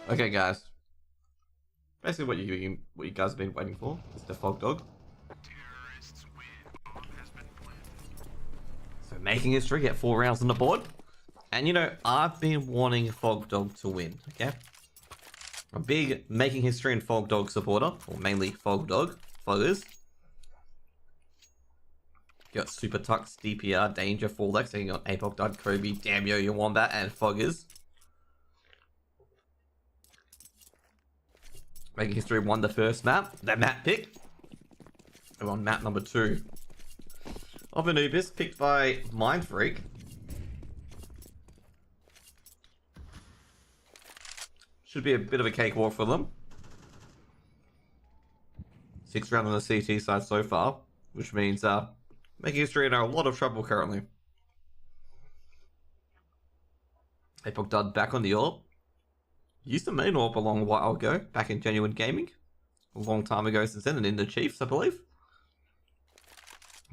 Okay, guys. Basically, what you guys have been waiting for is the Fog Dog. So making history, get 4 rounds on the board. And you know, I've been wanting Fog Dog to win, okay? I'm a big making history and Fog Dog supporter, or mainly Fog Dog, Foggers. You got Super Tux, DPR, Danger, Fallex, and you got Apoc Dud, Kobe, Damn Yo, Wombat, and Foggers. Making history won the first map, that map pick. We're on map number 2. Of Anubis, picked by Mindfreak. Should be a bit of a cakewalk for them. 6 rounds on the CT side so far, which means making history in a lot of trouble currently. Apoc Dud back on the AWP. Used to main AWP a long while ago, back in Genuine Gaming. A long time ago since then, and in the Chiefs, I believe.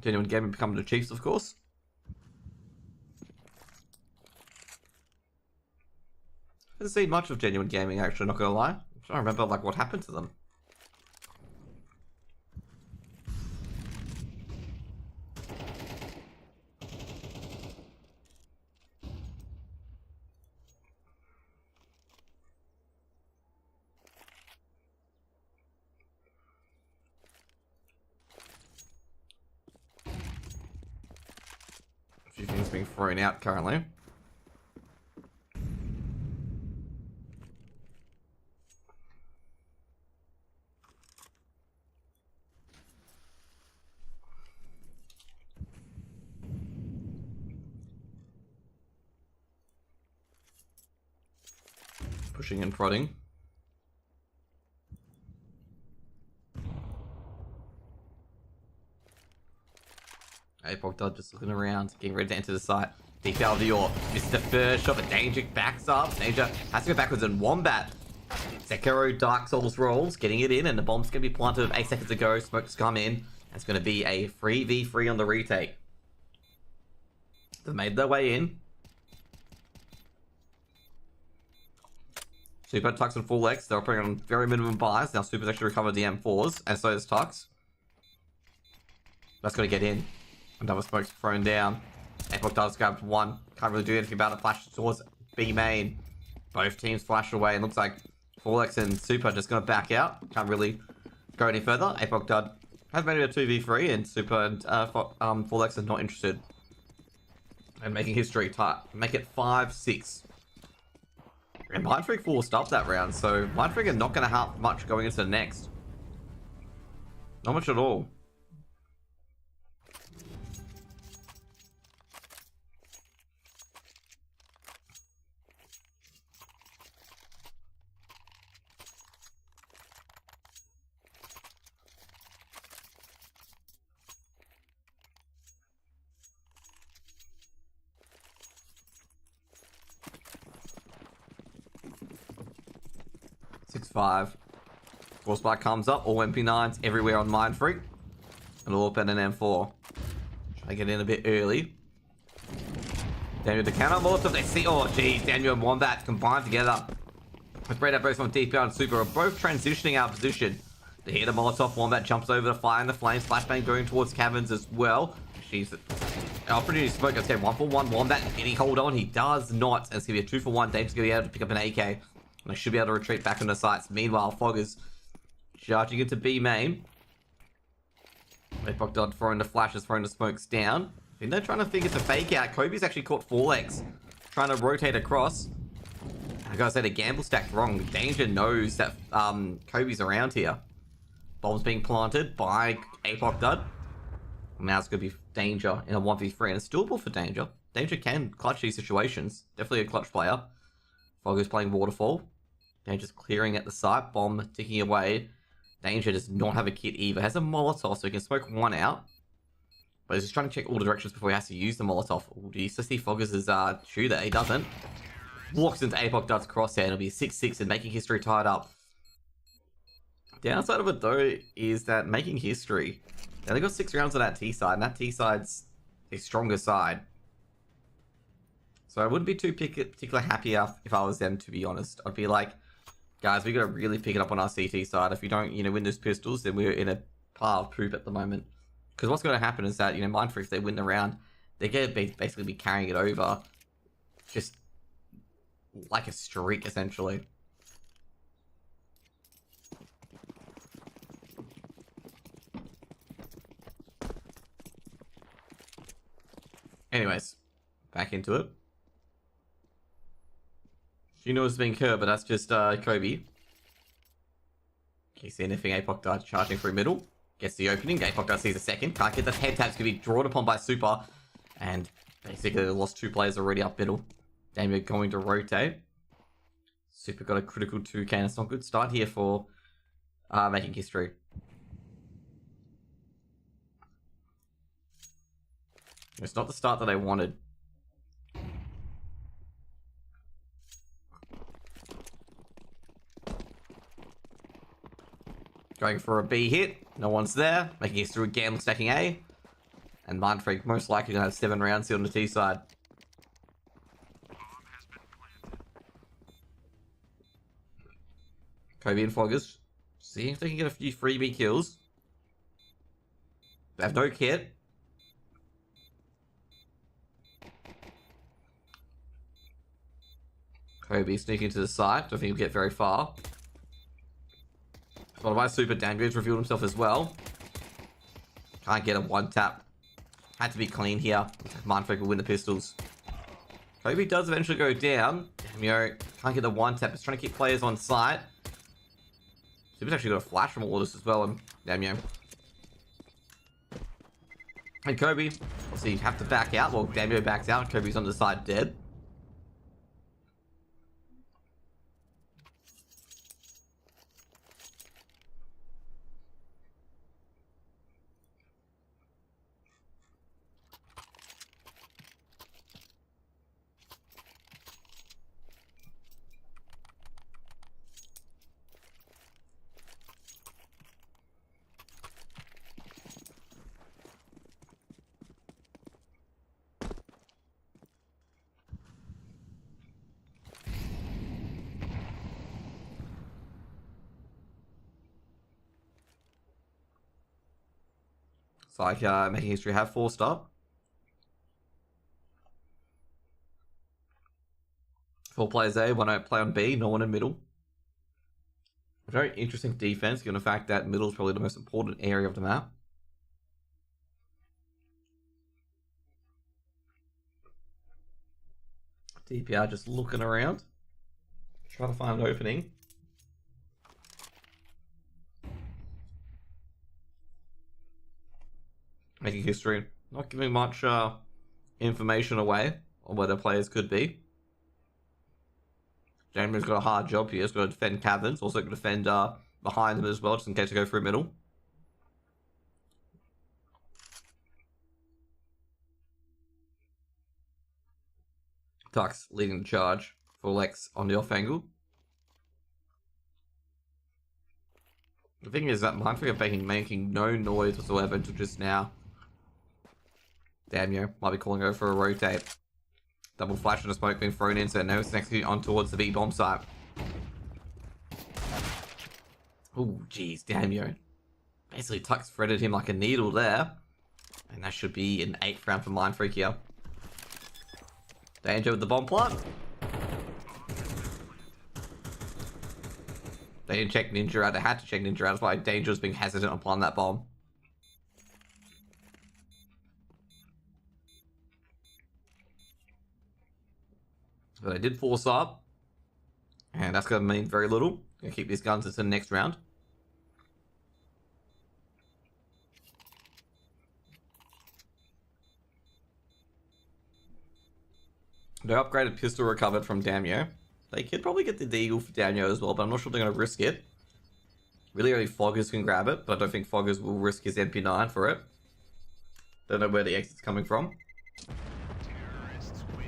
Genuine Gaming becoming the Chiefs, of course. Haven't seen much of Genuine Gaming, actually, not gonna lie. I'm trying to remember, like, what happened to them. A few things being thrown out currently. Pushing and prodding. Apoc Dud just looking around, getting ready to enter the site. Deep out of the AWP. Missed the first shot, but Danger backs up. Danger has to go backwards, and Wombat. Sekiro Dark Souls rolls, getting it in, and the bomb's going to be planted 8 seconds ago. Smoke's come in. It's going to be a 3v3 on the retake. They've made their way in. Super, Tux, and Fallex, they're operating on very minimum buys. Now Super's actually recovered the M4s, and so does Tux. That's got to get in. Another smoke's thrown down. Apoc does grab one. Can't really do anything about it. Flash towards B main. Both teams flash away, and looks like Fallex and Super just going to back out. Can't really go any further. Apoc Dud has made it a 2v3, and Super and Fallex are not interested. And making history tight. Make it 5-6. And Mindfreak forced up that round, so Mindfreak are not going to have much going into the next. Not much at all. Five. Force Spike comes up, all MP9s everywhere on Mindfreak. And all up at an M4. Try to get in a bit early. Daniel the counter Molotov, they see, oh geez, Daniel and Wombat combined together. With Red both on DPR and Super are both transitioning out of position. They hit a Molotov, Wombat jumps over the fire and the flames, flashbang going towards caverns as well. She's opportunity to smoke. Let's get 1-for-1 Wombat. Can he hold on? He does not. And it's gonna be a 2-for-1. Dave's gonna be able to pick up an AK. And I should be able to retreat back into sites. Meanwhile, Foggers charging into B main. Apoc Dud throwing the flashes, throwing the smokes down. I think they're trying to think it's a fake out. Kobe's actually caught 4 legs. Trying to rotate across. I gotta say, the gamble stacked wrong. Danger knows that Kobe's around here. Bombs being planted by Apoc Dud. Now it's gonna be Danger in a 1v3. And it's doable for Danger. Danger can clutch these situations. Definitely a clutch player. Fogger's playing Waterfall. Danger's clearing at the site. Bomb ticking away. Danger does not have a kit either. Has a Molotov, so he can smoke one out. But he's just trying to check all the directions before he has to use the Molotov. Ooh, do you still see Foggers' shooter? He doesn't. Walks into Apoc Dud's crosshair, and it'll be 6-6 and making history tied up. Downside of it, though, is that making history. Now, they got 6 rounds on that T side, and that T side's the stronger side. So I wouldn't be too particularly happy if I was them, to be honest. I'd be like, Guys, we got to really pick it up on our CT side. If we don't, win those pistols, then we're in a pile of poop at the moment. Because what's going to happen is that, Mindfreak, if they win the round, they're going to basically be carrying it over. Just like a streak, essentially. Anyways, back into it. She knows it's being her, but that's just Kobe. Can you see anything? APOC Dart charging through middle. Gets the opening. APOC Dart sees a second. Can't get the head tabs. Going to be drawn upon by Super. And basically they lost 2 players already up middle. Damn, you're going to rotate. Super got a critical 2K. And it's not a good start here for making history. It's not the start that I wanted. Going for a B hit. No one's there. Making it through a gamble stacking A. And Mindfreak most likely going to have 7 rounds here on the T side. Kobe and Foggers. See if they can get a few freebie kills. They have no kit. Kobe sneaking to the side. Don't think he'll get very far. Followed by Super. Dango's revealed himself as well. Can't get a 1-tap. Had to be clean here. Mindfreak will win the pistols. Kobe does eventually go down. Damn, can't get the 1-tap. He's trying to keep players on site. Super's actually got a flash from all this as well. And damn, and Kobe, obviously, have to back out. Well, Damio backs out. Kobe's on the side dead. It's like making history have 4-star. 4 players A, 1 play on B, no one in middle. A very interesting defense, given the fact that middle is probably the most important area of the map. DPR just looking around. Trying to find an opening. Making history. Not giving much information away on where the players could be. Jamie's got a hard job here. He's got to defend caverns. Also got to defend behind them as well, just in case they go through middle. Tux leading the charge for Lex on the off angle. The thing is that Mindfreak are making no noise whatsoever until just now. Damn, might be calling over for a rotate. Double flash and a smoke being thrown in, so now it's next on towards the B bomb site. Oh, jeez, damn, Basically, Tux threaded him like a needle there. And that should be an 8th round for Mindfreak here. Danger with the bomb plant. They didn't check Ninja out. They had to check Ninja out. That's why Danger was being hesitant on planting that bomb. But they did force up. And that's going to mean very little. Going to keep these guns until the next round. No upgraded pistol recovered from Damio. They could probably get the Deagle for Damio as well, but I'm not sure they're going to risk it. Really only Foggers can grab it, but I don't think Foggers will risk his MP9 for it. Don't know where the exit's coming from. Terrorists win.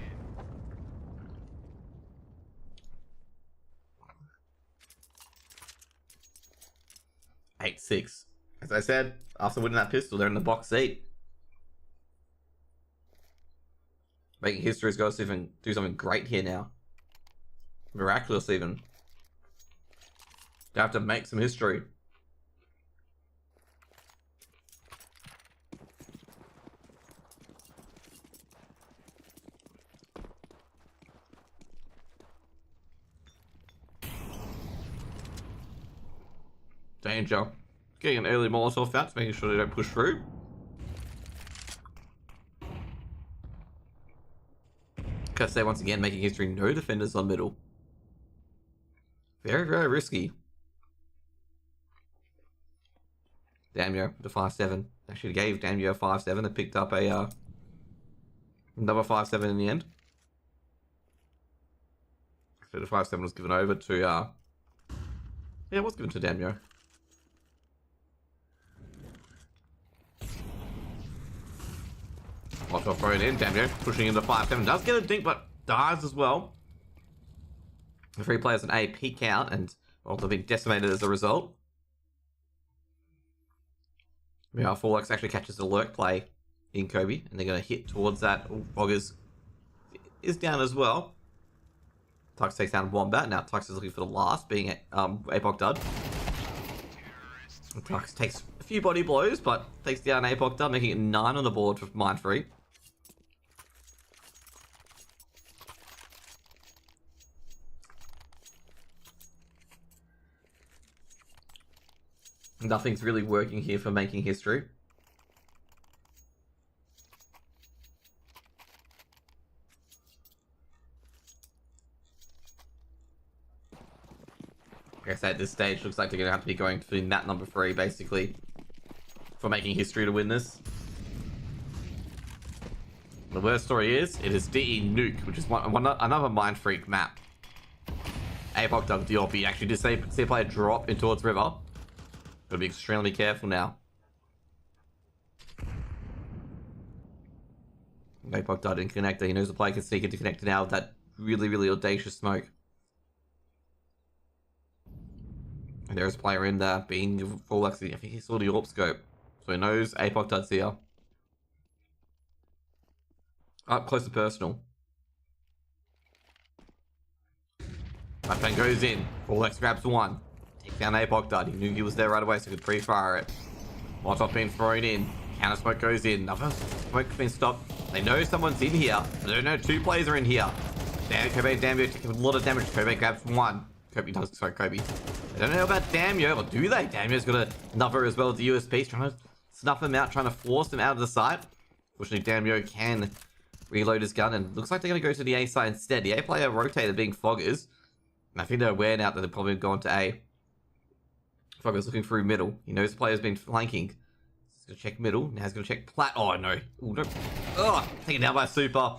8-6. As I said, after winning that pistol, they're in the box seat. Making history's got to even do something great here now. Miraculous even. They have to make some history. Danger. Getting an early Molotov out, making sure they don't push through. Because they once again making history, no defenders on middle. Very, very risky. Damio, the 5-7. Actually gave Damio a 5-7. They picked up a another 5-7 in the end. So the 5-7 was given over to yeah, it was given to Damio. Molotov thrown in, Damio pushing into 5-7. Does get a dink, but dies as well. The 3 players in A peek out, and well, they're being decimated as a result. Yeah, 4X actually catches the lurk play in Kobe, and they're going to hit towards that. Ooh, Foggers is down as well. Tux takes down Wombat. Now Tux is looking for the last, being Apoc Dud. Tux takes a few body blows, but takes down Apoc Dud, making it 9 on the board for Mindfreak. Nothing's really working here for making history. I guess at this stage, looks like they're going to have to be going for that number 3, basically, for making history to win this. The worst story is, it is DE Nuke, which is another Mindfreak map. Apoc Dug Diop actually did see a player drop in towards River. Gotta be extremely careful now. Apoc Dug in connector. He knows the player can sneak into connector now with that really, really audacious smoke. And there's a player in there being full actually. I think he saw the AWP scope. So he knows Apoc Dug's here. Up close to personal. That pen goes in. Full-X grabs 1. Takes down Apoc Dud. He knew he was there right away, so he could pre-fire it. Molotov being thrown in. Counter smoke goes in. Another smoke's been stopped. They know someone's in here. They don't know 2 players are in here. Damn, Kobe Damio taking a lot of damage. Kobe grabs 1. Kobe They don't know about Damio, or do they? Damio's got another as well as the USP, trying to snuff him out, trying to force him out of the site. Fortunately, Damio can reload his gun, and looks like they're going to go to the A side instead. The A player rotated being Foggers, and I think they're aware now that they've probably gone to A. Foggers looking through middle. He knows the player's been flanking. He's going to check middle. Now he's going to check plat. Oh, no. Ooh, no. Oh, taken down by Super.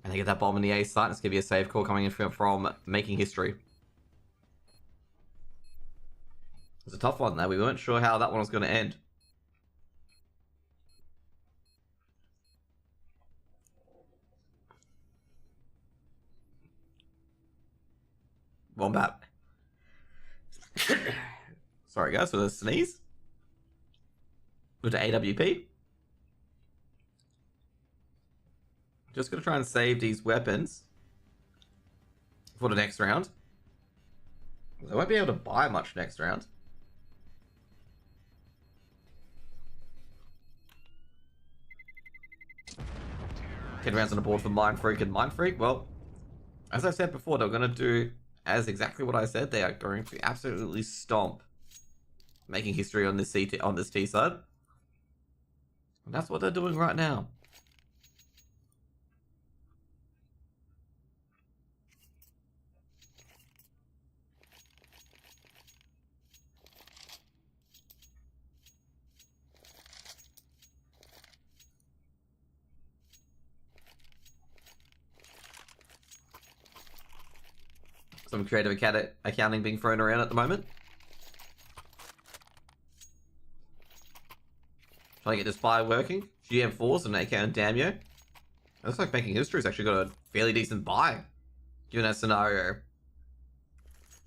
And they get that bomb in the A site. It's going to be a save call coming in from making history. It's a tough one there. We weren't sure how that one was going to end. Wombat. Sorry guys for the sneeze. Go to AWP. Just going to try and save these weapons for the next round. I won't be able to buy much next round. 10 rounds on the board for Mindfreak and Mindfreak. Well, as I said before, they're going to do as exactly what I said. They are going to absolutely stomp making history on this T side. And that's what they're doing right now. Some creative accounting being thrown around at the moment. Trying to get this buy working. GM4s and AK and Damio. It looks like making history's actually got a fairly decent buy, given that scenario.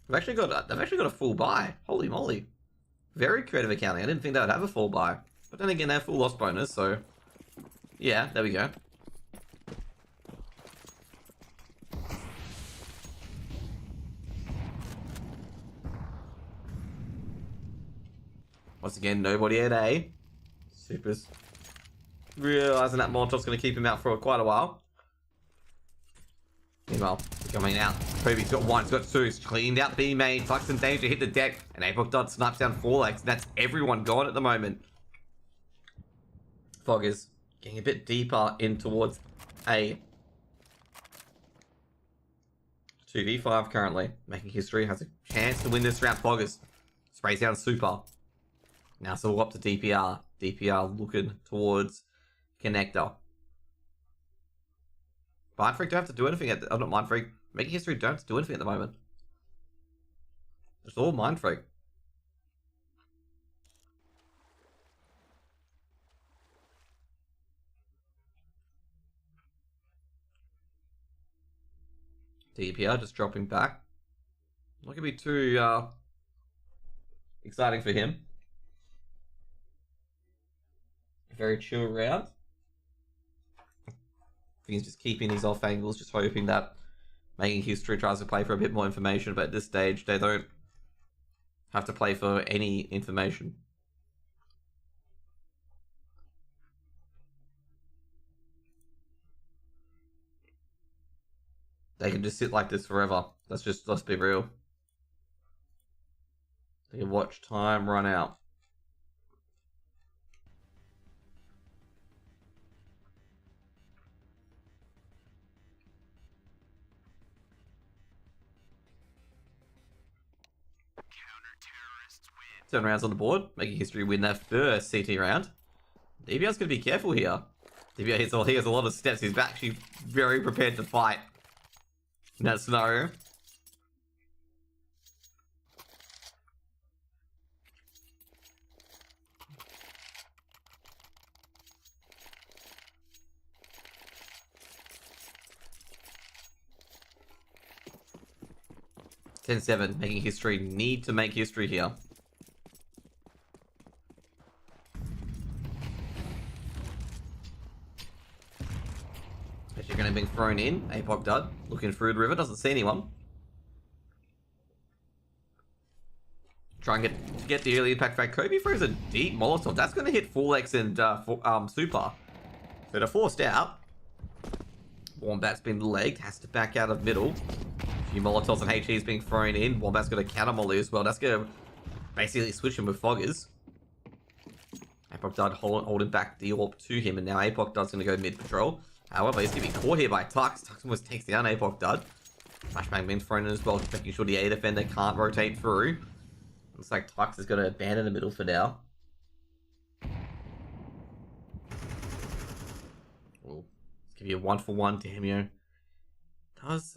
They've actually got a full buy. Holy moly. Very creative accounting. I didn't think they would have a full buy. But then again, they have full loss bonus, so yeah, there we go. Once again, nobody at A. Supers realizing that Molotov's going to keep him out for quite a while. Meanwhile, coming out. Kobe's got one, he's got two, he's cleaned out B main. Tux in danger, hit the deck, and Apoc Dud snipes down 4x. That's everyone gone at the moment. Foggers getting a bit deeper in towards A. 2v5 currently, making history, has a chance to win this round. Foggers sprays down super. Now it's all up to DPR. DPR looking towards Connector. Mindfreak don't have to do anything at the... Oh, not Mindfreak. Making history don't have to do anything at the moment. It's all Mindfreak. DPR just dropping back. Not gonna be too exciting for him. Very chill round. He's just keeping these off angles, just hoping that making history tries to play for a bit more information, but at this stage they don't have to play for any information. They can just sit like this forever. Let's be real. They can watch time run out. Turn rounds on the board, making history win that first CT round. DBR's going to be careful here. DBR he has a lot of steps. He's actually very prepared to fight in that scenario. (10-7) making history. Need to make history here. Actually going to be thrown in. Apoc Dud looking through the river, doesn't see anyone. Try and get the early impact back. Kobe throws a deep Molotov. That's going to hit 4x and super. So they're forced out. Wombat's been legged, has to back out of middle. A few Molotovs and HEs being thrown in. Wombat's got a counter molly as well. That's going to basically switch him with Foggers. Apoc Dud holding back the AWP to him, and now Apoc Dud's going to go mid patrol. However, he's going to be caught here by Tux. Tux almost takes down Apoc Dud. Flashbang being thrown in as well, making sure the A defender can't rotate through. Looks like Tux is going to abandon the middle for now. Well, let's give you a 1-for-1. Damio does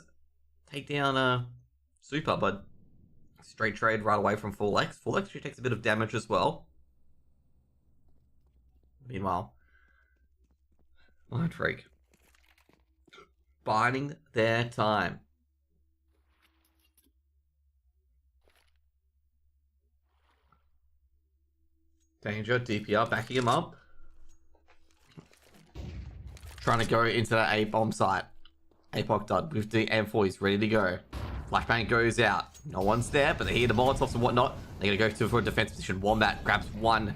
take down Super, but straight trade right away from 4x. 4x actually takes a bit of damage as well. Meanwhile, Mindfreak biding their time. Danger, DPR backing him up. Trying to go into that A bomb site. Apoc Dud with the M4, he's ready to go. Flashbang goes out. No one's there, but they hear the Molotovs and whatnot. They're going to go for a defense position. Wombat grabs one,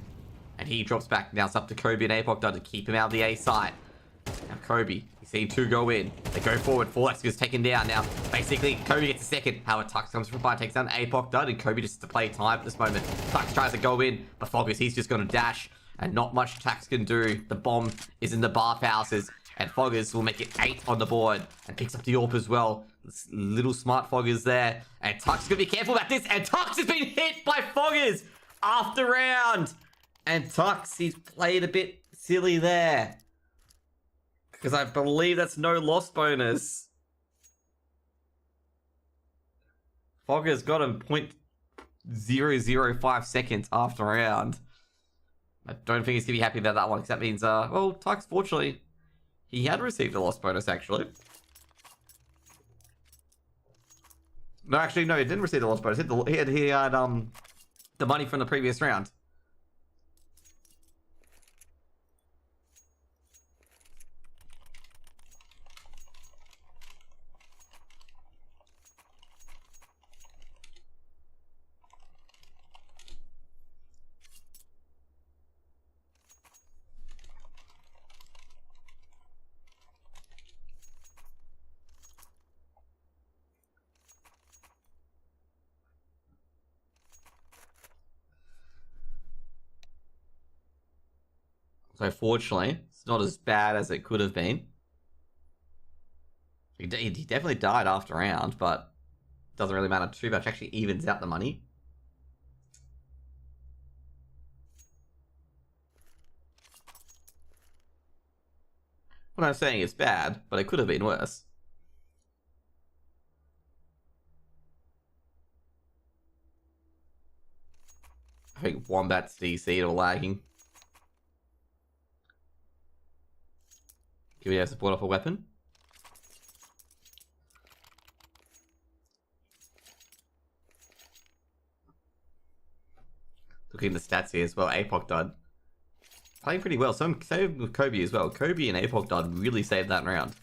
and he drops back. Now it's up to Kobe and Apoc Dud to keep him out of the A site. Now Kobe, you see two go in. They go forward. 4x gets taken down. Now, basically, Kobe gets a second. Howard Tux comes from behind, takes down Apoc Dud, and Kobe just has to play time at this moment. Tux tries to go in, but Foggers, he's just going to dash, and not much Tux can do. The bomb is in the bathhouses, and Foggers will make it 8 on the board, and picks up the AWP as well. Little smart Foggers there, and Tux is going to be careful about this, and Tux has been hit by Foggers after round. And Tux, he's played a bit silly there. Because I believe that's no loss bonus. Foggers got him 0.005 seconds after round. I don't think he's going to be happy about that one, because that means, well, Tux, fortunately, he had received a loss bonus, actually. No, actually, no, he didn't receive the loss bonus. He had the money from the previous round. So fortunately, it's not as bad as it could have been. He definitely died after round, but doesn't really matter too much. Actually evens out the money. What I'm saying is bad, but it could have been worse. I think Wombat's DC or lagging. Can we have support off a weapon? Looking at the stats here as well, APOC died. Playing pretty well. Some saved with Kobe as well. Kobe and APOC died really saved that round.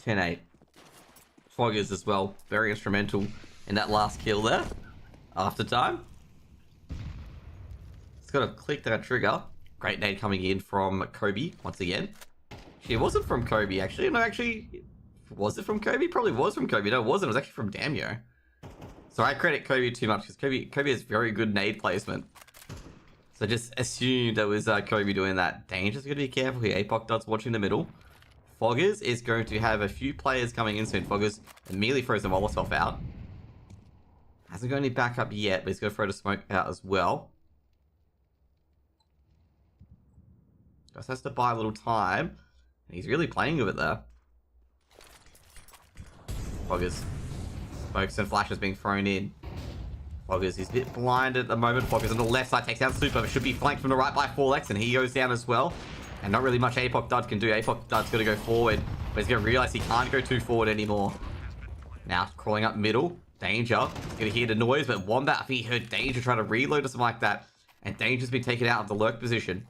10-8. Foggers as well. Very instrumental in that last kill there. After time. It's got to click that trigger. Great nade coming in from Kobe once again. It wasn't from Kobe actually. No, actually, was it from Kobe? Probably was from Kobe. No, it wasn't. It was actually from Damio. So I credit Kobe too much because Kobe has very good nade placement. So just assumed that was Kobe doing that. Danger's going to be careful here. APOC Dot's watching the middle. Foggers is going to have a few players coming in soon. Foggers immediately throws the Molotov out. Hasn't got any backup yet, but he's going to throw the smoke out as well. Just has to buy a little time. He's really playing with it there. Foggers. Smokes and flashes being thrown in. Foggers is a bit blind at the moment. Foggers on the left side takes down Super, but should be flanked from the right by Forlex, and he goes down as well. And not really much APOC Dud can do. APOC Dud's got to go forward, but he's going to realize he can't go too forward anymore. Now, crawling up middle. Danger. He's going to hear the noise, but Wombat, I think he heard Danger trying to reload or something like that. And Danger's been taken out of the lurk position.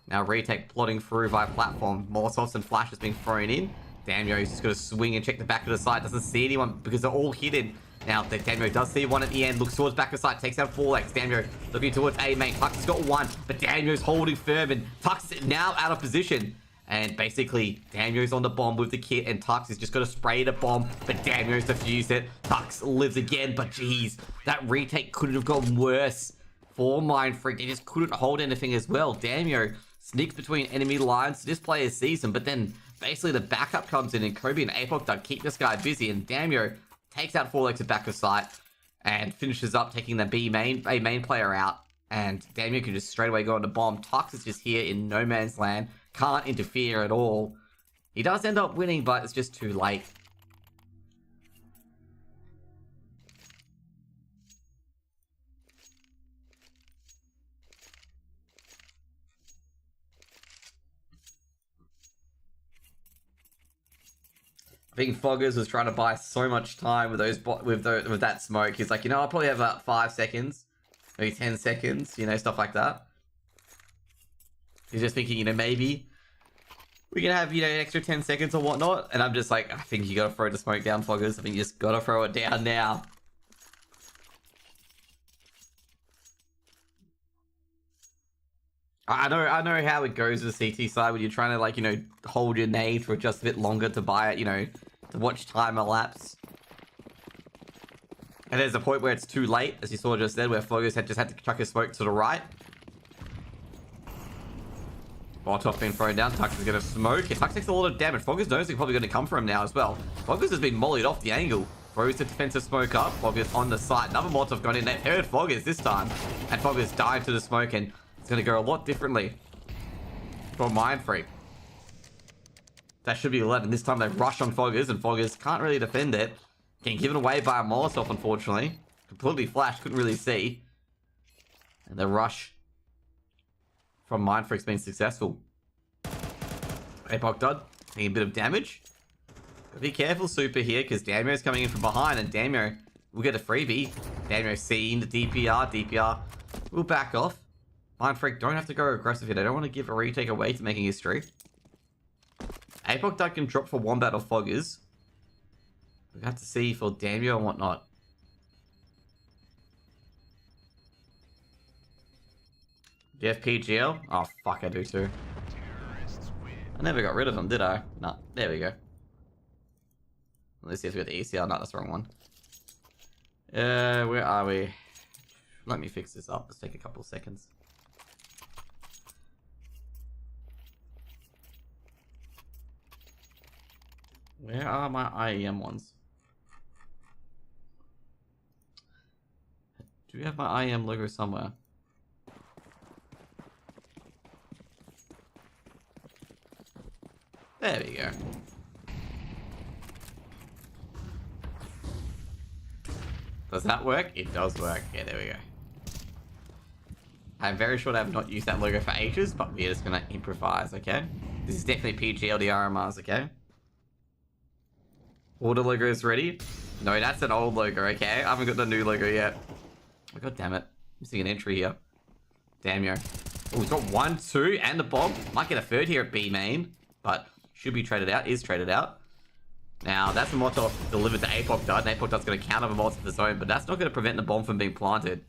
Now, Retake plodding through via platform. Molotovs and flashes being thrown in. Damio's just going to swing and check the back of the side. Doesn't see anyone because they're all hidden. Now, Damio does see one at the end. Looks towards back of the side. Takes out Forlex. Damio looking towards A main. Tux has got one, but Damio's holding firm. And Tux is now out of position. And basically, Damio's on the bomb with the kit. And Tux is just going to spray the bomb. But Damio's defused it. Tux lives again. But geez, that retake couldn't have gone worse for Mindfreak. They just couldn't hold anything as well. Damio sneaks between enemy lines. This player sees him. But then basically the backup comes in. And Kobe and APOC keep this guy busy. And Damio takes out Forlex at back of sight and finishes up taking the A main player out. And Damio can just straight away go on the bomb. Tux is just here in no man's land. Can't interfere at all. He does end up winning, but it's just too late. I think Foggers was trying to buy so much time with with that smoke. He's like, you know, I'll probably have about 5 seconds, maybe 10 seconds, you know, stuff like that. He's just thinking, you know, maybe we can have, you know, an extra 10 seconds or whatnot. And I'm just like, I think you gotta throw the smoke down, Foggers. I think you just gotta throw it down now. I know how it goes with the CT side when you're trying to, like, you know, hold your nade for just a bit longer to buy it, you know, to watch time elapse. And there's a point where it's too late, as you saw just then, where Foggers had to chuck his smoke to the right. Molotov being thrown down. Tux is going to smoke. And Tux takes a lot of damage. Foggers knows he's probably going to come for him now as well. Foggers has been mollied off the angle. Throws the defensive smoke up. Foggers on the side. Another Molotov going in. They've heard Foggers this time. And Foggers died to the smoke, and it's going to go a lot differently for Mindfreak. That should be 11. This time they rush on Foggers, and Foggers can't really defend it. Getting given away by a Molotov, unfortunately. Completely flashed, couldn't really see. And the rush from Mindfreak's been successful. APOC Dud taking a bit of damage. Be careful, Super, here, because Damio's coming in from behind, and Damio will get a freebie. Damio seeing the DPR. DPR will back off. Mindfreak don't have to go aggressive here. They don't want to give a retake away to making history. APOC Dud can drop for Wombat or Foggers. We have to see for Damio and whatnot. Do you have PGL? Oh, fuck, I do too. I never got rid of them, did I? No, there we go. Let's see if we got the ECR. No, that's the wrong one. Where are we? Let me fix this up. Let's take a couple seconds. Where are my IEM ones? Do we have my IEM logo somewhere? There we go. Does that work? It does work. Yeah, there we go. I'm very sure I have not used that logo for ages, but we're just gonna improvise, okay? This is definitely PG LDRMRs, okay? Order logo is ready. No, that's an old logo, okay? I haven't got the new logo yet. Oh, god damn it. Missing an entry here. Damn yo. Oh, we've got 1, 2, and the bomb. Might get a third here at B main, but should be traded out. Is traded out. Now, that's a Molotov delivered to APOC Dud, and APOC Dud's going to counter the Molotov to the zone, but that's not going to prevent the bomb from being planted.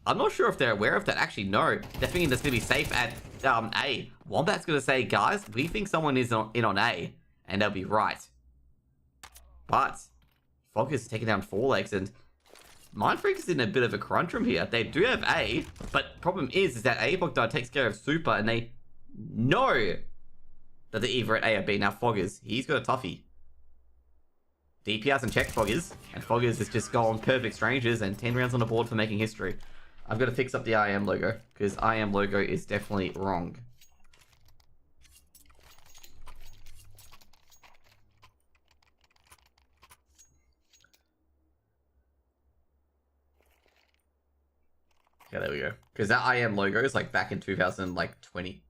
I'm not sure if they're aware of that. Actually, no. They're thinking that's going to be safe at A. Wombat's going to say, guys, we think someone is in on A, and they'll be right. But Fog is taking down 4 legs, and Mindfreak is in a bit of a conundrum here. They do have A, but problem is that APOC Dud takes care of Super, and they know that they're either at A or B. Now, Foggers, he's got a toughie. DP hasn't checked Foggers, and Foggers has just gone perfect strangers and 10 rounds on the board for making history. I've got to fix up the IM logo, because IM logo is definitely wrong. Okay, there we go. Because that IM logo is like back in 2020.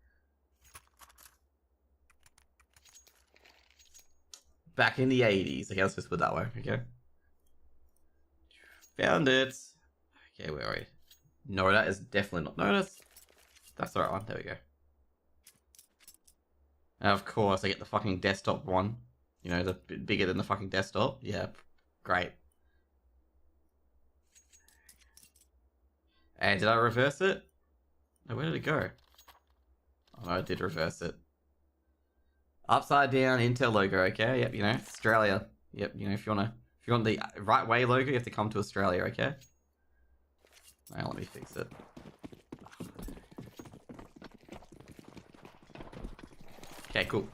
Back in the 80s. Okay, let's just put it that way. Okay. Found it. Okay, where are we? No, that is definitely not noticed. That's the right one. There we go. And of course, I get the fucking desktop one. You know, the bigger than the fucking desktop. Yeah, great. And did I reverse it? No, where did it go? Oh no, I did reverse it. Upside down Intel logo, okay? Yep, you know, Australia. Yep, you know, if you want the right way logo, you have to come to Australia, okay? Now let me fix it. Okay, cool.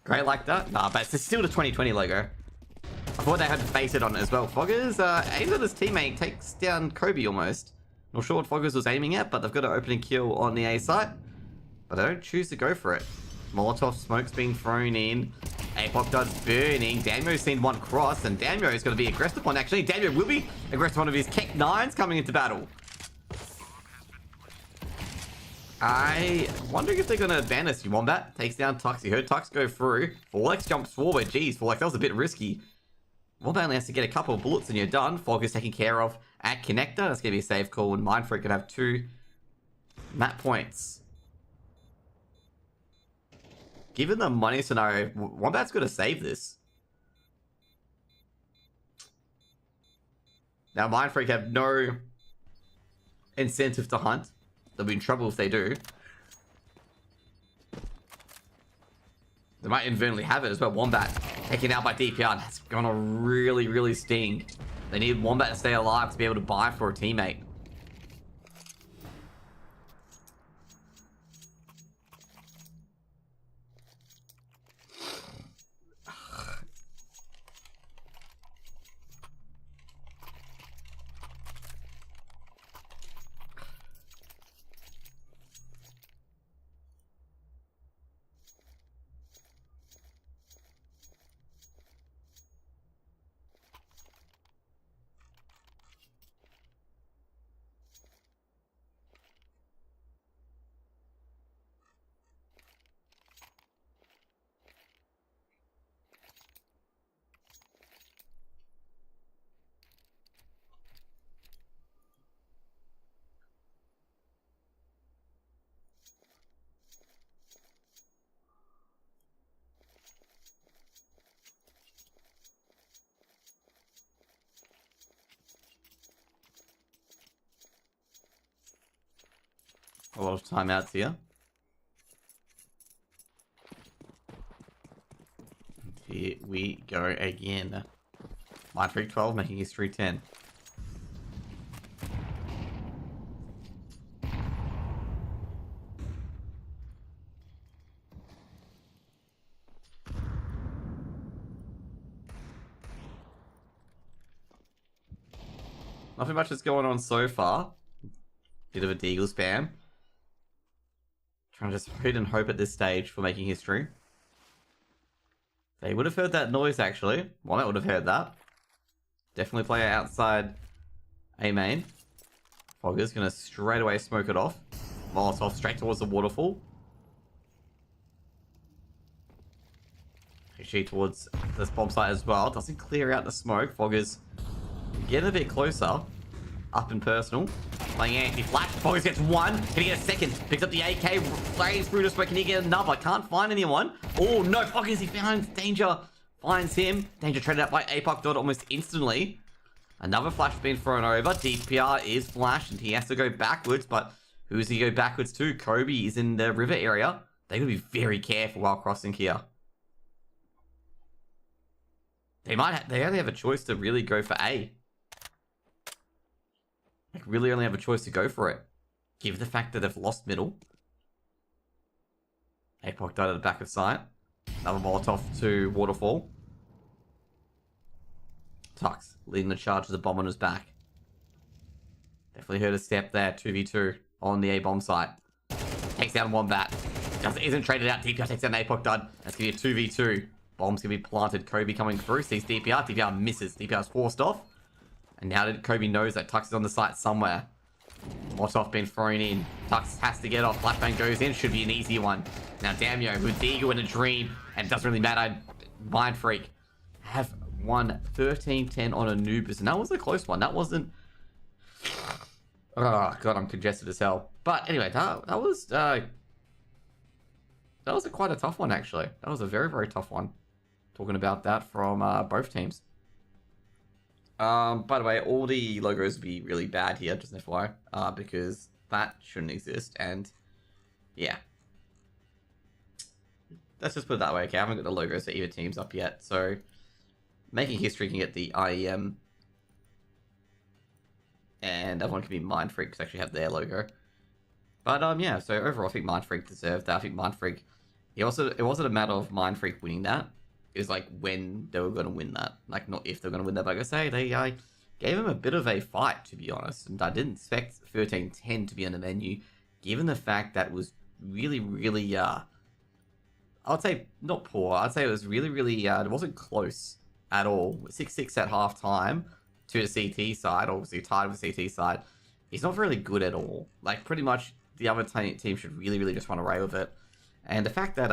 Great like that? Nah, but it's still the 2020 logo. I thought they had to face it on it as well. Foggers aims at his teammate, takes down Kobe almost. Not sure what Foggers was aiming at, but they've got an opening kill on the A site. But they don't choose to go for it. Molotov smoke's being thrown in. APOC Dud's burning. Damio's seen one cross, and Damio is going to be aggressed upon. Actually, Damio will be aggressed upon of his Keck 9s coming into battle. I wondering if they're going to ban us. Wombat takes down Tux. You heard Tux go through. 4X jumps forward. Jeez, 4X, that was a bit risky. Wombat only has to get a couple of bullets and you're done. Fog is taken care of at Connector. That's going to be a safe call, and Mindfreak could have 2 map points. Given the money scenario, Wombat's got to save this. Now, Mindfreak have no incentive to hunt. They'll be in trouble if they do. They might inadvertently have it as well. Wombat taken out by DPR. That's gonna really, really sting. They need Wombat to stay alive to be able to buy for a teammate. A lot of timeouts here. And here we go again. Mindfreak 12 making history 10. Nothing much is going on so far. Bit of a deagle spam. Trying to just hope and hope at this stage for making history. They would have heard that noise, actually. One would have heard that. Definitely player outside A main. Fogger's going to straight away smoke it off. Molotov straight towards the waterfall. Actually towards this bomb site as well. Doesn't clear out the smoke. Fogger's getting a bit closer. Up and personal. Playing anti-flash. Foggers gets one. Can he get a second? Picks up the AK. Flames through the smoke. Can he get another? Can't find anyone. Oh no, Foggers, he finds Danger. Finds him. Danger traded out by APOC Dot almost instantly. Another flash being thrown over. DPR is flashed and he has to go backwards, but who does he go backwards to? Kobe is in the river area. They're going to be very careful while crossing here. They only have a choice to really go for A. Like, really only have a choice to go for it. Given the fact that they've lost middle. APOC died at the back of sight. Another Molotov to Waterfall. Tux leading the charge with the bomb on his back. Definitely heard a step there. 2v2 on the A bomb site. Takes down one bat. Isn't traded out. DPR takes down APOC dud. That's going to be a 2v2. Bomb's going to be planted. Kobe coming through. Sees DPR. DPR misses. DPR's forced off. And now that Kobe knows that Tux is on the site somewhere. Molotov being thrown in. Tux has to get off. Flashbang goes in. Should be an easy one. Now Damio, with Eagle in a dream. And it doesn't really matter. Mindfreak have won 13-10 on Anubis. And that was a close one. That wasn't... Oh, God, I'm congested as hell. But anyway, that was quite a tough one, actually. That was a very, very tough one. Talking about that from both teams. By the way, all the logos would be really bad here, just an FYI, because that shouldn't exist, and yeah. Let's just put it that way, okay? I haven't got the logos for either teams up yet, so making history can get the IEM, and everyone can be Mindfreak because they actually have their logo. But yeah, so overall, I think Mindfreak deserved that. I think Mindfreak, it wasn't a matter of Mindfreak winning that. It was like when they were going to win that. Like, not if they were going to win that, but like I say, they gave him a bit of a fight, to be honest. And I didn't expect 13-10 to be on the menu, given the fact that it was really, really, I would say not poor. I'd say it was really, really, it wasn't close at all. 6-6 at halftime to the CT side, obviously tied with the CT side. He's not really good at all. Like, pretty much the other team should really, really just run away with it. And the fact that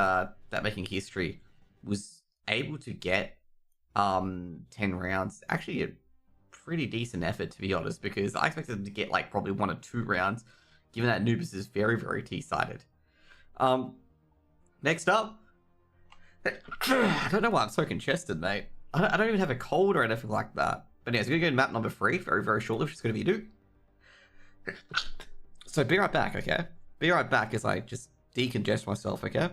that Making History was able to get 10 rounds, actually a pretty decent effort, to be honest, because I expected them to get like probably 1 or 2 rounds, given that Anubis is very, very T-sided. Next up, I don't know why I'm so congested, mate. I don't even have a cold or anything like that. But anyways, we're going to go to map number 3 very, very shortly, which is going to be Duke. So be right back, okay? Be right back as I just decongest myself, okay?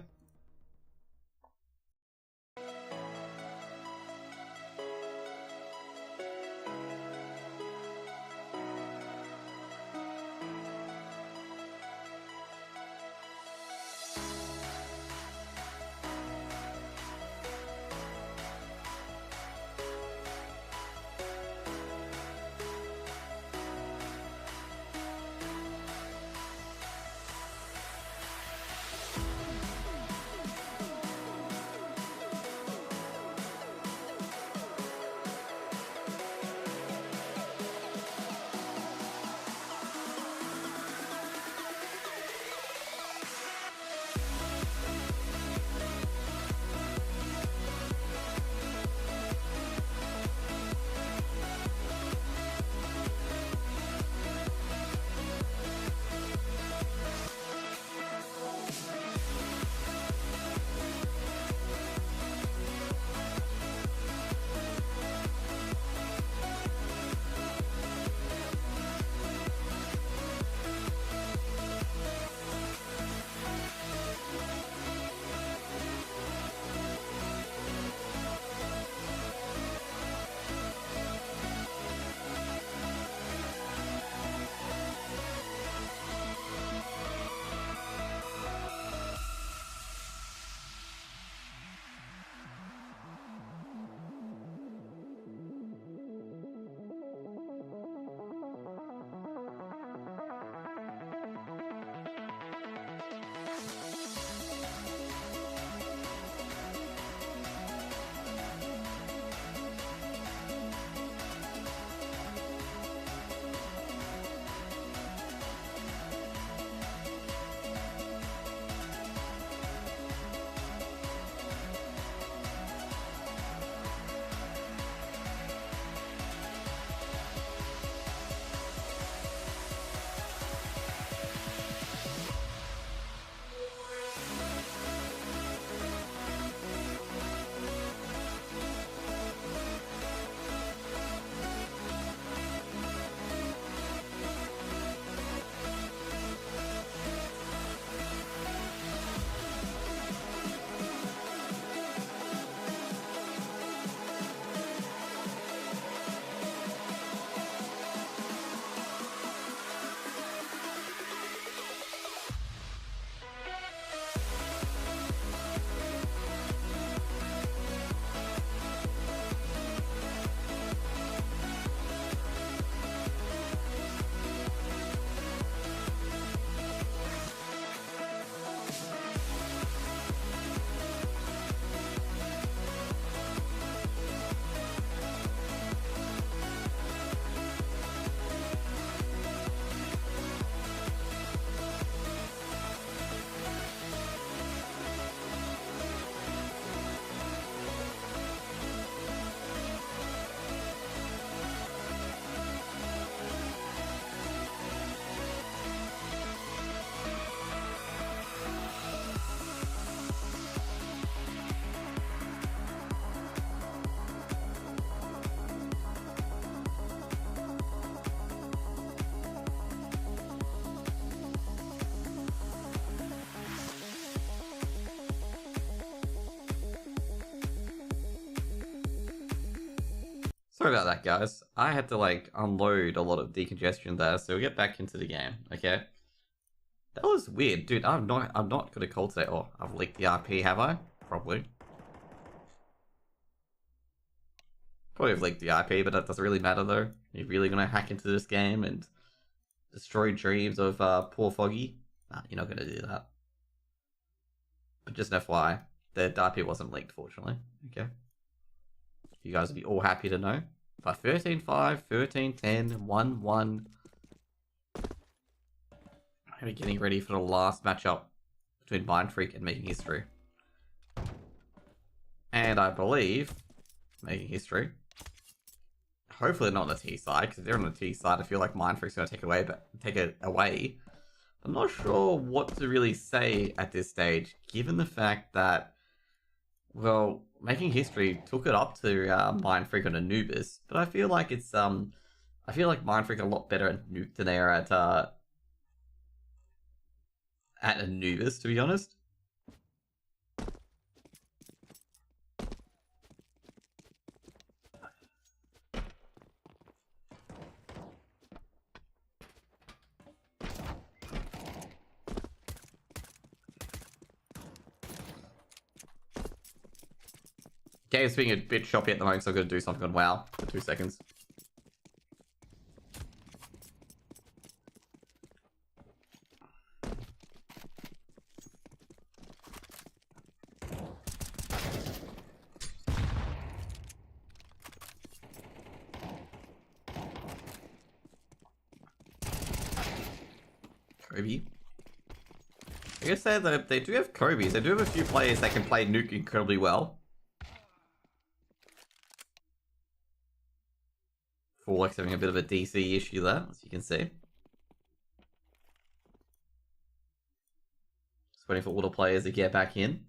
Sorry about that, guys. I had to, like, unload a lot of decongestion there, so we'll get back into the game, okay? That was weird, dude. I'm not gonna cultivate. Oh, I've leaked the RP, have I? Probably. Probably have leaked the IP, but that doesn't really matter though. You're really gonna hack into this game and destroy dreams of poor Foggy? Nah, you're not gonna do that. But just an FYI, the IP wasn't leaked, fortunately. Okay. You guys will be all happy to know. But 13-5, 13-10, 1-1. We're getting ready for the last matchup between Mindfreak and Making History. And I believe Making History. Hopefully not on the T side, because if they're on the T side, I feel like Mindfreak's going to take it away. I'm not sure what to really say at this stage, given the fact that, well, Making History took it up to Mindfreak on Anubis, but I feel like it's I feel like Mindfreak are a lot better at Nuke than they are at Anubis, to be honest. Game's being a bit choppy at the moment, so I'm going to do something on WoW for 2 seconds. Kobe. I guess they do have Kobe's. They do have a few players that can play Nuke incredibly well. Forlex having a bit of a DC issue there, as you can see. Just waiting for all the players to get back in.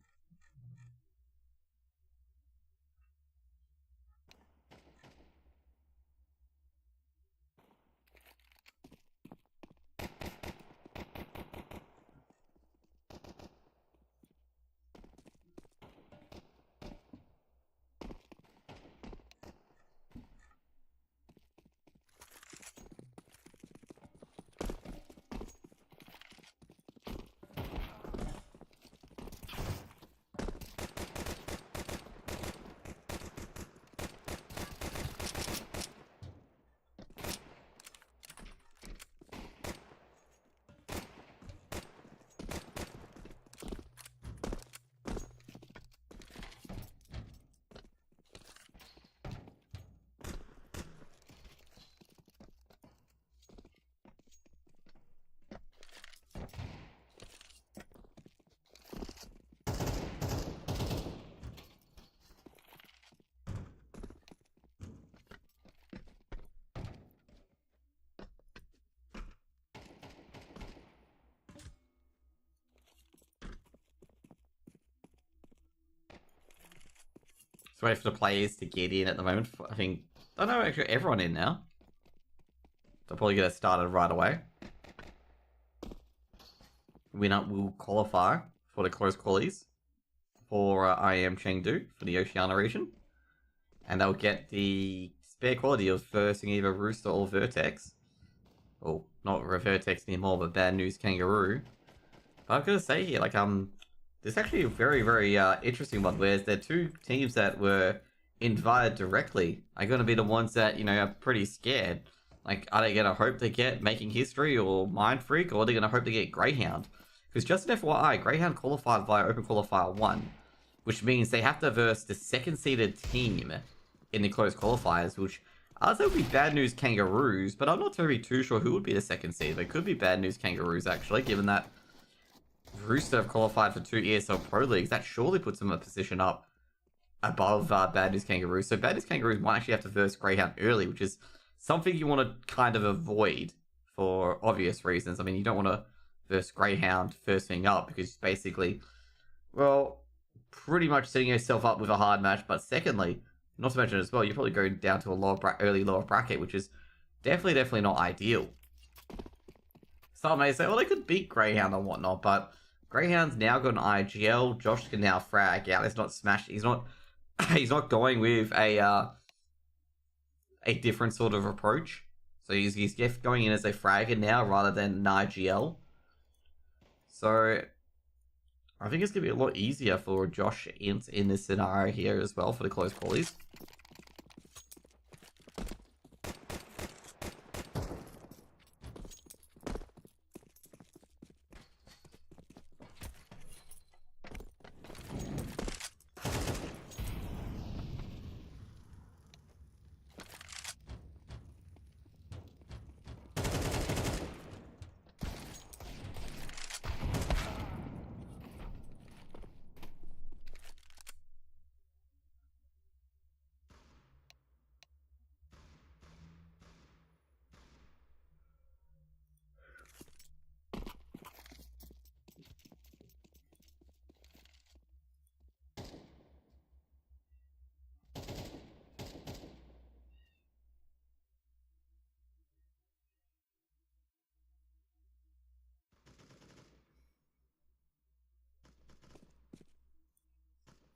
Wait for the players to get in at the moment. I think, I don't know, actually everyone in now. They'll probably get it started right away. Winner will qualify for the close qualies for IEM Chengdu for the Oceania region. And they'll get the spare quality of versing either Rooster or Vertex. Well, not Vertex anymore, but Bad News Kangaroo. But I've got to say here, like, there's actually a very, very interesting one, where there are two teams that were invited directly are going to be the ones that, you know, are pretty scared. Like, are they going to hope they get Making History or Mindfreak, or are they going to hope they get Greyhound? Because just an FYI, Greyhound qualified via Open Qualifier 1, which means they have to verse the second-seeded team in the closed qualifiers, which I'd say would be Bad News Kangaroos, but I'm not very too sure who would be the second seed. It could be Bad News Kangaroos, actually, given that Rooster have qualified for 2 ESL Pro Leagues. That surely puts them a position up above Bad News Kangaroos. So Bad News Kangaroos might actually have to verse Greyhound early, which is something you want to kind of avoid for obvious reasons. I mean, you don't want to verse Greyhound first thing up, because basically, well, pretty much setting yourself up with a hard match. But secondly, not to mention as well, you're probably going down to a early lower bracket, which is definitely not ideal. Some may say, well, they could beat Greyhound and whatnot, but Greyhound's now got an IGL. Josh can now frag out. He's not smashed. He's not going with a a different sort of approach. So he's going in as a fragger now rather than an IGL. So I think it's going to be a lot easier for Josh in this scenario here as well for the close qualies.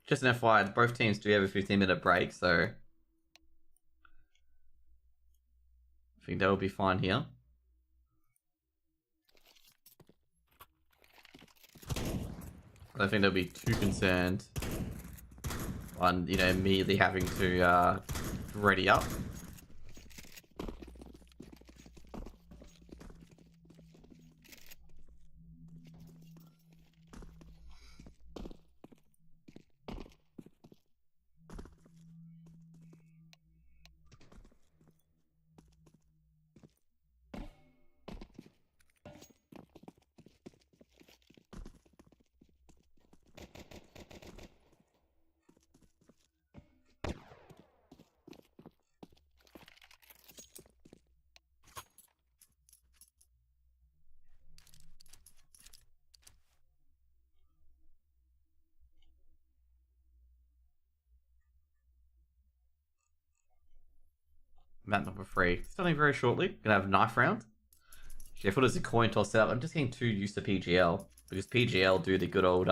Just an FYI, both teams do have a 15-minute break, so I think that will be fine here. I don't think they'll be too concerned on, immediately having to ready up. Map number 3. Starting very shortly. Gonna have a knife round. Actually, I thought it was a coin toss out. I'm just getting too used to PGL. Because PGL do the good old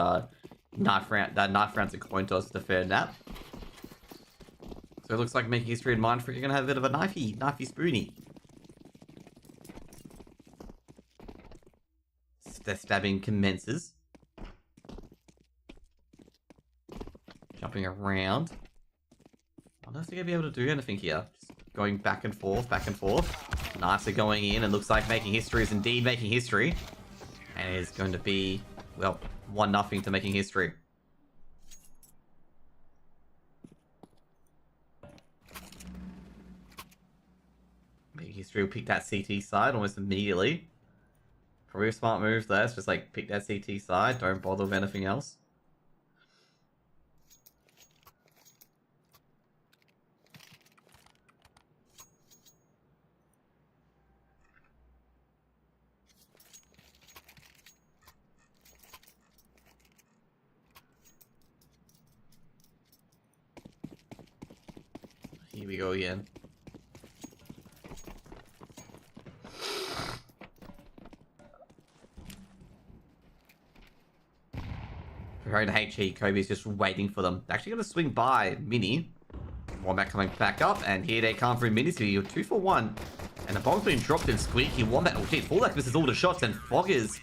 knife round. That knife round's a coin toss to fair nap. So it looks like making history in Mindfreak, you're gonna have a bit of a knifey spoony. The stabbing commences. Jumping around. I don't think they're gonna be able to do anything here. Just going back and forth, back and forth. Knives are going in, and looks like making history is indeed making history. And it is going to be, well, 1-0 to making history. Making history will pick that CT side almost immediately. Probably a smart move there. It's just like pick that CT side, don't bother with anything else. Here we go again. Preparing the HE, Kobe's just waiting for them. They're actually going to swing by Mini. Wombat coming back up, and here they come for Mini. So you're 2 for 1. And the bomb's being dropped in Squeaky. Wombat, oh geez, Fullback misses all the shots, and Foggers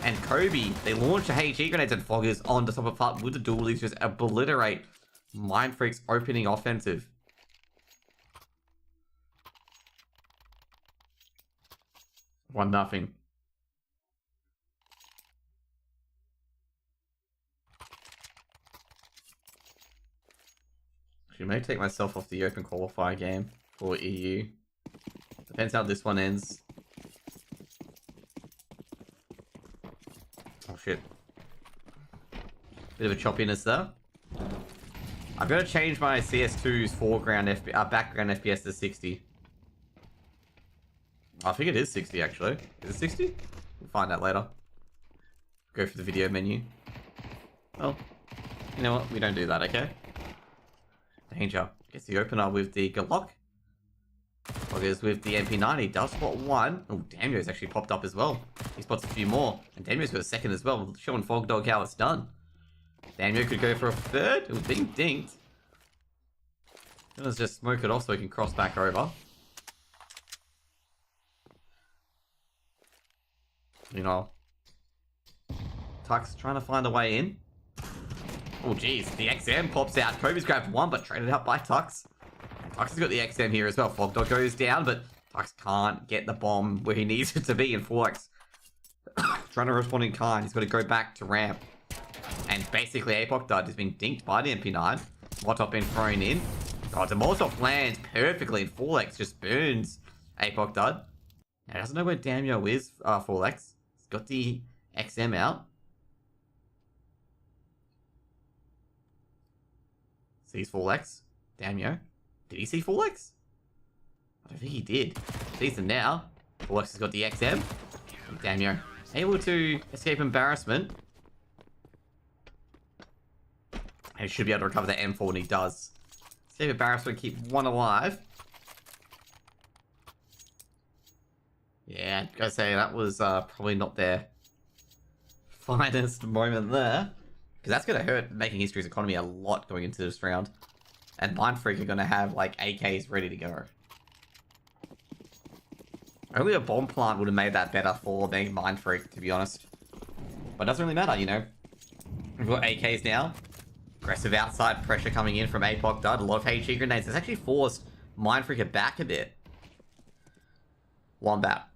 and Kobe, they launch the HE grenades, and Foggers on the top of part with the dualies just obliterate Mindfreak's opening offensive. One nothing. Actually, may take myself off the open qualifier game for EU. Depends how this one ends. Oh shit. Bit of a choppiness there. I've got to change my CS2's background FPS to 60. I think it is 60 actually. Is it 60? We'll find out later. Go for the video menu. Well, you know what? We don't do that, okay? Danger. Gets the opener with the Glock. Loggers with the MP90. Does spot 1. Oh, Damio's actually popped up as well. He spots a few more. And Damio's got a second as well, showing Fogdog how it's done. Damio could go for a third. It was being dinked. Let's just smoke it off so we can cross back over. You know, Tuck's trying to find a way in. Oh, geez. The XM pops out. Kobe's grabbed one, but traded out by Tux. Tux has got the XM here as well. Fogdog goes down, but Tux can't get the bomb where he needs it to be in 4x. Trying to respond in kind. He's got to go back to ramp. And basically, Apoc Dud has been dinked by the MP9. Molotov been thrown in. God, the Molotov lands perfectly in 4x. Just burns Apoc Dud. Now, he doesn't know where Damio is, 4x. He's got the XM out. Sees 4x. Damio. Did he see 4x? I don't think he did. Sees them now. 4x has got the XM. Damio able to escape embarrassment. And he should be able to recover the M4 when he does. Escape embarrassment, keep one alive. Yeah, gotta say, that was probably not their finest moment there. Because that's going to hurt Making History's economy a lot going into this round. And Mindfreak are going to have, like, AKs ready to go. Only a bomb plant would have made that better for being Mindfreak, to be honest. But it doesn't really matter, you know. We've got AKs now. Aggressive outside pressure coming in from Apoc Dud. A lot of HE grenades. It's actually forced Mindfreaker back a bit. Wombat.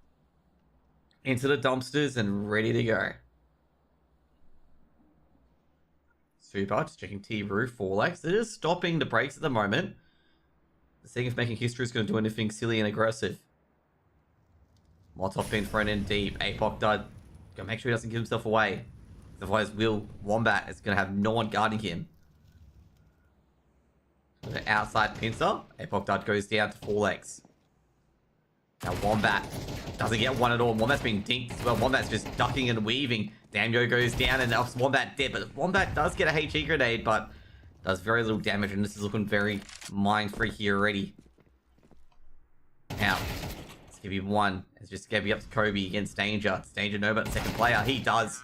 Into the dumpsters and ready to go. Super, just checking T roof 4x. It is stopping the brakes at the moment. Seeing if Making History is going to do anything silly and aggressive. Molotov being thrown in deep. Apoc Dud. Gotta make sure he doesn't give himself away. Otherwise, Wombat is going to have no one guarding him. The outside pincer. Apoc Dud goes down to 4x. Now Wombat doesn't get one at all. Wombat's being dinked as well. Wombat's just ducking and weaving. Damio goes down and helps Wombat dead. But Wombat does get a HE grenade, but does very little damage. And this is looking very mind-freaky already. Now, Skibby 1. It's just Skibby up to Kobe against Danger. It's Danger no, but the second player. He does.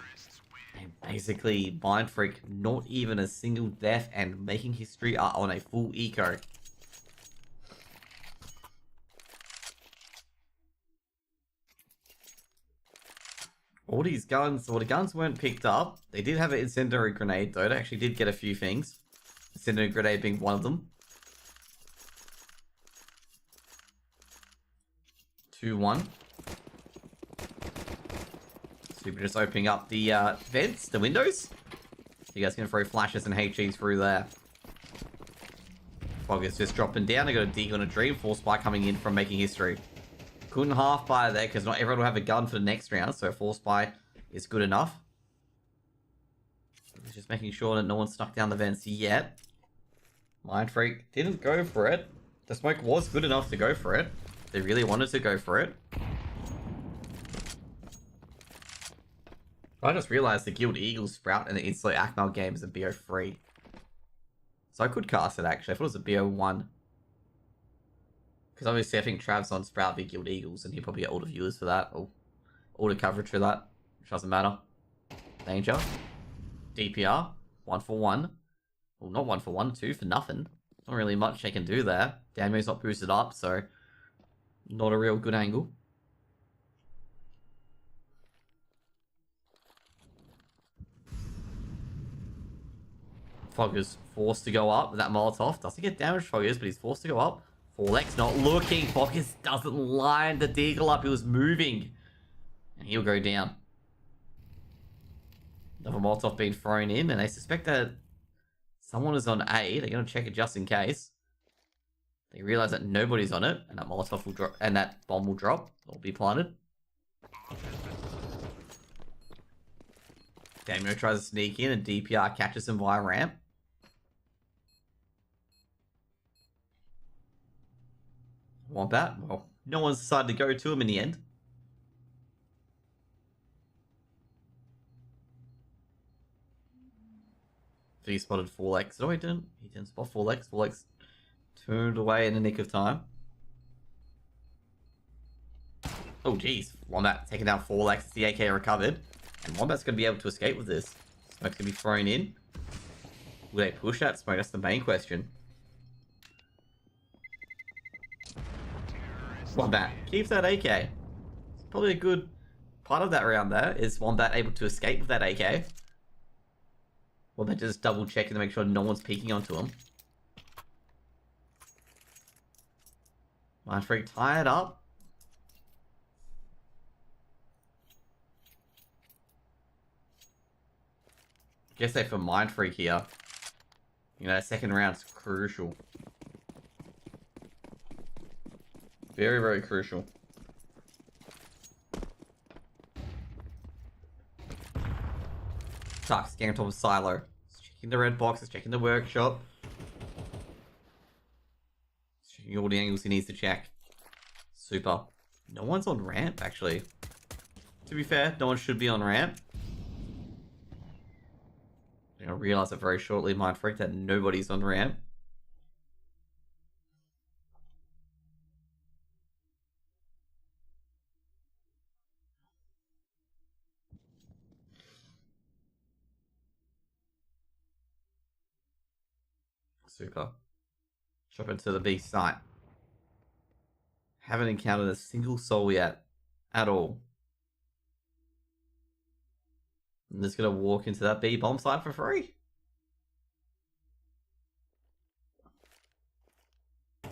And basically, Mindfreak, not even a single death, and Making History are on a full eco. All these guns, well, the guns weren't picked up. They did have an incendiary grenade, though. They actually did get a few things. Incendiary grenade being one of them. 2-1. Super just opening up the vents, the windows. You guys can throw flashes and HEs through there. Fog is just dropping down. They got a dig on a dream. Force spy coming in from Making History. Couldn't half buy there because not everyone will have a gun for the next round, so force buy is good enough. Just making sure that no one snuck down the vents yet. Mindfreak didn't go for it. The smoke was good enough to go for it. They really wanted to go for it. I just realized the Guild Eagles Sprout and the Insular Akmal game is a BO3. So I could cast it actually. I thought it was a BO1. Because obviously I think Trav's on Sprout v Guild Eagles and he'll probably get all the viewers for that. Or all the coverage for that. Which doesn't matter. Danger. DPR. 1 for 1. Well, not 1 for 1. 2 for nothing. Not really much they can do there. Damo's not boosted up, so not a real good angle. Fogger's forced to go up with that Molotov. Doesn't get damaged, Fogger's, but he's forced to go up. 4x not looking. Fogger's doesn't line the deagle up. He was moving. And he'll go down. Another Molotov being thrown in, and they suspect that someone is on A. They're going to check it just in case. They realize that nobody's on it, and that Molotov will drop, and that bomb will drop. Or be planted. Damio tries to sneak in, and DPR catches him via ramp. Wombat. Well, no one's decided to go to him in the end. He spotted 4x. No, he didn't. He didn't spot 4x. 4x turned away in the nick of time. Oh, jeez. Wombat taking down 4x. The AK recovered. And Wombat's going to be able to escape with this. Smoke's going to be thrown in. Will they push that smoke? That's the main question. Wombat keeps that AK. It's probably a good part of that round there, is Wombat able to escape with that AK. Wombat just double checking to make sure no one's peeking onto him. Mindfreak tied up. Guess they for Mindfreak here. You know, that second round's crucial. Very, very crucial. Tux getting on top of Silo. He's checking the red boxes, checking the workshop. He's checking all the angles he needs to check. Super. No one's on ramp, actually. To be fair, no one should be on ramp. I realize it very shortly, Mindfreak, that nobody's on ramp. Super. Chop into the B site. Haven't encountered a single soul yet. At all. I'm just gonna walk into that B bomb site for free. I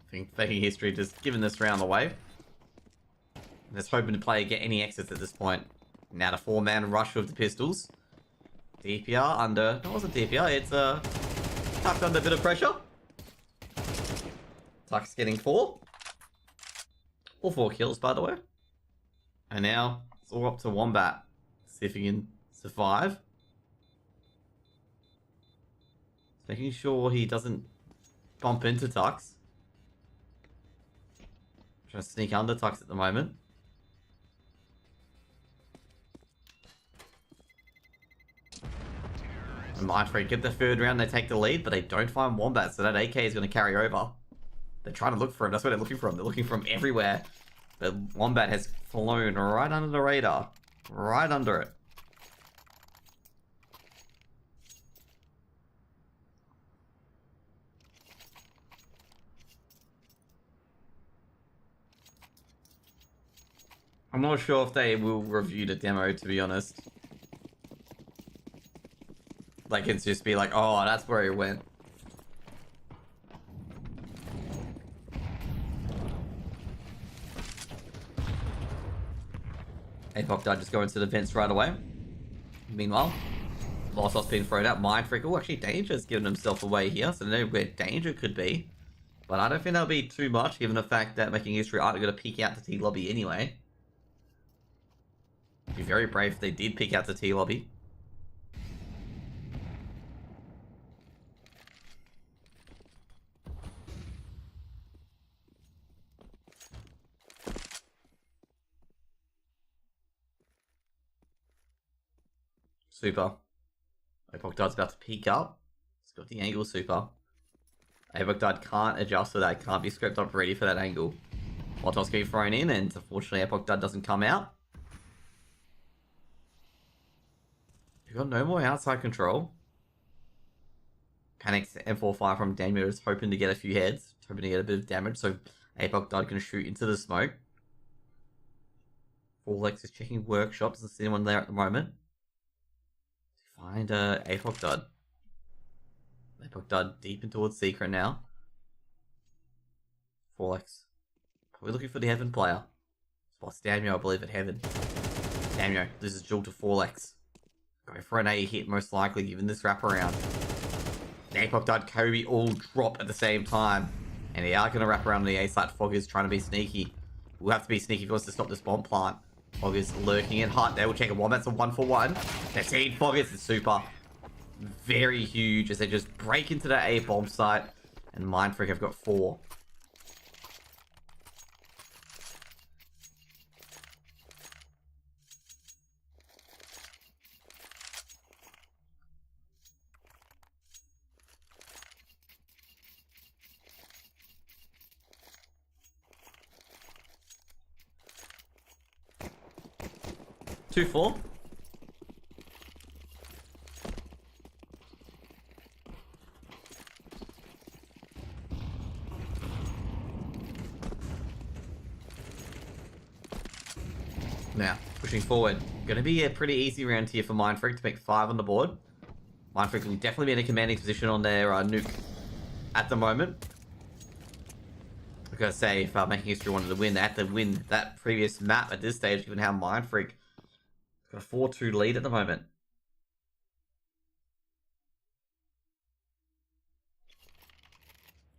think faking history just giving this round away. Just hoping to play get any exits at this point. Now the 4-man rush with the pistols. DPR under. That wasn't DPR, it's tucked under a bit of pressure. Tuck's getting 4. All 4 kills, by the way. And now it's all up to Wombat. See if he can survive. Making sure he doesn't bump into Tux. Trying to sneak under Tux at the moment. And Mindfreak get the 3rd round, they take the lead, but they don't find Wombat, so that AK is going to carry over. They're trying to look for him, that's what they're looking for him. They're looking for him everywhere. But Wombat has flown right under the radar. Right under it. I'm not sure if they will review the demo, to be honest. Like, it's just be like, oh, that's where he went. Apoc died just go into the vents right away. Meanwhile, Lossos being thrown out. Mindfreak. Oh, actually, Danger's given himself away here, so they know where Danger could be. But I don't think that'll be too much, given the fact that Making History aren't going to peek out to T Lobby anyway. Be very brave if they did peek out to T Lobby. Super. Apoc Dide's about to peek up. He's got the angle super. Apoc Dide can't adjust for that, can't be scoped up ready for that angle. Molotov's getting thrown in, and unfortunately Apoc Dide doesn't come out. We've got no more outside control. Panics M45 from Daniel is hoping to get a few heads, hoping to get a bit of damage, so Apoc Dide can shoot into the smoke. Forlex is checking workshops, doesn't see anyone there at the moment. Find Apoc Dud. Apoc Dud deep in towards Secret now. Forlex. Probably looking for the Heaven player. Spots Damio, I believe, at Heaven. Damio, this is duel to Forlex. Go for an A hit, most likely, given this wraparound. Apoc Dud, Kobe all drop at the same time. And they are going to wrap around the A site. Fog is trying to be sneaky. We'll have to be sneaky if he wants to stop this bomb plant. Fog is lurking in hot. They will check a Wombat's a 1-for-1. They've seen Fog is super. Very huge as they just break into the A bomb site. And Mindfreak have got 4. Two, 4. forward. Gonna be a pretty easy round here for Mindfreak to make 5 on the board. Mindfreak will definitely be in a commanding position on their nuke at the moment. I've got to say, if Making History wanted to win, they had to win that previous map at this stage, given how Mindfreak got a 4-2 lead at the moment.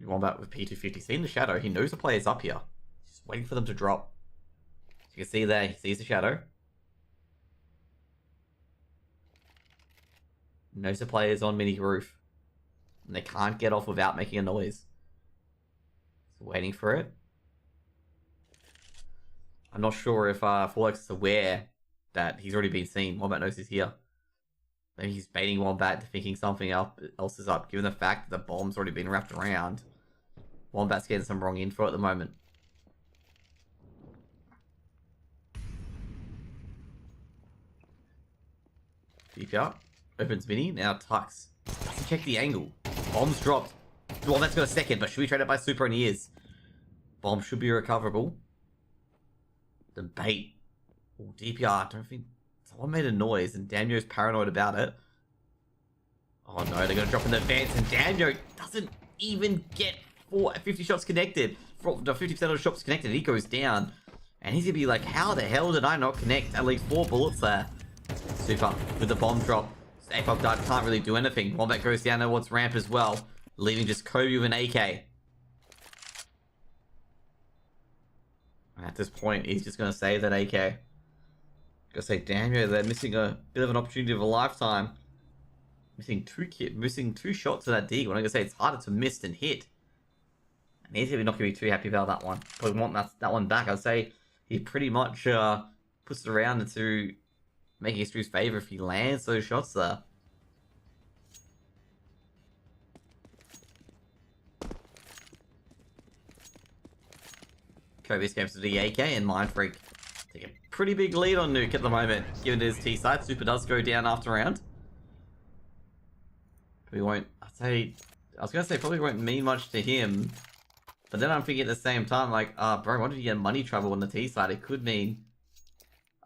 Wombat with P250. Seeing the shadow, he knows the player's up here. He's just waiting for them to drop. So you can see there, he sees the shadow. Knows the player's on mini roof. And they can't get off without making a noise. So waiting for it. I'm not sure if Forlex is aware that he's already been seen. Wombat knows he's here. Maybe he's baiting Wombat, thinking something else is up, given the fact that the bomb's already been wrapped around. Wombat's getting some wrong info at the moment. DPR. Opens mini. Now tucks. Doesn't check the angle. Bomb's dropped. Wombat's got a second, but should we trade it by super? And he is. Bomb should be recoverable. The bait. Oh, DPR. I don't think... Someone made a noise, and Daniel's paranoid about it. Oh no, they're going to drop in the advance, and Daniel doesn't even get 50 shots connected. 50% of the shots connected, he goes down. And he's going to be like, how the hell did I not connect at least 4 bullets there? Super, with the bomb drop. APOC Dart can't really do anything. Wombat goes down towards ramp as well, leaving just Kobe with an AK. And at this point, he's just going to save that AK. Gotta say, damn, yeah, they're missing a bit of an opportunity of a lifetime. Missing 2 shots of that D. When I'm gonna say it's harder to miss than hit. And he's not gonna be too happy about that one. Probably want that one back. I'd say he pretty much puts it around into making history's favor if he lands those shots there. Kobe escapes to the AK and Mindfreak take a pretty big lead on Nuke at the moment, given his T side. Super does go down after round. We won't, I was gonna say probably won't mean much to him, but then I'm thinking at the same time, like, bro, what if you get money trouble on the T side? It could mean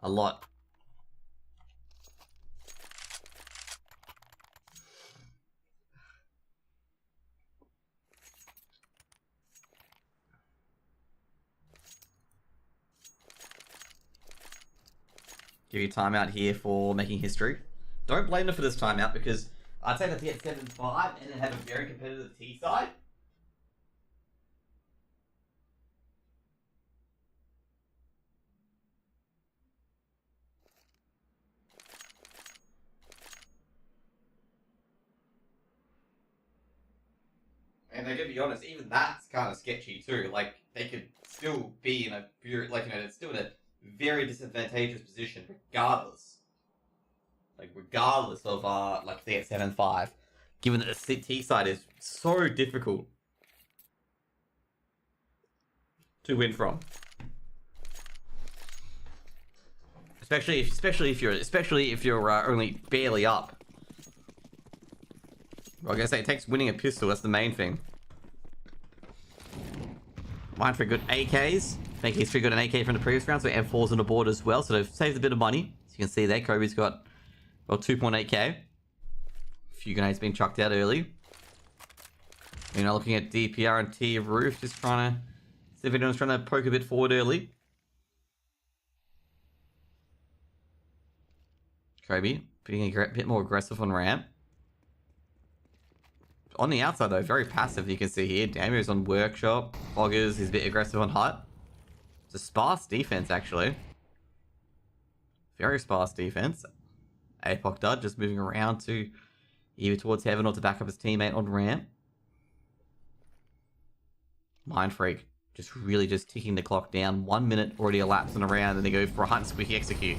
a lot. Give you timeout here for making history. Don't blame them for this timeout, because I'd say that to get 7-5 and then have a very competitive T side. And they're gonna be honest, even that's kind of sketchy too. Like, they could still be in a it's still in a very disadvantageous position regardless. Like, regardless of like they get 7-5, given that the T side is so difficult to win from. Especially if you're only barely up. Well, I guess it takes winning a pistol, that's the main thing. Mindfreak good AKs. Thank you, History got an AK from the previous round, so M4's on the board as well, so they've saved a bit of money. As you can see there, Kobe's got, well, 2.8k. A few grenades being chucked out early. You know, looking at DPR and T roof, just trying to see if anyone's trying to poke a bit forward early. Kobe being a bit more aggressive on ramp. On the outside though, very passive, you can see here. Damo's on workshop. Foggers is a bit aggressive on hut. It's a sparse defense actually. Very sparse defense. APOC Dud just moving around to either towards heaven or to back up his teammate on ramp. Mindfreak just really just ticking the clock down. 1 minute already elapsed in a round, and they go for a hunt and squeaky execute.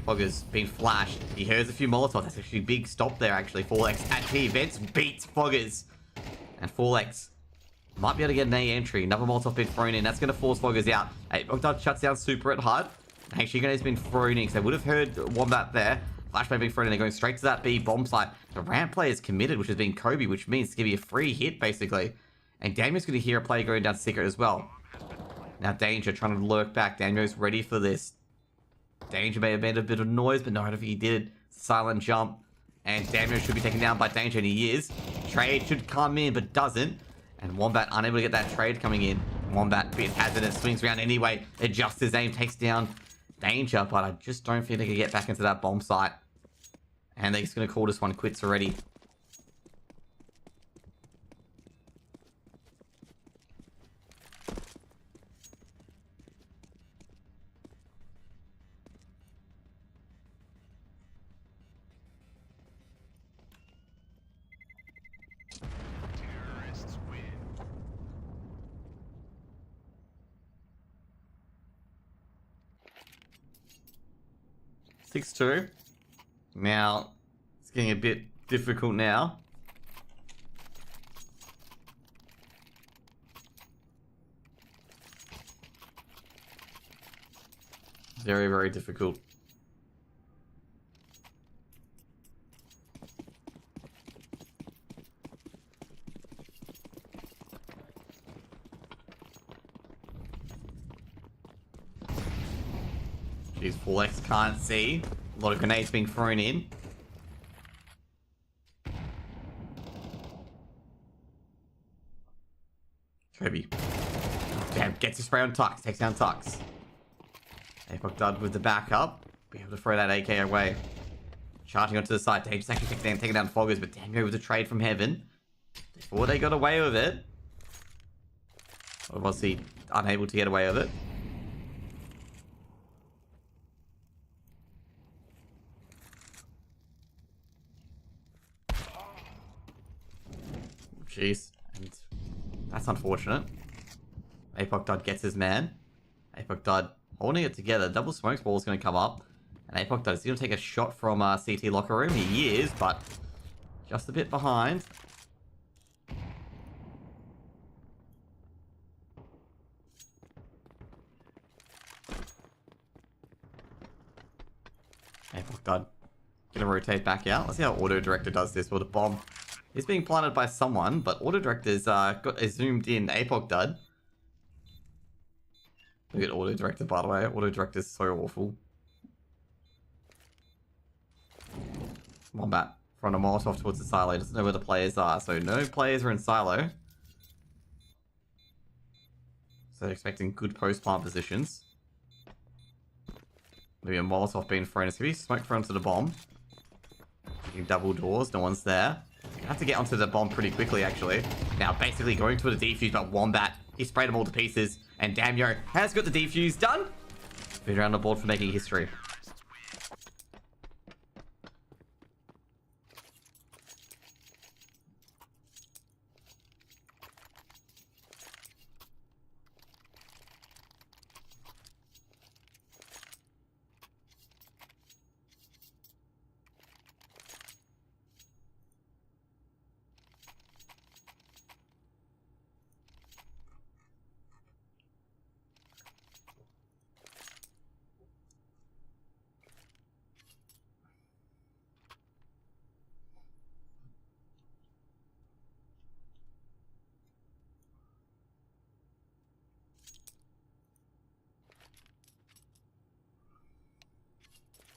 Fogger's been flashed. He hears a few Molotovs. That's actually a big stop there, actually. 4X at T. Vents beats Foggers. And 4X might be able to get an A entry. Another Molotov been thrown in. That's going to force Foggers out. Ogdad shuts down Super at HUD. Actually, Grenades been thrown in, because they would have heard Wombat there. Flashbang being thrown in. They're going straight to that B bomb site. The ramp player is committed, which has been Kobe, which means it's going to be a free hit, basically. And Daniel's going to hear a player going down secret as well. Now, Danger trying to lurk back. Daniel's ready for this. Danger may have made a bit of noise, but no, I don't think he did. Silent jump. And Daniel should be taken down by Danger, and he is. Trade should come in, but doesn't. And Wombat unable to get that trade coming in. Wombat has it and swings around anyway. Adjusts his aim, takes down Danger, but I just don't think they can get back into that bomb site. And they're just going to call this one quits already. Terrorists win. 6-2. Now, it's getting a bit difficult now. Very, very difficult. Jeez, full X can't see. A lot of grenades being thrown in. Kobe. Damn, gets a spray on Tux. Takes down Tux. Apoc Dud with the backup. Be able to throw that AK away. Charging onto the side. Danger's actually taking down Foggers, but Daniel with a trade from Heaven. Before they got away with it. Or was he unable to get away with it? Jeez. And that's unfortunate. Apoc Dud gets his man. Apoc Dud holding it together. Double smoke ball is going to come up. And Apoc Dud is going to take a shot from CT locker room. He is, but just a bit behind. Apoc Dud going to rotate back out. Let's see how Auto Director does this with a bomb. He's being planted by someone, but Auto Director's got a zoomed in Apoc Dud. Look at Auto Director, by the way. Auto Director's so awful. Wombat throwing a Molotov towards the silo. He doesn't know where the players are, so no players are in silo. So they're expecting good post-plant positions. Maybe a Molotov being thrown. It's going to be smoke thrown to the bomb. Double doors, no one's there. You have to get onto the bomb pretty quickly, actually. Now, basically going to the defuse, but Wombat, he sprayed them all to pieces. And Damyo has got the defuse done. Been around the board for making history.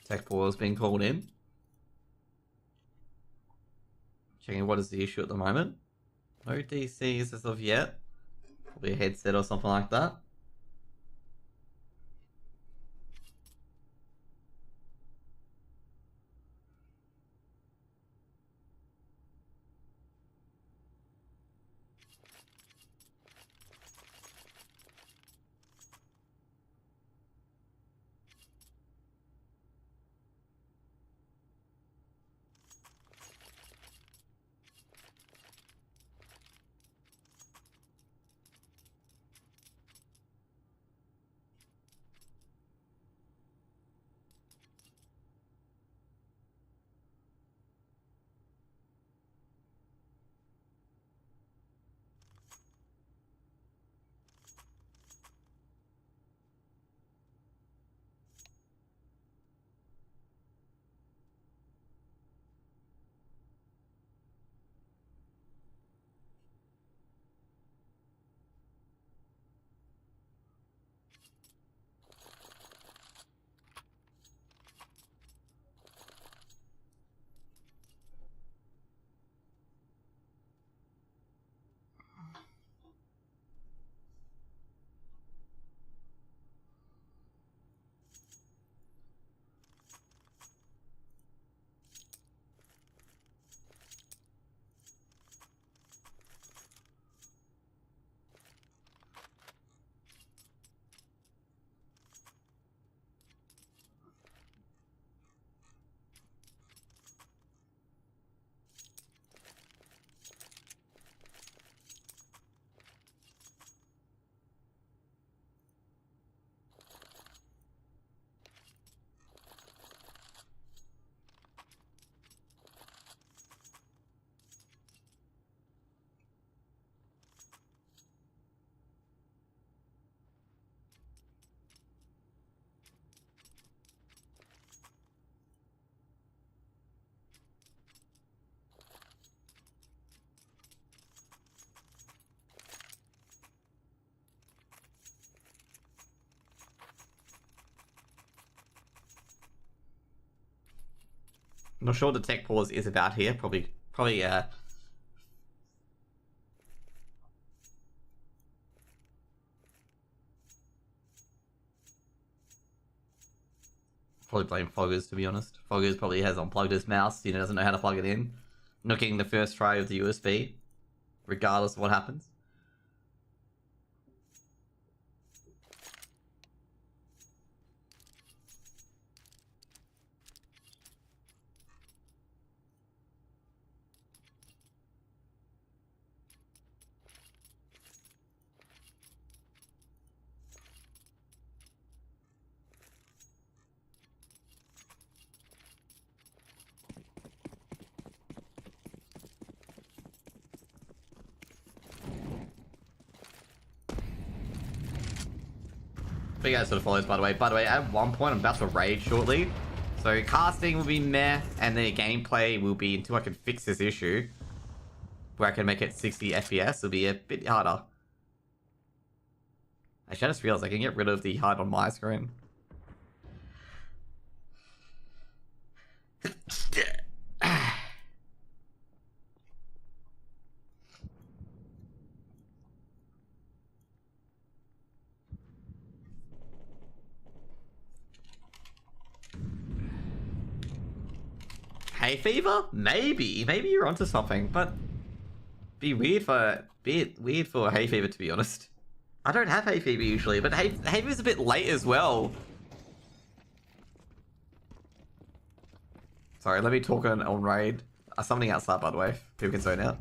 Tech boils being called in. Checking what is the issue at the moment. No DCs as of yet. Probably a headset or something like that. I'm not sure what the tech pause is about here. Probably Probably blame Foggers, to be honest. Foggers probably has unplugged his mouse, doesn't know how to plug it in. Not getting the first try with the USB, regardless of what happens. But you guys sort of follows, by the way. By the way, at one point, I'm about to raid shortly. So casting will be meh, and the gameplay will be, until I can fix this issue, where I can make it 60 FPS, it'll be a bit harder. Actually, I just realized I can get rid of the HUD on my screen. Hay fever? Maybe you're onto something, but be weird for hay fever, to be honest. I don't have hay fever usually, but hay fever's a bit late as well. Sorry, let me talk on raid. Something outside, by the way. People can zone out.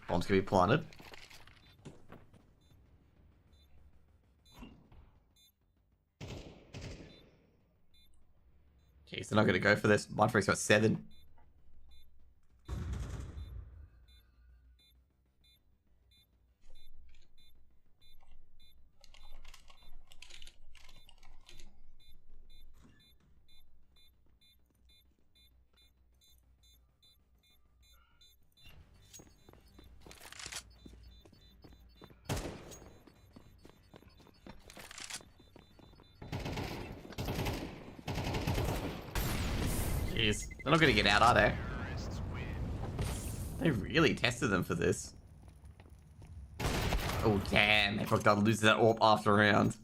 Bomb's gonna be planted. Jeez, they're not gonna go for this. Mindfreak's got 7. Jeez, they're not gonna get out, are they? They really tested them for this. Oh damn, they probably lose that orb after round.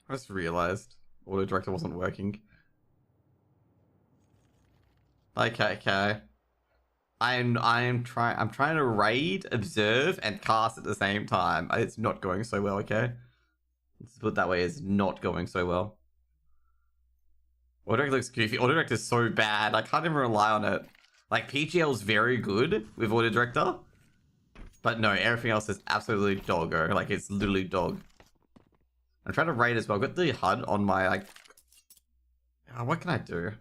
I just realized auto director wasn't working. Okay. I'm trying to raid, observe, and cast at the same time. It's not going so well, okay? Let's put it that way, it's not going so well. Auto director looks goofy. Auto director is so bad. I can't even rely on it. Like, PGL's very good with auto director. But no, everything else is absolutely doggo. Like, it's literally dog. I'm trying to raid as well. I've got the HUD on my, like... Oh, what can I do?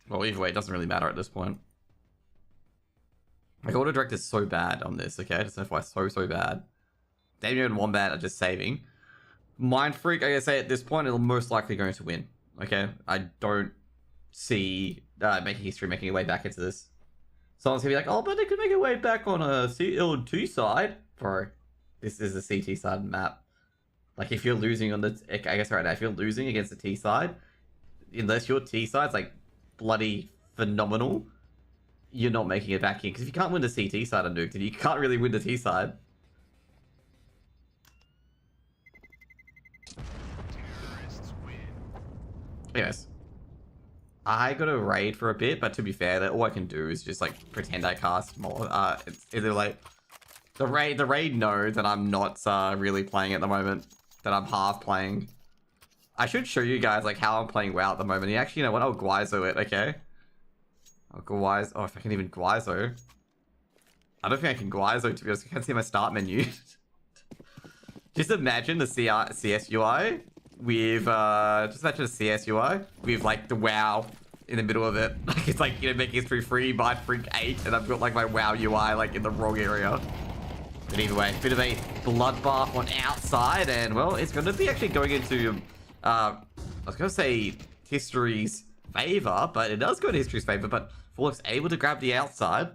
Well, either way, it doesn't really matter at this point. Like, auto direct is so bad on this, okay? Just know why so bad. Damien and Wombat are just saving. Mindfreak, I gotta say, at this point, it'll most likely going to win. Okay? I don't see making history making a way back into this. Someone's gonna be like, oh, but they could make a way back on a CL2 side. Bro, this is a CT side map. Like, if you're losing on the... I guess right now, if you're losing against the T side, unless your T side's, like, bloody phenomenal, you're not making it back in. Because if you can't win the CT side on Nuke, then you can't really win the T side. Anyways. I got a raid for a bit, but to be fair, all I can do is just like pretend I cast more. It's either like the raid know that I'm not really playing at the moment, that I'm half playing. I should show you guys like how I'm playing WoW at the moment. You actually know what? I'll Guizo it, okay? I'll Guizo. Oh, if I can even Guizo. I don't think I can Guizo, to be honest. I can't see my start menu. Just imagine the CS UI with just imagine a CS UI with like the WoW in the middle of it. Like it's like, you know, making history free, Mindfreak 8, and I've got like my WoW UI like in the wrong area. But either way, bit of a bloodbath on outside, and well, it's going to be actually going into I was going to say history's favor, but it does go into history's favor. But Forlex's able to grab the outside.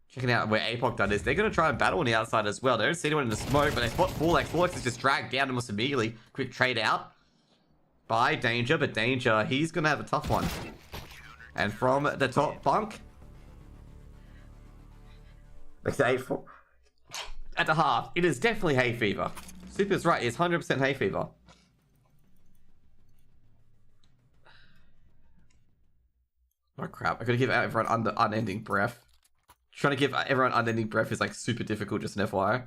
Checking out where APOC done is. They're going to try and battle on the outside as well. They don't see anyone in the smoke, but they spot Forlex. Forlex is just dragged down almost immediately. Quick trade out by Danger, but Danger, he's going to have a tough one. And from the top bunk, it's 8-4 at the half. It is definitely hay fever. Super's right. It's 100% hay fever. Oh crap! I gotta give everyone unending breath. Trying to give everyone unending breath is like super difficult, just an FYI.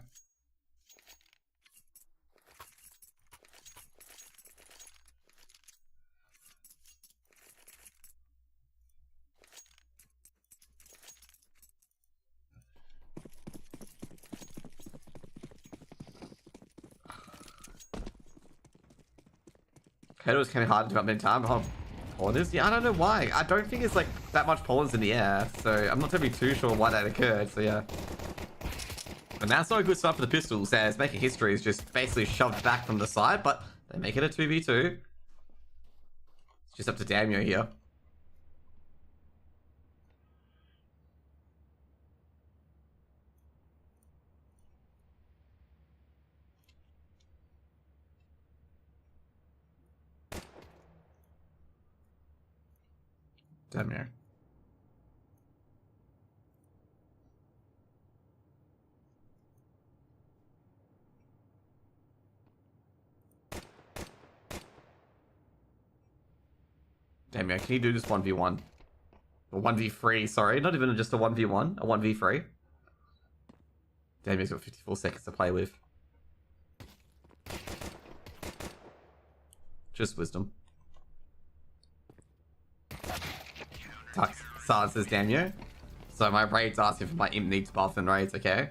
Kato was kind of hard to develop in time. Oh, pollen is? Yeah, I don't know why. I don't think it's like that much pollen's in the air, so I'm not totally too sure why that occurred, so yeah. And that's not a good start for the pistols, as making history is just basically shoved back from the side, but they make it a 2v2. It's just up to Damio here. Damio. Damio, can you do this 1v1? Or 1v3, sorry. Not even just a 1v1, a 1v3. Damio's got 54 seconds to play with. Just wisdom. Silences Damio. So my raid's asking for my imp needs buff and raids, okay?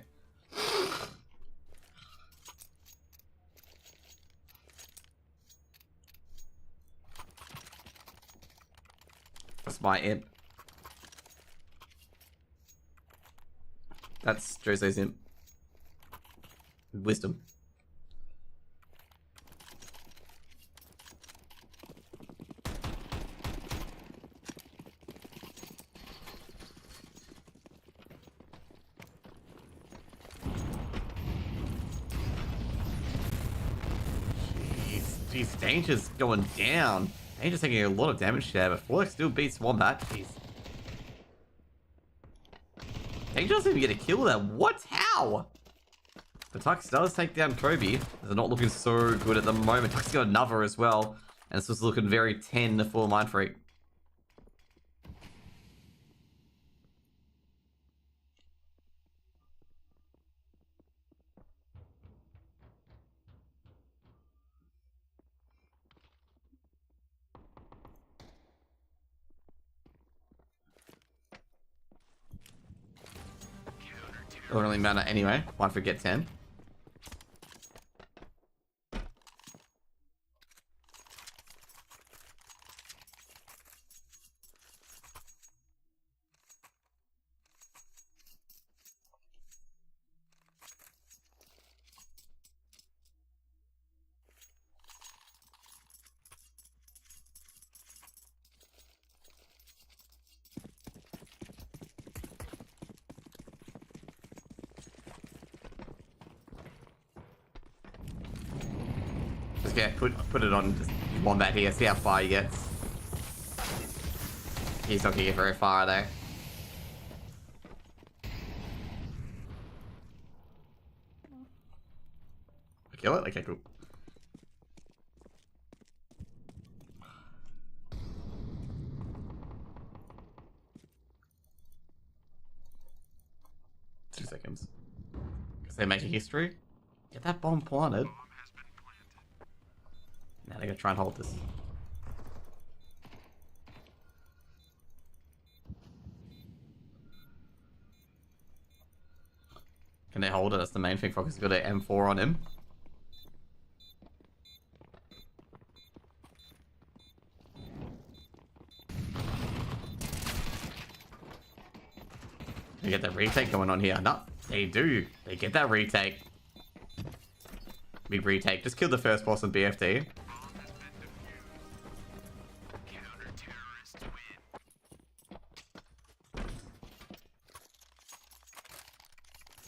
That's my imp. That's Jose's imp. Wisdom. Jeez, Danger's going down. Danger's taking a lot of damage there, but Forlex still beats Wombat. Jeez. Danger doesn't even get a kill there. What? How? The Tux does take down Kobe. They're not looking so good at the moment. Tux got another as well. And this was looking very 10 for Mindfreak. It doesn't really matter anyway. Mindfreak get 10. Yeah, put it on just Wombat here, see how far he gets. He's not gonna get very far though. Kill it? Okay, cool. Two seconds. Because they're making history. Get that bomb planted. Now they're gonna try and hold this. Can they hold it? That's the main thing. Focus has got an M4 on him. They get that retake going on here. No, they do. They get that retake. Big retake. Just killed the first boss on BFD.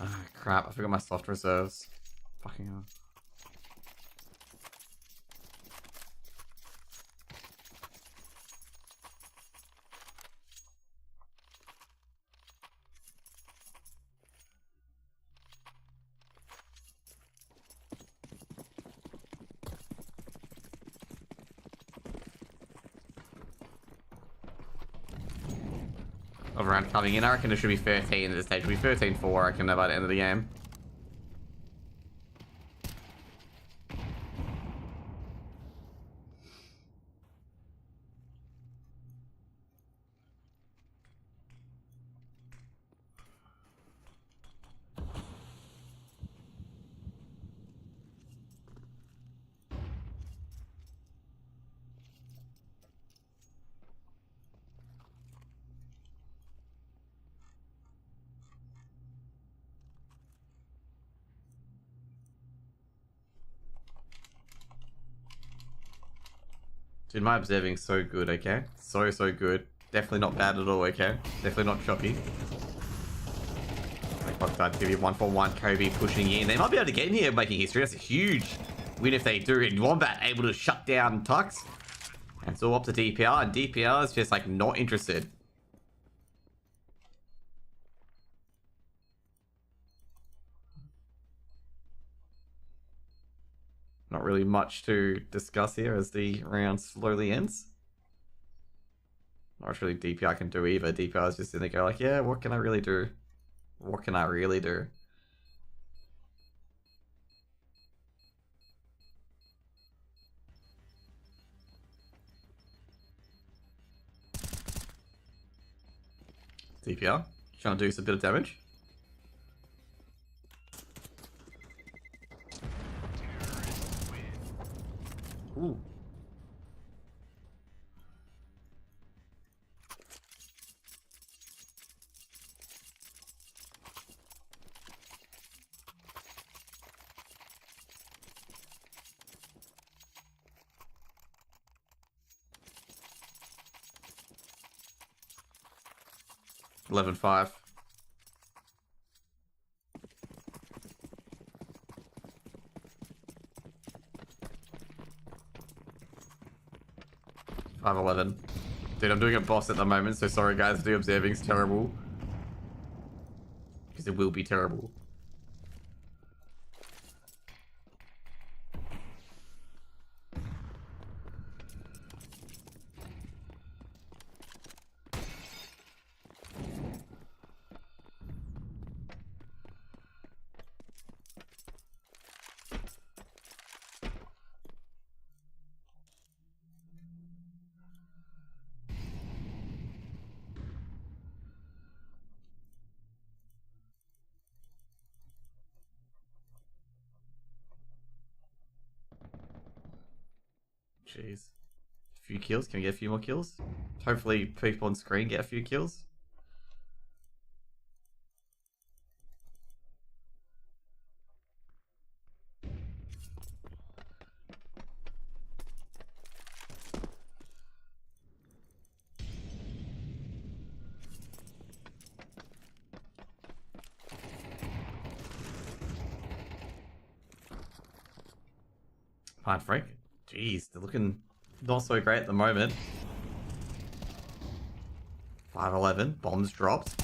Oh, crap. I forgot my soft reserves. Fucking hell. Around coming in, I reckon it should be 13 at this stage. It'll be 13-4, I reckon, by the end of the game. Dude, my observing's so good, okay? So good. Definitely not bad at all, okay? Definitely not choppy. Like, fuck that. Give you 1-for-1. Kobe pushing in. They might be able to get in here making history. That's a huge win if they do. And Wombat able to shut down Tux. And it's all up to DPR. And DPR is just, like, not interested. Not really much to discuss here as the round slowly ends. Not much really DPR can do either. DPR is just in there go like, yeah, what can I really do? What can I really do? DPR, trying to do some bit of damage. Ooh. $11-5. $5-11. Dude, I'm doing a boss at the moment, so sorry guys, the observing's terrible. Because it will be terrible. Jeez. A few kills. Can we get a few more kills? Hopefully people on screen get a few kills. Mindfreak. Jeez, they're looking not so great at the moment. 5-11. Bombs dropped.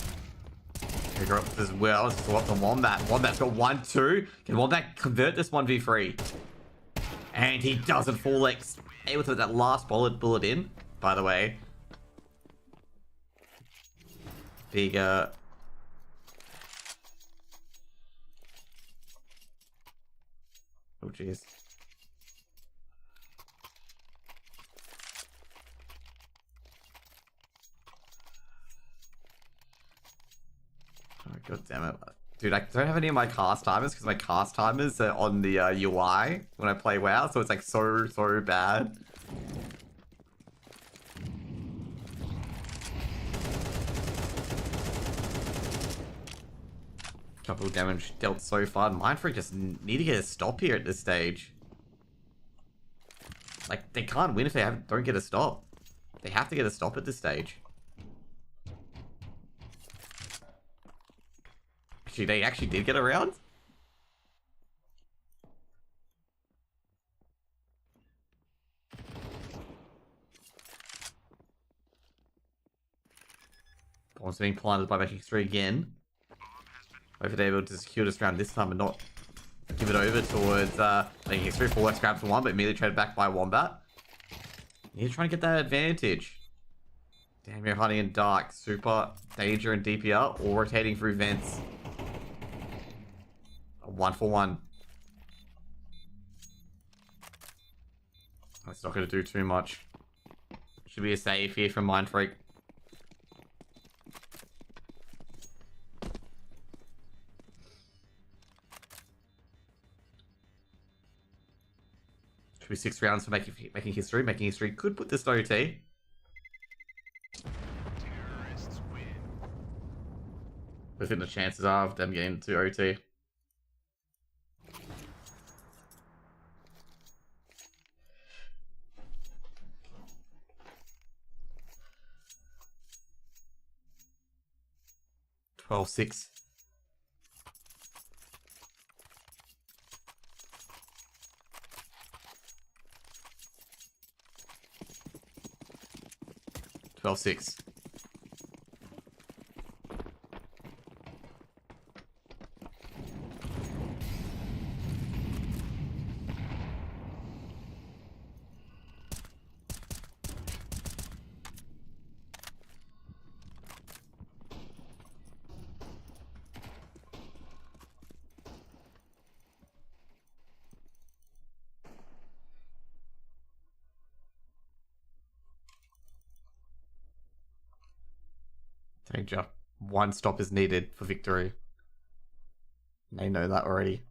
Trigger up as well. Let's swap the Wombat. Wombat's got 1-2. Can Wombat convert this 1v3? And he doesn't. 4x. Able to put that last bullet in, by the way. Big, Oh, jeez. Oh, God damn it. Dude, I don't have any of my cast timers because my cast timers are on the UI when I play WoW, so it's like so bad. Couple of damage dealt so far. Mindfreak just need to get a stop here at this stage. Like, they can't win if they don't get a stop. They have to get a stop at this stage. Actually, they actually did get around. Bomb's being planted by making 3 again. Hopefully they're able to secure this round this time and not give it over towards making history. 4x grabs 1, but immediately traded back by Wombat. He's trying to get that advantage. Damn, you're hunting in dark. Super danger and DPR, all rotating through vents. A 1-for-1. That's not going to do too much. Should be a save here from Mindfreak. Should be 6 rounds for making history. Making history could put this to OT. I think the chances are of them getting to OT. $12-6. $12-6. Danger. 1 stop is needed for victory. They know that already.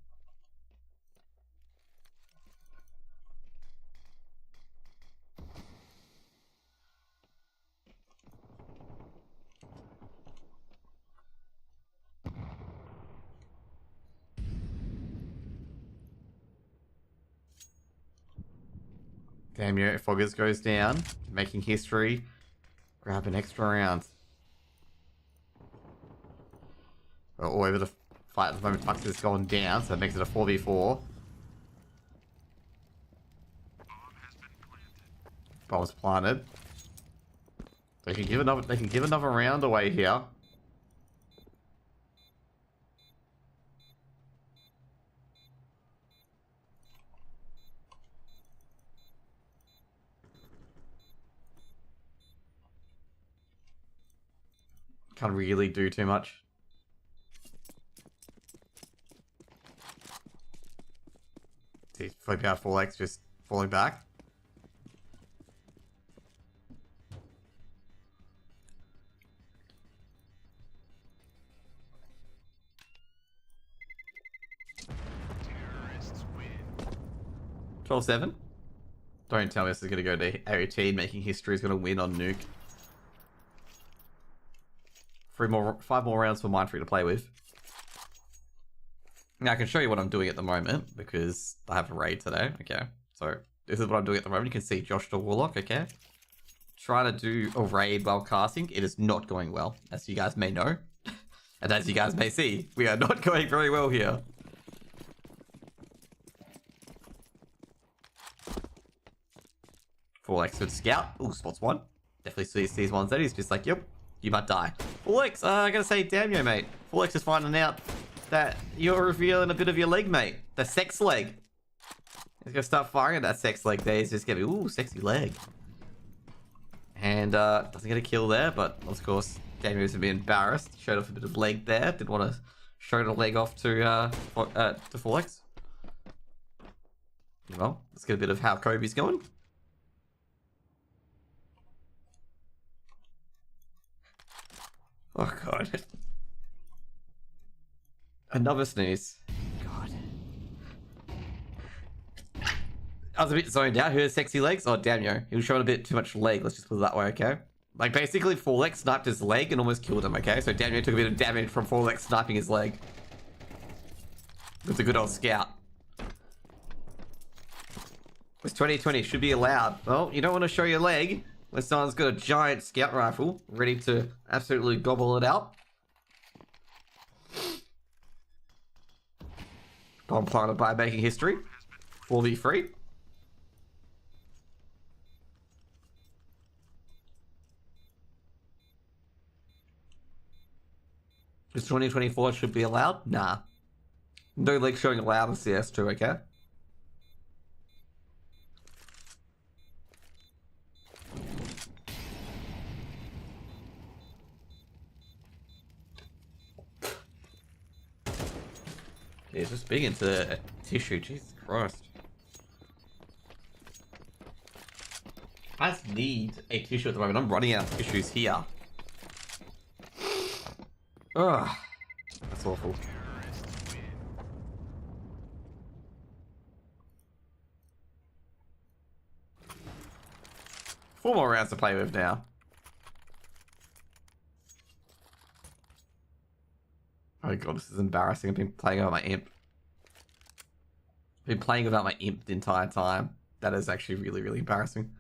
Damn, your Foggers goes down, making history. Grab an extra round. All over the fight at the moment. Tux is going down, so it makes it a 4v4. Bomb's planted. They can give another round away here. Can't really do too much. See, flip out 4x, just falling back. Terrorists win. 12-7. Don't tell me this is going to go to AOT. Making history is going to win on Nuke. 5 more rounds for Mindfreak to play with. Now I can show you what I'm doing at the moment because I have a raid today. Okay, so this is what I'm doing at the moment. You can see Josh the Warlock. Okay, trying to do a raid while casting. It is not going well, as you guys may know, and as you guys may see, we are not going very well here. Full X with Scout. Ooh, spots 1. Definitely sees ones that he's just like, yep, You might die. Folex, I gotta say, damn you, mate. Folex is finding out that you're revealing a bit of your leg, mate. The sex leg. He's gonna start firing at that sex leg there. He's just gonna be, ooh, sexy leg. And doesn't get a kill there, but of course, Damien was a bit embarrassed. Showed off a bit of leg there. Didn't want to show the leg off to Folex. Well, let's get a bit of how Kobe's going. Oh god. Another snooze. God. I was a bit zoned out. Here's sexy legs. Oh, damn yo. He was showing a bit too much leg. Let's just put it that way, okay? Like, basically, Folex sniped his leg and almost killed him, okay? So Damien took a bit of damage from Folex sniping his leg. It's a good old scout. It's 2020. Should be allowed. Well, you don't want to show your leg when someone's got a giant scout rifle ready to absolutely gobble it out. Bomb planted by making history. 4v3. Is 2024 should be allowed? Nah. No leg showing allowed in CS2, okay? Yeah, just big into tissue, Jesus Christ. I just need a tissue at the moment. I'm running out of tissues here. Ugh, that's awful. Four more rounds to play with now. Oh god, this is embarrassing. I've been playing without my imp. I've been playing without my imp the entire time. That is actually really, really embarrassing.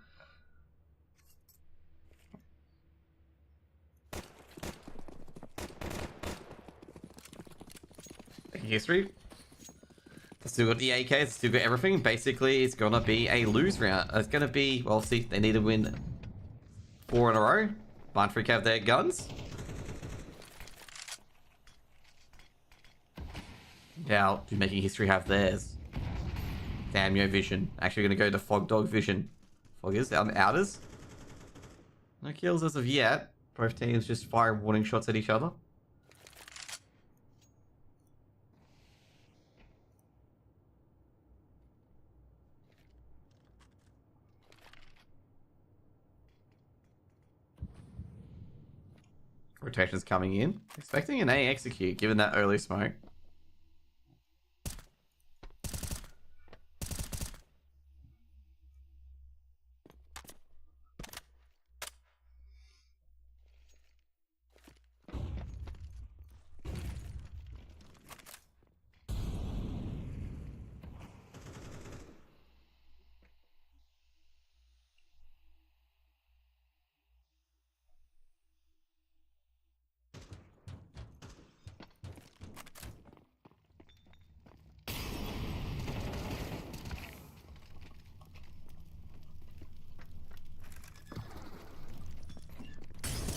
History. It's still got the AKs, it's still got everything. Basically, it's gonna be a lose round. It's gonna be, well, see, they need to win 4 in a row. Mindfreak have their guns. Now, do Making History have theirs? Damn yo, Vision. Actually gonna go to Fog Dog Vision. Foggers, outers. No kills as of yet. Both teams just firing warning shots at each other. Rotations coming in. Expecting an A execute, given that early smoke.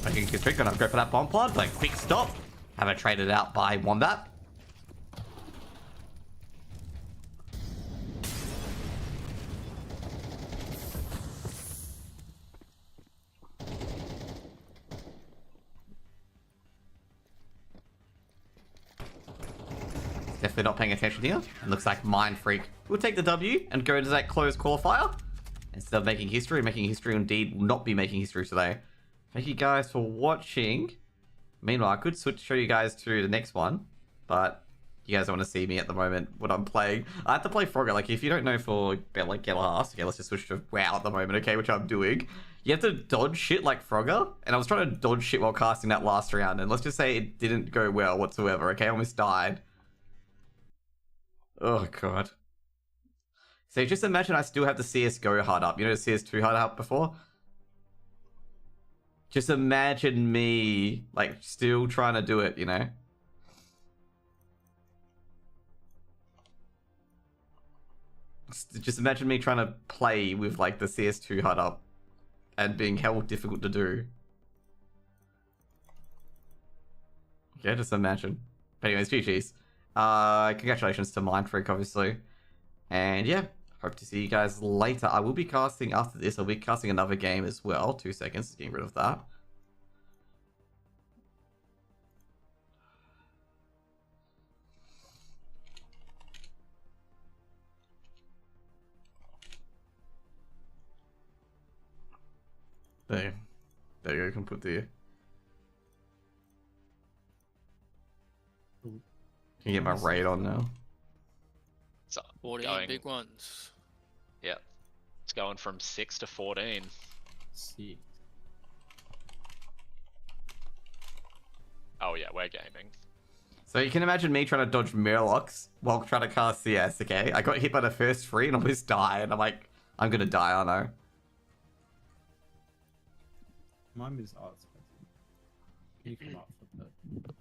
Making a trick, gonna go for that bomb pod, but quick stop. Have it traded out by Wombat. Definitely not paying attention here. It looks like Mindfreak will take the W and go into that closed qualifier. Instead of making history indeed will not be making history today. Thank you guys for watching. Meanwhile, I could show you guys to the next one, but you guys don't want to see me at the moment when I'm playing. I have to play Frogger. Like, if you don't know for like Gellerhast, okay, let's just switch to WoW at the moment, okay, which I'm doing. You have to dodge shit like Frogger, and I was trying to dodge shit while casting that last round, and let's just say it didn't go well whatsoever, okay? I almost died. Oh, God. So just imagine I still have the CSGO HUD up. You know the CS2 HUD up before? Just imagine me, like, still trying to do it, you know? Just imagine me trying to play with, like, the CS2 HUD up and being hell difficult to do. Yeah, just imagine. But anyways, GG's. Congratulations to Mindfreak, obviously. And yeah, hope to see you guys later. I will be casting after this. I'll be casting another game as well. 2 seconds, getting rid of that. There you go. You can put the. Can you get my raid on now? So 14 going, big ones. yeah, it's going from 6 to 14. See. Oh yeah, we're gaming. So you can imagine me trying to dodge Murlocs while trying to cast CS, okay? I got hit by the first 3 and almost died. I'm like, I'm gonna die, aren't I? Mine is arts. Can you come up for that?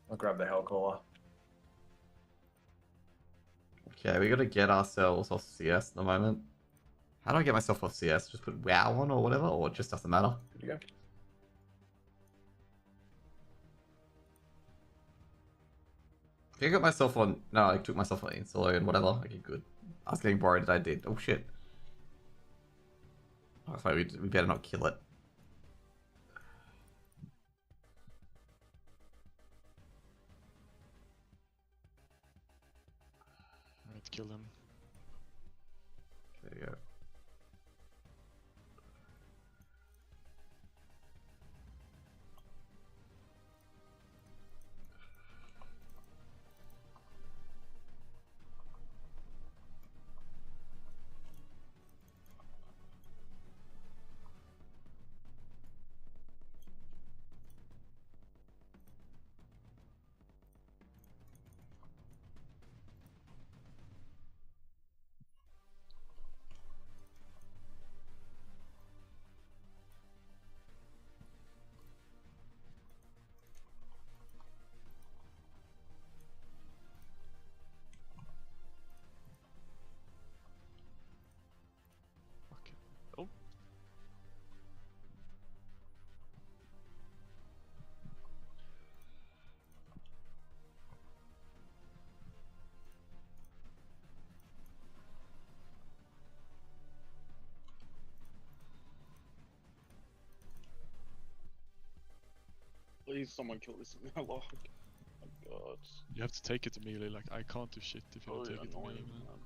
I'll grab the Hellcaller. Okay, we gotta get ourselves off CS at the moment. How do I get myself off CS? Just put WoW on or whatever, or it just doesn't matter? Good to go. I think I got myself on. No, I took myself on Instalo and whatever. Okay, good. I was getting worried that I did. Oh shit. Oh, it's like we better not kill it. Alright, kill him. There you go. Okay. Oh. Please, someone kill this Murloc. Oh my god. You have to take it immediately, like I can't do shit if you don't Oh, take it annoying, immediately. man.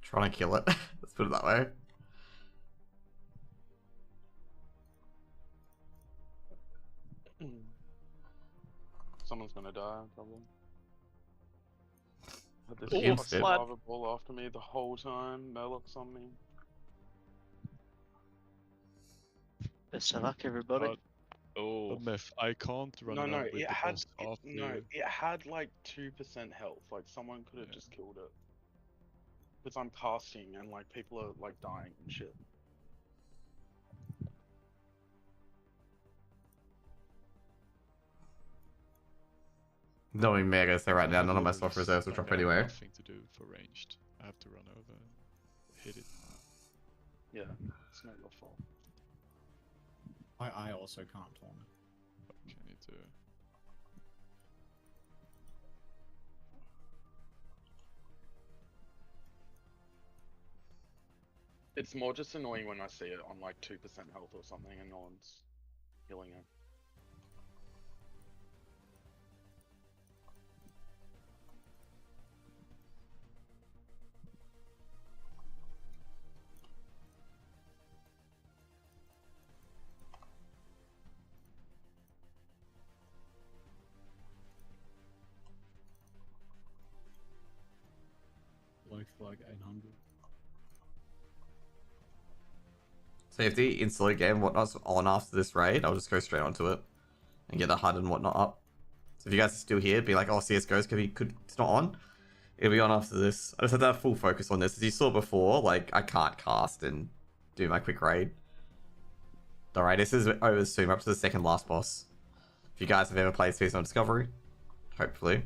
Trying to kill it. Let's put it that way. Someone's gonna die, probably. Had this Oh, fucking shit. lava ball after me the whole time. Murloc's on me. Best of luck, everybody. Oh, But Meth, I can't run No, around with it the had boss after no, you. it had like 2% health. Like someone could have Yeah. just killed it. Because I'm casting and like people are like dying and shit. Knowing me, I gotta say right I now, have none of my always soft reserves will drop got anywhere. Nothing to do for ranged. I have to run over and hit it. Yeah, it's not your fault. I also can't taunt. Okay, I need to. It's more just annoying when I see it on like 2% health or something and no one's healing it. Like 800. So if the install game and whatnot's on after this raid, I'll just go straight onto it and get the HUD and whatnot up. So if you guys are still here, be like, oh, CSGO's it's not on. It'll be on after this. I just have to have full focus on this. As you saw before, like, I can't cast and do my quick raid. Alright, this is over soon. We're up to the second last boss. If you guys have ever played Seasonal Discovery, hopefully.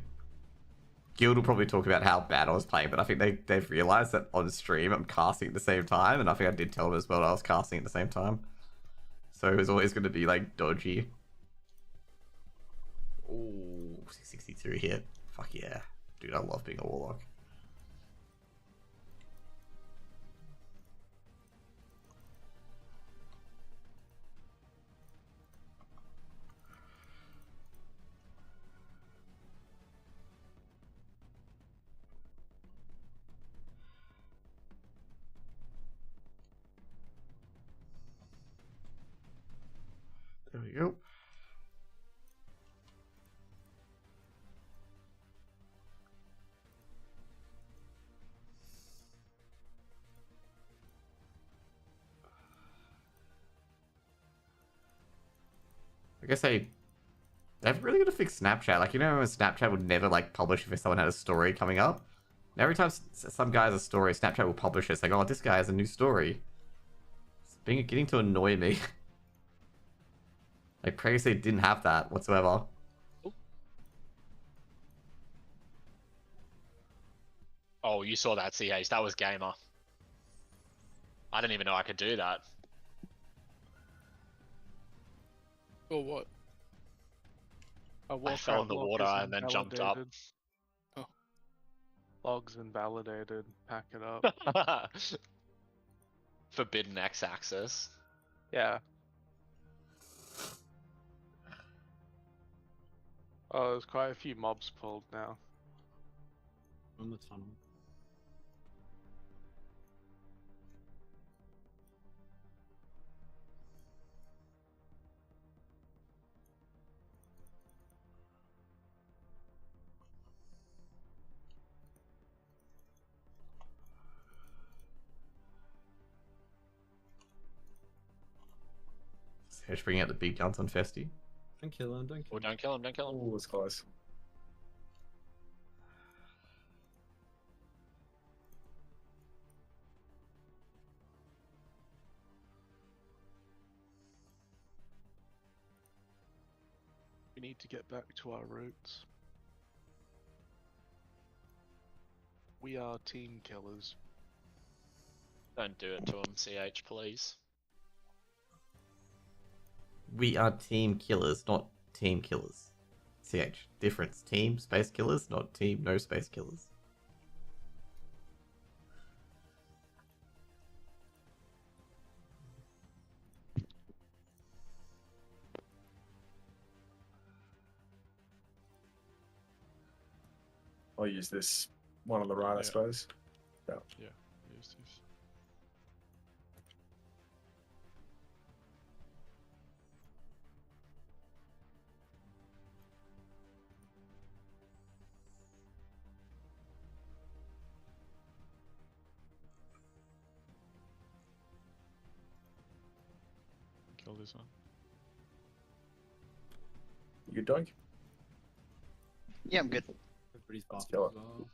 Guild will probably talk about how bad I was playing, but I think they've realized that on stream I'm casting at the same time, and I think I did tell them as well that I was casting at the same time. So it was always going to be like dodgy. Ooh, 62 hit. Fuck yeah. Dude, I love being a warlock. There we go. I guess they're really gonna fix Snapchat. Like, you know, when Snapchat would never like publish if someone had a story coming up. And every time some guy has a story, Snapchat will publish it. It's like, oh, this guy has a new story. It's getting to annoy me. Like previously, it didn't have that whatsoever. Oh, you saw that, CH. That was gamer. I didn't even know I could do that. Or what? I fell in the water and then jumped up. Oh. Logs invalidated. Pack it up. Forbidden X-axis. Yeah. Oh, there's quite a few mobs pulled now. On the tunnel. Let's bring out the big guns on Festy. Don't kill him, don't kill Oh, him. don't kill him, don't kill him. Oh, it's close. We need to get back to our roots. We are team killers. Don't do it to him, CH, please. We are team killers, not team killers. CH. Difference. Team space killers, not team no space killers. I'll use this one on the right, I Yeah. suppose. Yeah, use this. Kill this one. You good, Doink? Yeah, I'm good. Everybody's Let's buffed kill as it. well.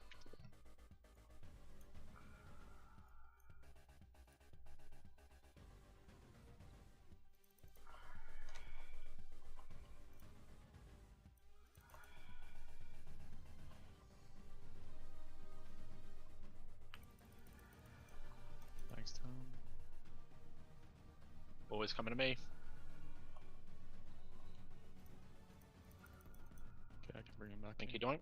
Thanks, Tom. Always coming to me. Okay, I can bring him back. Thank in. you, Doink.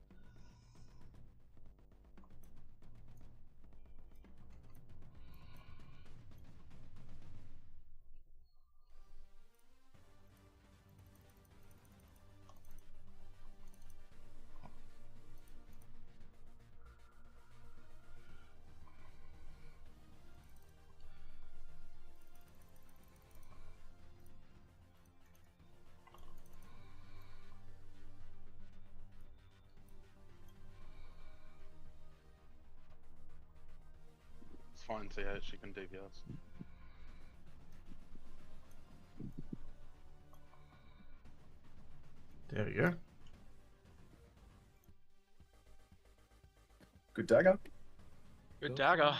It's fine, CH, you can DPS. There we go. Good dagger. Good dagger.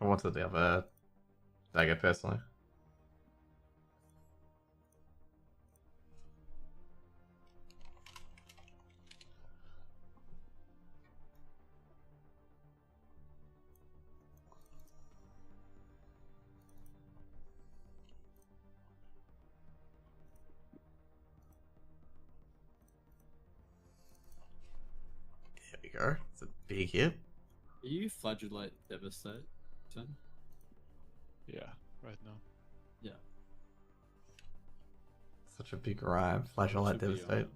I wanted the other dagger personally. There we go. It's a big hit. Are you flagellate devastate? Yeah, right now. Yeah. Such a big rhyme. Flashlight Should be, devastate.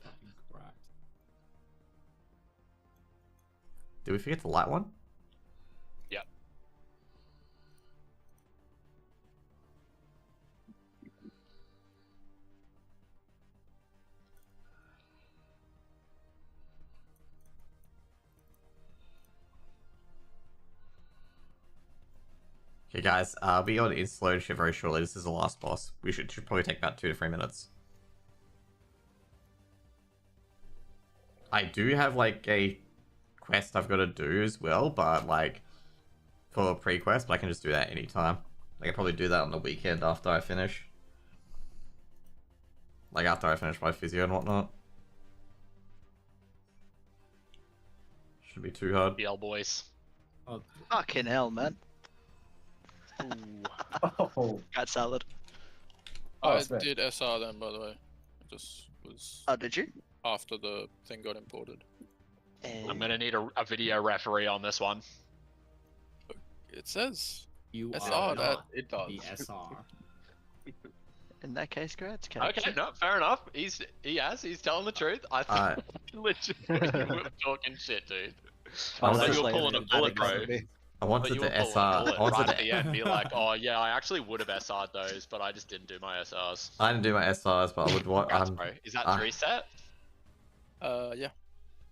fucking cracked. Did we forget the light one? Yep. Okay, guys, I'll be on installation ship very shortly. This is the last boss. We should probably take about 2 to 3 minutes. I do have like a quest I've got to do as well, but like for a pre-quest, but I can just do that anytime. I can probably do that on the weekend after I finish. Like after I finish my physio and whatnot. Should be too hard. BL boys. Oh, Fucking hell, man. Oh, Got salad. Oh, I that's fair. did SR then, by the way. It just was Oh, did you? after the thing got imported. I'm gonna need a video referee on this one. It says you SR are that- not It does. the SR. In that case, congrats. Okay, no, fair enough. He's telling the truth. I think literally you were talking shit, dude. I was Like, just you were pulling a bullet, bro. I But wanted you were the pulling SR. a I bullet wanted right the at the end. Be like, oh yeah, I actually would have SR'd those, but I just didn't do my SRs. I didn't do my SRs, but I would want. Congrats, bro. Is that 3 set? Yeah.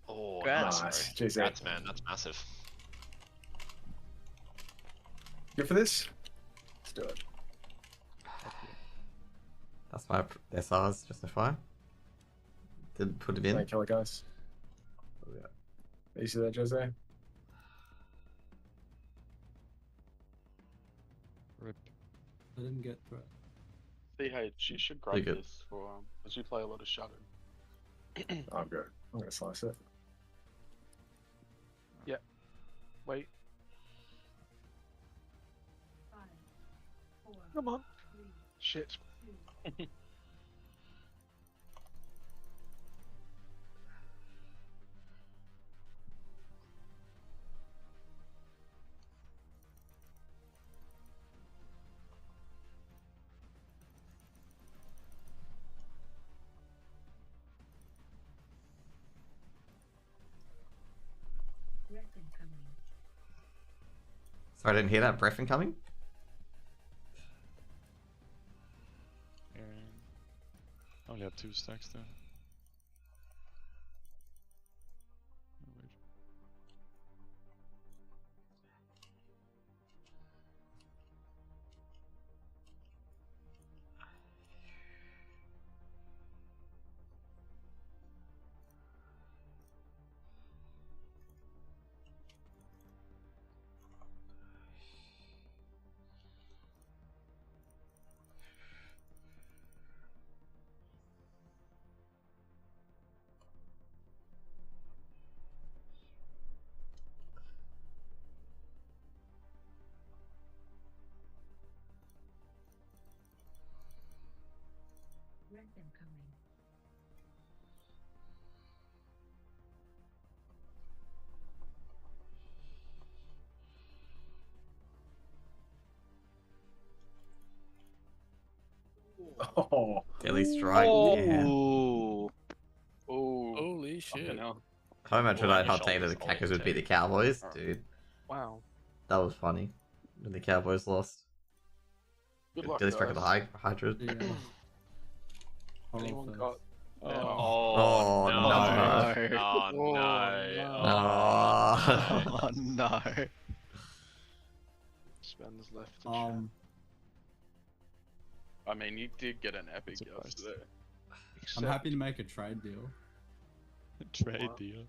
Oh, Congrats. nice, Nice. bro. GG. Congrats, man. That's massive. Good for this? Let's do it. That's my SRs, just a fire. Didn't put it in. Thank you, guys. You see that, Jose? Rip. I didn't get through. CH, you should grab Pretty good. this for as you play a lot of Shadow. I'm good. I'm gonna slice it. Wait. Come on. Shit. Sorry, I didn't hear that. Breath incoming? And I only have 2 stacks there. Oh, wait. Oh, Daily strike. Yeah. Ooh. Oh, Holy shit. hell. How much would Oh, I and your hot take that the shoulders Cacos all would beat the too. Cowboys? Alright. Dude, Wow. that was funny. When the Cowboys lost. Good luck, Daily strike of the guys. Hydra. Yeah. Anyone Horror got? Oh, Oh, Oh, no. no. Oh, no. Oh. Oh no. Spen's left. face? the chat. I mean, you did get an epic Surprised. yesterday. I'm Except- happy to make a trade deal. trade What? deal.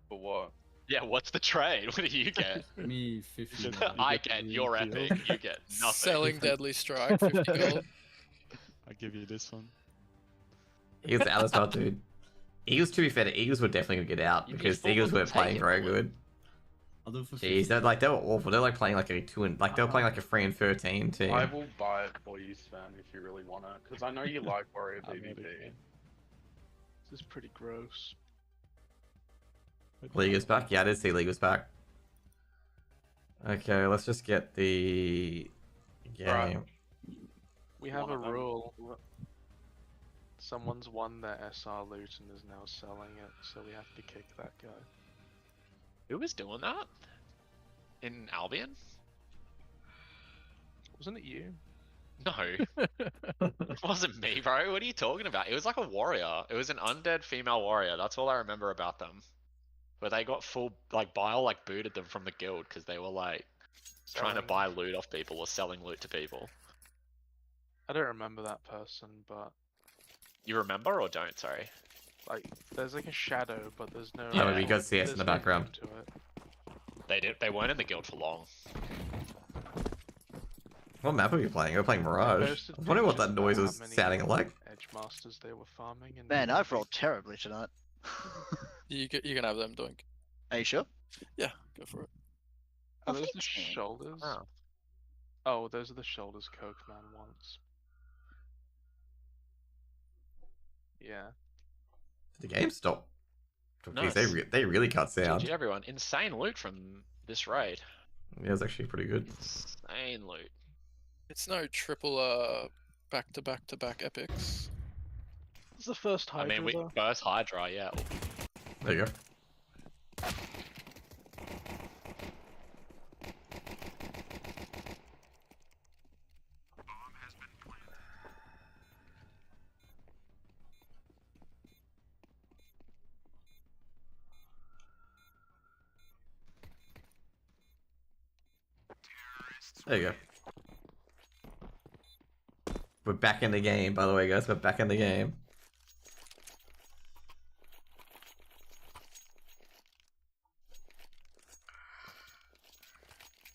For what? Yeah, what's the trade? What do you get? Me 50. I get your epic. You get nothing. Selling Deadly Strike, 50 gold. I'll give you this one. Eagles out as well, dude. Eagles, to be fair, the Eagles were definitely gonna get out You'd be because the full Eagles of weren't playing taking very it. good. I'll do it for Jeez, they're like they were awful. They're like playing like a 2 and like they were playing like a 3 and 13 team. I will buy it for you, Sven, if you really want it, because I know you like Warrior I'm not a PvP. big fan. This is pretty gross. League is back. Yeah, I did see League was back. Okay, let's just get the game. Right. We have One a of them. rule. Someone's won their SR loot and is now selling it, so we have to kick that guy. Who was doing that? In Albion? Wasn't it you? No. It wasn't me, bro. What are you talking about? It was like a warrior. It was an undead female warrior. That's all I remember about them. Where they got full, like, Bile, like, booted them from the guild because they were, like, trying to Selling. buy loot off people or selling loot to people. I don't remember that person, but You remember or don't? Sorry. like, there's like a shadow, but there's no. Yeah, but we got CS in the there's no background. name to it. They weren't in the guild for long. What map are we playing? We're playing Mirage. Posted I was wondering what that pictures noise about was how many sounding like. Edge masters they were farming. And Man, I've rolled terribly tonight. You can have them doing. Are you sure? Yeah, go for it. Are those the Thanks, man. shoulders? Oh. Oh, those are the shoulders Coke Man wants. Yeah. Did the game stop? Nice. Jeez, they really cut sound. GG everyone. Insane loot from this raid. Yeah, it was actually pretty good. Insane loot. It's no triple back-to-back-to-back epics. This is the first I Hydra. mean, we first Hydra, yeah. There you go. There you go. We're back in the game, by the way, guys. We're back in the game.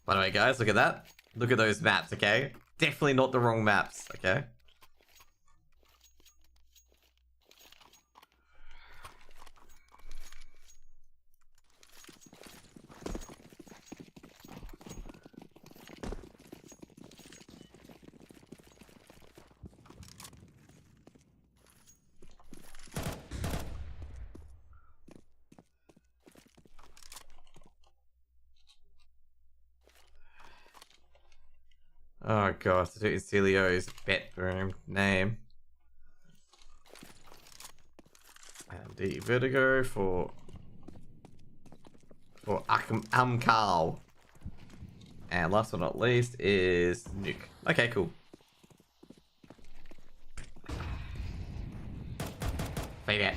By the way, guys, look at that. Look at those maps, okay? Definitely not the wrong maps, okay? Oh god, to do Celio's bedroom name. And the Vertigo for Amkal. And last but not least is Nuke. Okay, cool. Fade out.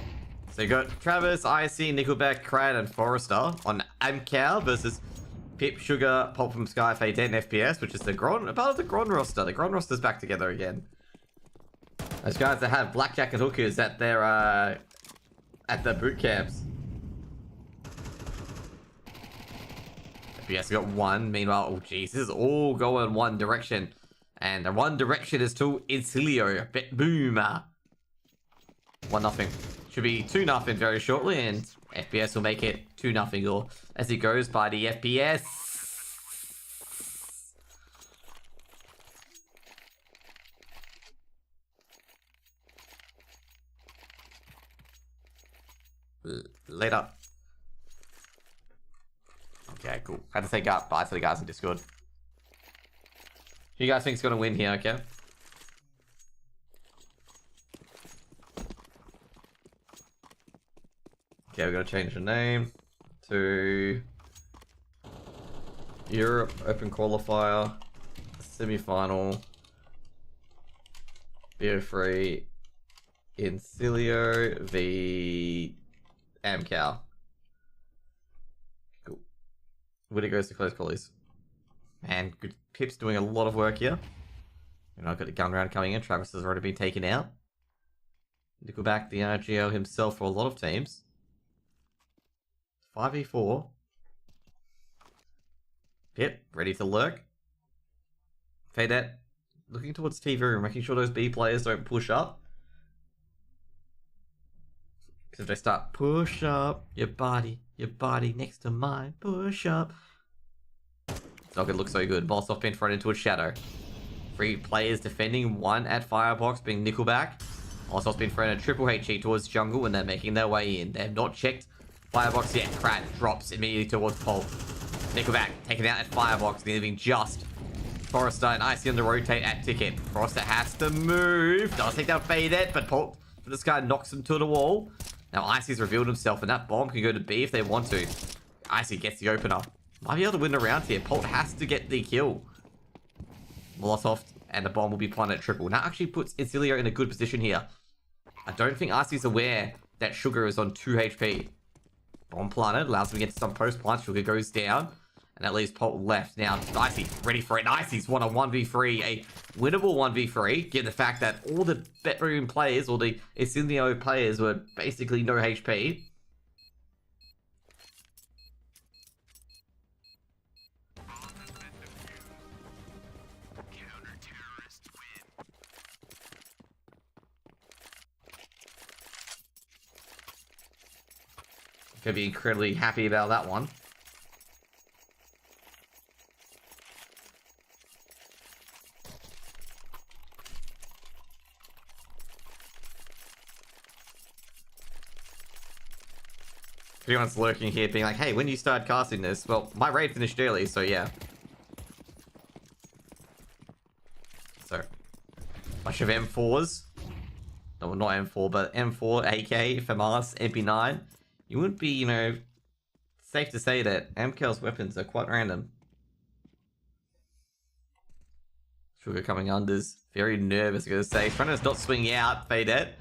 So you got Travis, IC, Nickelback, Crad, and Forrester on Amcal versus Pip, Sugar, Pulp from Sky, Fade, and FPS, which is the part of the Gron roster. The Gron roster's back together again. Those guys that have blackjack and hookers at their at the boot camps. FPS got one. Meanwhile, oh jeez, this is all going one direction, and the one direction is to Incilio. Boom. 1-0. Should be 2-0 very shortly, and FPS will make it 2-0 or as it goes by the FPS. Later. Okay, cool. Had to say bye to the guys in Discord. Who you guys think's gonna win here, okay? Okay, we're gonna change the name to Europe Open Qualifier Semi-Final BO3 Incilio v Amcal. Cool. Winner goes to close qualies. Man, good. Pip's doing a lot of work here. You know, I've got the gun round coming in. Travis has already been taken out. Nickelback, the RGO himself for a lot of teams. 5v4. Pip, ready to lurk. Fadette, looking towards TV room, making sure those B players don't push up. Because if they start, push up, your body next to mine, push up. It's not going to look so good. Boss off being thrown into a shadow. 3 players defending, 1 at Firebox being Nickelback. Also, been thrown a triple HE towards jungle when they're making their way in. They have not checked Firebox yet. Crad drops immediately towards Pulp. Nickelback taken out at Firebox, leaving just Forrester and Icy on the rotate at Ticket. Forrester has to move. Does take down Fadette, but Pulp, this guy knocks him to the wall. Now Icy's revealed himself, and that bomb can go to B if they want to. Icy gets the opener. Might be able to win the round here. Pulp has to get the kill. Molotov and the bomb will be planted at triple. That actually puts Isilio in a good position here. I don't think Icy's aware that Sugar is on 2 HP. Bomb planted, allows him to get some post-plant. Sugar goes down, and that leaves Pulp left. Now, Icy, ready for it. Icy's won a 1v3, a winnable 1v3, given the fact that all the bedroom players, or the Isilio players, were basically no HP. Gonna be incredibly happy about that one. Everyone's lurking here being like, hey, when you started casting this? Well, my raid finished early, so yeah. So, bunch of M4s. No, not M4, but M4, AK, FAMAS, MP9. You wouldn't be, you know, safe to say that MKL's weapons are quite random. Sugar coming unders. Very nervous, I'm going to say. He's trying to not swing out Fadette.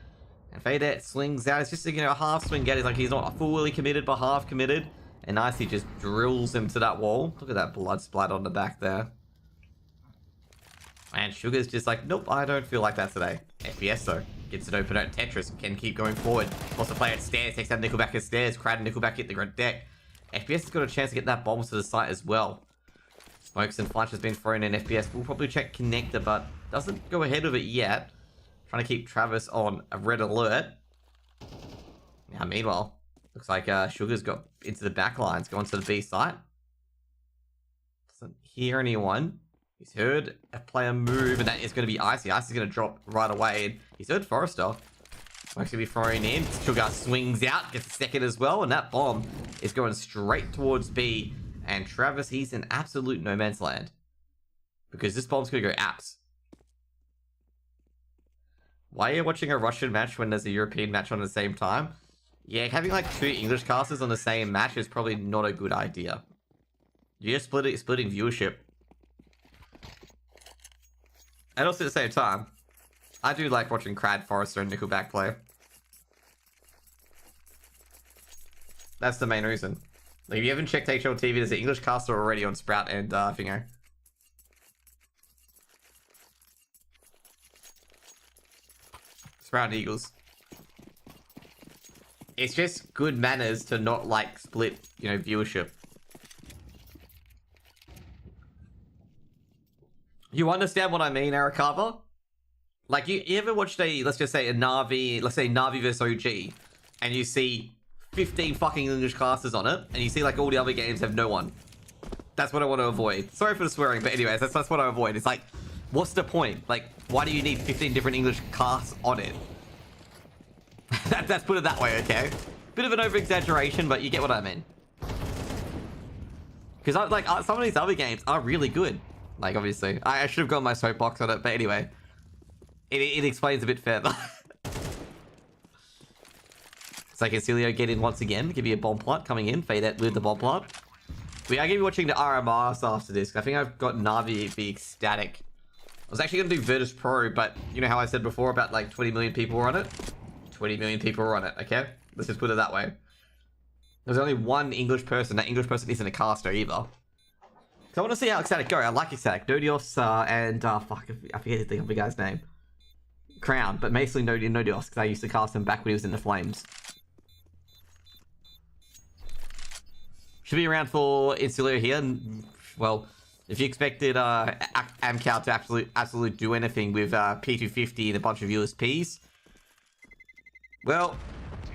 And Fadette swings out. It's just, you know, a half swing out. He's like, he's not fully committed, but half committed. And Icy just drills him to that wall. Look at that blood splat on the back there. And Sugar's just like, nope, I don't feel like that today. FPS though. Gets it open at Tetris. Can keep going forward. Also play at stairs. Takes out Nickelback at stairs. Crad and Nickelback hit the grunt deck. FPS has got a chance to get that bomb to the site as well. Smokes and Flash has been thrown in. FPS will probably check connector, but doesn't go ahead of it yet. Trying to keep Travis on a red alert. Now, meanwhile, looks like Sugar's got into the back lines. Going to the B site. Doesn't hear anyone. He's heard a player move, and that is going to be Icy. Icy's going to drop right away, and he's heard Forrester. Smoke's going to be thrown in. Sugar swings out, gets a second as well, and that bomb is going straight towards B. And Travis, he's in absolute no man's land. Because this bomb's going to go apps. Why are you watching a Russian match when there's a European match on the same time? Yeah, having like 2 English casters on the same match is probably not a good idea. You're splitting viewership. And also at the same time, I do like watching Crad, Forrester, and Nickelback play. That's the main reason. Like, if you haven't checked HLTV, there's an English caster already on Sprout and Fingo. Sprout and Eagles. It's just good manners to not, like, split, you know, viewership. You understand what I mean, Arakawa? Like, you ever watched a, let's just say a Na'Vi, let's say Na'Vi vs OG, and you see 15 fucking English classes on it, and you see like all the other games have no one. That's what I want to avoid. Sorry for the swearing, but anyways, that's what I avoid. It's like, what's the point? Like, why do you need 15 different English casts on it? Let's put it that way, okay? Bit of an over-exaggeration, but you get what I mean. Because like some of these other games are really good. Like, obviously, I should have gone my soapbox on it, but anyway, it explains a bit further. It's like Isilio get in once again. Give you a bomb plot coming in. Fade out with the bomb plot. We are going to be watching the RMRs after this. I think I've got Na'Vi be ecstatic. I was actually going to do Virtus Pro, but you know how I said before about like 20 million people were on it? 20 million people were on it, okay? Let's just put it that way. There's only one English person. That English person isn't a caster either. So I want to see how ecstatic go. I like ecstatic. Nodios and fuck, I forget the other guy's name. Crown, but mostly Nodios because I used to cast him back when he was in the Flames. Should be around for Insulio here. Well, if you expected Amcal to absolutely do anything with P250 and a bunch of USPs, well,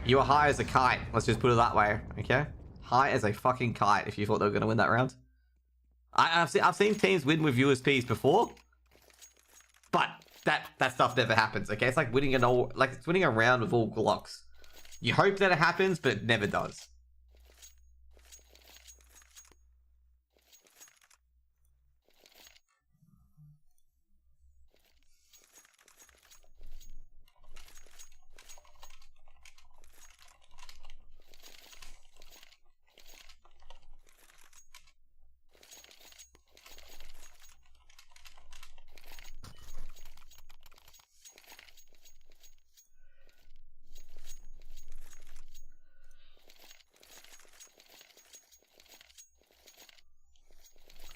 you were high as a kite. Let's just put it that way, okay? High as a fucking kite if you thought they were going to win that round. I've seen teams win with USPs before, but that stuff never happens, okay? It's like winning it's winning a round with all Glocks. You hope that it happens, but it never does.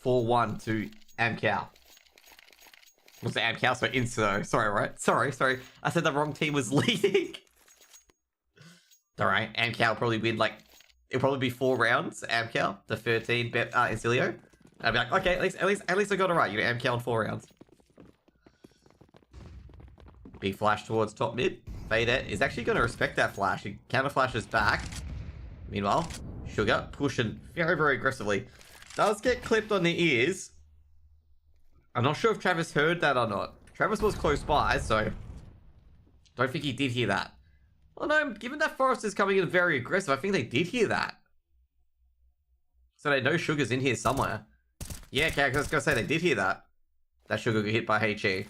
(4-1) to Amcal. What's the Amcal? So Inso. Sorry, right? Sorry. I said the wrong team was leading. Alright, Amcal probably win it'll probably be 4 rounds. Amcal, the 13 Incilio. I'd be like, okay, at least I got it right. You know, Amcal in 4 rounds. Big flash towards top mid. Fadette is actually going to respect that flash. He counter flashes back. Meanwhile, Sugar pushing very, very aggressively. Does get clipped on the ears. I'm not sure if Travis heard that or not. Travis was close by, so don't think he did hear that. Well, no, given that Forrest is coming in very aggressive, I think they did hear that. So they know Sugar's in here somewhere. Yeah, okay, I was going to say they did hear that. That Sugar got hit by HE.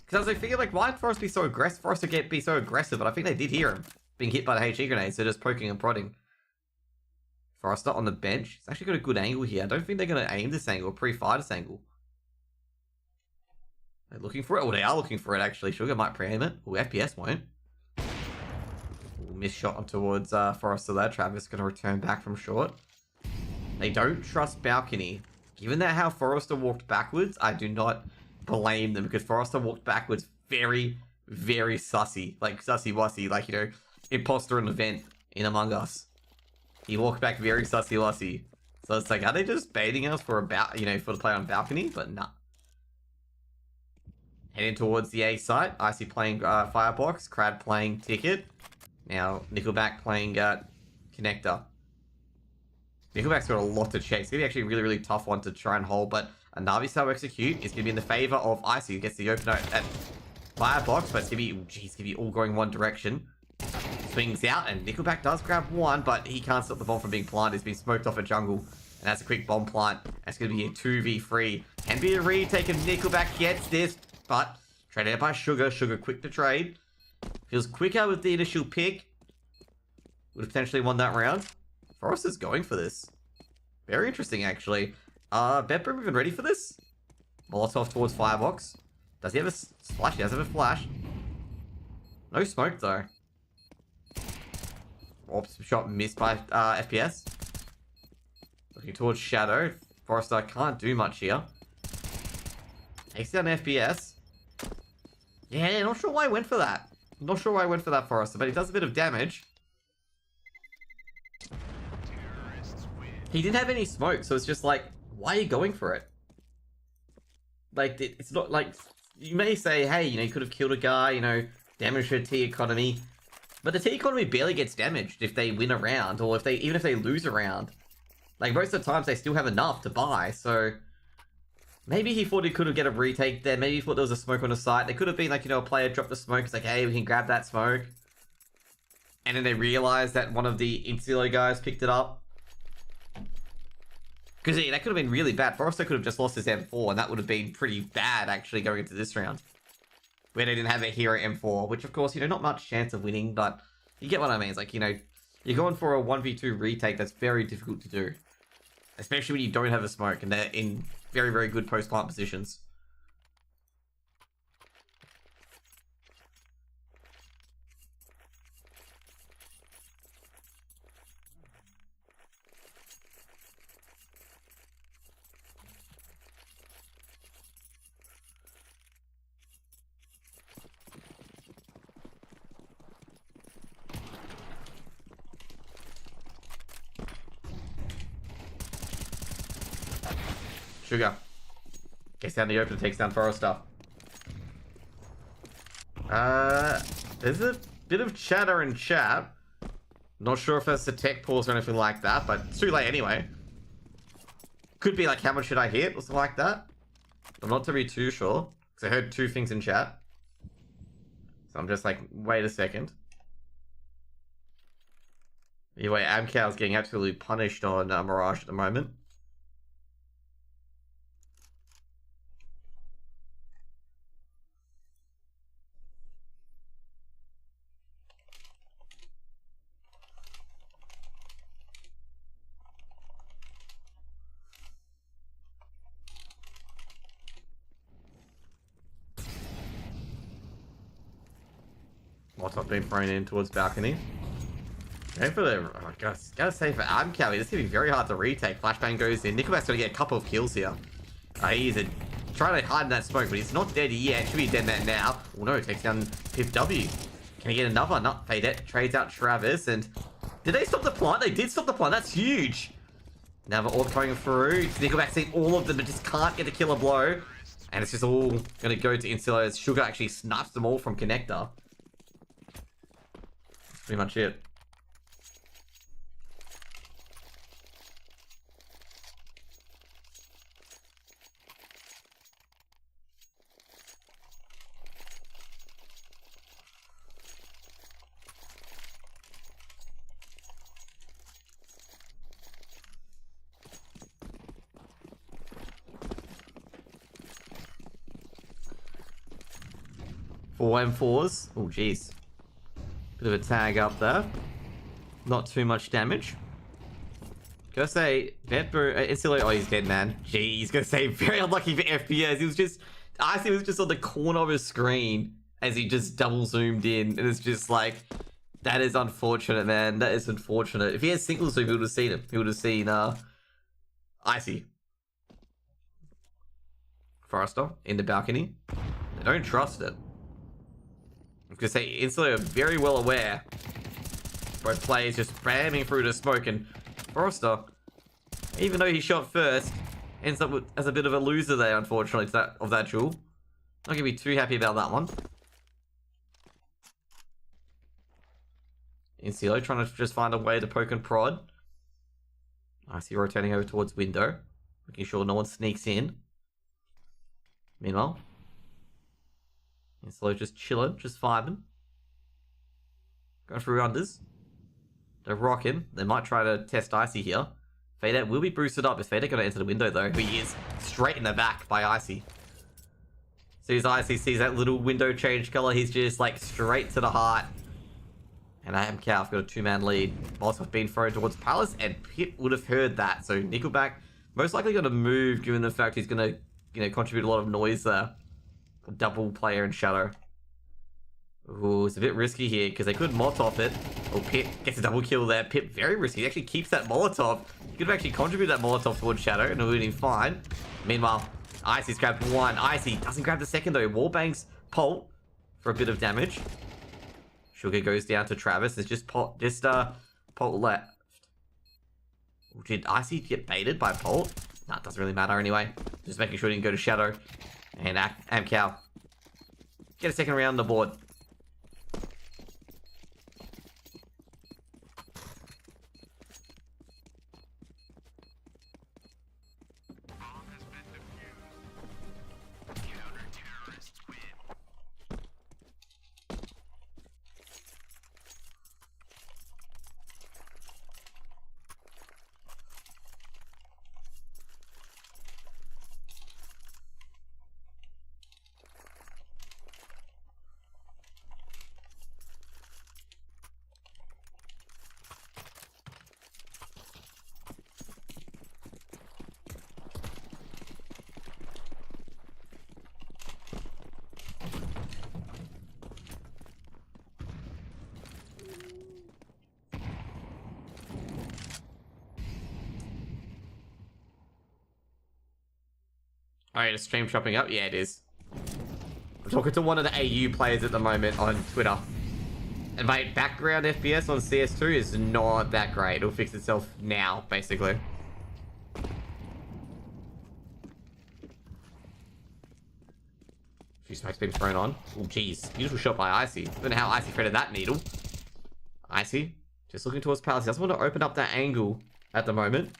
Because I was thinking, why did Forrest be so aggressive? Forrest be so aggressive, but I think they did hear him being hit by the HE grenades, so just poking and prodding. Forrester on the bench. It's actually got a good angle here. I don't think they're going to aim this angle, pre-fire this angle. They're looking for it. Oh, they are looking for it, actually. Sugar might pre-aim it. Oh, FPS won't. Miss shot on towards Forrester there. Travis going to return back from short. They don't trust balcony. Given that how Forrester walked backwards, I do not blame them, because Forrester walked backwards very, very sussy. Sussy-wussy. Imposter in event in Among Us. He walked back very sussy-wussy. So it's are they just baiting us for for the play on balcony? But nah. Heading towards the A site. Icy playing Firebox. Crad playing Ticket. Now, Nickelback playing Connector. Nickelback's got a lot to chase. It's going to be actually a really, really tough one to try and hold, but a Navi-style execute is going to be in the favor of Icy, who gets the opener at Firebox, but it's going to be all going one direction. Swings out, and Nickelback does grab one, but he can't stop the bomb from being planted. It's been smoked off a jungle, and that's a quick bomb plant. That's going to be a 2v3. Can be a retake, and Nickelback gets this, but traded out by Sugar. Sugar quick to trade. Feels quicker with the initial pick. Would have potentially won that round. Forrest is going for this. Very interesting, actually. Bedroom even ready for this? Molotov towards Firebox. Does he have a splash? He does have a flash. No smoke, though. Oops, shot missed by FPS. Looking towards Shadow. Forrester can't do much here. Takes down FPS. Yeah, not sure why I went for that. Not sure why I went for that, Forrester, but he does a bit of damage. He didn't have any smoke, so it's just why are you going for it? It's not you may say, hey, you could have killed a guy, damaged her T economy. But the T economy barely gets damaged if they win a round, or even if they lose a round. Most of the times they still have enough to buy, so maybe he thought he could have get a retake there. Maybe he thought there was a smoke on the site. They could have been a player dropped the smoke. It's hey, we can grab that smoke. And then they realized that one of the Incilo guys picked it up. Because that could have been really bad. Forrester could have just lost his M4, and that would have been pretty bad, actually, going into this round. Where they didn't have a hero M4, which, of course, not much chance of winning, but you get what I mean. It's you're going for a 1v2 retake that's very difficult to do. Especially when you don't have a smoke, and they're in very, very good post-plant positions. Sugar. Gets down the open, takes down Forrester. There's a bit of chatter in chat. Not sure if that's the tech pause or anything like that, but it's too late anyway. Could be like, how much should I hit or something like that. I'm not to be too sure, because I heard two things in chat. So I'm just like, wait a second. Anyway, Amcow's getting absolutely punished on Mirage at the moment. Molotov being thrown in towards balcony. Going for the... Oh, gotta say, for Amcow, it's going to be very hard to retake. Flashbang goes in. Nickelback's going to get a couple of kills here. He's trying to hide in that smoke, but he's not dead yet. Should be dead man now. Oh no, takes down Pip W. Can he get another? Not Fadette. Trades out Travis, and... Did they stop the plant? They did stop the plant. That's huge. Now the orb coming through. Nickelback seeing all of them, but just can't get the killer blow. And it's just all going to go to Insular as Sugar actually snipes them all from Connector. That's pretty much it. Four M4s. Oh, jeez. Bit of a tag up there. Not too much damage. Gotta say, Insular. Oh, he's dead, man. Jeez, gotta say, very unlucky for FPS. He was just, Icy was just on the corner of his screen as he just double zoomed in. And it's just like, that is unfortunate, man. That is unfortunate. If he had single zoom, he would have seen him. He would have seen, Icy. Forrester in the balcony. They don't trust it. I was gonna say, Insular are very well aware. Both players just spamming through the smoke, and Forrester, even though he shot first, ends up with, as a bit of a loser there, unfortunately, of that duel. Not gonna be too happy about that one. Insular trying to just find a way to poke and prod. I see rotating over towards window, making sure no one sneaks in. Meanwhile, Insular just chilling, just vibing. Going through unders. They're rocking. They might try to test Icy here. Fadette will be boosted up. Is Fadette going to enter the window though? He is straight in the back by Icy. So as Icy sees that little window change color, he's just like straight to the heart. And I am Calf got a two-man lead. Molotov being thrown towards Palace, and Pip would have heard that. So Nickelback most likely going to move, given the fact he's going to, contribute a lot of noise there. Double player in Shadow. Ooh, it's a bit risky here because they could Molotov it. Oh, Pip gets a double kill there. Pip very risky. He actually keeps that Molotov. He could have actually contributed that Molotov towards Shadow and it would have been fine. Meanwhile, Icy's grabbed one. Icy doesn't grab the second though. Wallbangs Polt for a bit of damage. Sugar goes down to Travis. It's just Polt left. Did Icy get baited by Polt? Nah, it doesn't really matter anyway. Just making sure he didn't go to Shadow. And Amcow get a second round on the board. Alright, is stream chopping up? Yeah, it is. I'm talking to one of the AU players at the moment on Twitter. And my background FPS on CS2 is not that great. It'll fix itself now, basically. Few smokes been thrown on. Oh, jeez. Beautiful shot by Icy. Don't know how Icy threaded that needle. Icy, just looking towards Palace. He doesn't want to open up that angle at the moment.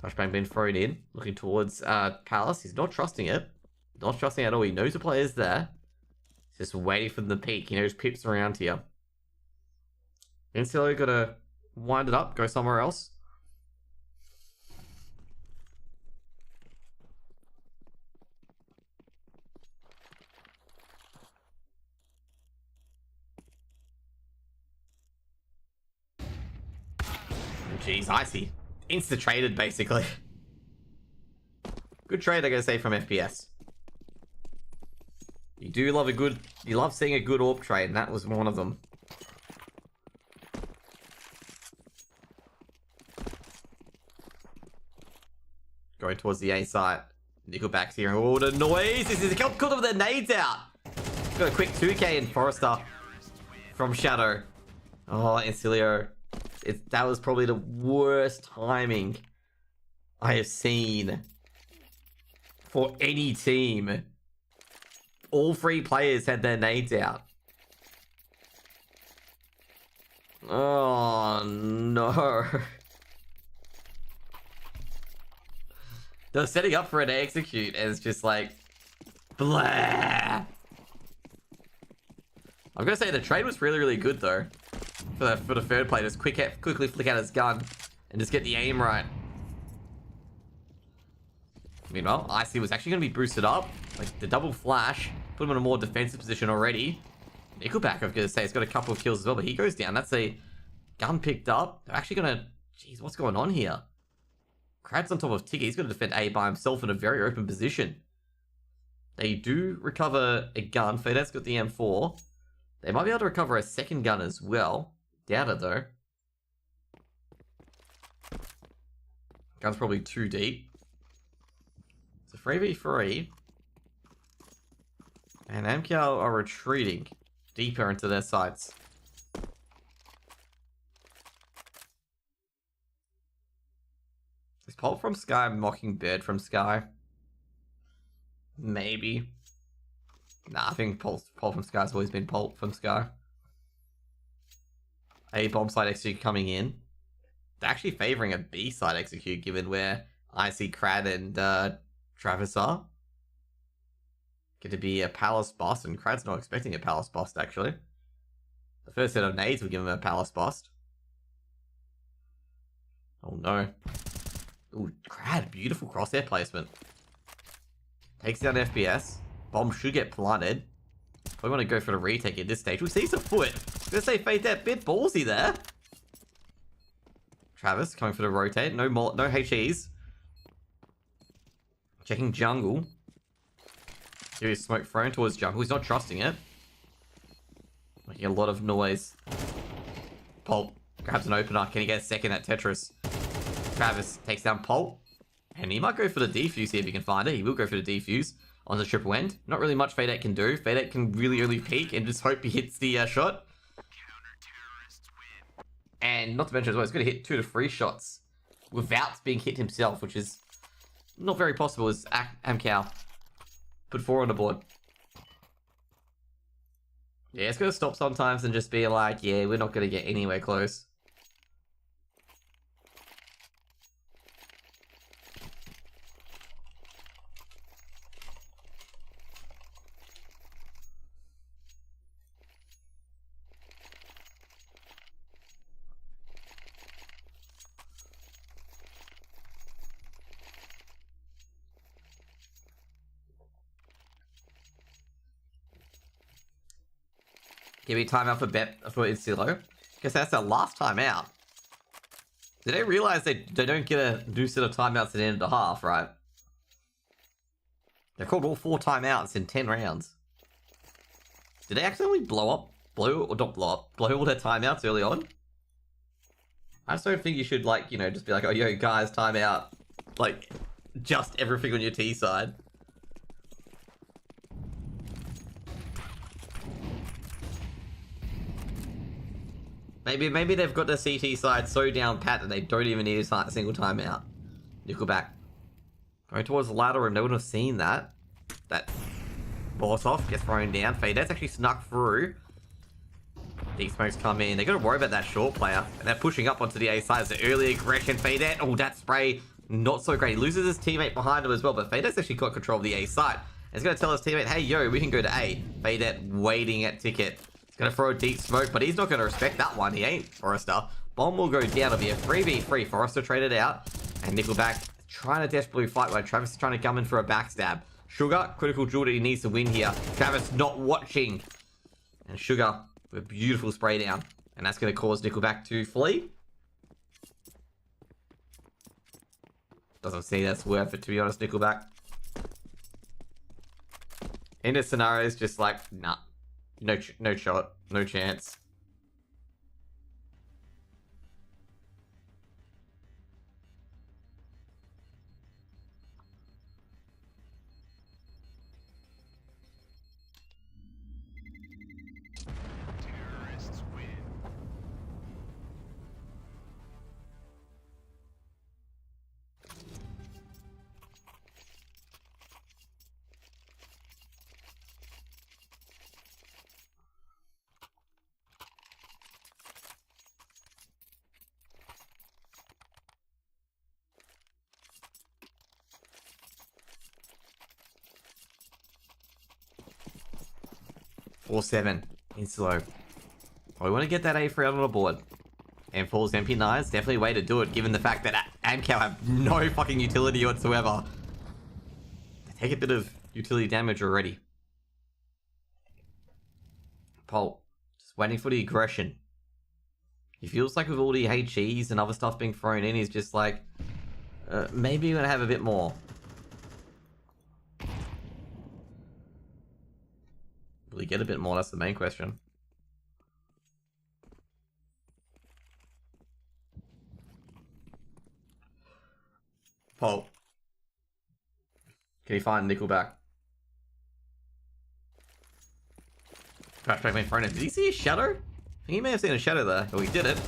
Flashbang been thrown in. Looking towards Palace. He's not trusting it. Not trusting it at all. He knows the player's there. He's just waiting for them to peek. He knows Pip's around here. Instantly gotta wind it up. Go somewhere else. Jeez, Icy. Insta-traded, basically. Good trade, I gotta say, from FPS. You love seeing a good AWP trade, and that was one of them. Going towards the A site. Nickelback's here. Oh, the noise! This is because of their nades out! Got a quick 2k in Forrester from Shadow. Oh, Incilio. That was probably the worst timing I have seen for any team. All three players had their nades out. Oh no. They're setting up for an execute and it's just like blah. I'm gonna say the trade was really, really good though. For the third player, just quickly flick out his gun and just get the aim right. Meanwhile, Icy was actually going to be boosted up. Like the double flash, put him in a more defensive position already. Nickelback, I'm going to say, has got a couple of kills as well, but he goes down. That's a gun picked up. They're actually going to... Jeez, what's going on here? Krad's on top of Tiggy. He's going to defend A by himself in a very open position. They do recover a gun. Fade's got the M4. They might be able to recover a second gun as well. Doubt it though. Gun's probably too deep. It's a 3v3. And MKL are retreating deeper into their sights. Is Pulp from Sky Mockingbird from Sky? Maybe. Nah, I think Pulp from Sky's always been Pulp from Sky. A bomb side execute coming in. They're actually favoring a B side execute given where I see Crad and Travis are. Going to be a Palace bust, and Crad's not expecting a Palace bust actually. The first set of nades would give him a Palace bust. Oh no. Ooh, Crad, beautiful crosshair placement. Takes down FPS. Bomb should get planted. We want to go for the retake at this stage. We see some foot. I'm gonna say Fade that bit ballsy there. Travis coming for the rotate. No more, no HEs. Checking jungle. Here is smoke thrown towards jungle. He's not trusting it. Making a lot of noise. Pulp grabs an opener. Can he get a second at Tetris? Travis takes down Pulp. And he might go for the defuse here if he can find it. He will go for the defuse on the triple end. Not really much Fade can do. Fade can really only peek and just hope he hits the shot. And not to mention as well, he's going to hit 2 to 3 shots without being hit himself, which is not very possible as Amcal put 4 on the board. Yeah, it's going to stop sometimes and just be like, yeah, we're not going to get anywhere close. Give me timeout for Insilo. Guess that's their last timeout. Did they realize they don't get a new set of timeouts at the end of the half, right? They called all 4 timeouts in 10 rounds. Did they accidentally blow all their timeouts early on? I just don't think you should, like, you know, just be like, oh, yo, guys, timeout. Like, just everything on your T side. Maybe they've got the CT side so down pat that they don't even need a single timeout. Nickelback. Going towards the ladder room, no one have seen that. Molotov gets thrown down. Fade's actually snuck through. Deep smokes come in. They got to worry about that short player. And they're pushing up onto the A side. It's the early aggression. Fade. Oh, that spray. Not so great. He loses his teammate behind him as well. But Fade's actually got control of the A side. And he's going to tell his teammate, hey, yo, we can go to A. Fade waiting at ticket. He's going to throw a deep smoke. But he's not going to respect that one. He ain't, Forrester. Bomb will go down. It'll be a 3v3. Forrester traded out. And Nickelback trying to desperately fight while Travis is trying to come in for a backstab. Sugar, critical jewel that he needs to win here. Travis not watching. And Sugar with a beautiful spray down. And that's going to cause Nickelback to flee. Doesn't seem that's worth it, to be honest, Nickelback. In this scenario, it's just like, nah. No shot. No chance. Or 7 in slow. We want to get that A3 out on the board. And Falls MP9 is definitely a way to do it, given the fact that Amcal have no fucking utility whatsoever. They take a bit of utility damage already. Pulp, just waiting for the aggression. He feels like with all the HEs and other stuff being thrown in, he's just like, maybe you're going to have a bit more. Will he get a bit more? That's the main question. Paul. Can he find Nickelback? Flashback main front end. Did he see a shadow? I think he may have seen a shadow there. Oh, he did it.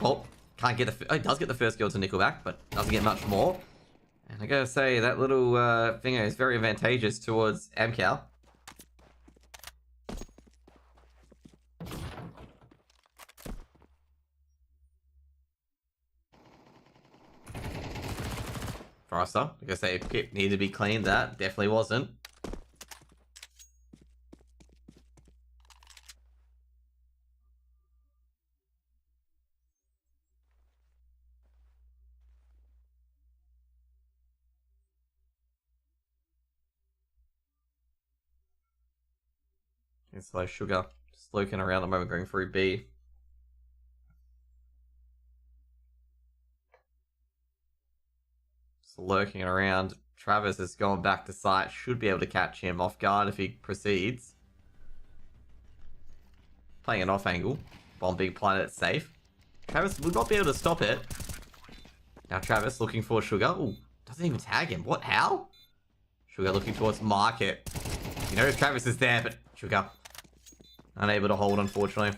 Paul can't get the... Oh, he does get the first kill to Nickelback, but doesn't get much more. And I gotta say, that little finger is very advantageous towards Amcal. Forrester, like I say, Pip needed to be cleaned. That definitely wasn't. It's like Sugar just looking around the moment, going through B. Lurking around. Travis has gone back to site. Should be able to catch him off guard if he proceeds. Playing an off angle. Bomb being planted at safe. Travis would not be able to stop it. Now Travis looking for Sugar. Ooh, doesn't even tag him. What? How? Sugar looking towards Market. He knows Travis is there, but Sugar unable to hold, unfortunately.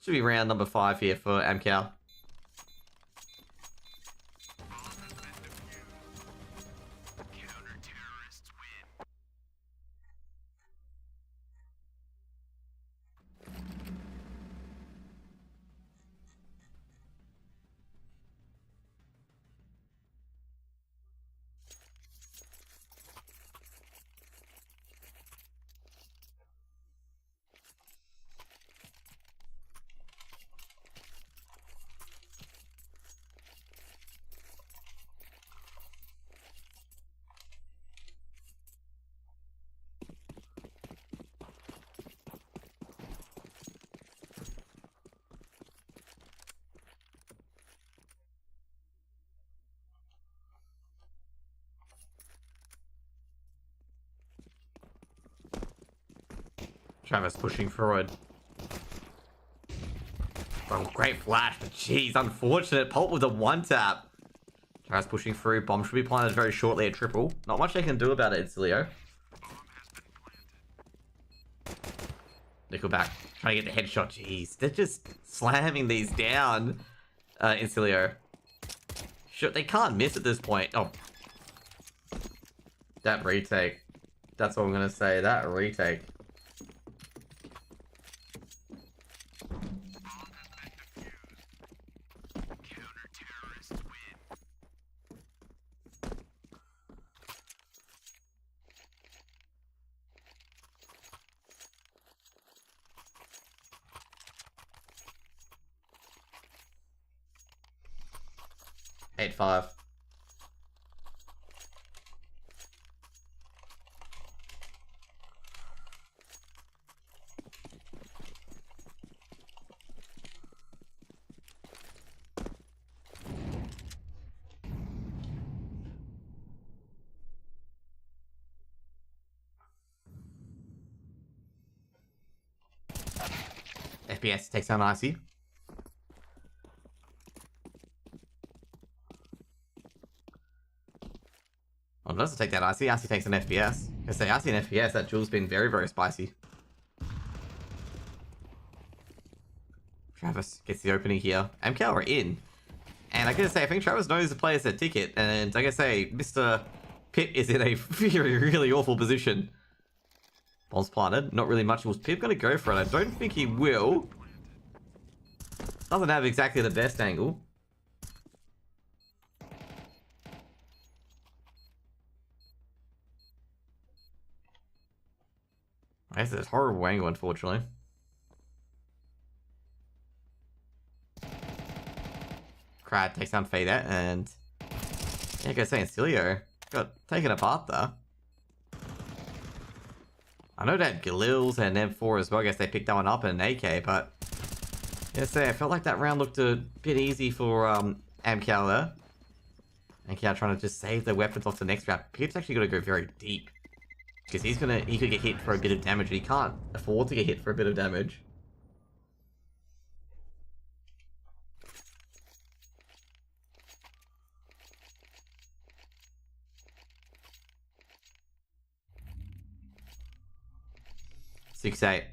Should be round number 5 here for Amcal. Travis pushing forward. Oh, great flash, but jeez, unfortunate. Pulp with a one tap. Travis pushing through. Bomb should be planted very shortly at triple. Not much they can do about it, Incilio. Nickelback trying to get the headshot. Jeez, they're just slamming these down. Incilio. Sure, they can't miss at this point. Oh, That retake. That's what I'm gonna say. That retake. Eight 5. FPS takes down Icy. Oh, it doesn't take that Icy. Icy takes an FPS. I say Icy and FPS, that duel's been very, very spicy. Travis gets the opening here. MKL are in. And I gotta say, I think Travis knows the player's a ticket. And I gotta say, Mr. Pip is in a really, really awful position. Bomb's planted. Not really much. Was Pip gonna go for it? I don't think he will. Doesn't have exactly the best angle. I guess it's a horrible angle, unfortunately. Crad takes down Fader, and yeah, I gotta say, Ancilio got taken apart there. I know that Galil's and M4 as well. I guess they picked that one up in an AK, but yeah, say I felt like that round looked a bit easy for Amcal there. Amcal trying to just save their weapons off the next round. Pip's actually gonna go very deep. Because he could get hit for a bit of damage. He can't afford to get hit for a bit of damage. Six 8.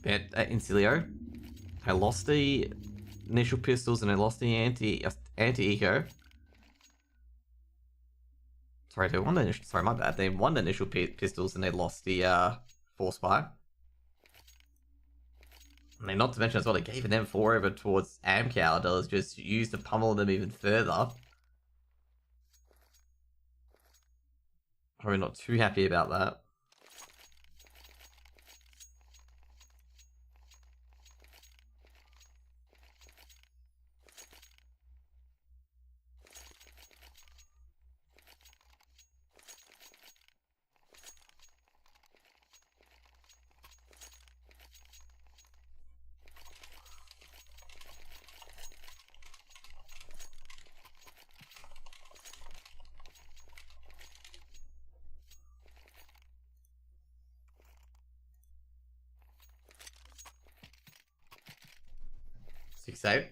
Bet Incilio. I lost the initial pistols and I lost the anti-eco. Sorry, they won the initial, sorry, my bad. They won the initial pistols and they lost the force fire. I mean, not to mention as well, they gave an M4 over towards Amcal. That was just used to pummel them even further. Probably not too happy about that. Six 8.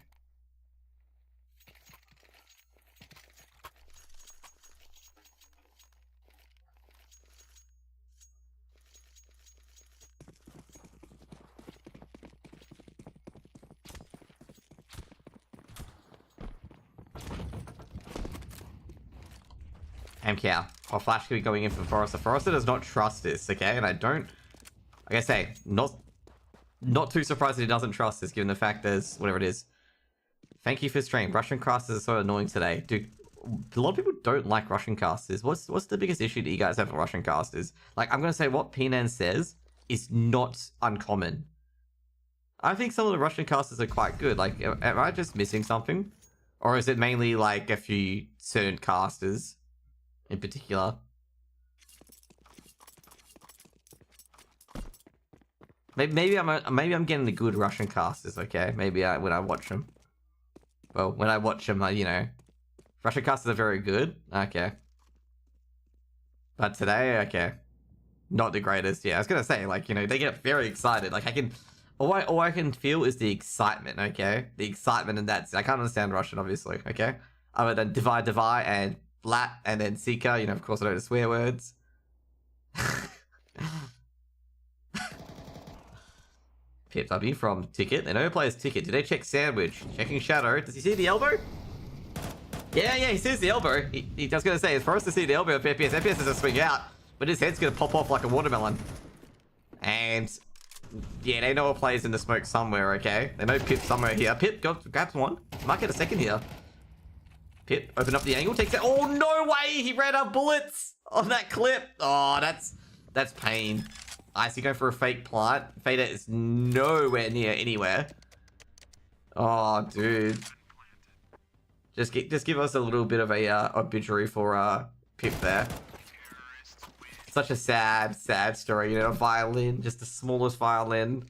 MKL. Or Flash could be going in for Forrester. Forrester does not trust this, okay? And I don't... Like I say, not too surprised that he doesn't trust this, given the fact there's whatever it is. Thank you for stream. Russian casters are so annoying today. Dude, a lot of people don't like Russian casters. What's the biggest issue that you guys have with Russian casters? Like, I'm gonna say what Pinan says is not uncommon. I think some of the Russian casters are quite good. Like, am I just missing something? Or is it mainly like a few certain casters in particular? Maybe I'm getting the good Russian casters, okay? Maybe when I watch them. Well, when I watch them, you know, Russian casters are very good. Okay. But today, okay, not the greatest. Yeah, I was gonna say, like, you know, they get very excited. Like, all I can feel is the excitement. Okay, the excitement, and that's it. I can't understand Russian, obviously. Okay, other than divide, and lat, and then sika. You know, of course, I know the swear words. Pip W from Ticket. They know players Ticket. Do they check Sandwich? Checking Shadow. Does he see the elbow? Yeah, he sees the elbow. He just gonna say, it's for us to see the elbow of FPS. FPS doesn't swing out, but his head's gonna pop off like a watermelon. And yeah, they know a player's in the smoke somewhere, okay? They know Pip somewhere here. Pip grabs one. Might get a second here. Pip, open up the angle, takes it. Oh, no way! He ran out bullets on that clip. Oh, that's pain. Icy going for a fake plant. Fader is nowhere near anywhere. Oh, dude. Just give us a little bit of a obituary for Pip there. Such a sad story, you know, a violin, just the smallest violin.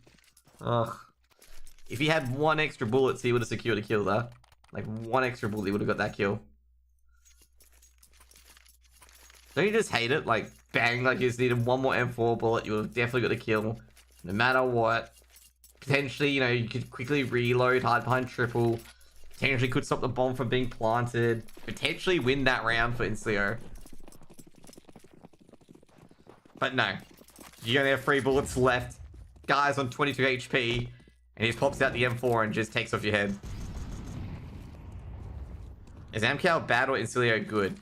Ugh. If he had one extra bullet, he would have secured a kill there. Like, one extra bullet, he would have got that kill. Don't you just hate it? Like, bang, like you just needed one more M4 bullet, you would have definitely got a kill. No matter what. Potentially, you know, you could quickly reload, hide behind triple. Potentially could stop the bomb from being planted. Potentially win that round for Insleo. But no. You only have 3 bullets left. Guy's on 22 HP. And he just pops out the M4 and just takes off your head. Is Amcal bad or Insilio good?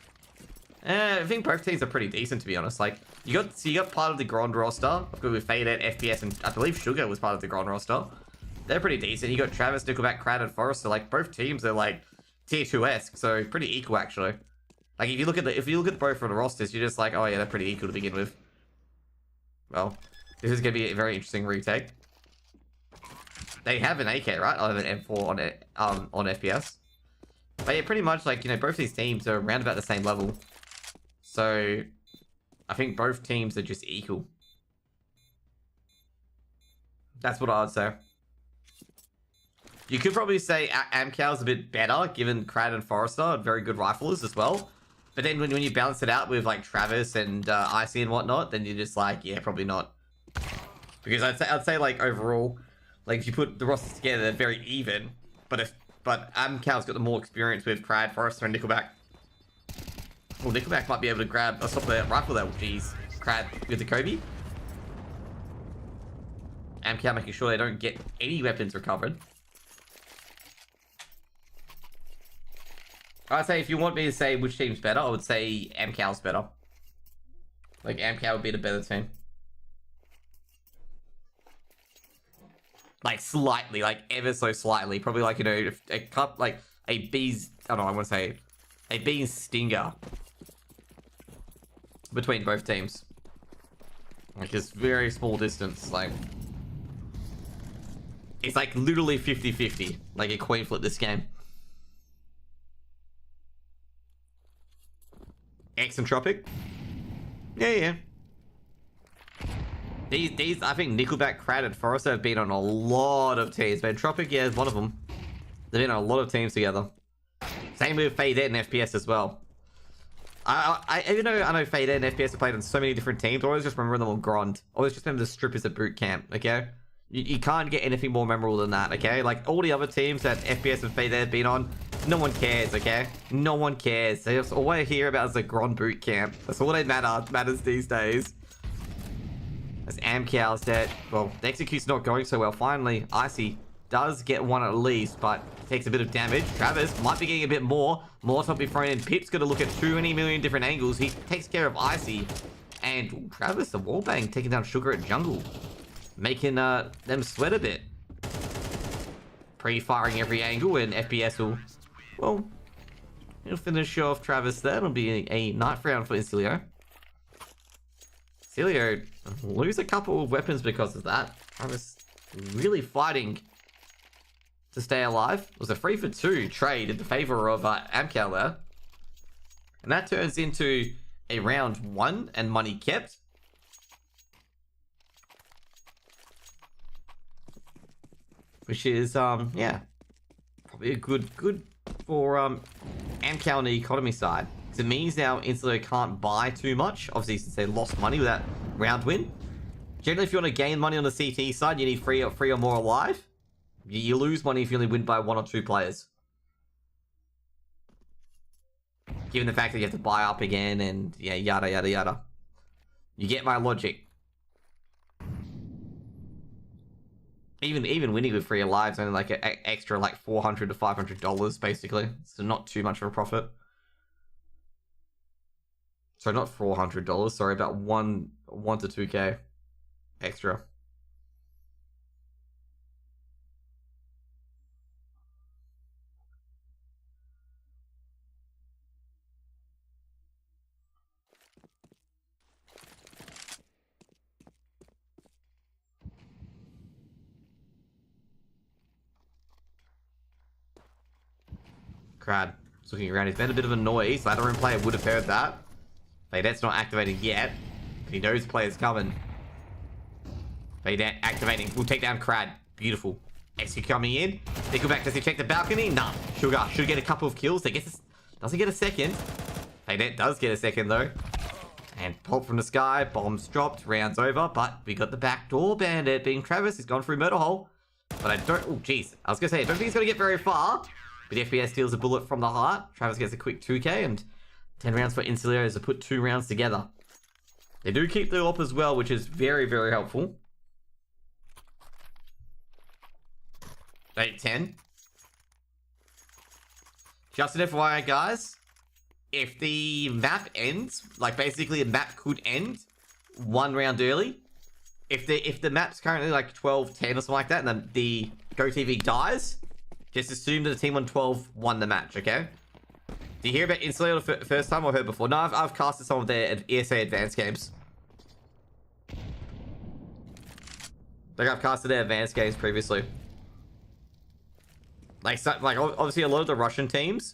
I think both teams are pretty decent, to be honest. Like, you got part of the Grand roster. I've got with Fade, FPS, and I believe Sugar was part of the Grand roster. They're pretty decent. You got Travis, Nickelback, Crad, and Forrester. Like, both teams are like tier 2-esque, so pretty equal actually. Like, if you look at both of the rosters, you're just like, oh yeah, they're pretty equal to begin with. Well, this is gonna be a very interesting retake. They have an AK, right? I have an M4 on FPS. But yeah, pretty much like, you know, both these teams are around about the same level. So I think both teams are just equal. That's what I would say. You could probably say Amcal's a bit better, given Crad and Forrester are very good riflers as well. But then when you balance it out with like Travis and Icy and whatnot, then you're just like, yeah, probably not. Because I'd say like overall, like if you put the rosters together, they're very even. But Amcal's got the more experience with Crad, Forrester, and Nickelback. Well, Nickelback might be able to grab stop the rifle there. Jeez, Crad with the Kobe. Amcal making sure they don't get any weapons recovered. I'd say if you want me to say which team's better, I would say Amcal's better. Like, Amcal would be the better team. Like, slightly, like, ever so slightly. Probably, like, you know, a cup, like, a bee's, I don't know, I want to say, a bee's stinger between both teams. Like, it's very small distance, like, it's like literally 50-50, like a coin flip this game. Eccentropic? Yeah. These, I think Nickelback, Crad, and Forrester have been on a lot of teams. But Tropic, yeah, is one of them. They've been on a lot of teams together. Same with Fade and FPS as well. Even though I know Fade and FPS have played on so many different teams, I always just remember them on Grand. I always just remember the strippers at boot camp, okay? You can't get anything more memorable than that, okay? Like, all the other teams that FPS and Fade have been on, no one cares, okay? No one cares. They just all I hear about is the Grand boot camp. That's all that matters these days. As Amcal's dead. Well, the execute's not going so well. Finally, Icy does get one at least, but takes a bit of damage. Travis might be getting a bit more. Molotov be thrown in. Pip's gonna look at too many million different angles. He takes care of Icy. And Travis, the wallbang, taking down Sugar at jungle. Making them sweat a bit. Pre-firing every angle, and FPS will, well, he'll finish off Travis there. It'll be a knife round for Insilio. Insilio lose a couple of weapons because of that. Travis really fighting to stay alive. It was a 3-for-2 trade in the favor of Amcal there. And that turns into a round 1 and money kept. Which is, yeah, probably a good for Amcal on the economy side. Because it means now Insulo can't buy too much, obviously since they lost money with that round win. Generally, if you want to gain money on the CT side, you need three or more alive. You lose money if you only win by 1 or 2 players. Given the fact that you have to buy up again and, yeah, yada yada yada. You get my logic. Even winning with 3 lives only like an extra like $400 to $500 basically. So not too much of a profit. So not $400. Sorry, about one to 2K extra. Crad is looking around. He's made a bit of a noise. Ladder room player would have heard that. Fadeette's not activated yet, but he knows players coming. Fadeette activating. We'll take down Crad. Beautiful. SQ coming in. Nickelback, does he check the balcony? Nah. Sugar should get a couple of kills. Doesn't get a second. Fadeette does get a second though. And pulp from the sky. Bombs dropped. Rounds over. But we got the backdoor bandit being Travis. He's gone through murder hole. But I don't... Oh, jeez. I was going to say, I don't think he's going to get very far. But FPS steals a bullet from the heart. Travis gets a quick 2K and 10 rounds for Insulios to put 2 rounds together. They do keep the op as well, which is very, very helpful. 8-10. Just an FYI, guys. If the map ends, like basically the map could end 1 round early. If the map's currently like 12-10 or something like that, and then the GoTV dies, just assume that the team on 12 won the match, okay? Do you hear about Insulator the first time or heard before? No, I've casted some of their ESA advanced games. Like, I've casted their advanced games previously. Like, obviously a lot of the Russian teams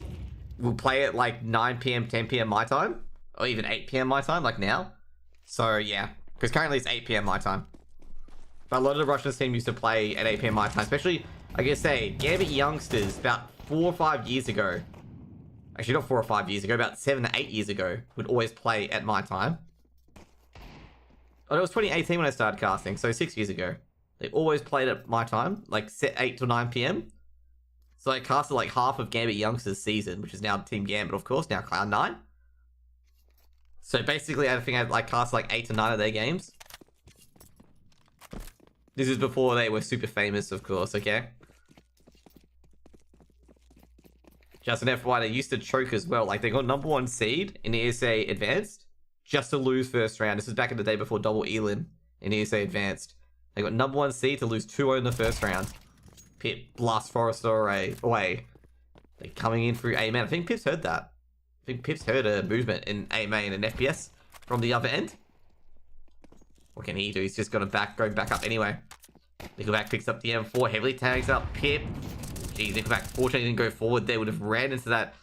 will play at like 9 PM, 10 PM my time. Or even 8 PM my time, like now. So, yeah. Because currently it's 8 PM my time. But a lot of the Russian team used to play at 8 PM my time. Especially, I guess, say, Gambit youngsters about 4 or 5 years ago. Actually, not 4 or 5 years ago. About 7 to 8 years ago. Would always play at my time. Oh, it was 2018 when I started casting. So 6 years ago. They always played at my time. Like, set 8 to 9 PM. So I casted like half of Gambit Youngsters season, which is now Team Gambit, of course, now Cloud9. So basically, I think I like cast like 8 to 9 of their games. This is before they were super famous, of course, okay? Just an FYI, they used to choke as well. Like, they got #1 seed in ESA Advanced just to lose first round. This was back in the day before double Elin in ESA Advanced. They got #1 seed to lose 2-0 in the first round. Pip blast Forrester away. They're coming in through A main. I think Pip's heard that. I think Pip's heard a movement in A main and FPS from the other end. What can he do? He's just got to go back up anyway. Nickelback picks up the M4, heavily tags up Pip. Jeez, Nickelback fortunately didn't go forward there. Would have ran into that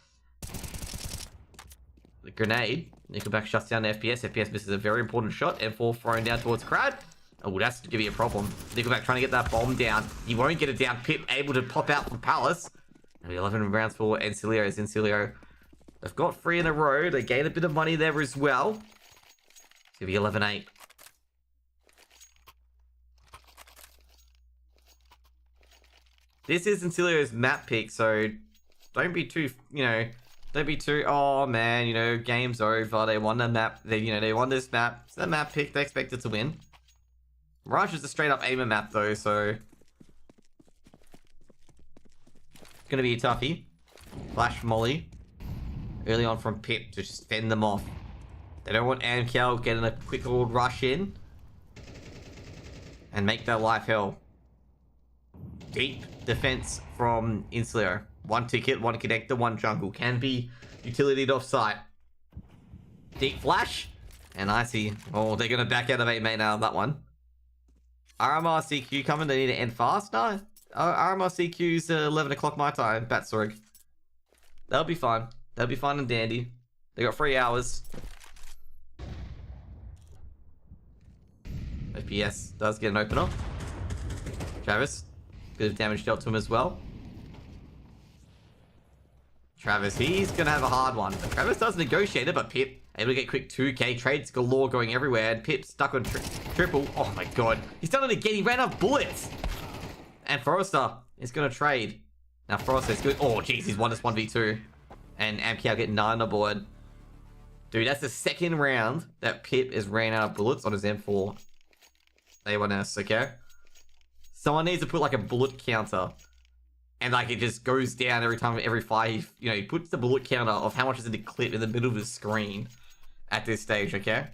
the grenade. Nickelback shuts down the FPS. FPS misses a very important shot. M4 thrown down towards Crad. Oh, that's going to be a problem. Nickelback trying to get that bomb down. He won't get it down. Pip able to pop out from Palace. Maybe 11 rounds for Encilio. Encilio. They've got 3 in a row. They gain a bit of money there as well. It's going to be 11-8. This is Encilio's map pick, so don't be too, don't be too, oh man, game's over. They won the map. They won this map. It's the map pick. They expected to win. Mirage is a straight up aimer map though, so it's gonna be a toughie. Flash Molly early on from Pip to just fend them off. They don't want Amcal getting a quick old rush in and make their life hell. Deep defense from Insulio. 1 ticket, 1 connector, 1 jungle. Can be utilitied off site. Deep flash. And I see. Oh, they're gonna back out of 8 main out of that one. RMR CQ coming, they need to end fast? No. RMR CQ's 11 o'clock my time, Batsorg. They'll be fine. They'll be fine and dandy. They got 3 hours. FPS does get an opener. Travis, bit of damage dealt to him as well. Travis, he's gonna have a hard one. Travis does negotiate it, but Pip able to get quick 2K. Trades galore going everywhere. And Pip stuck on triple. Oh my god. He's done it again. He ran out of bullets. And Forrester is going to trade. Now Forrester's good. Oh jeez, he's won this 1v2. And Amcal getting 9 on the board. Dude, that's the second round that Pip has ran out of bullets on his M4. A1S, okay? Someone needs to put like a bullet counter. And like it just goes down every time, every fire, he puts the bullet counter of how much is in the clip in the middle of the screen at this stage, okay?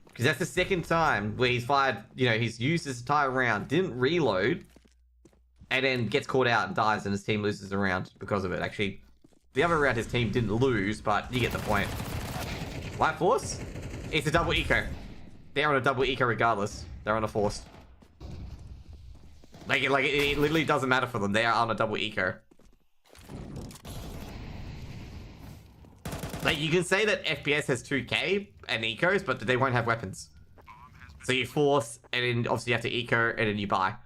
Because that's the second time where he's fired, he's used his entire round, didn't reload, and then gets caught out and dies, and his team loses a round because of it. Actually, the other round his team didn't lose, but you get the point. Light Force? It's a double eco. They're on a double eco regardless. They're on a forced. It literally doesn't matter for them. They are on a double eco. Like, you can say that FPS has 2k and ecos, but they won't have weapons. So you force, and then obviously you have to eco, and then you buy.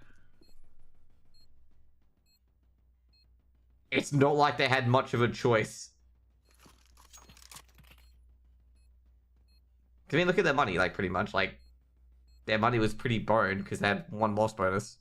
It's not like they had much of a choice. I mean, look at their money, like, pretty much. Like, their money was pretty boned because they had one loss bonus.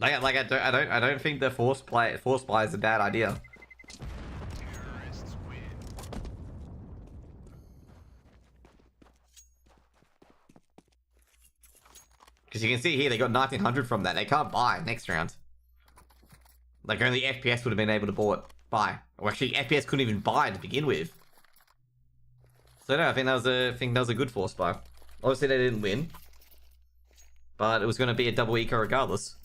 I don't think the force buy is a bad idea. Because you can see here, they got 1900 from that. They can't buy next round. Like, only FPS would have been able to buy. Or actually, FPS couldn't even buy to begin with. So no, I think that was a good force buy. Obviously, they didn't win. But it was going to be a double eco regardless.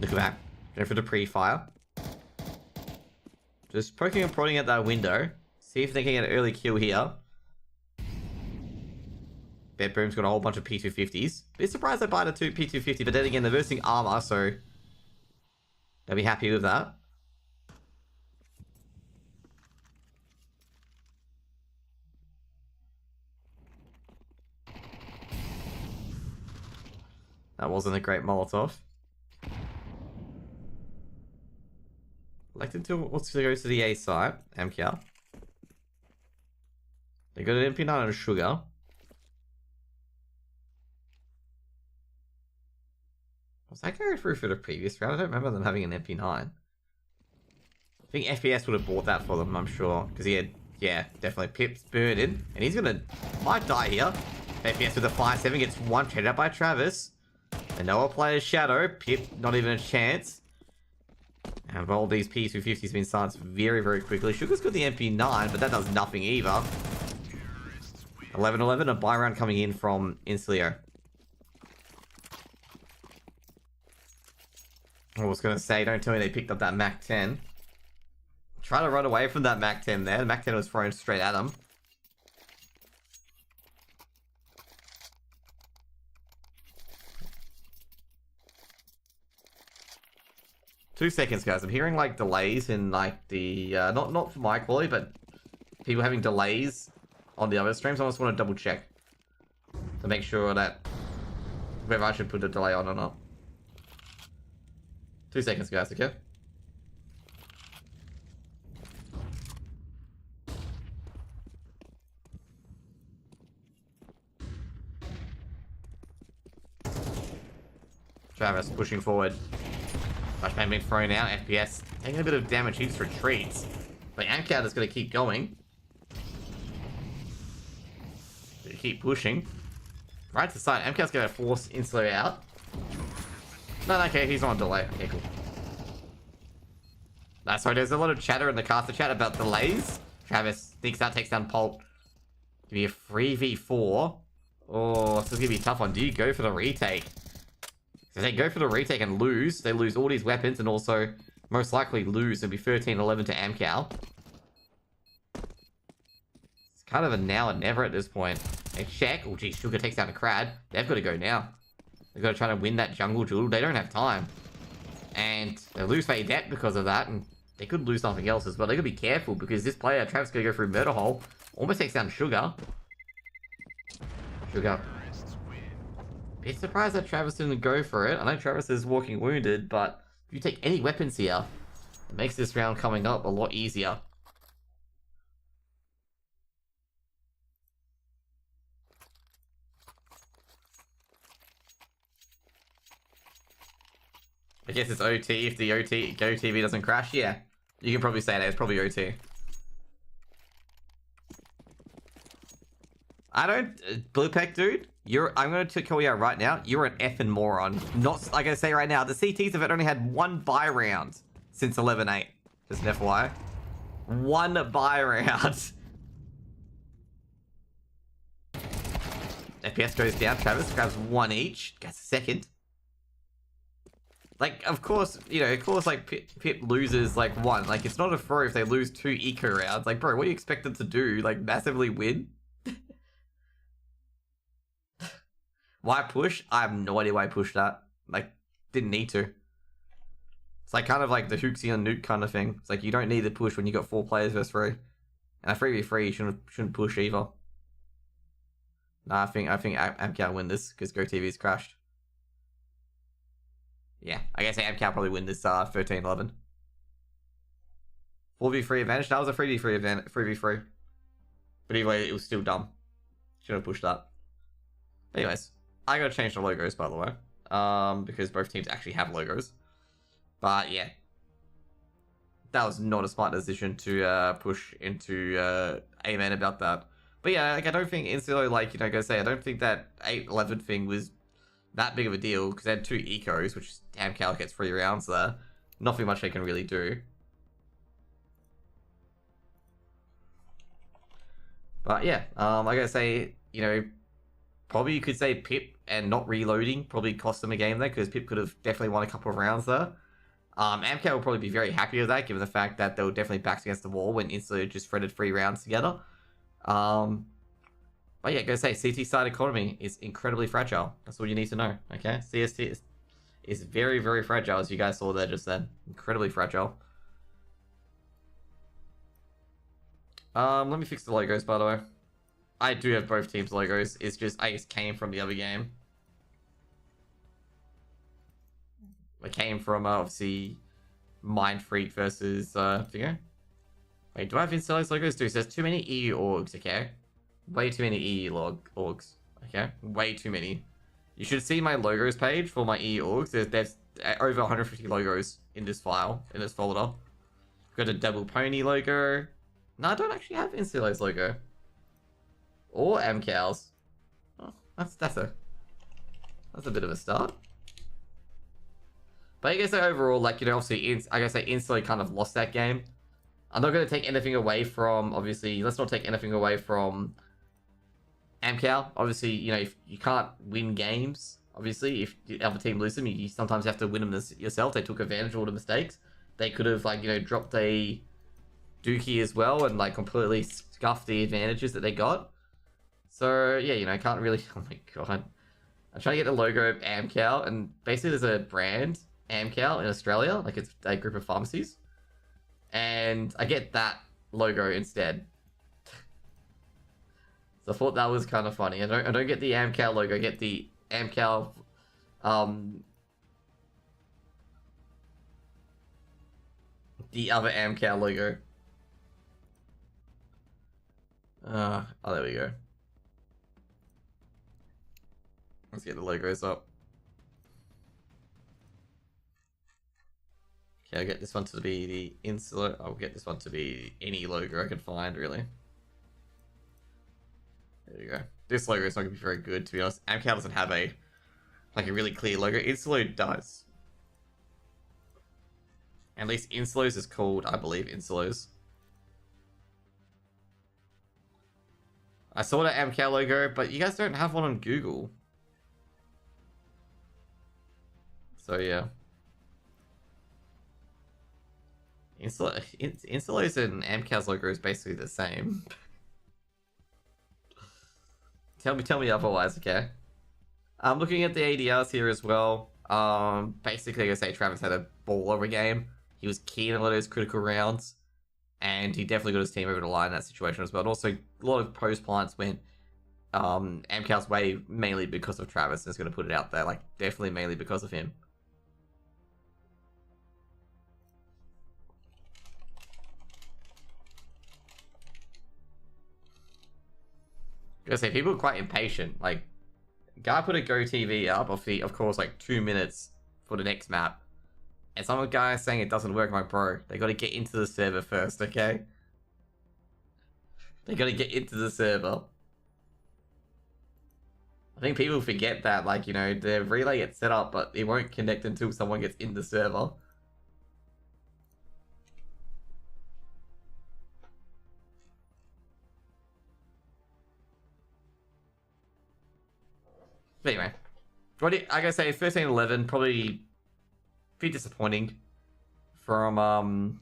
Look at that. Go for the pre-fire. Just poking and prodding at that window. See if they can get an early kill here. Bedroom's got a whole bunch of P250s. Bit surprised they buy the two P250, but then again, they're versing armor, so they'll be happy with that. That wasn't a great Molotov. Elected to wants to go to the A site, MKR. They got an MP9 and a sugar. Was that carried through for the previous round? I don't remember them having an MP9. I think FPS would have bought that for them, I'm sure. Because he had, yeah, definitely Pips burning. And he's might die here. FPS with a 5-7 gets one traded out by Travis. And Noah plays Shadow. Pip, not even a chance. And all these P250s been silenced very, very quickly. Sugar's got the MP9, but that does nothing either. 11-11, a buy round coming in from Insleo. I was going to say, don't tell me they picked up that MAC-10. Try to run away from that MAC-10 there. The MAC-10 was thrown straight at him. Two seconds, guys. I'm hearing like delays in like the not for my quality, but people having delays on the other streams. I just want to double check to make sure that whether I should put a delay on or not. 2 seconds, guys. Okay. Travis pushing forward. Flashbang being thrown out. FPS taking a bit of damage. He just retreats. But Amcat is going to keep going. They keep pushing. Right to the side. Amcat's going to force Inslo out. No, okay, he's on delay. Okay, cool. That's right, there's a lot of chatter in the caster chat about delays. Travis thinks that takes down Pulp. Give me a 3v4. Oh, this is going to be a tough one. Do you go for the retake? If they go for the retake and lose, they lose all these weapons and also most likely lose. It'll be 13-11 to Amcal. It's kind of a now and never at this point. They check. Oh, geez, Sugar takes down a Crad. They've got to go now. They've got to try to win that jungle duel. They don't have time. And they lose Fadette because of that, and they could lose something else as well. They got to be careful because this player, Travis, going to go through Murder Hole. Almost takes down Sugar. Sugar. Bit surprised that Travis didn't go for it. I know Travis is walking wounded, but if you take any weapons here, it makes this round coming up a lot easier. I guess it's OT if the Go TV doesn't crash. Yeah, you can probably say that. It's probably OT. I don't... Bluepack, dude, I'm going to call you out right now. You're an effing moron. Not... Like I say right now, the CTs have only had one buy round since 11-8. Just an FYI. One buy round. FPS goes down. Travis grabs one each. Gets a second. Like, of course, you know, like, Pip loses, like, one. Like, it's not a throw if they lose 2 eco rounds. Like, bro, what do you expect them to do? Like, massively win? Why push? I have no idea why I pushed that. Like, didn't need to. It's like, kind of like the Hooksy on Nuke kind of thing. It's like, you don't need to push when you got 4 players versus 3. And a 3v3, you shouldn't push either. Nah, I think Amcal win this, because GoTV's crashed. Yeah, I guess Amcal probably win this 13-11. 4v3 advantage? That was a 3v3 advantage, 3v3. But anyway, it was still dumb. Should have pushed that. But anyways, I gotta change the logos, by the way. Because both teams actually have logos. But yeah. That was not a smart decision to push into Amen about that. But yeah, like, I don't think Insulo, like, you know, go say, I don't think that 8-11 thing was that big of a deal, because they had 2 ecos, which damn Cal gets 3 rounds there. Nothing much they can really do. But yeah, I gotta say, you know, probably you could say Pip and not reloading probably cost them a game there, because Pip could have definitely won a couple of rounds there. Amcal will probably be very happy with that, given the fact that they were definitely backs against the wall when Insulo just threaded 3 rounds together. But yeah, go say, CT side economy is incredibly fragile. That's all you need to know, okay? CST is very, very fragile, as you guys saw there just then. Incredibly fragile. Let me fix the logos, by the way. I do have both teams' logos. It's just, I just came from the other game. I came from, obviously, Mindfreak versus, Dingo. Wait, do I have Instello's logos? Dude, there's too many EU orgs, okay? Way too many EU orgs, okay? Way too many. You should see my logos page for my EU orgs. There's over 150 logos in this file, in this folder. Got a double pony logo. No, I don't actually have Insulo's logo. Or Amcal's. Oh, that's a bit of a start. But I guess overall, like, you know, obviously, I guess Insulo kind of lost that game. I'm not going to take anything away from, obviously, let's not take anything away from Amcal. Obviously, you know, if you can't win games, obviously, if the other team loses them, you sometimes have to win them yourself. They took advantage of all the mistakes. They could have, like, you know, dropped a Dookie as well and, like, completely scuffed the advantages that they got. So, yeah, you know, I can't really, oh my god. I'm trying to get the logo of Amcal, and basically there's a brand, Amcal, in Australia. Like, it's a group of pharmacies. And I get that logo instead. So I thought that was kind of funny. I don't get the Amcal logo. I get the Amcal, the other Amcal logo. Oh, there we go. Let's get the logos up. Okay, I'll get this one to be the Insulo. I'll get this one to be any logo I can find, really. There we go. This logo is not going to be very good, to be honest. Amcal doesn't have a really clear logo. Insulo does. At least Insulo's is called, I believe, Insulo's. I saw the Amcal logo, but you guys don't have one on Google. So, yeah. Insulo's and Amcal's logo is basically the same. Tell me otherwise, okay? I'm looking at the ADRs here as well. Basically, like I say, Travis had a ball over game. He was key in a lot of those critical rounds, and he definitely got his team over the line in that situation as well. And also, a lot of post plants went Amcal's way mainly because of Travis. Is going to put it out there, like definitely mainly because of him. I gotta say, people are quite impatient. Like, guy put a Go TV up of course, like 2 minutes for the next map. And some guy saying it doesn't work. I'm like, bro, they gotta get into the server first, okay? They gotta get into the server. I think people forget that, like, you know, the relay gets set up, but it won't connect until someone gets in the server. But anyway, I gotta say, 13-11 probably pretty disappointing from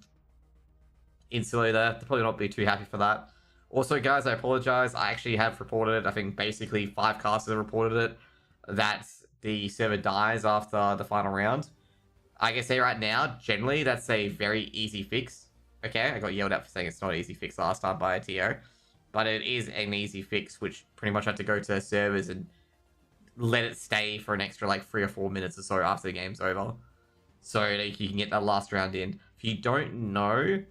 Insular there. They'll probably not be too happy for that. Also, guys, I apologize. I actually have reported it. I think basically 5 casters have reported it that the server dies after the final round. I can say right now, generally, that's a very easy fix. Okay, I got yelled at for saying it's not an easy fix last time by a TO, but it is an easy fix, which pretty much had to go to their servers and let it stay for an extra like 3 or 4 minutes or so after the game's over, so that you can get that last round in. If you don't know,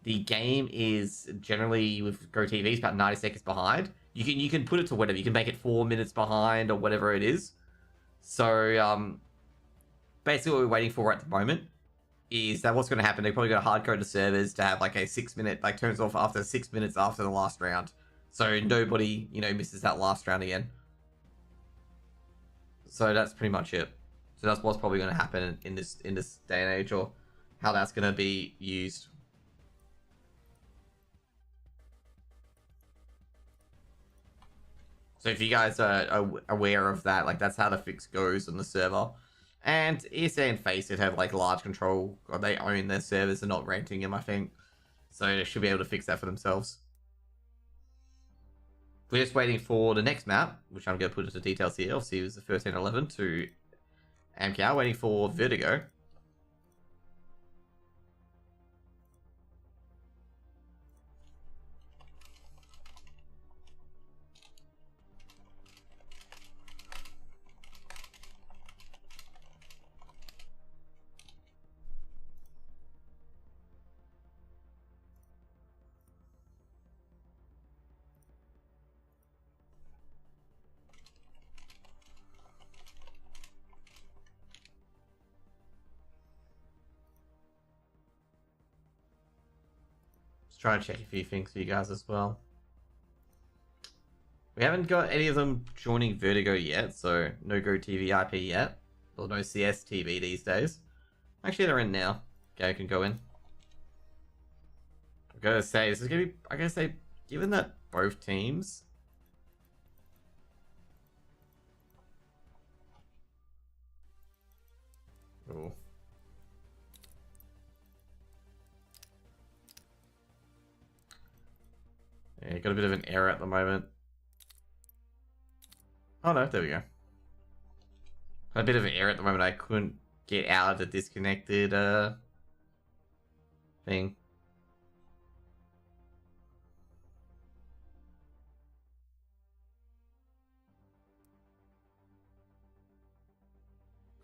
the game is generally with Go TVs about 90 seconds behind. You can put it to whatever. You can make it 4 minutes behind or whatever it is. So basically what we're waiting for at the moment is that what's going to happen, they're probably going to hard code the servers to have like a 6 minute, like turns off after 6 minutes after the last round, so nobody, you know, misses that last round again. So that's pretty much it. So that's what's probably going to happen in this day and age, or how that's going to be used. So if you guys are aware of that, like that's how the fix goes on the server. And ESA and Faceit have like large control, or they own their servers and not renting them, I think. So they should be able to fix that for themselves. We're just waiting for the next map, which I'm going to put into details here. Obviously, it was the 13-11 to Amcal, waiting for Vertigo. Try and check a few things for you guys as well. We haven't got any of them joining Vertigo yet, so no Go TV IP yet, or no CS TV these days. Actually, they're in now. Okay, I can go in. I gotta say, this is gonna be, I gotta say, given that both teams oh. Yeah, got a bit of an error at the moment. Oh no, there we go. Got a bit of an error at the moment. I couldn't get out of the disconnected thing.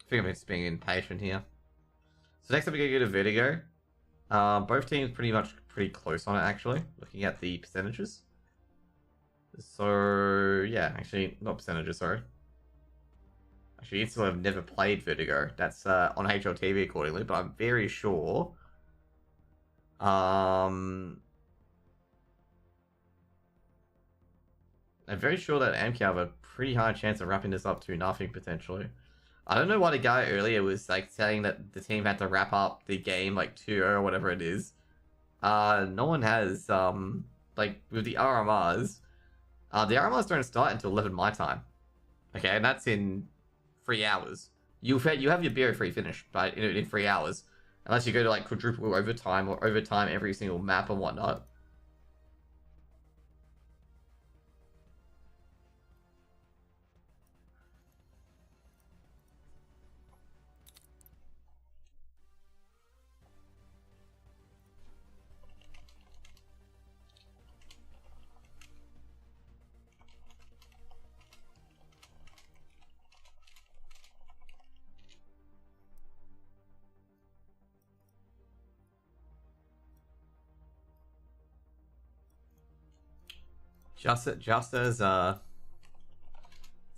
I think I'm just being impatient here. So next up we're gonna go to Vertigo. Both teams pretty close on it actually, looking at the percentages. So yeah, actually not percentages, sorry. Actually, Insular have never played Vertigo. That's on HLTV accordingly, but I'm very sure. I'm very sure that Amcal have a pretty high chance of wrapping this up to nothing potentially. I don't know why the guy earlier was like saying that the team had to wrap up the game like 2-0 or whatever it is. No one has like with the RMRs. The RMRs don't start until 11 my time. Okay, and that's in 3 hours. You have your BO3 finished, but in 3 hours, unless you go to like quadruple overtime or overtime every single map and whatnot. Just as so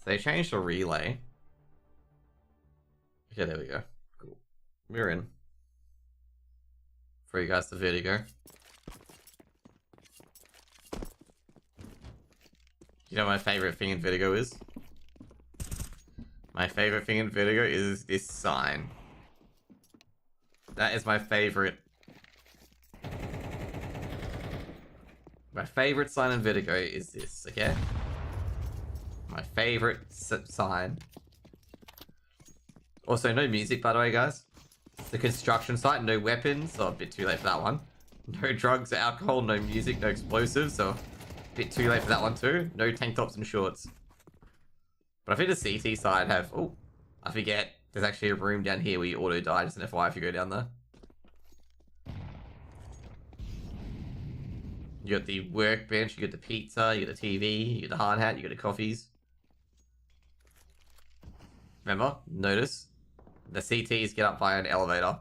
they changed the relay. Okay, there we go. Cool. We're in. For you guys the video. You know what my favorite thing in Vertigo is? My favorite thing in Vertigo is this sign. That is my favorite. My favorite sign in Vertigo is this, okay? My favorite sign. Also, no music, by the way, guys. The construction site, no weapons. Oh, a bit too late for that one. No drugs, alcohol, no music, no explosives. So, a bit too late for that one too. No tank tops and shorts. But I think the CT side have... Oh, I forget. There's actually a room down here where you auto die. Just an FYI if you go down there. You got the workbench, you got the pizza, you got the TV, you got the hard hat, you got the coffees. Remember? Notice? The CTs get up via an elevator.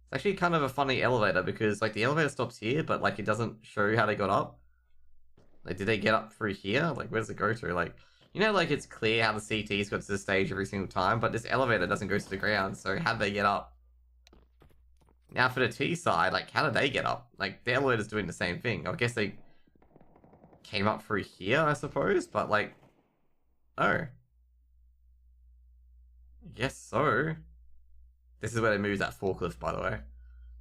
It's actually kind of a funny elevator because, like, the elevator stops here, but, like, it doesn't show how they got up. Like, did they get up through here? Like, where does it go to? Like, you know, like, it's clear how the CTs got to the stage every single time, but this elevator doesn't go to the ground, so how'd they get up? Now, for the T side, like, how did they get up? Like, the elevator's doing the same thing. I guess they came up through here, I suppose, but, like, oh. I guess so. This is where they moved that forklift, by the way.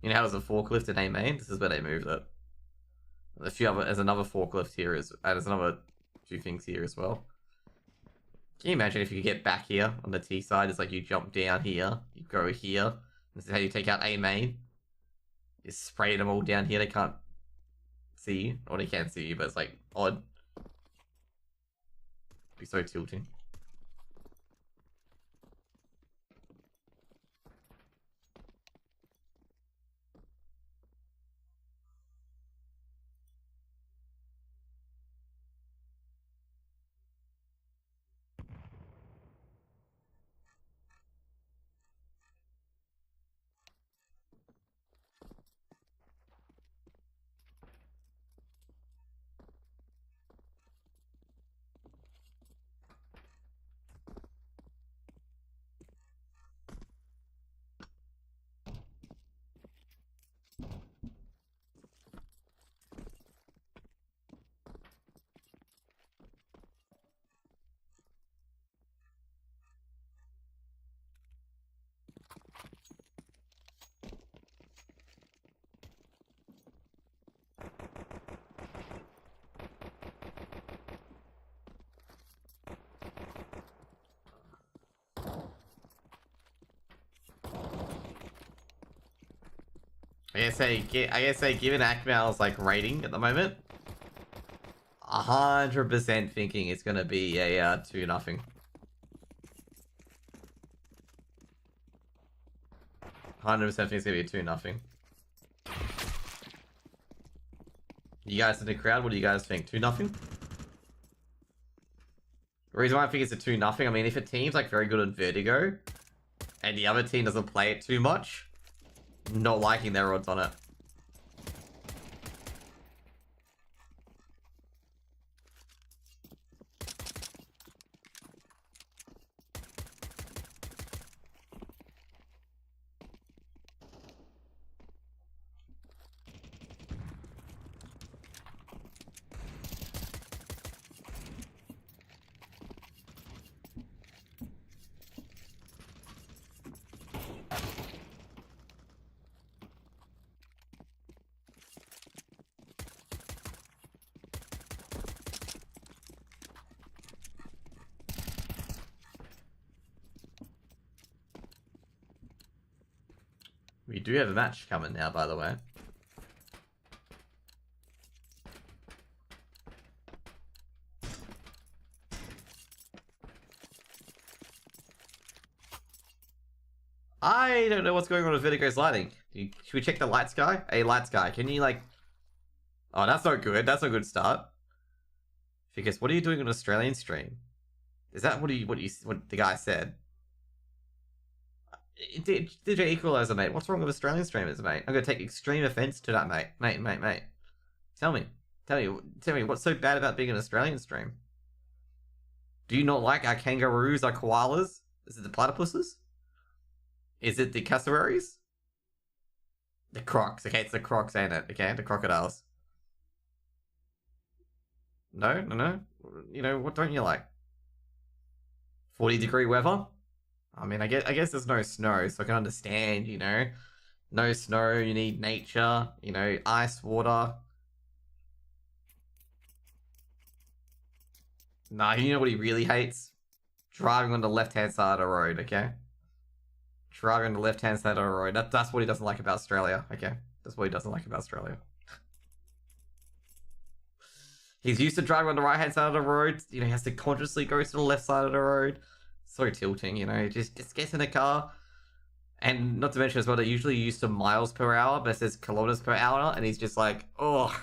You know how there's a forklift in A main? This is where they moved it. There's another forklift here, there's another few things here as well. Can you imagine if you could get back here on the T side? It's like you jump down here, you go here. This is how you take out A main. You spray them all down here, they can't see you. Or they can see you, but it's like odd. It'd be so tilting. I guess say given Akmal's like rating at the moment, 100% thinking it's gonna be a 2-0. 100% think it's gonna be a 2-0. You guys in the crowd, what do you guys think? 2-0? The reason why I think it's a 2-0, I mean, if a team's like very good at Vertigo, and the other team doesn't play it too much, not liking their odds on it. We do have a match coming now, by the way. I don't know what's going on with Vertigo's lighting. Should we check the lights guy? Hey, lights guy, can you like... Oh, that's not good. That's not a good start. Because what are you doing on an Australian stream? Is that what the guy said? DJ Equalizer, mate. What's wrong with Australian streamers, mate? I'm gonna take extreme offense to that, mate. Mate. Tell me. Tell me, what's so bad about being an Australian stream? Do you not like our kangaroos, our koalas? Is it the platypuses? Is it the cassowaries? The crocs. Okay, it's the crocs, ain't it? Okay, the crocodiles. No. You know, what don't you like? 40-degree weather? I mean, I guess there's no snow, so I can understand, you know. No snow, you need nature, you know, ice, water. Nah, you know what he really hates? Driving on the left-hand side of the road, okay? Driving on the left-hand side of the road. That's what he doesn't like about Australia, okay? That's what he doesn't like about Australia. He's used to driving on the right-hand side of the road. You know, he has to consciously go to the left side of the road. So tilting, you know. Just gets in a car. And not to mention as well, they're usually used to miles per hour versus kilometers per hour. And he's just like, oh,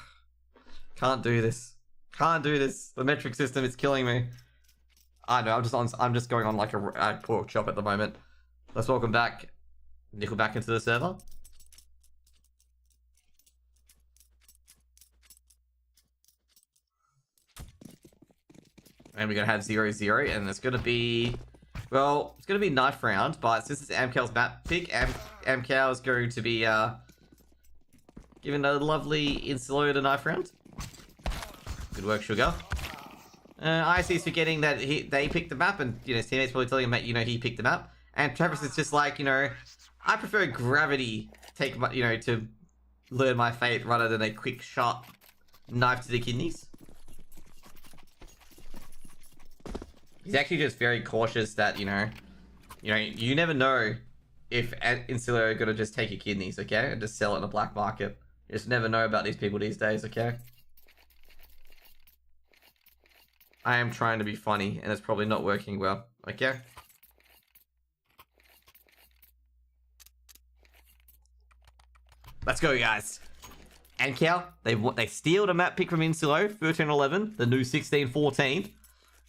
can't do this. Can't do this. The metric system is killing me. I know, I'm just going on like a pork chop at the moment. Let's welcome back Nickel back into the server. And we're going to have 0-0, and it's going to be... Well, it's going to be knife round, but since it's Amcal's map pick, Amcal is going to be giving a lovely Insilo the knife round. Good work, Sugar. IC's forgetting that they picked the map, and you know his teammates probably telling him that you know he picked the map. And Travis is just like, you know, I prefer gravity take my, you know, to learn my fate rather than a quick sharp knife to the kidneys. He's actually just very cautious that, you know, you never know if Insilo are gonna just take your kidneys, okay, and just sell it in the black market. You just never know about these people these days, okay? I am trying to be funny, and it's probably not working well, okay? Let's go, guys. Amcal, they steal the map pick from Insilo, 13-11, the new 16-14.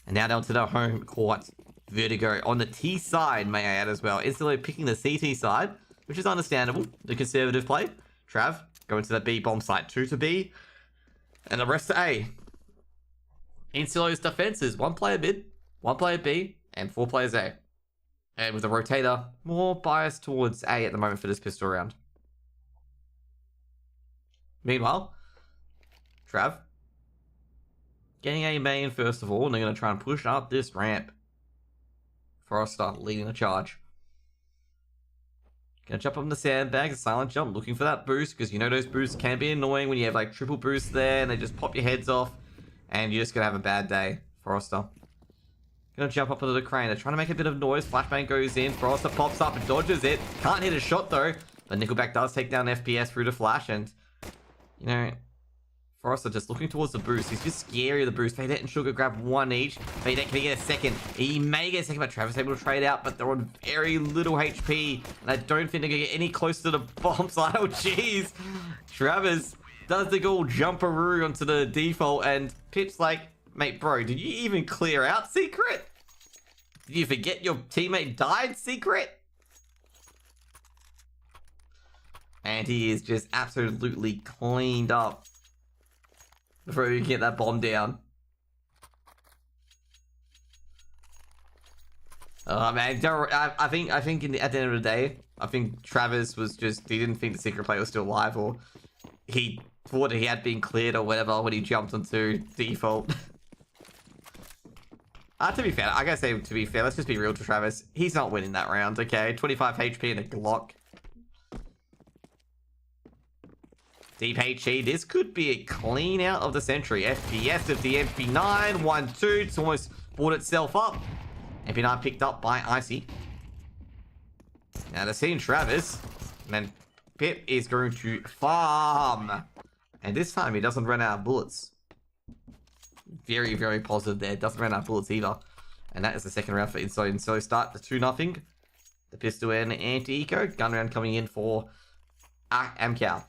And now down to the home court. Vertigo on the T side, may I add as well. Instantly picking the CT side, which is understandable. The conservative play. Trav, going to the B bomb site. 2 to B. And the rest to A. Insulo's defense is 1 player mid, 1 player B, and 4 players A. And with the rotator, more biased towards A at the moment for this pistol round. Meanwhile, Trav, getting a main first of all, and they're going to try and push up this ramp. Forrester leading the charge. Gonna jump on the sandbag, a silent jump, looking for that boost, because you know those boosts can be annoying when you have like triple boosts there, and they just pop your heads off, and you're just gonna have a bad day. Forrester. Gonna jump up onto the crane, they're trying to make a bit of noise, flashbang goes in, Forrester pops up and dodges it, can't hit a shot though, but Nickelback does take down FPS through the flash, and, you know, Forrester just looking towards the boost. He's just scary of the boost. Fade and Sugar grab 1 each. Fade can he get a second? He may get a second, but Travis able to trade out, but they're on very little HP. And I don't think they're going to get any close to the bomb side. Oh, jeez. Travis does the goal jumperoo onto the default, and Pip's like, mate, bro, did you even clear out Secret? Did you forget your teammate died, Secret? And he is just absolutely cleaned up before we can get that bomb down. Man, I think at the end of the day, I think Travis was just, he didn't think the secret player was still alive, or he thought he had been cleared or whatever when he jumped onto default. To be fair, I gotta say, to be fair, let's just be real to Travis. He's not winning that round, okay? 25 HP and a Glock. Deep HE, this could be a clean out of the century. FPS of the MP9, 1-2, it's almost brought itself up. MP9 picked up by Icy. Now they're seeing Travis, and then Pip is going to farm. And this time he doesn't run out of bullets. Very, very positive there, doesn't run out of bullets either. And that is the second round for Inside. So start the 2-0. The pistol and anti-eco, gun round coming in for Amcal.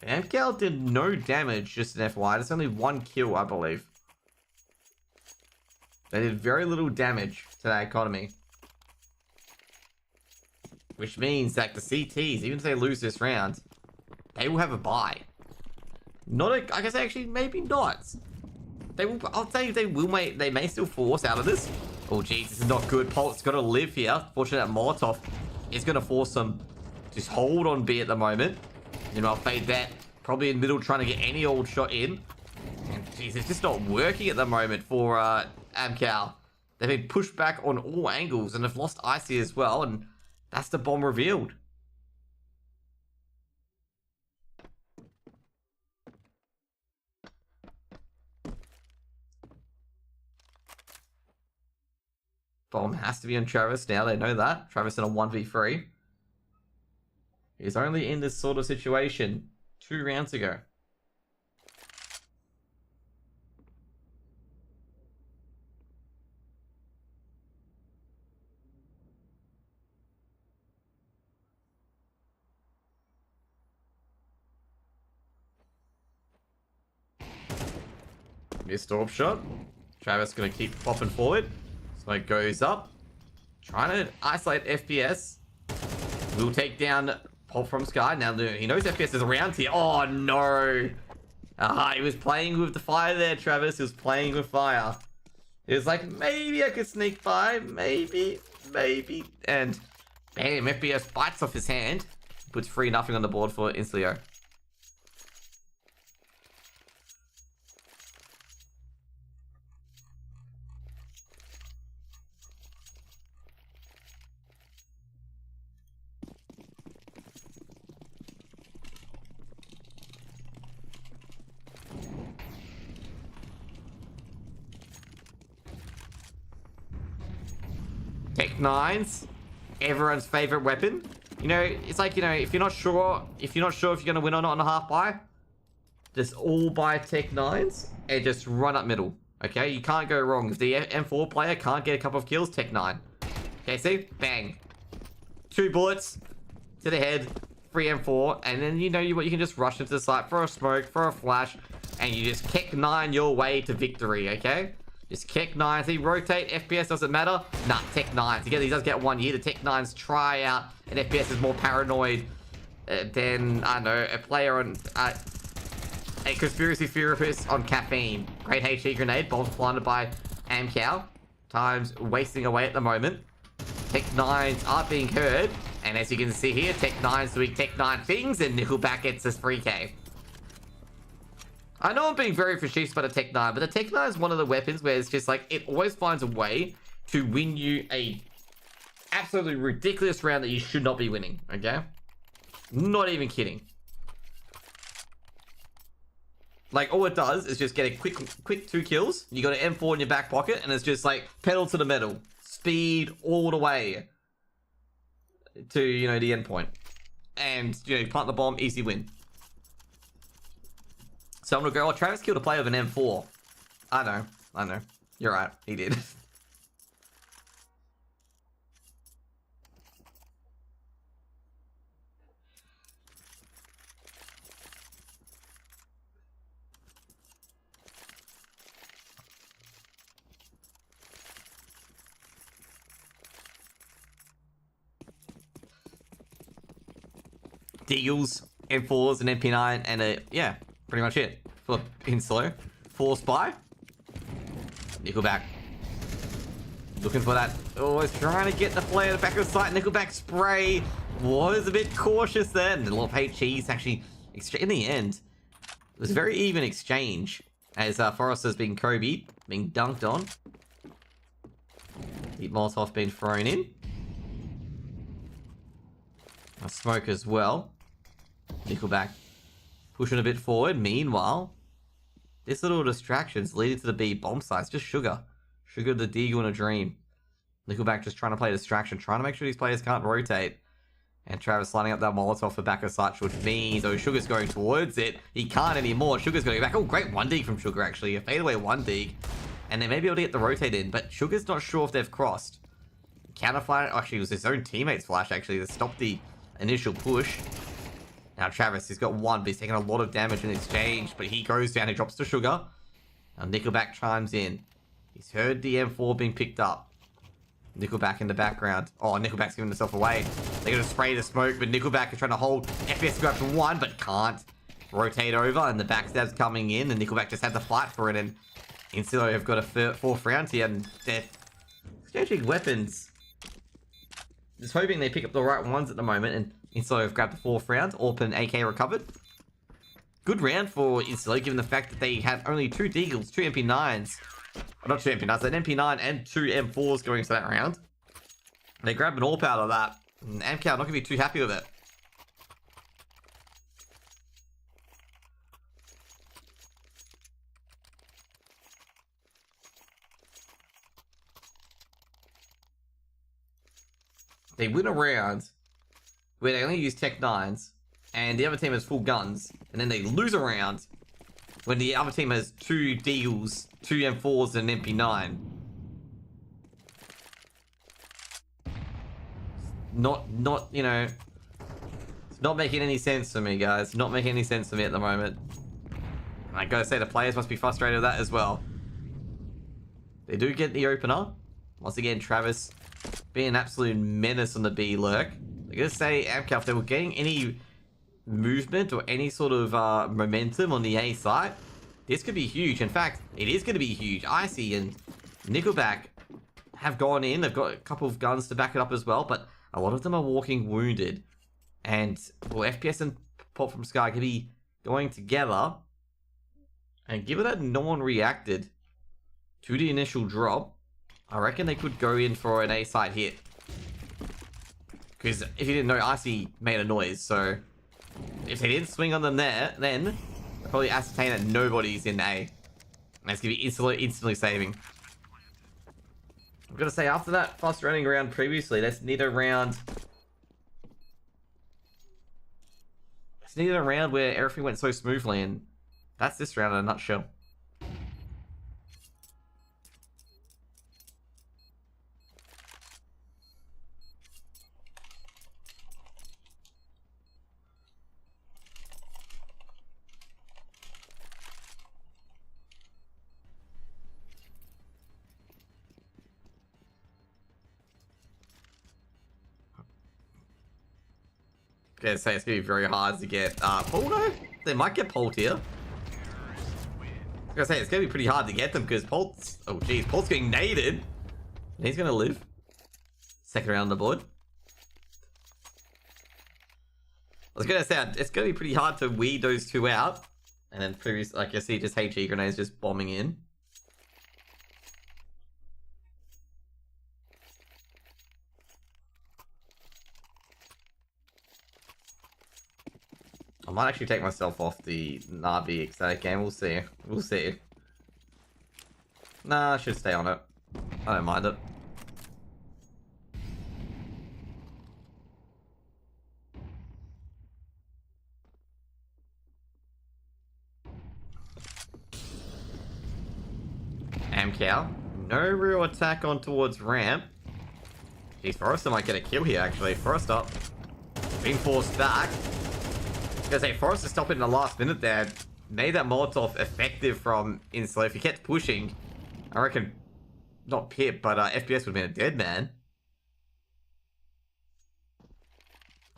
Amcal did no damage, just an FYI. There's only 1 kill, I believe. They did very little damage to that economy. Which means that the CTs, even if they lose this round, they will have a bye. Not a, I guess actually maybe not. They will, I'll tell you, they may still force out of this. Oh geez, this is not good. Polt's got to live here. Fortunately, that Molotov is going to force them to just hold on B at the moment. You know, I'll fade that. Probably in middle trying to get any old shot in. And geez, it's just not working at the moment for Amcal. They've been pushed back on all angles and have lost Icy as well. And that's the bomb revealed. Bomb has to be on Travis now. They know that. Travis in a 1v3. He's only in this sort of situation 2 rounds ago. Missed orb shot. Travis gonna keep popping forward. Smoke goes up. Trying to isolate FPS. Will take down Pop from Sky. Now he knows FPS is around here. Oh no. He was playing with the fire there, Travis. He was playing with fire. He was like, maybe I could sneak by. Maybe. And bam, FPS bites off his hand. Puts 3-0 on the board for Insleo. Tech 9s, everyone's favorite weapon. You know, it's like, you know, if you're not sure if you're gonna win or not on a half buy, just all buy Tech 9s and just run up middle. Okay, you can't go wrong. If the M4 player can't get a couple of kills, Tech 9. Okay, see? Bang. 2 bullets to the head, free M4, and then you know what, you can just rush into the site for a smoke, for a flash, and you just Tech 9 your way to victory, okay? Just Tech 9s. He rotate, FPS doesn't matter. Nah, Tech 9s. Together he does get 1 year. The Tech 9s try out, and FPS is more paranoid than, I don't know, a player on, a conspiracy theorist on caffeine. Great HE grenade. Bombs planted by Amcal. Time's wasting away at the moment. Tech 9s are being heard. And as you can see here, Tech 9s doing Tech 9 things, and Nickelback gets his 3k. I know I'm being very facetious about the Tech 9, but the Tech 9 is one of the weapons where it's just like, it always finds a way to win you a absolutely ridiculous round that you should not be winning, okay? Not even kidding. Like, all it does is just get a quick 2 kills. You got an M4 in your back pocket, and it's just like, pedal to the metal. Speed all the way to, you know, the end point. And, you know, you plant the bomb, easy win. So I'm gonna go, oh, Travis killed a player with an M4. I know. You're right, he did. Deagles, M4s, and MP9, and yeah, pretty much it. For Inslow. Force buy. Nickelback. Looking for that. Oh, he's trying to get the flare at the back of the site. Nickelback spray was a bit cautious then. A lot of HEs actually, in the end, it was a very even exchange. As Forrester's being Kobe, being dunked on. The Molotov being thrown in. A smoke as well. Nickelback pushing a bit forward. Meanwhile, this little distraction's leading to the B bomb sites. Just Sugar. Sugar the Deagle in a dream. Nickelback just trying to play distraction. Trying to make sure these players can't rotate. And Travis lining up that Molotov for back of sight, which means, oh, Sugar's going towards it. He can't anymore. Sugar's going to go back. Oh, great 1D from Sugar, actually. A fadeaway 1D. And they may be able to get the rotate in, but Sugar's not sure if they've crossed. Counterfire, actually, it was his own teammate's flash, actually, that stopped the initial push. Now Travis, he's got 1, but he's taking a lot of damage in exchange, but he goes down, he drops to Sugar. Now Nickelback chimes in. He's heard the M4 being picked up. Nickelback in the background. Oh, Nickelback's giving himself away. They're going to spray the smoke, but Nickelback is trying to hold. FPS go up to 1, but can't. rotate over, and the backstab's coming in, and Nickelback just had to fight for it, and Insulo have got a fourth round here, and they're exchanging weapons. Just hoping they pick up the right ones at the moment, and Insulo have grabbed the fourth round. Orpin AK recovered. Good round for Insulo, given the fact that they had only 2 Deagles, 2 MP9s. Not 2 MP9s, an MP9 and 2 M4s going into that round. They grabbed an AWP out of that. And AMCAL not going to be too happy with it. They win a round where they only use Tech 9s and the other team has full guns, and then they lose a round when the other team has 2 Deagles, 2 M4s, and an MP9. Not, you know, it's not making any sense to me, guys. Not making any sense to me at the moment. And I gotta say, the players must be frustrated with that as well. They do get the opener. Once again, Travis being an absolute menace on the B lurk. I gotta say, AMCAL, if they were getting any movement or any sort of momentum on the A site, this could be huge. In fact, it is going to be huge. Icy and Nickelback have gone in. They've got a couple of guns to back it up as well, but a lot of them are walking wounded. And, well, FPS and Pop from Sky could be going together. And given that no one reacted to the initial drop, I reckon they could go in for an A site hit. Because if you didn't know, Icy made a noise, so if they didn't swing on them there, then they'll probably ascertain that nobody's in A. And that's going to be instantly saving. I'm going to say, after that fast running round previously, let's need a round... Let's need a round where everything went so smoothly, and that's this round in a nutshell. Gonna say it's gonna be very hard to get Paul though? They might get Polt here. I was gonna say it's gonna be pretty hard to get them because Polt's, oh geez, Polt's getting naded. And he's gonna live. Second round on the board. I was gonna say it's gonna be pretty hard to weed those two out. And then previous, like I see just HE grenades just bombing in. I might actually take myself off the Navi ecstatic game. We'll see. We'll see. Nah, I should stay on it. I don't mind it. AMCAL. No real attack on towards ramp. Geez, Forrester might get a kill here actually. Forrester being forced back. I was gonna say, Forrester stopping in the last minute there made that Molotov effective from Insulo. If he kept pushing, I reckon, not Pip, but FPS would have been a dead man.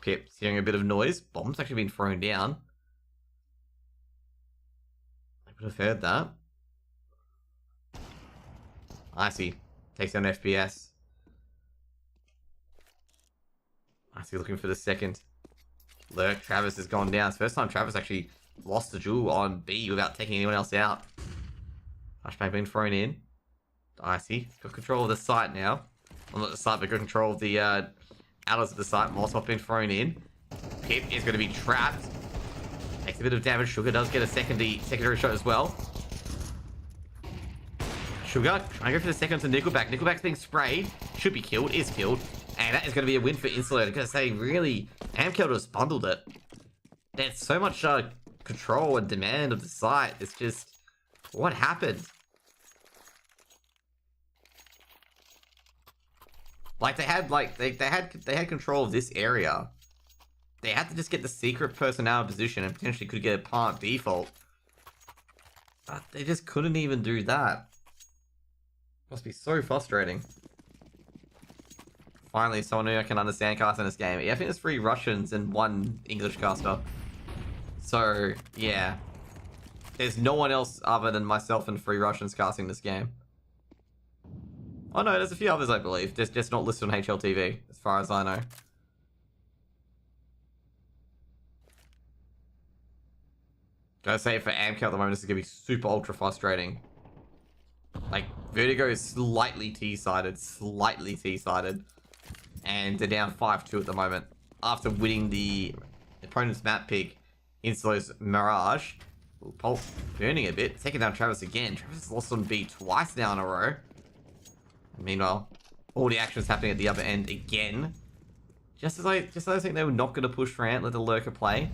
Pip's hearing a bit of noise. Bomb's actually been thrown down. I would have heard that. Icy takes down FPS. Icy looking for the second. Lurk, Travis has gone down. It's the first time Travis actually lost the duel on B without taking anyone else out. Flashbang being thrown in. Icy got control of the site now. Well, not the site, but got control of the outers of the site. Molotov being thrown in. Pip is going to be trapped. Takes a bit of damage. Sugar does get a secondary shot as well. Sugar trying to go for the second to Nickelback. Nickelback's being sprayed. Should be killed. Is killed. And that is going to be a win for Insulo. I'm going to say, really, AMCAL just bundled it. There's so much control and demand of the site. It's just, what happened? Like they had control of this area. They had to just get the secret person out of position and potentially could get a plant default. But they just couldn't even do that. Must be so frustrating. Finally, someone who I can understand casting this game. Yeah, I think there's 3 Russians and 1 English caster. So, yeah. There's no one else other than myself and 3 Russians casting this game. Oh no, there's a few others I believe. Just not listed on HLTV, as far as I know. Gotta say, for AMCAL at the moment, this is gonna be super ultra frustrating. Like, Vertigo is slightly T-sided. And they're down 5-2 at the moment. After winning the opponent's map pick into those Mirage. Ooh, Pulp burning a bit. Taking down Travis again. Travis has lost on B twice now in a row. And meanwhile, all the action's happening at the other end again. Just as I think they were not going to push for Ant, let the Lurker play.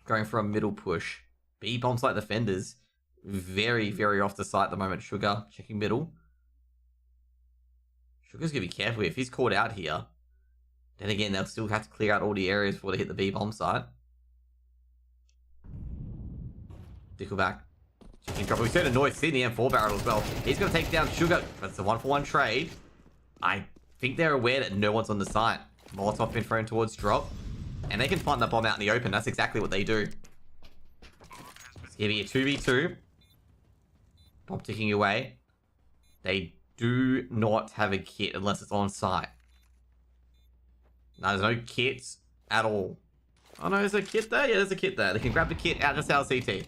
Going for a middle push. B bombs like defenders. Very, very off the site at the moment. Sugar checking middle. Sugar's going to be careful. If he's caught out here, then again, they'll still have to clear out all the areas before they hit the B bomb site. Dickleback. Checking drop. We saw the noise in the M4 barrel as well. He's going to take down Sugar. That's a 1-for-1 trade. I think they're aware that no one's on the site. Molotov been thrown towards drop. And they can plant the bomb out in the open. That's exactly what they do. It's going to be a 2v2. Bomb ticking away. They do not have a kit unless it's on site. No, there's no kits at all. Oh no, there's a kit there? Yeah, there's a kit there. They can grab the kit out of our CT.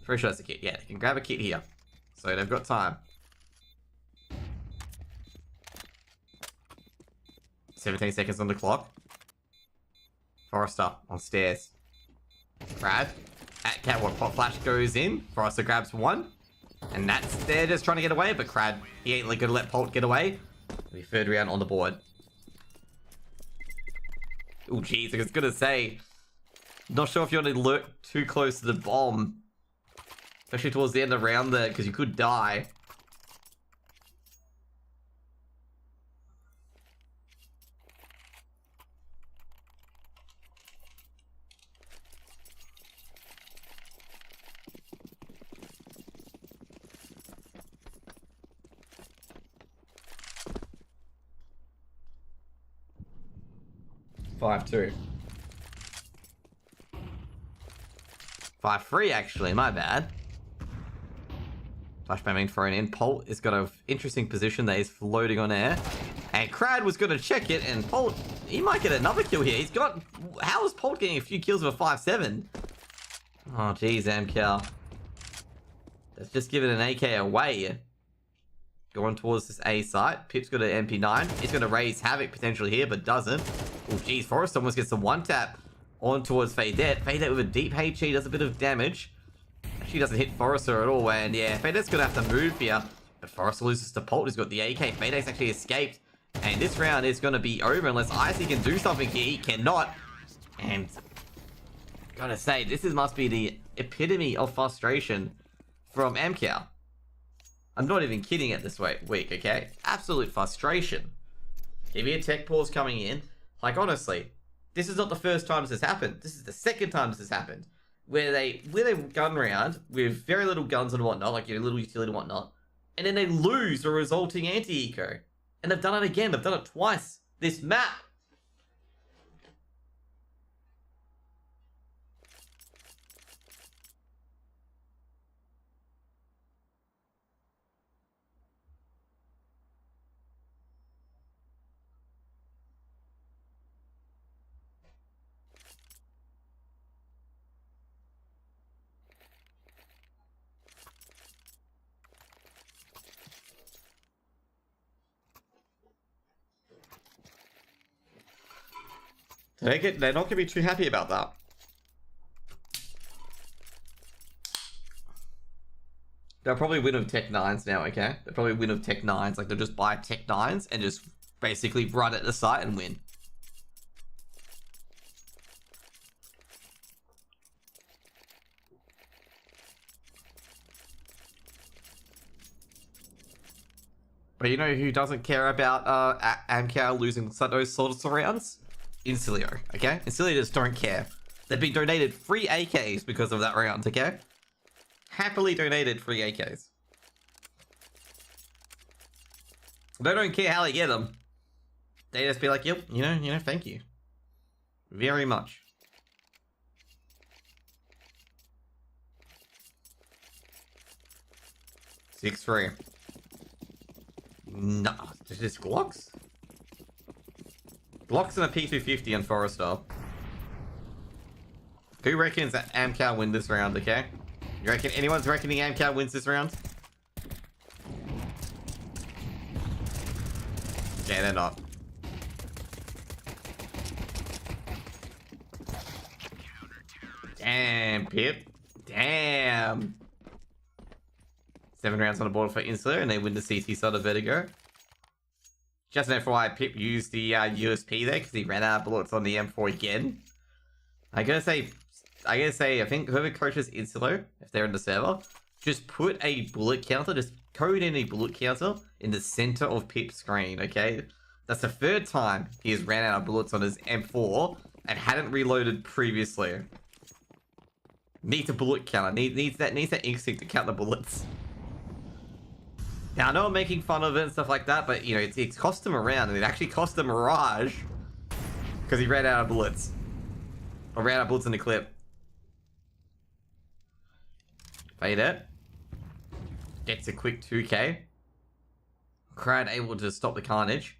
Pretty sure that's a kit. Yeah, they can grab a kit here. So they've got time. 17 seconds on the clock. Forrester on stairs. Brad. At Catwalk, pop flash goes in. Forrester grabs one. And they're just trying to get away, but Crad, he ain't gonna let Polt get away. It'll be 3rd round on the board. Oh jeez, I was gonna say, not sure if you want to lurk too close to the bomb. Especially towards the end of the round there, because you could die. Five-2. 5-3 actually, my bad. Flashbang being thrown in. Polt is got an interesting position that he's floating on air. And Crad was going to check it, and Polt, he might get another kill here. He's got... How is Polt getting a few kills with a 5-7? Oh, geez, Amcal. Let's just give it an AK away. Going towards this A site. Pip's got an MP9. He's going to raise Havoc potentially here, but doesn't. Oh, geez. Forrest almost gets a one-tap on towards Faydet. Faydet with a deep HE does a bit of damage. Actually doesn't hit Forrester at all, and yeah, Faydet's going to have to move here. But Forrester loses to Polt, who's got the AK. Faydet's actually escaped. And this round is going to be over unless Icy can do something here. He cannot. And... gotta say, this must be the epitome of frustration from MCAL. I'm not even kidding at this week, okay? Absolute frustration. Give me a tech pause coming in. Like, honestly, this is not the first time this has happened. This is the second time this has happened. Where they win a gun round with very little guns and whatnot, like, little utility and whatnot, and then they lose the resulting anti-eco. And they've done it again. They've done it twice. This map. They're not going to be too happy about that. They'll probably win with Tech 9s now, okay? They'll probably win with Tech 9s. Like, they'll just buy Tech 9s and just basically run at the site and win. But you know who doesn't care about Amcal losing those sorts of rounds? Incilio, okay? Incilio just don't care. They've been donated free AKs because of that round, okay? Happily donated free AKs. They don't care how they get them. They just be like, yep, you know, thank you. Very much. Six three. No, just Glocks? Glocks and a P250 and Forester. Who reckons that Amcal win this round, okay? You reckon anyone's reckoning Amcal wins this round? Yeah, they're not. Damn, Pip. Damn. 7 rounds on the board for Insular, and they win the CT side of Vertigo. Just an FYI, Pip used the USP there because he ran out of bullets on the M4 again. I gotta say, I think whoever coaches Insular, if they're in the server, just put a bullet counter, just code in a bullet counter in the center of Pip's screen, okay? That's the 3rd time he has ran out of bullets on his M4 and hadn't reloaded previously. Needs a bullet counter. Needs that instinct to count the bullets. Now, I know I'm making fun of it and stuff like that, but, you know, it's cost him a round, and it actually cost him Mirage because he ran out of bullets. Or ran out of bullets in the clip. Fade it. Gets a quick 2k. Crowd able to stop the carnage.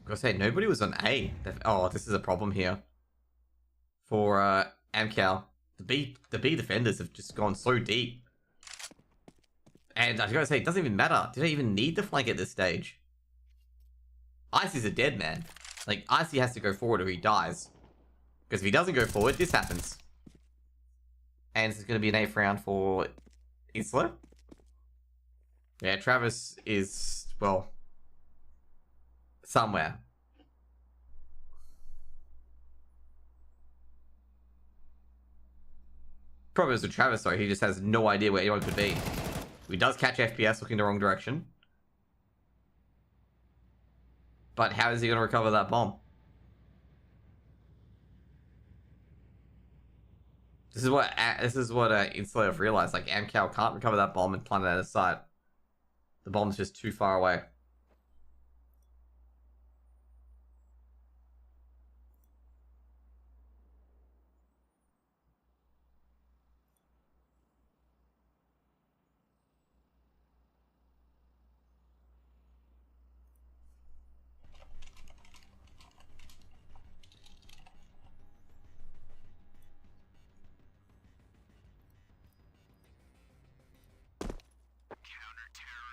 Gotta say, nobody was on A. Oh, this is a problem here. For, Amcal. The B defenders have just gone so deep. And I gotta say, it doesn't even matter. Did I even need the flank at this stage? Icy's a dead man. Like, Icy has to go forward or he dies. Because if he doesn't go forward, this happens. And this is going to be an 8th round for Isla. Yeah, Travis is, well, somewhere. Problem is with Travis, though, he just has no idea where anyone could be. He does catch FPS looking the wrong direction. But how is he going to recover that bomb? This is what Insular have realized. Like, Amcal can't recover that bomb and plant it out of sight. The bomb's just too far away.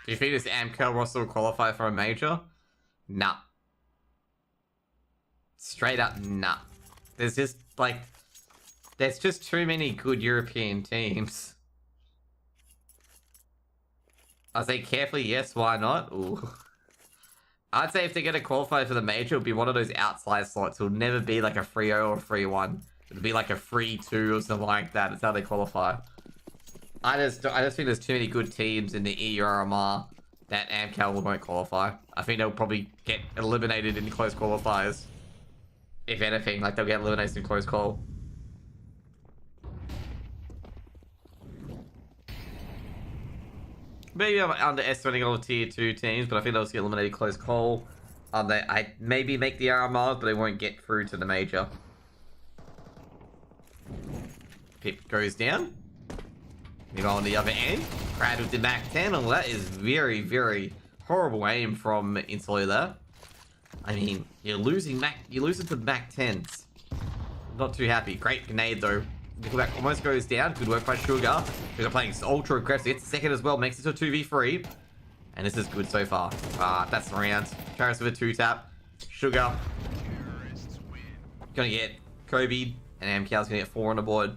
Do you think this Amcal roster will qualify for a major? Nah. Straight up, nah. There's just, like... There's just too many good European teams. I say carefully, yes, why not? Ooh. I'd say if they're going to qualify for the major, it'll be one of those outside slots. It'll never be like a 3-0 or 3-1. It'll be like a 3-2 or something like that. That's how they qualify. I just think there's too many good teams in the EURMR that Amcal won't qualify. I think they'll probably get eliminated in close qualifiers. If anything, like they'll get eliminated in close call. Maybe I'm underestimating all the tier 2 teams, but I think they'll get eliminated close call. I maybe make the RMRs, but they won't get through to the major. Pip goes down. Meanwhile, on the other end, Crowd with the Mac 10. Oh, that is very, very horrible aim from Insular there. I mean, you're losing to Mac 10s. Not too happy. Great grenade though. Nickelback almost goes down. Good work by Sugar. Sugar playing ultra aggressive. Gets the second as well. Makes it to a 2v3. And this is good so far. That's the round. Travis with a 2-tap. Sugar. Gonna get Kobe. And Amcal's gonna get 4 on the board.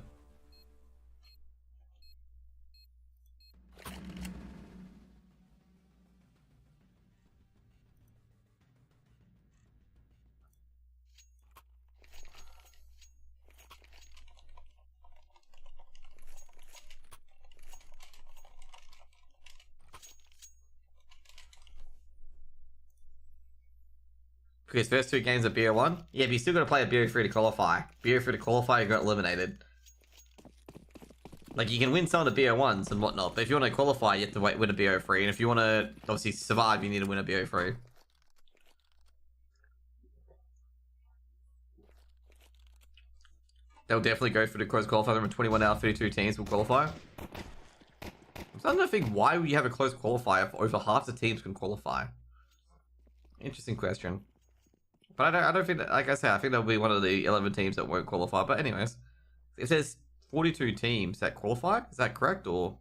Because first 2 games are BO1. Yeah, but you still got to play a BO3 to qualify. BO3 to qualify, you got eliminated. Like, you can win some of the BO1s and whatnot, but if you want to qualify, you have to win a BO3, and if you want to, obviously, survive, you need to win a BO3. They'll definitely go for the close qualifier. There are 21 out of 32 teams will qualify. I'm starting to think why would you have a close qualifier if over half the teams can qualify? Interesting question. But I don't think that, like I said, I think that'll be one of the 11 teams that won't qualify. But anyways, it says 42 teams that qualify. Is that correct? Or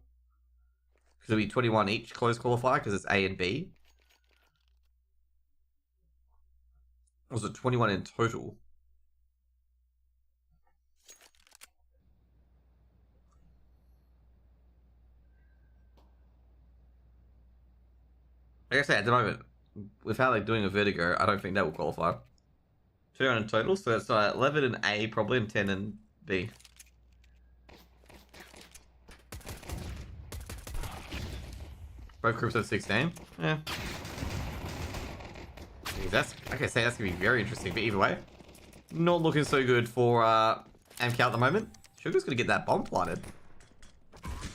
because it'll be 21 each close qualifier because it's A and B? Or was it 21 in total? Like I said, at the moment, with how they're doing a Vertigo, I don't think that will qualify. 2 in total, so it's 11 in A, probably, and 10 in B. Both groups have 16. Yeah. Jeez, that's, like I say, that's going to be very interesting, but either way, not looking so good for MK at the moment. Sugar's going to get that bomb planted.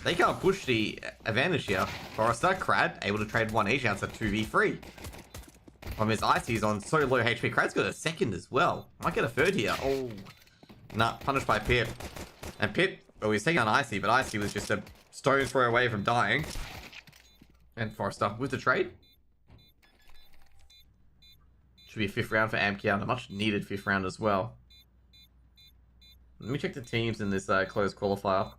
They can't push the advantage here. Forrester, Crad, able to trade one each, now it's a 2v3. From his Icy's on so low HP. Crad's got a second as well. Might get a third here. Oh. Nah, punished by Pip. And Pip, well, he's taking on Icy, but Icy was just a stone's throw away from dying. And Forrester with the trade. Should be a 5th round for Amkia, and a much needed 5th round as well. Let me check the teams in this closed qualifier.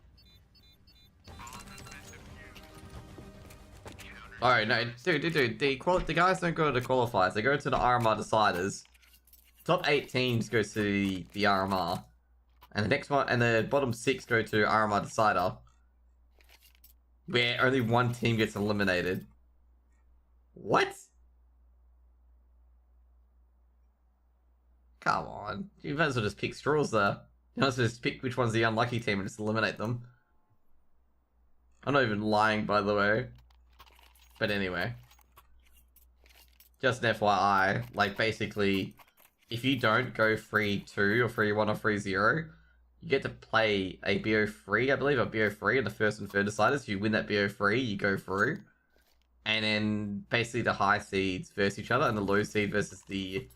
Oh no, dude, the guys don't go to the qualifiers, they go to the RMR deciders. Top 8 teams go to the RMR. And the next one, and the bottom 6 go to RMR decider. Where only one team gets eliminated. What? Come on. You might as well just pick straws there. You might as well just pick which one's the unlucky team and just eliminate them. I'm not even lying, by the way. But anyway. Just an FYI, like basically, if you don't go 3-2 or 3-1 or 3-0, you get to play a BO3, I believe, a BO3 in the first and third deciders. If you win that BO3, you go through. And then basically the high seeds versus each other and the low seed versus the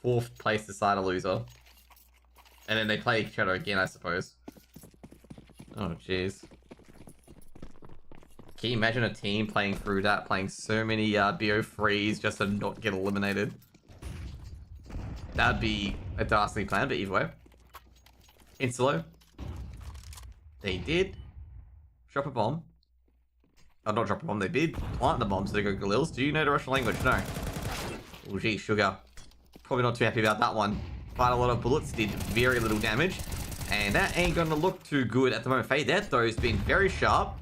4th place decider loser. And then they play each other again, I suppose. Oh, jeez. Can you imagine a team playing through that, playing so many BO3s just to not get eliminated? That'd be a dastardly plan, but either way. Insolo. They did drop a bomb. Oh, not drop a bomb, they did plant the bomb, so they go Galils. Do you know the Russian language? No. Oh, gee, Sugar. Probably not too happy about that one. Fired a lot of bullets, did very little damage. And that ain't gonna look too good at the moment. Fade Death, though, has been very sharp.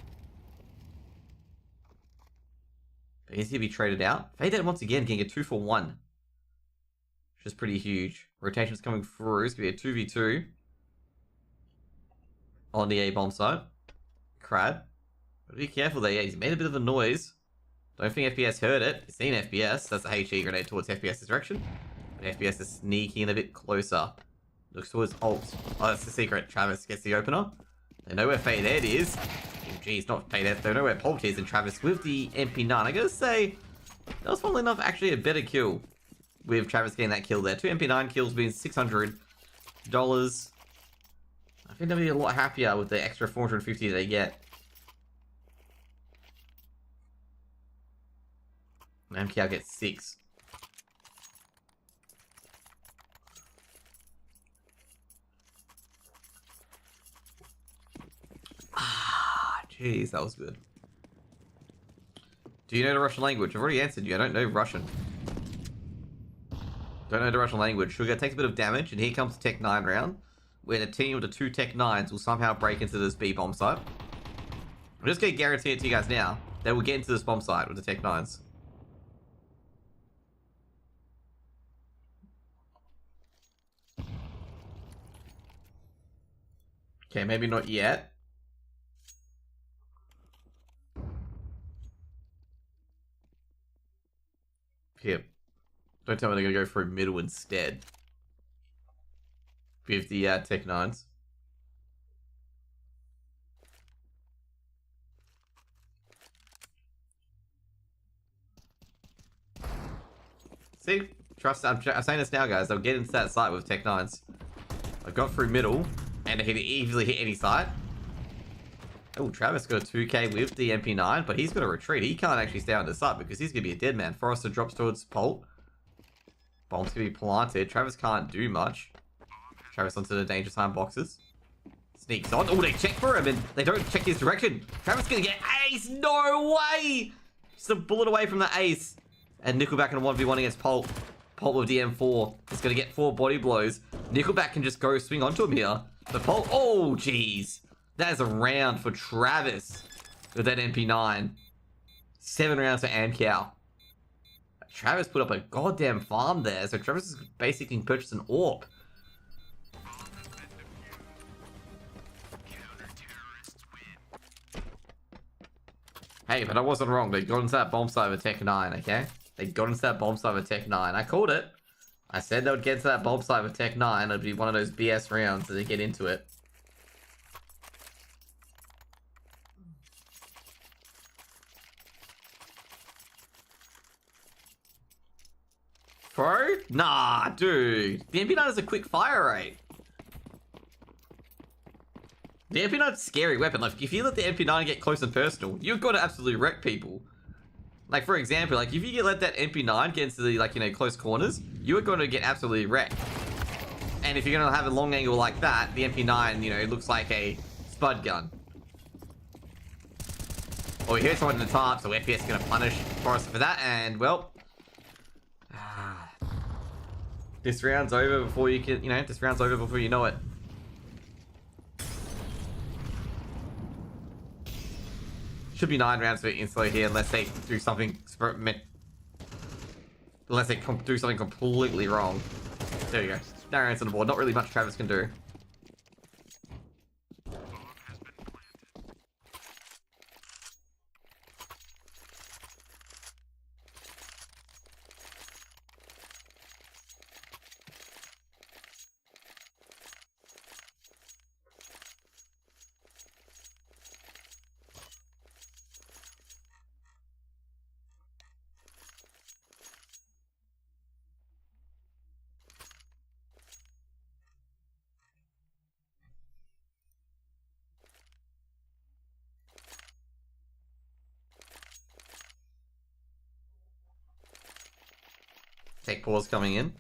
But he's gonna be traded out. Fade Death, once again, getting a 2-for-1. Which is pretty huge. Rotation's coming through. It's gonna be a 2v2. On the A-bomb side. Crad. But be careful there. Yeah, he's made a bit of a noise. Don't think FPS heard it. He's seen FPS. That's a HE grenade towards FPS's direction. But FPS is sneaking a bit closer. Looks towards ult. Oh, that's the secret. Travis gets the opener. They know where Fade Ed is. Oh, geez, not Fade Ed. They know where Polt is. And Travis with the MP9. I gotta say, that was funnily enough actually a better kill. With Travis getting that kill there. 2 MP9 kills being $600. I think they'll be a lot happier with the extra 450 they get. MKL gets 6. Ah, jeez, that was good. Do you know the Russian language? I've already answered you. I don't know Russian. Don't know the Russian language. Sugar takes a bit of damage, and here comes the Tech 9 round, where the team with the 2 Tech 9s will somehow break into this B bomb site. I'm just going to guarantee it to you guys now. They will get into this bomb site with the Tech 9s. Okay, maybe not yet. Here. Don't tell me they're going to go for a middle instead. With the Tech 9s. See? Trust, I'm saying this now, guys. They'll get into that site with Tech 9s. I got through middle, and they could easily hit any site. Oh, Travis got a 2k with the MP9, but he's got to retreat. He can't actually stay on the site because he's going to be a dead man. Forrester drops towards Polt. Bomb's going to be planted. Travis can't do much. Travis onto the danger sign boxes. Sneaks on. Oh, they check for him, and they don't check his direction. Travis going to get ace. No way! Just a bullet away from the ace. And Nickelback in a 1v1 against Polt. Polt with the M4. He's going to get 4 body blows. Nickelback can just go swing onto him here. But Polt... Oh, jeez. That is a round for Travis with that MP9. 7 rounds for Amcal. Travis put up a goddamn farm there. So Travis is basically purchased an AWP. Hey, but I wasn't wrong. They got into that bomb site with Tech 9, okay? They got into that bomb site with Tech 9. I called it. I said they would get to that bomb site with Tech 9. It'd be one of those BS rounds that they get into it. Bro? Nah, dude. The MP9 has a quick fire rate. The MP9's a scary weapon. Like, if you let the MP9 get close and personal, you've got to absolutely wreck people. Like, for example, like, if you let that MP9 get into the, like, you know, close corners, you are going to get absolutely wrecked. And if you're going to have a long angle like that, the MP9, you know, looks like a spud gun. Or we heard someone in the top, so FPS is going to punish Forrester for that, and, well... this round's over before you can, you know, this round's over before you know it. Should be 9 rounds for Insulo here, unless they do something... Unless they do something completely wrong. There you go. 9 rounds on the board. Not really much Travis can do. Tech pause coming in.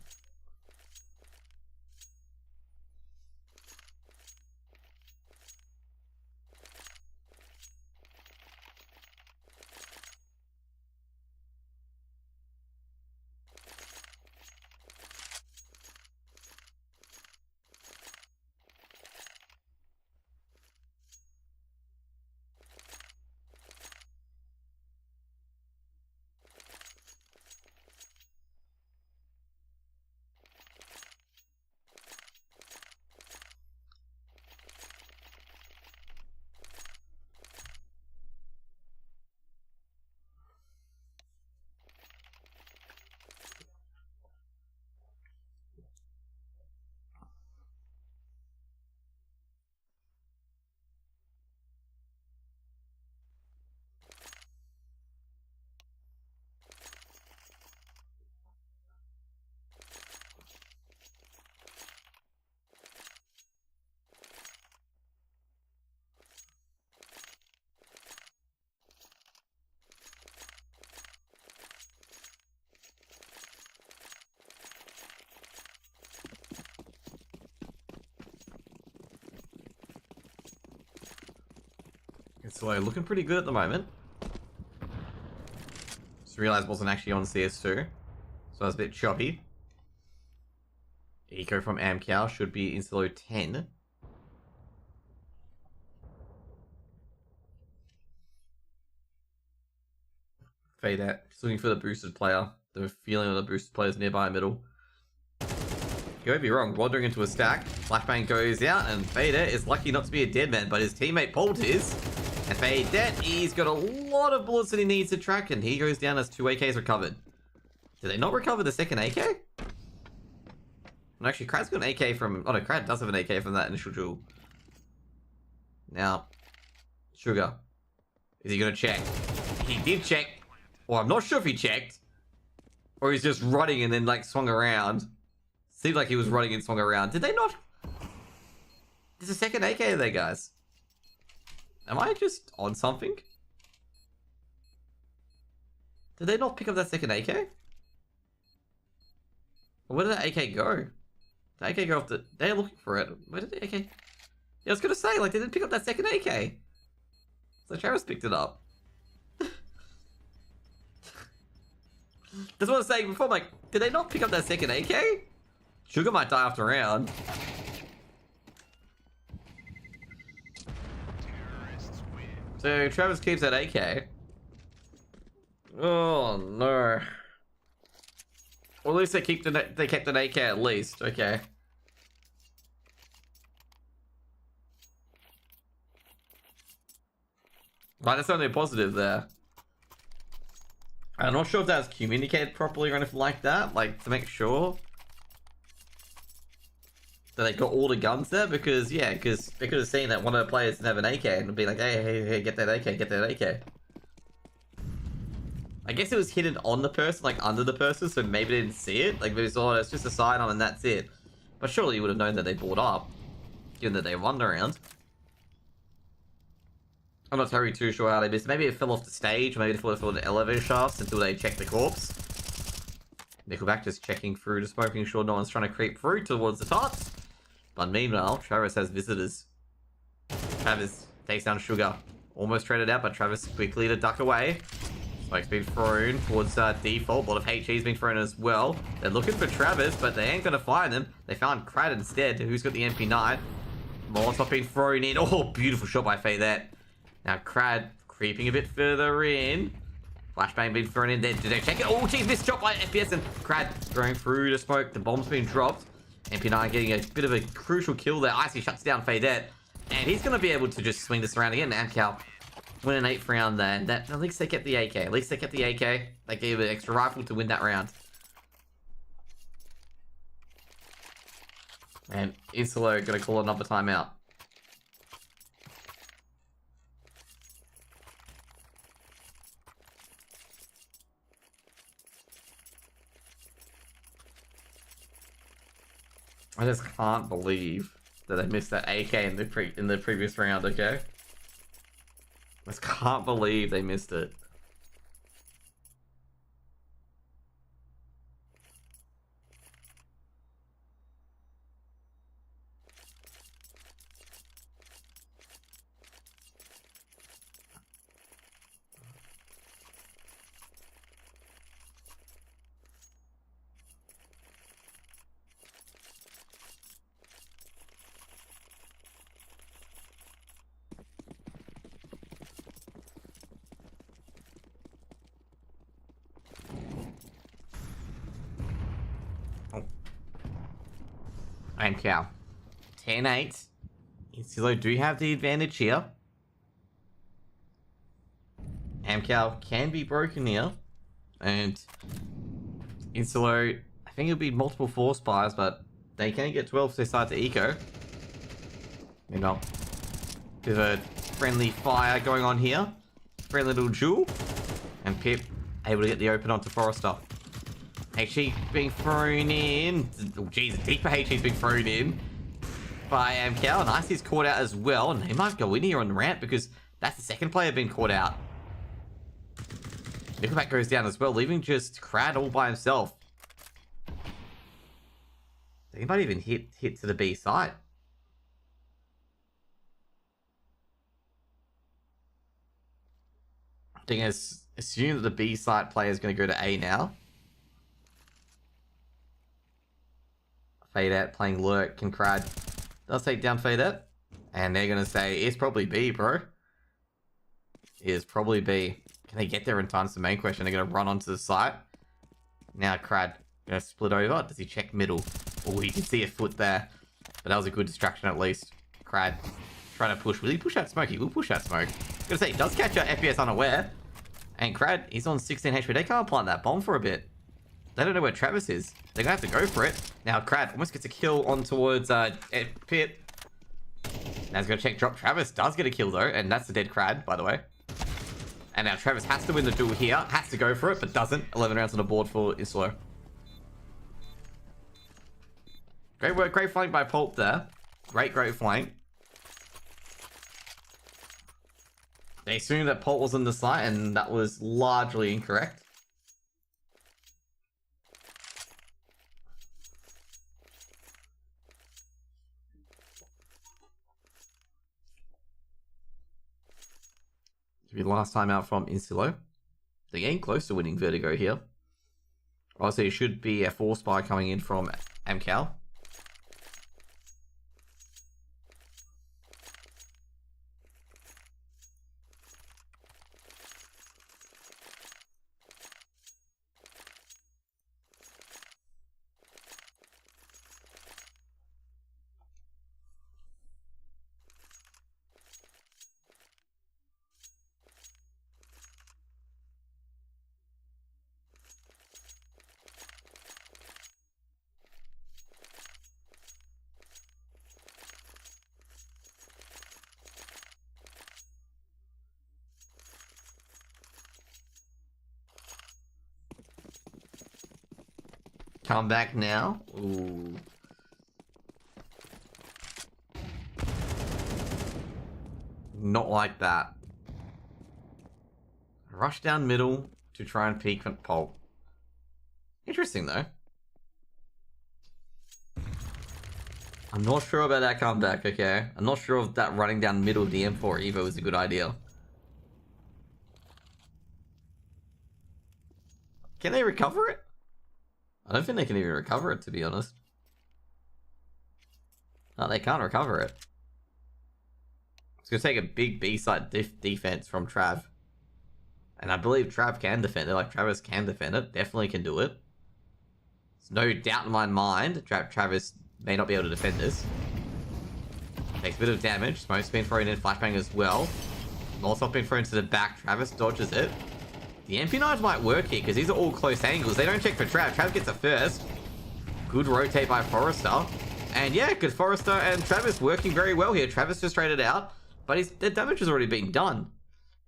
So looking pretty good at the moment. Just realized I wasn't actually on CS2. So I was a bit choppy. Eco from Amcal should be Insulo 10. Fade out. Just looking for the boosted player. The feeling of the boosted players nearby middle. You won't be wrong. Wandering into a stack. Flashbang goes out, and Fader is lucky not to be a dead man, but his teammate Polt is. And Fade dead. He's got a lot of bullets that he needs to track, and he goes down as 2 AKs recovered. Did they not recover the second AK? Well, actually, Krad's got an AK from... Oh no, Krad does have an AK from that initial duel. Now, Sugar. Is he going to check? He did check. Well, I'm not sure if he checked. Or he's just running and then like swung around. Seemed like he was running and swung around. Did they not? There's a second AK there, guys. Am I just on something? Did they not pick up that second AK? Where did the AK go? The AK go off the... They're looking for it. Where did the AK... Yeah, I was gonna say, like, they didn't pick up that second AK. So Travis picked it up. That's what I was saying before, like, did they not pick up that second AK? Sugar might die after a round. So Travis keeps that AK. Oh no. Well, at least they kept an AK at least. Okay. Right, that's only a positive there. I'm not sure if that was communicated properly or anything like that, like to make sure that they got all the guns there, because yeah, because they could have seen that one of the players didn't have an AK and be like, hey, get that AK, get that AK. I guess it was hidden on the person, like under the person, so maybe they didn't see it. Like they saw it's just a sidearm and that's it. But surely you would have known that they bought up, given that they run around. I'm not terribly too sure how they missed. Maybe it fell off the stage, maybe it fell off the elevator shafts until they checked the corpse. Nickelback just checking through to smoking sure no one's trying to creep through towards the tops. But meanwhile, Travis has visitors. Travis takes down Sugar. Almost traded out, but Travis quickly to duck away. Smoke's been thrown towards default. A lot of HE's been thrown as well. They're looking for Travis, but they ain't gonna find him. They found Crad instead, who's got the MP9. Molotov been thrown in. Oh, beautiful shot by Faye there. Now Crad creeping a bit further in. Flashbang being thrown in there. Do they check it? Oh, geez, missed shot by FPS, and Crad going through the smoke. The bomb's been dropped. MP9 getting a bit of a crucial kill there. Icy shuts down Fayette. And he's going to be able to just swing this around again. Amcal win an 8th round there. That, at least they kept the AK. At least they kept the AK. They gave an extra rifle to win that round. And Insolo going to call another timeout. I just can't believe that they missed that AK in the previous round, okay? I just can't believe they missed it. And cow. 10-8. Insilo do have the advantage here. Amcal can be broken here. And Insilo, I think it'll be multiple force fires, but they can get 12 if they start to eco. You know, there's a friendly fire going on here. Friendly little jewel. And Pip able to get the open onto Forrester. HE being thrown in. Oh, geez, a deeper HE's being thrown in by Amcal. And Icy's caught out as well. And he might go in here on the ramp because that's the second player being caught out. Nickelback goes down as well, leaving just Crad all by himself. He might even hit to the B side. I think assume that the B side player is going to go to A now. Fadette playing lurk. Can Crad does take down Fadette, and they're going to say it's probably B, bro. It is probably B. Can they get there in time? It's the main question. They're going to run onto the site. Now Crad going to split over. Does he check middle? Oh, you can see a foot there. But that was a good distraction at least. Crad trying to push. Will he push out smoke? He will push out smoke. I'm going to say, he does catch out FPS unaware. And Crad, he's on 16 HP. They can't plant that bomb for a bit. They don't know where Travis is. They're going to have to go for it. Now Crad almost gets a kill on towards Pit. Now he's going to check drop. Travis does get a kill though. And that's the dead Crad, by the way. And now Travis has to win the duel here. Has to go for it, but doesn't. 11 rounds on the board for Islo. Great work. Great flank by Pulp there. Great flank. They assumed that Pulp was on the site, and that was largely incorrect. To be the last time out from Insilo. They're getting close to winning Vertigo here. Obviously, it should be a 4 spy coming in from Amcal. Come back now. Ooh. Not like that. Rush down middle to try and peek Pulp. Interesting though. I'm not sure about that comeback, okay? I'm not sure if that running down middle of the M4 Evo is a good idea. Can they recover it? I don't think they can even recover it, to be honest. No, they can't recover it. It's going to take a big B-side defense from Trav. And I believe Trav can defend it, like Travis can defend it. Definitely can do it. There's no doubt in my mind Travis may not be able to defend this. Takes a bit of damage. Smoke's been thrown in, flashbang as well. Molotov been thrown to the back. Travis dodges it. The MP9s might work here because these are all close angles. They don't check for Trav. Trav gets it first. Good rotate by Forrester. And yeah, good Forrester and Travis working very well here. Travis just traded out, but the damage has already been done.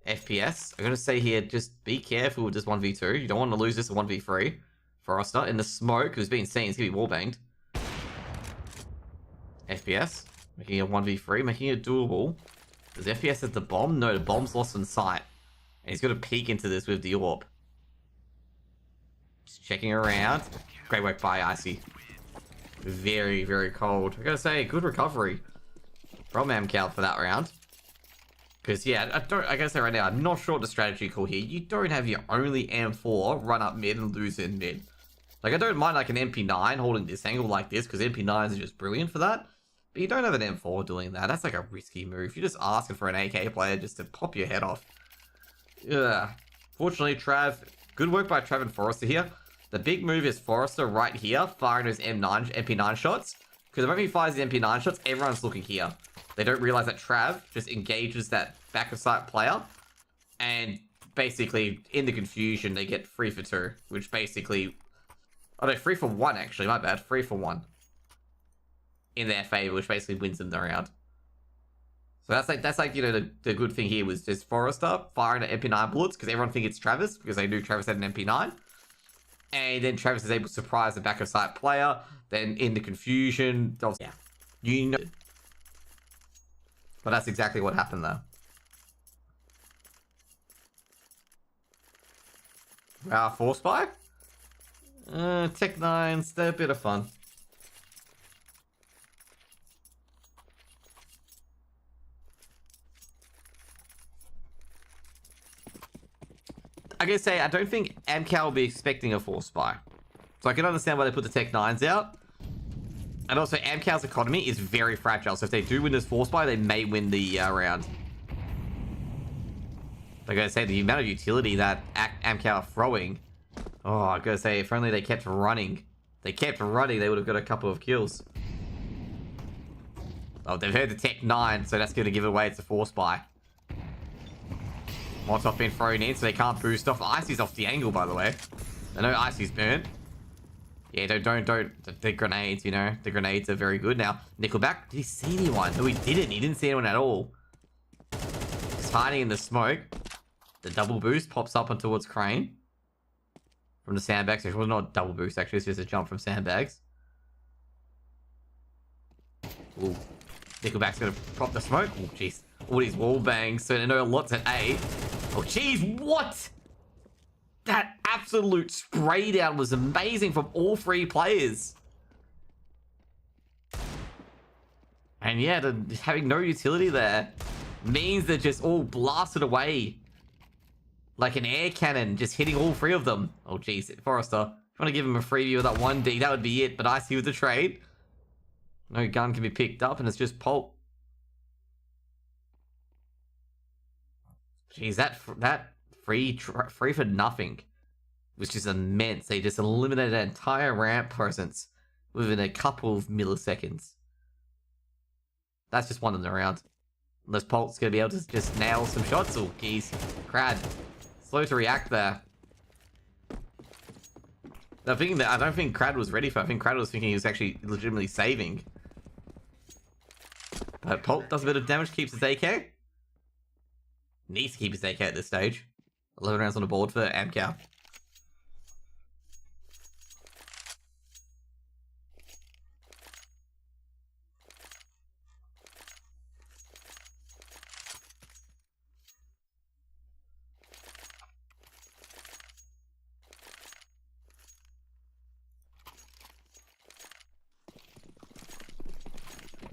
FPS, I'm going to say here, just be careful with this 1v2. You don't want to lose this 1v3. Forrester in the smoke, who's being seen, he's going to be wallbanged. FPS, making a 1v3, making it doable. Does FPS hit the bomb? No, the bomb's lost in sight. And he's going to peek into this with the AWP. Just checking around. Great work by Icy. Very, very cold. I gotta say, good recovery from Amcal for that round. Because, yeah, I gotta say right now, I'm not sure the strategy call here. You don't have your only M4 run up mid and lose in mid. Like, I don't mind like an MP9 holding this angle like this, because MP9s are just brilliant for that. But you don't have an M4 doing that. That's like a risky move. You're just asking for an AK player just to pop your head off. Yeah. Fortunately, Trav, good work by Trav and Forrester here. The big move is Forrester right here, firing his MP9 shots. Because when he fires the MP9 shots, everyone's looking here. They don't realize that Trav just engages that back of sight player. And basically, in the confusion, they get 3 for 2. Which basically... Oh no, 3 for 1 actually, my bad. 3 for 1. In their favor, which basically wins them the round. So that's like you know, the good thing here was just Forrester firing at MP9 bullets because everyone thinks it's Travis because they knew Travis had an MP9. And then Travis is able to surprise the back of sight player. Then in the confusion, yeah, you know. But that's exactly what happened there. Wow, 4 spy? Tech 9s, they're a bit of fun. I gotta say, I don't think Amcal will be expecting a 4 spy. So I can understand why they put the Tech 9s out. And also, Amcal's economy is very fragile. So if they do win this 4 spy, they may win the round. I gotta say, the amount of utility that Amcal are throwing. Oh, I gotta say, if only they kept running. They kept running, they would have got a couple of kills. Oh, they've heard the Tech 9, so that's gonna give away it's a 4 spy. Molotov been thrown in, so they can't boost off. Icy's off the angle, by the way. I know Icy's burnt. Yeah, don't. The grenades, you know. The grenades are very good. Now, Nickelback, did he see anyone? No, he didn't. He didn't see anyone at all. He's hiding in the smoke. The double boost pops up and towards Crane. From the sandbags. It was not double boost, actually. It's just a jump from sandbags. Ooh. Nickelback's gonna prop the smoke. Oh, jeez. All these wall bangs. So they know lots at A. Oh, jeez. What? That absolute spray down was amazing from all three players. And yeah, having no utility there means they're just all blasted away. Like an air cannon, just hitting all three of them. Oh, jeez. Forrester, if you want to give him a freebie with that 1D, that would be it. But I see with the trade. No gun can be picked up, and it's just pulp. Jeez, that free for nothing was just immense. They just eliminated an entire ramp presence within a couple of milliseconds. That's just one in the round. Unless Pulp's going to be able to just nail some shots. Oh, geez. Crad. Slow to react there. I don't think Crad was ready for it. I think Crad was thinking he was actually legitimately saving. But Pulp does a bit of damage, keeps his AK. Needs to keep his AK at this stage. 11 rounds on the board for Amcal.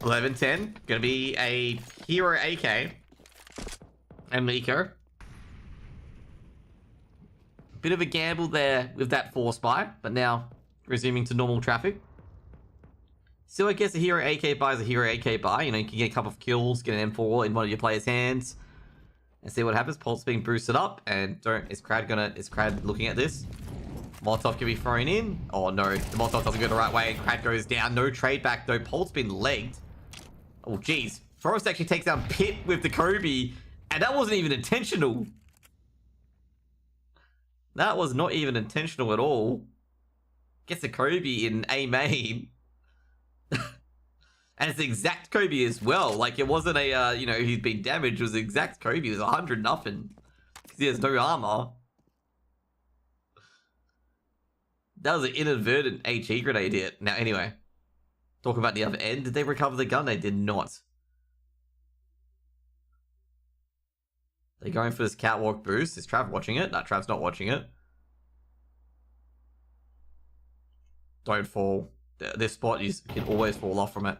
$11-10. Gonna be a Hero AK. And Miko. Bit of a gamble there with that force buy, but now resuming to normal traffic. Still, I guess a Hero AK buy is a Hero AK buy. You know, you can get a couple of kills, get an M4 in one of your players' hands, and see what happens. Pulse being boosted up, and is Crad looking at this? Molotov can be thrown in. Oh no, the Molotov doesn't go the right way, and Crad goes down. No trade back though. Pulse been legged. Oh jeez. Forrest actually takes down Pit with the Kobe. And that wasn't even intentional. That was not even intentional at all. Gets a Kobe in A main. And it's the exact Kobe as well. Like, it wasn't a, he'd been damaged. It was the exact Kobe. It was 100-0. Because he has no armor. That was an inadvertent HE grenade hit. Now, anyway. Talking about the other end. Did they recover the gun? They did not. They're going for this catwalk boost. Is Trav watching it? No, Trav's not watching it. Don't fall. This spot, you can always fall off from it.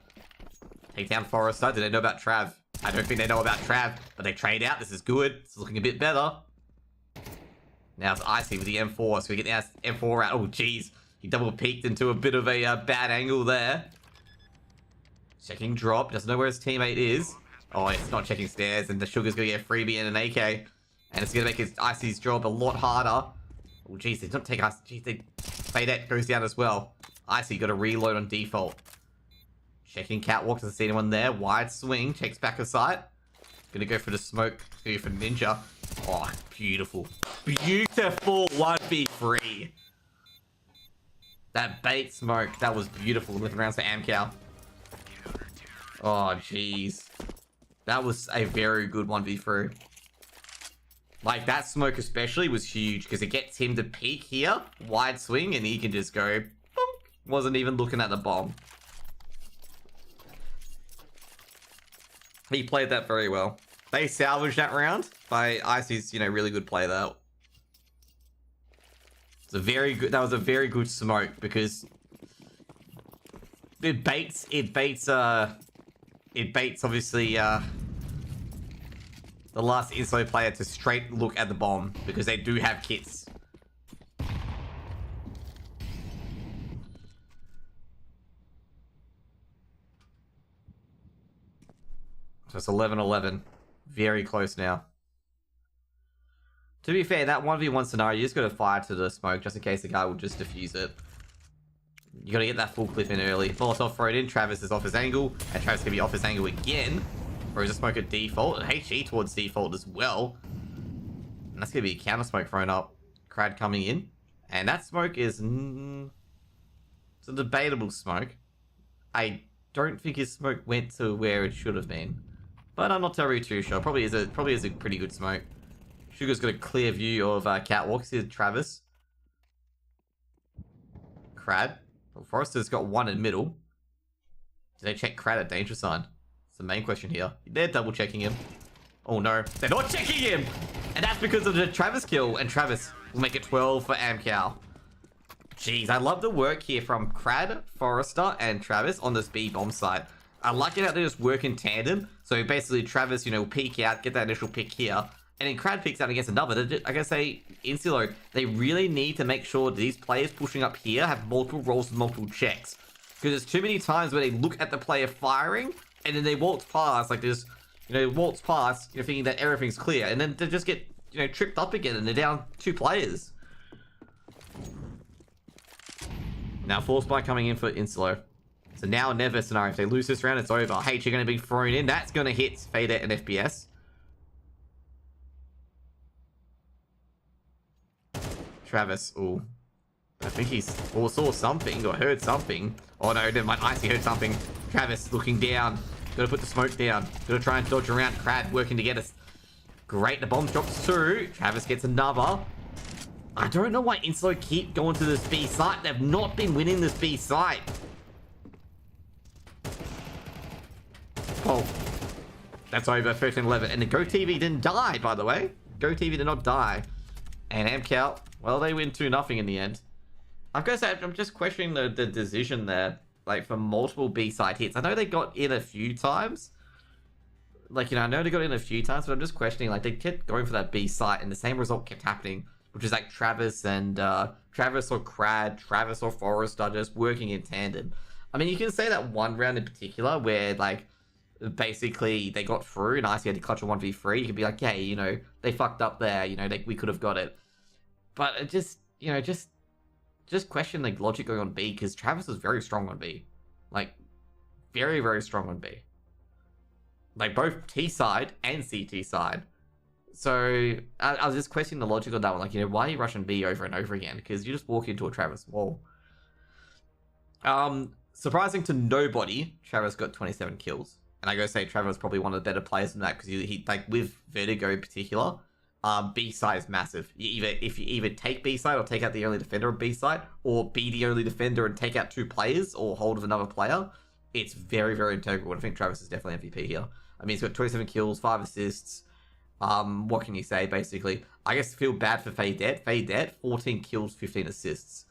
Take down Forrester. Do they know about Trav? I don't think they know about Trav, but they trade out. This is good. This is looking a bit better. Now it's Icy with the M4, so we get the M4 out. Oh, jeez. He double peeked into a bit of a bad angle there. Checking drop. Doesn't know where his teammate is. Oh, it's not checking stairs, and the Sugar's gonna get a freebie and an AK. And it's gonna make his Icy's job a lot harder. Oh, jeez, they don't take Icy. Jeez, Fadette goes down as well. Icy got a reload on default. Checking catwalk, doesn't see anyone there. Wide swing, checks back of sight. Gonna go for the smoke. Gonna go for Ninja. Oh, beautiful. Beautiful 1v3. That bait smoke, that was beautiful. Looking around for Amcal. Oh, jeez. That was a very good 1v3. Like, that smoke especially was huge because it gets him to peek here, wide swing, and he can just go, boom. Wasn't even looking at the bomb. He played that very well. They salvaged that round by Icy's, really good play there. It's a very good, that was a very good smoke because it baits obviously the last ISO player to straight look at the bomb because they do have kits. So it's 11-11. Very close now. To be fair, that 1v1 scenario, you just gotta fire to the smoke just in case the guy will just defuse it. You gotta get that full clip in early. Molotov throw it in, Travis is off his angle, and Travis gonna be off his angle again. Throws a smoke at default, and HE towards default as well. And that's gonna be a counter smoke thrown up. Crad coming in. And that smoke is... it's a debatable smoke. I don't think his smoke went to where it should have been. But I'm not terribly too sure. Probably is a pretty good smoke. Sugar's got a clear view of catwalks. Here's Travis. Crad. Well, Forrester's got one in middle. Do they check Crad at danger sign? It's the main question here. They're double checking him. Oh no, they're not checking him! And that's because of the Travis kill. And Travis will make it 12 for Amcal. Jeez, I love the work here from Crad, Forrester, and Travis on this B bomb site. I like it how they just work in tandem. So basically, Travis, you know, peek out, get that initial pick here. And then Crad picks out against another. Like I say, Insulo, they really need to make sure these players pushing up here have multiple rolls and multiple checks. Because there's too many times where they look at the player firing, and then they waltz past, like this, you know, waltz past, you know, thinking that everything's clear. And then they just get, you know, tripped up again, and they're down 2 players. Now, Force Spike coming in for Insulo. So now or never scenario. If they lose this round, it's over. H, you're going to be thrown in. That's going to hit Fade and FPS. Travis, ooh. I think he's or saw something or heard something. Oh no, never mind. Icy heard something. Travis looking down. Gotta put the smoke down. Gotta try and dodge around. Crad working to get us. Great, the bomb drops through. Travis gets another. I don't know why Insulo keep going to this B site. They've not been winning this B site. Oh. That's over, 13-11. And the Go TV didn't die, by the way. Go TV did not die. And Amcal, well, they win 2-0 in the end. I've got to say, I'm just questioning the decision there. Like, for multiple B-side hits. I know they got in a few times. Like, you know, I know they got in a few times, but I'm just questioning, like, they kept going for that B-site, and the same result kept happening. Which is like Travis and, Travis or Crad, Travis or Forrester just working in tandem. I mean, you can say that one round in particular where, like, basically they got through and Icy had to clutch a 1v3. You could be like, hey, you know, they fucked up there, you know, we could have got it. But it just, you know, just question the logic going on B, because Travis was very strong on B. Like, very, very strong on B. Like, both T side and CT side. So, I was just questioning the logic of that one. Like, you know, why are you rushing B over and over again? Because you just walk into a Travis wall. Surprising to nobody, Travis got 27 kills. And I gotta say, Travis was probably one of the better players than that, because he like, with Vertigo in particular, B side is massive. If you either take B side or take out the only defender of B side, or be the only defender and take out 2 players, or hold of another player, it's very, very integral. And I think Travis is definitely MVP here. I mean, he's got 27 kills, 5 assists. What can you say, basically? I guess feel bad for Faydet. Faydet, 14 kills, 15 assists.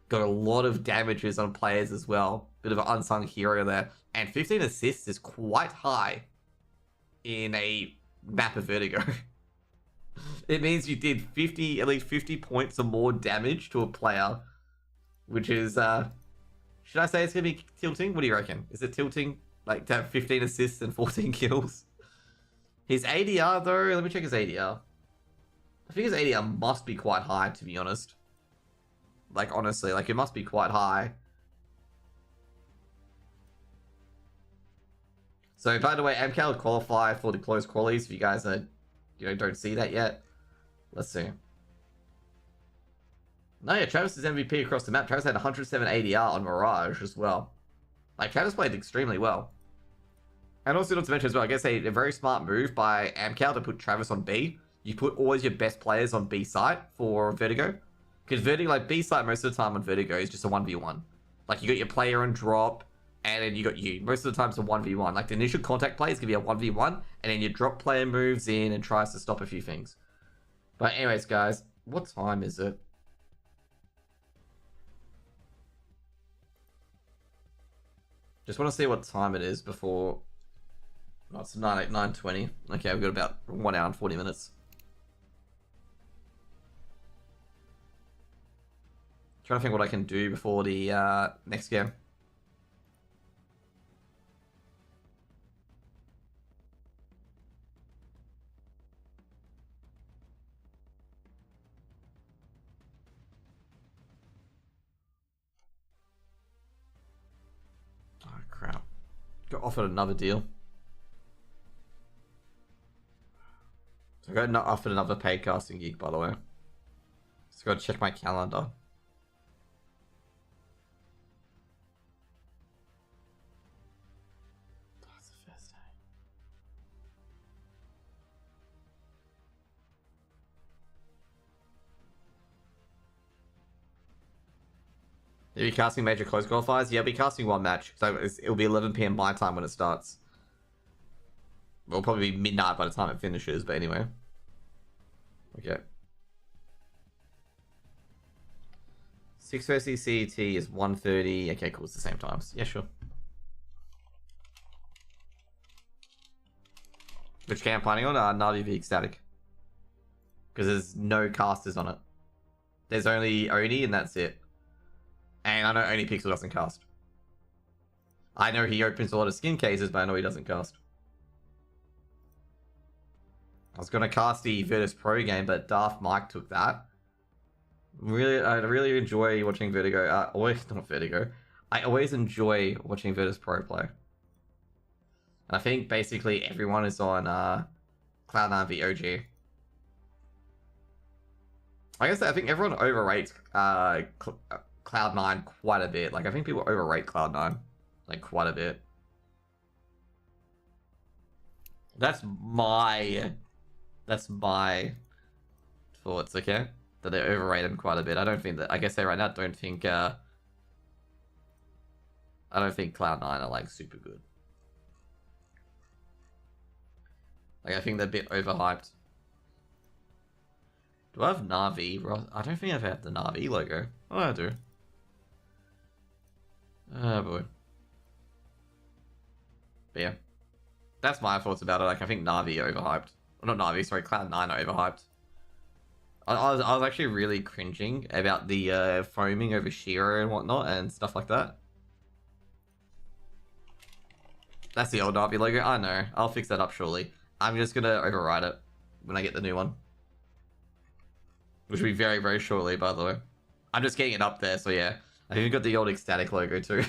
Got a lot of damages on players as well. Bit of an unsung hero there. And 15 assists is quite high in a map of Vertigo. It means you did at least 50 points or more damage to a player. Which is, should I say it's going to be tilting? What do you reckon? Is it tilting? Like, to have 15 assists and 14 kills? His ADR, though, let me check his ADR. I think his ADR must be quite high, to be honest. Like, honestly, like, it must be quite high. So, by the way, Amcal qualify for the closed qualies, if you guys are, you know, don't see that yet. Let's see. No, yeah, Travis is MVP across the map. Travis had 107 ADR on Mirage as well. Like, Travis played extremely well. And also, not to mention as well, I guess a very smart move by Amcal to put Travis on B. You put always your best players on B site for Vertigo. Because Vertigo, like, B site most of the time on Vertigo is just a 1v1. Like, you got your player on drop, and then you got you. Most of the time it's a 1v1. Like, the initial contact play is going to be a 1v1, and then your drop player moves in and tries to stop a few things. But anyways, guys, what time is it? Just want to see what time it is before... Oh, it's 9:20. Okay, we've got about 1 hour and 40 minutes. Trying to think what I can do before the next game. Oh crap! Got offered another deal. So I got offered another paid casting gig, by the way. Just gotta check my calendar. That's the first day. Are you casting major close qualifiers? Yeah, I'll be casting one match. So it'll be 11 PM my time when it starts. It'll probably be midnight by the time it finishes, but anyway. Okay. 6:30 CET is 1:30. Okay, cool. It's the same times. Yeah, sure. Which game I'm planning on? Navi v Ecstatic. Because there's no casters on it. There's only Oni and that's it. And I know Oni Pixel doesn't cast. I know he opens a lot of skin cases, but I know he doesn't cast. I was gonna cast the Virtus Pro game, but Daft Mike took that. I really enjoy watching Vertigo. Always not Vertigo. I always enjoy watching Virtus Pro play. I think basically everyone is on Cloud9 v OG. Like I said, I think everyone overrates Cloud9 quite a bit. Like I think people overrate Cloud9 like quite a bit. That's my thoughts, okay? That they overrate him quite a bit. I don't think that. I guess they right now don't think. I don't think Cloud9 are like super good. Like I think they're a bit overhyped. Do I have Na'Vi? I don't think I have the Na'Vi logo. Oh, I do. Oh boy. But yeah, that's my thoughts about it. Like I think Na'Vi overhyped. Well, not Na'Vi, sorry, Cloud9 overhyped. I was actually really cringing about the foaming over Shiro and whatnot and stuff like that. That's the old Na'Vi logo. I know. I'll fix that up shortly. I'm just gonna override it when I get the new one. Which will be very, very shortly, by the way. I'm just getting it up there, so yeah. I've even got the old Ecstatic logo too.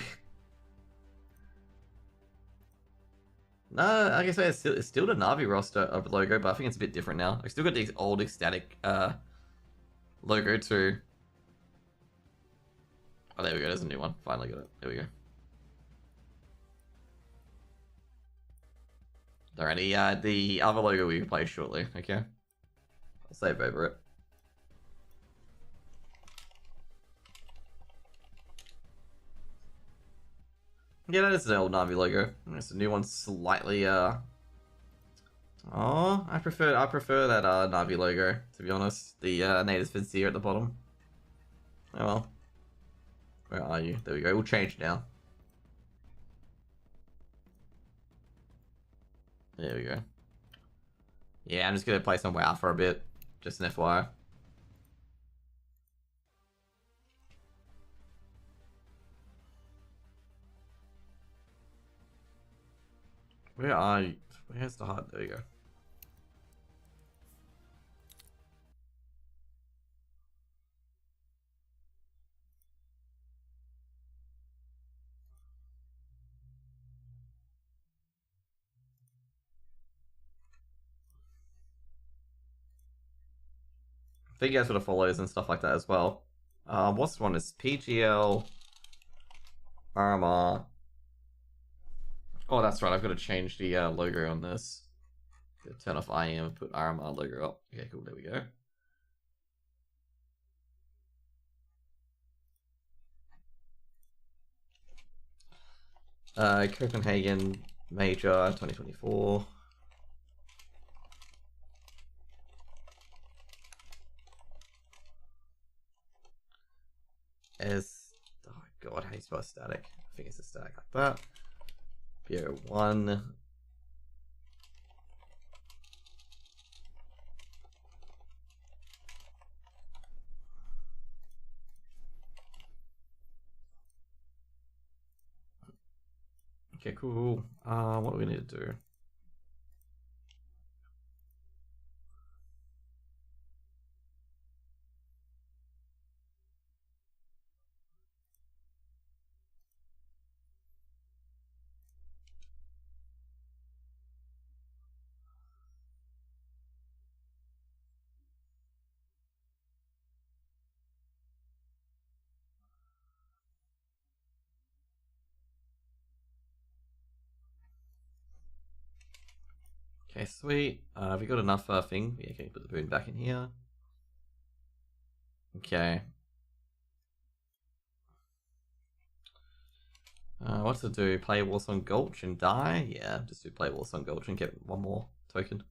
No, like I say, it's still the Na'Vi roster of logo, but I think it's a bit different now. I still got the old Ecstatic logo too. Oh, there we go. There's a new one. Finally got it. There we go. Alrighty, the other logo we can play shortly. Okay, I'll save over it. Yeah, that is an old Na'Vi logo. It's a new one, slightly. Oh, I prefer that Na'Vi logo, to be honest. The native Vincier at the bottom. Oh well. Where are you? There we go. We'll change now. There we go. Yeah, I'm just gonna play some WoW for a bit. Just an FYI. Where are you? Where's the heart? There you go. I think you guys would have follows and stuff like that as well. What's the one? Is PGL Armor. Oh, that's right. I've got to change the logo on this. Turn off IEM and put Armor logo up. Okay, cool. There we go. Copenhagen Major 2024. Oh god, how do you spell static? I think it's a static like that. BO1. Okay, cool. What do we need to do? Okay, sweet. Have we got enough thing? Yeah, okay, put the boon back in here. Okay. What to do? Play Warsong Gulch and die? Yeah, just do play Warsong Gulch and get one more token.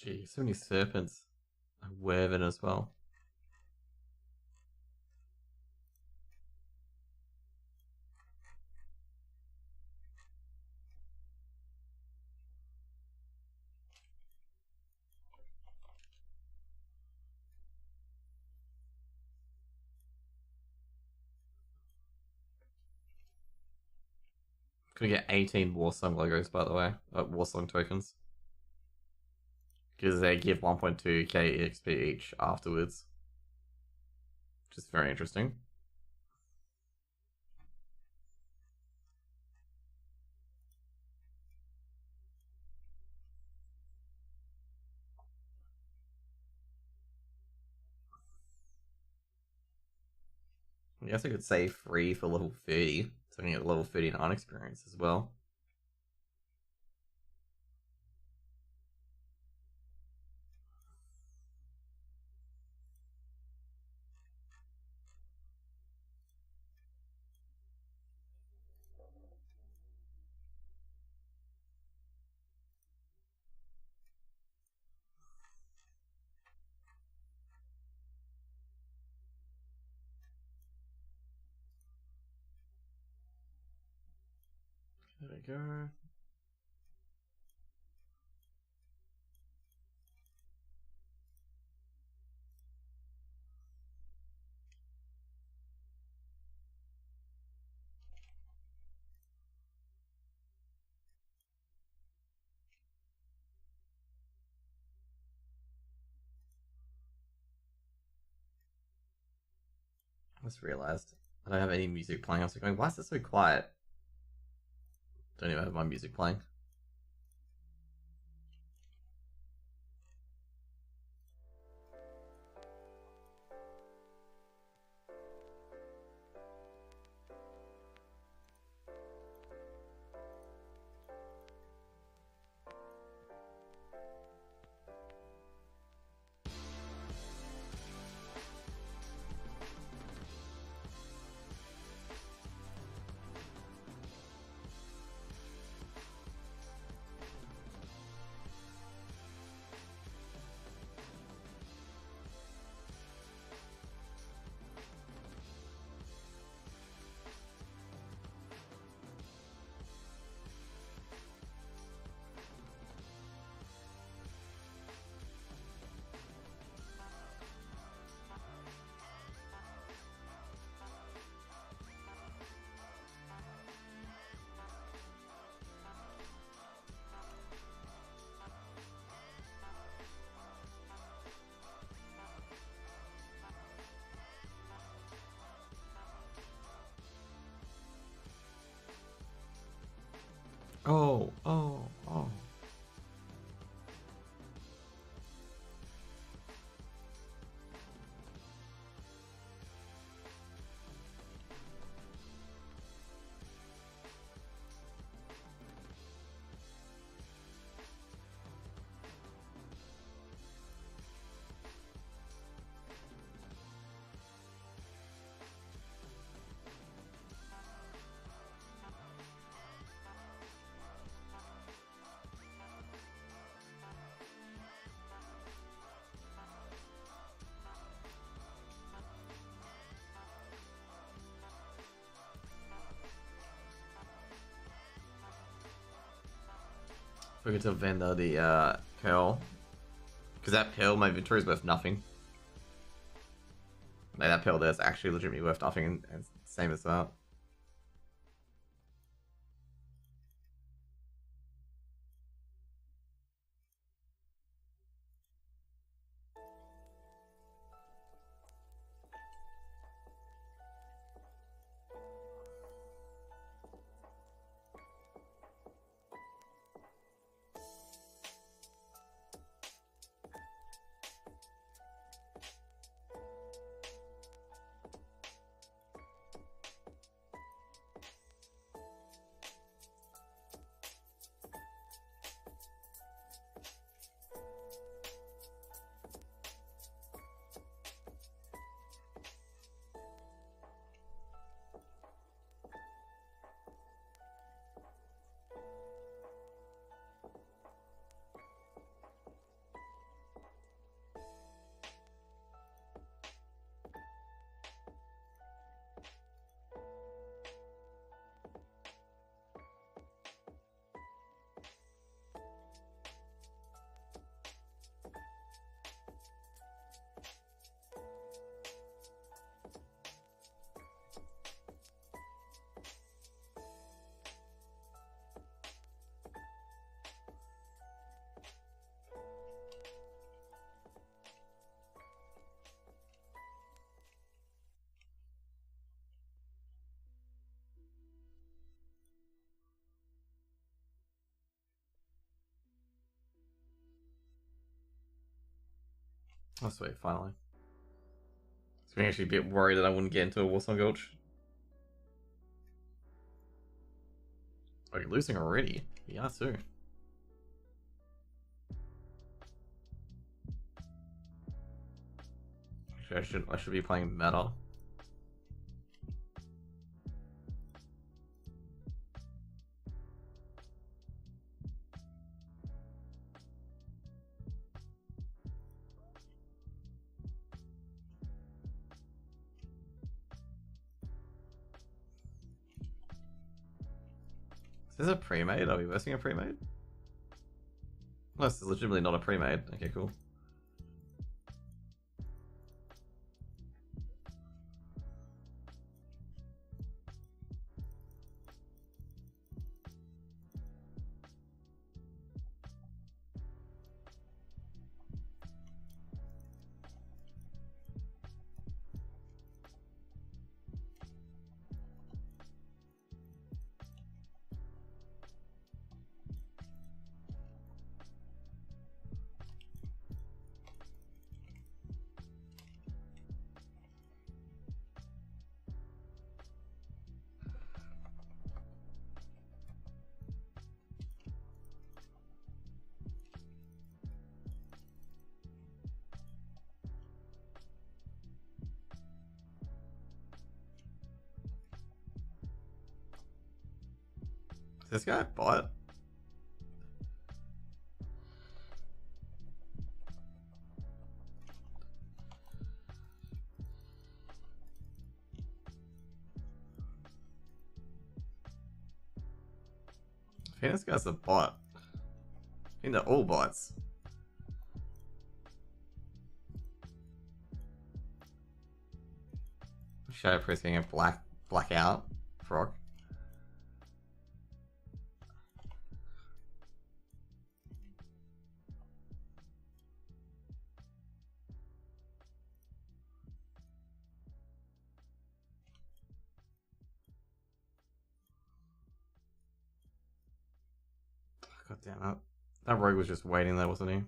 Gee, so many serpents. A Werven as well. Gonna get 18 Warsong logos, by the way. Warsong tokens. Because they give 1.2k EXP each afterwards. Which is very interesting. I guess I could say free for level 30. So I can get level 39 experience as well. There we go. I just realized I don't have any music playing. I was going, why is it so quiet? Don't even have my music playing. Oh. Forget to vendor the pearl. Because that pearl, my inventory is worth nothing. Like, that pearl there is actually legitimately worth nothing, and it's Same as that. Oh, sweet, finally. So I'm actually a bit worried that I wouldn't get into a Warsong Gulch. Oh, you're losing already? Yeah, too. Actually, I should be playing meta. Is this a pre-made? Are we versing a pre-made? No, this is legitimately not a pre-made. Okay, cool. Is this guy bot? I think this guy's a bot. I think they're all bots. Shadow Priest getting a blackout frog. God damn it. That rogue was just waiting there, wasn't he?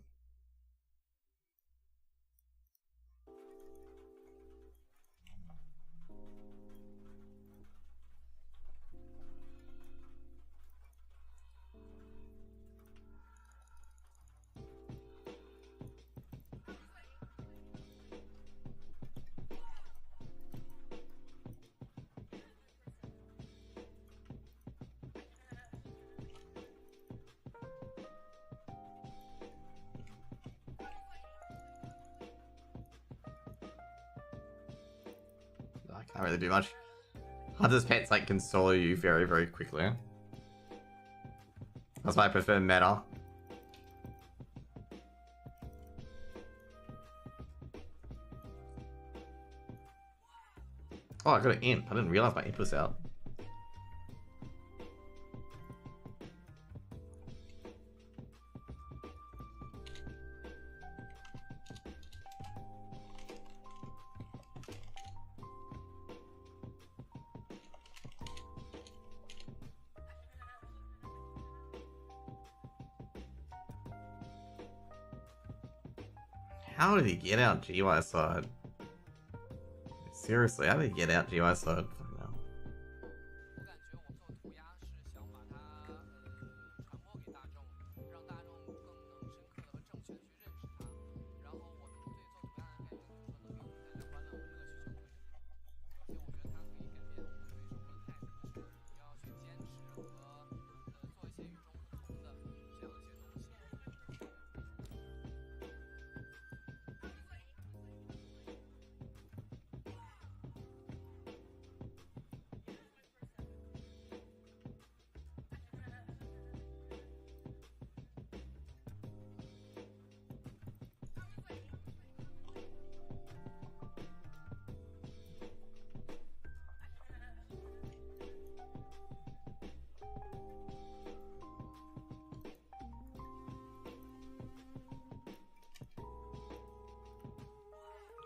I can't really do much. Hunter's Pets like can solo you very, very quickly. That's why I prefer meta. Oh, I got an imp. I didn't realize my imp was out. How did he get out GY side? Seriously, how did he get out GY side? Fucking hell.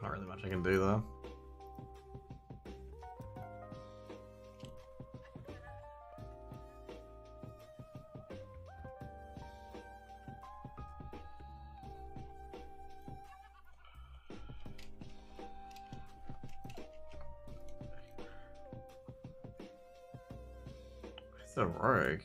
Not really much I can do though. It's a rogue.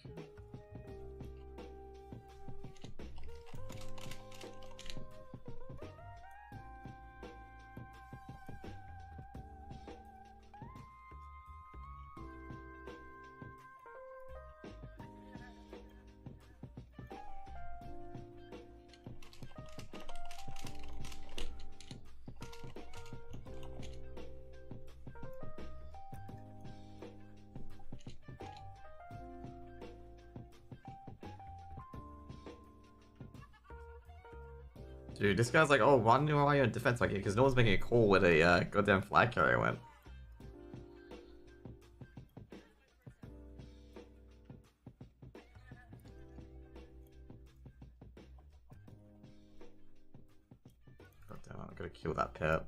Dude, this guy's like, oh, why are you in defense like it? Because no one's making a call where the goddamn flag carrier went. Goddamn, I'm gonna kill that pet.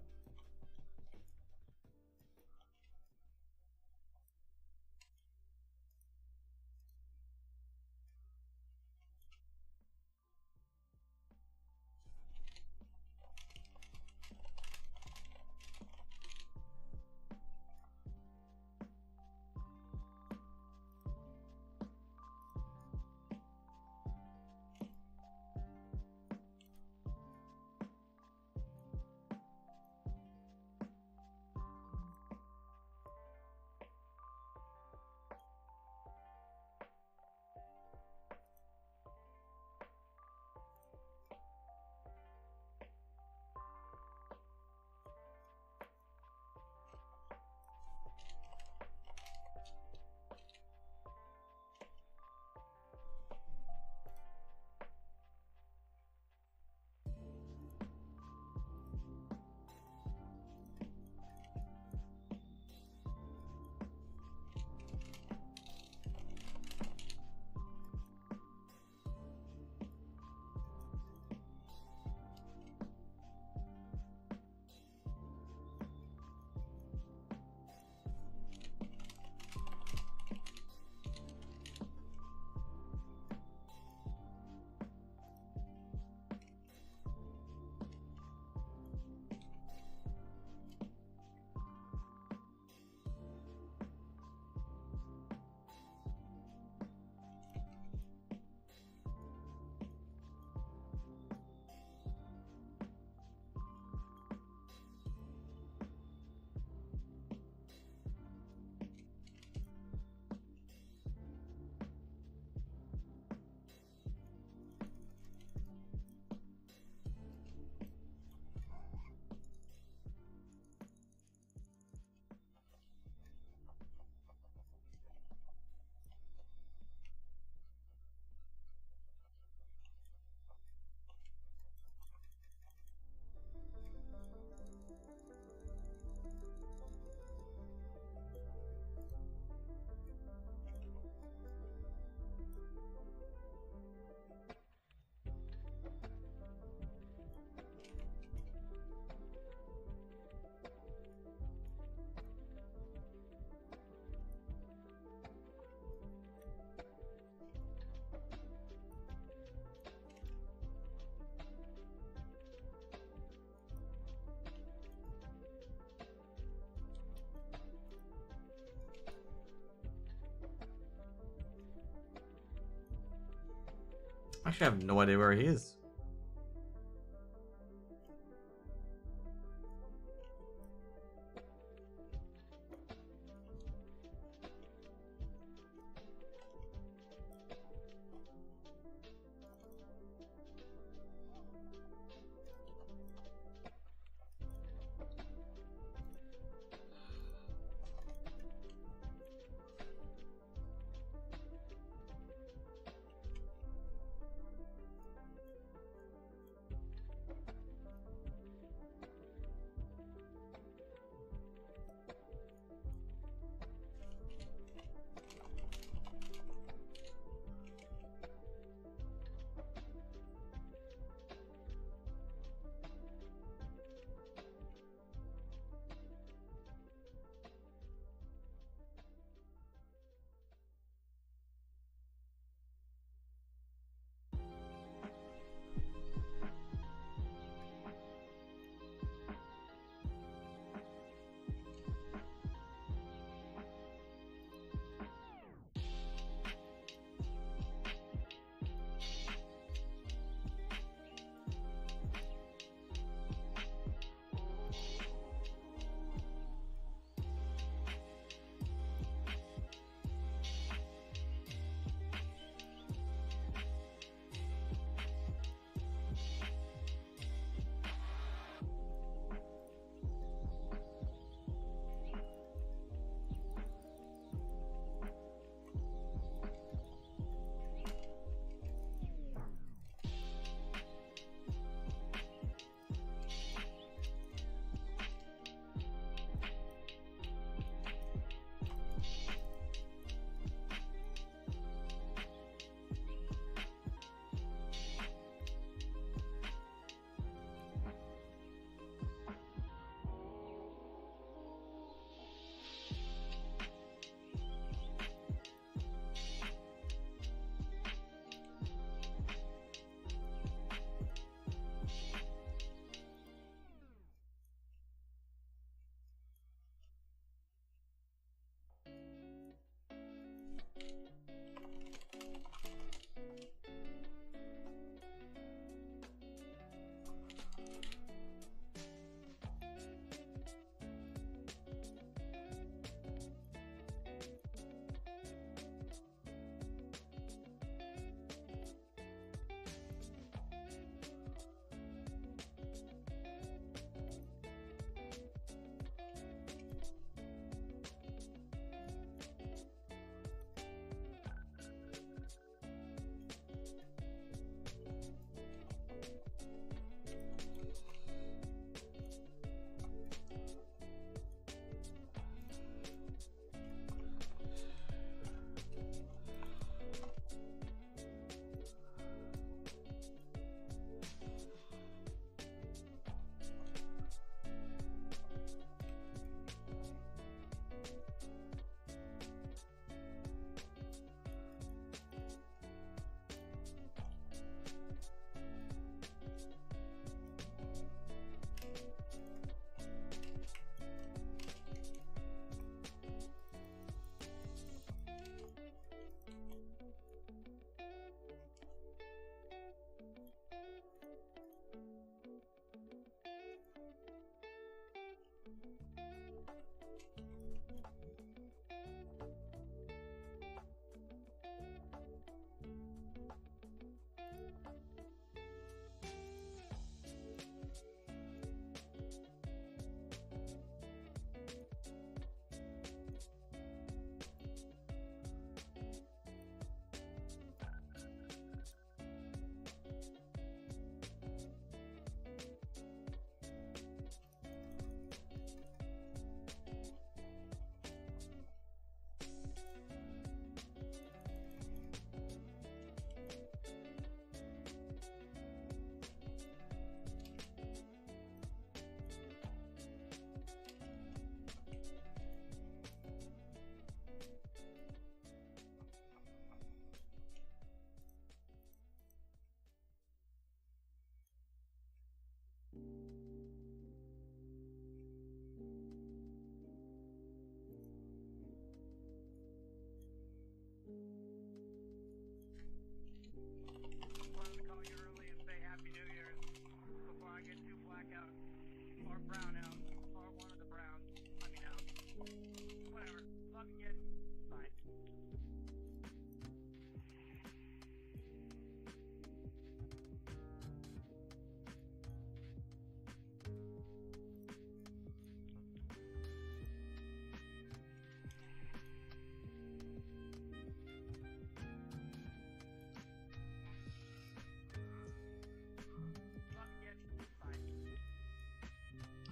Actually, I have no idea where he is.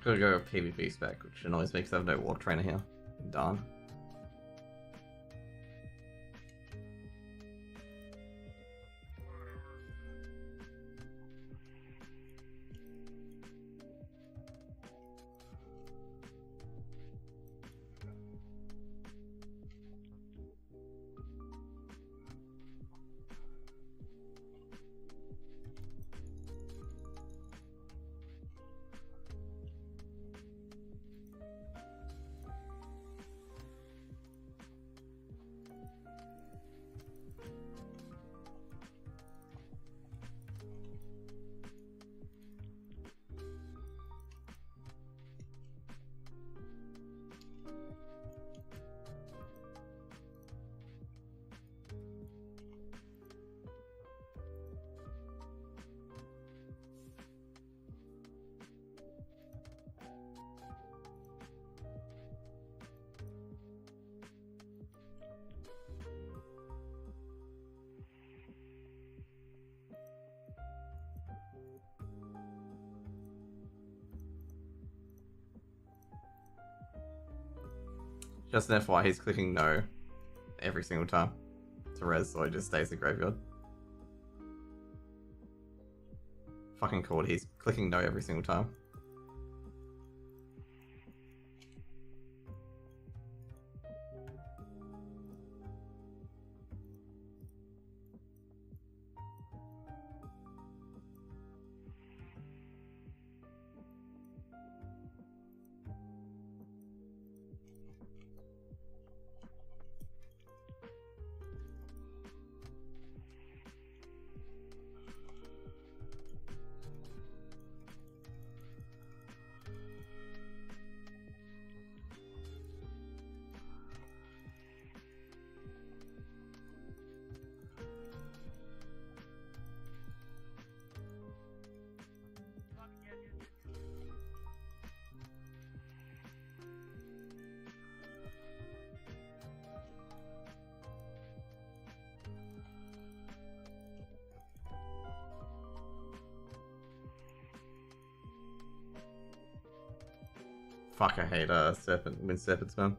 Gotta go with PvP spec, which annoys me because I have no warp trainer here. Darn. Just an FYI, he's clicking no every single time to res, so he just stays in graveyard. Fucking called, he's clicking no every single time. Fuck, I hate serpent, wind serpents, man.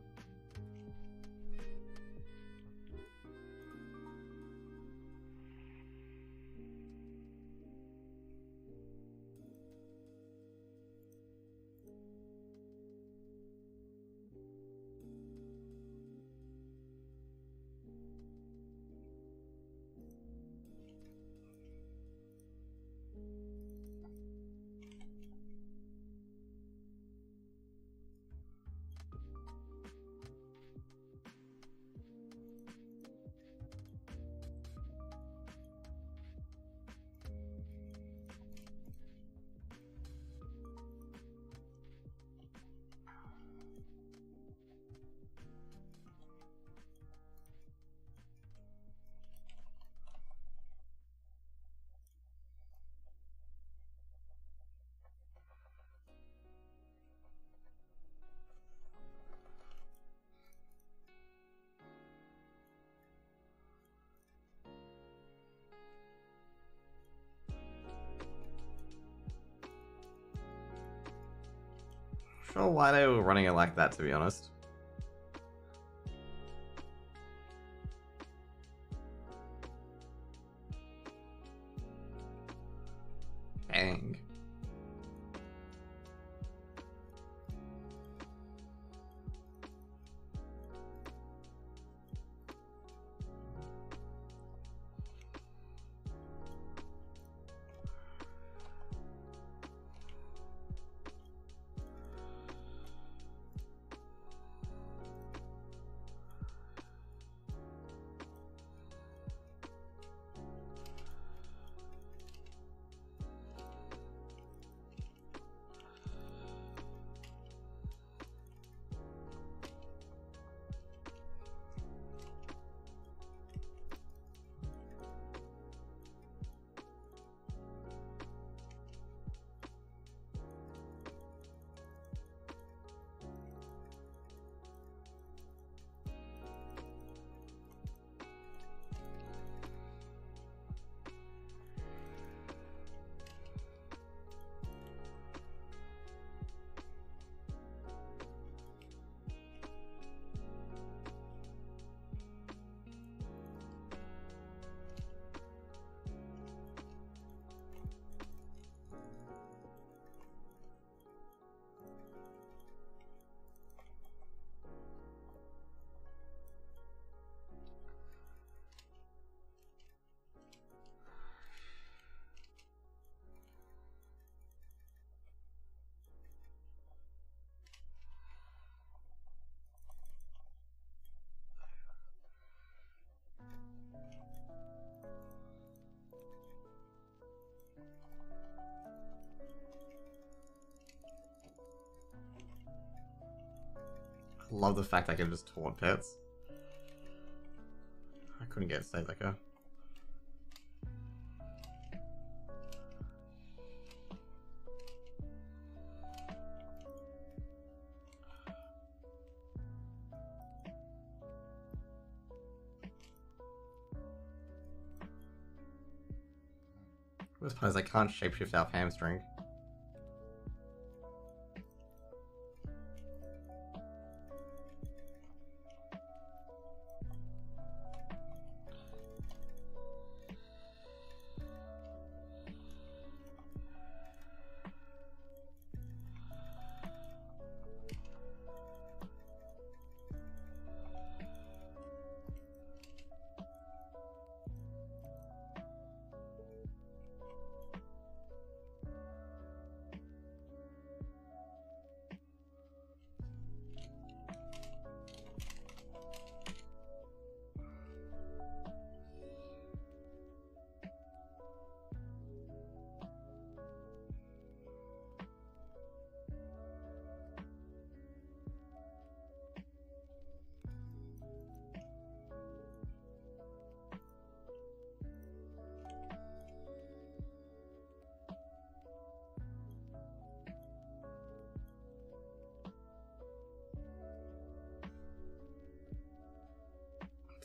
Sure why they were running it like that, to be honest. Bang. Love the fact I can just taunt pets. I couldn't get State Liquor. Worst part is I can't shapeshift out hamstring.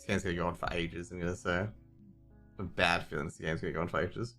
This game's gonna go on for ages, I'm gonna say. A bad feeling this game's gonna go on for ages.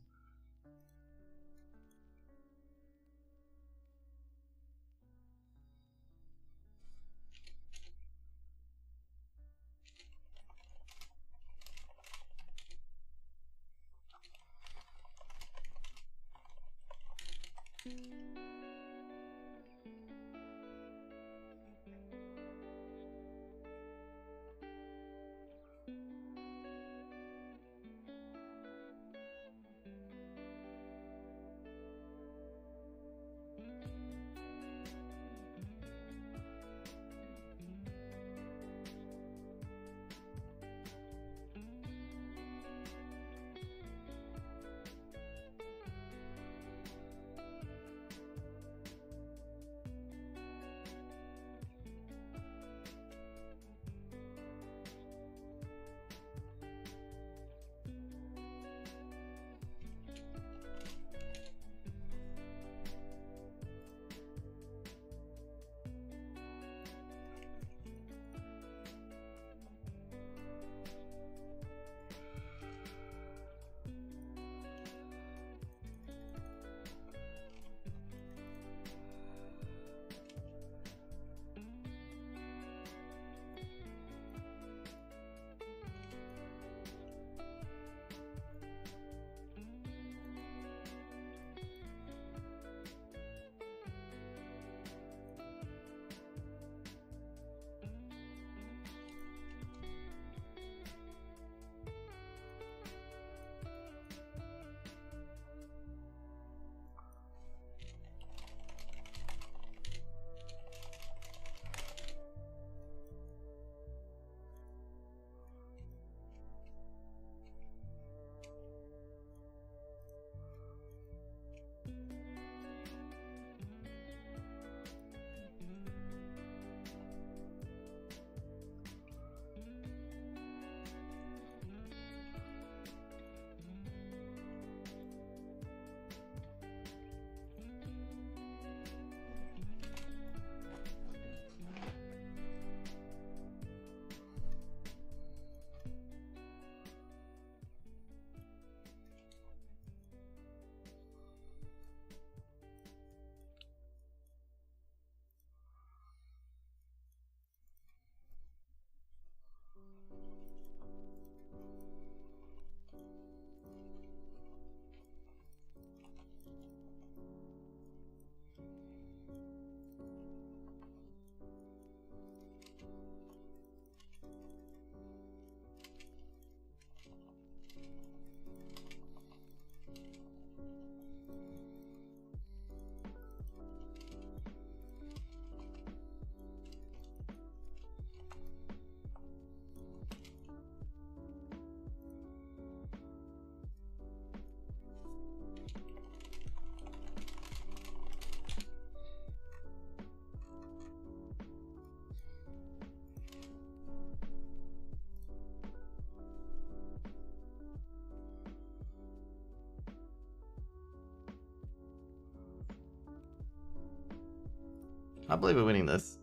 I believe we're winning this.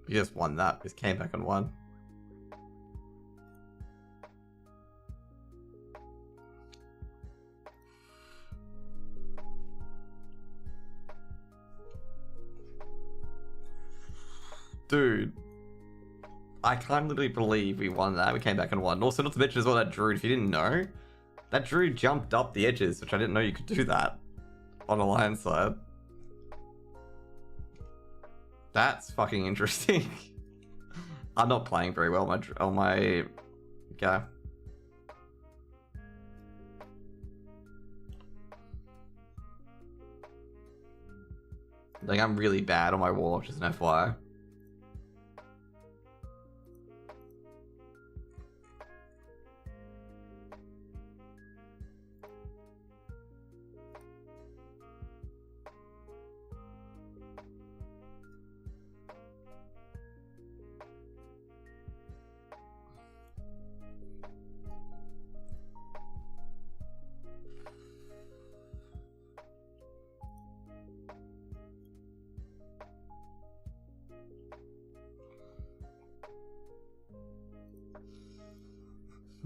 We just won that. Just came back and won. Dude. I can't literally believe we won that. We came back and won. Also, not to mention as well that Druid, if you didn't know, that Druid jumped up the edges, which I didn't know you could do that on Alliance side. That's fucking interesting. I'm not playing very well on my go. Like, I'm really bad on my wall, just an FYI.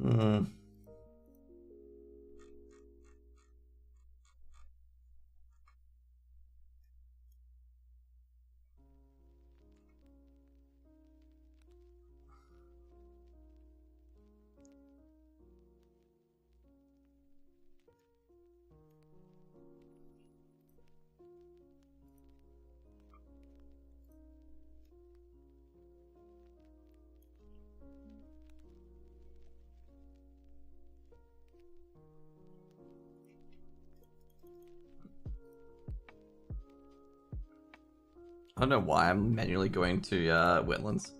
Hmm. I don't know why I'm manually going to wetlands.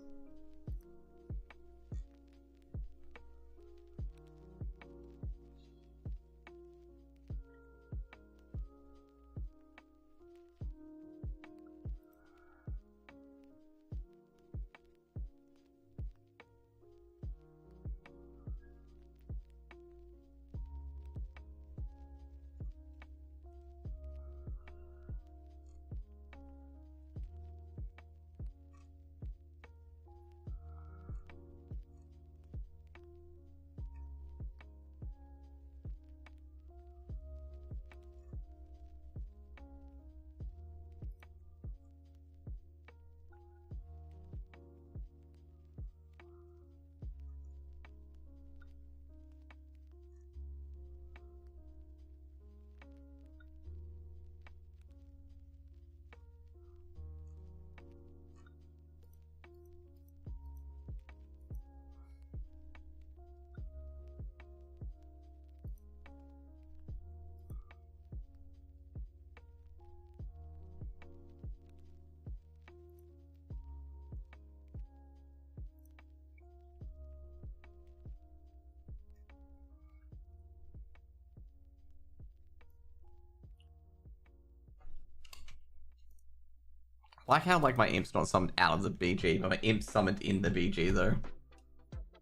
I like how like my imp's not summoned out of the BG, but my imp's summoned in the BG though.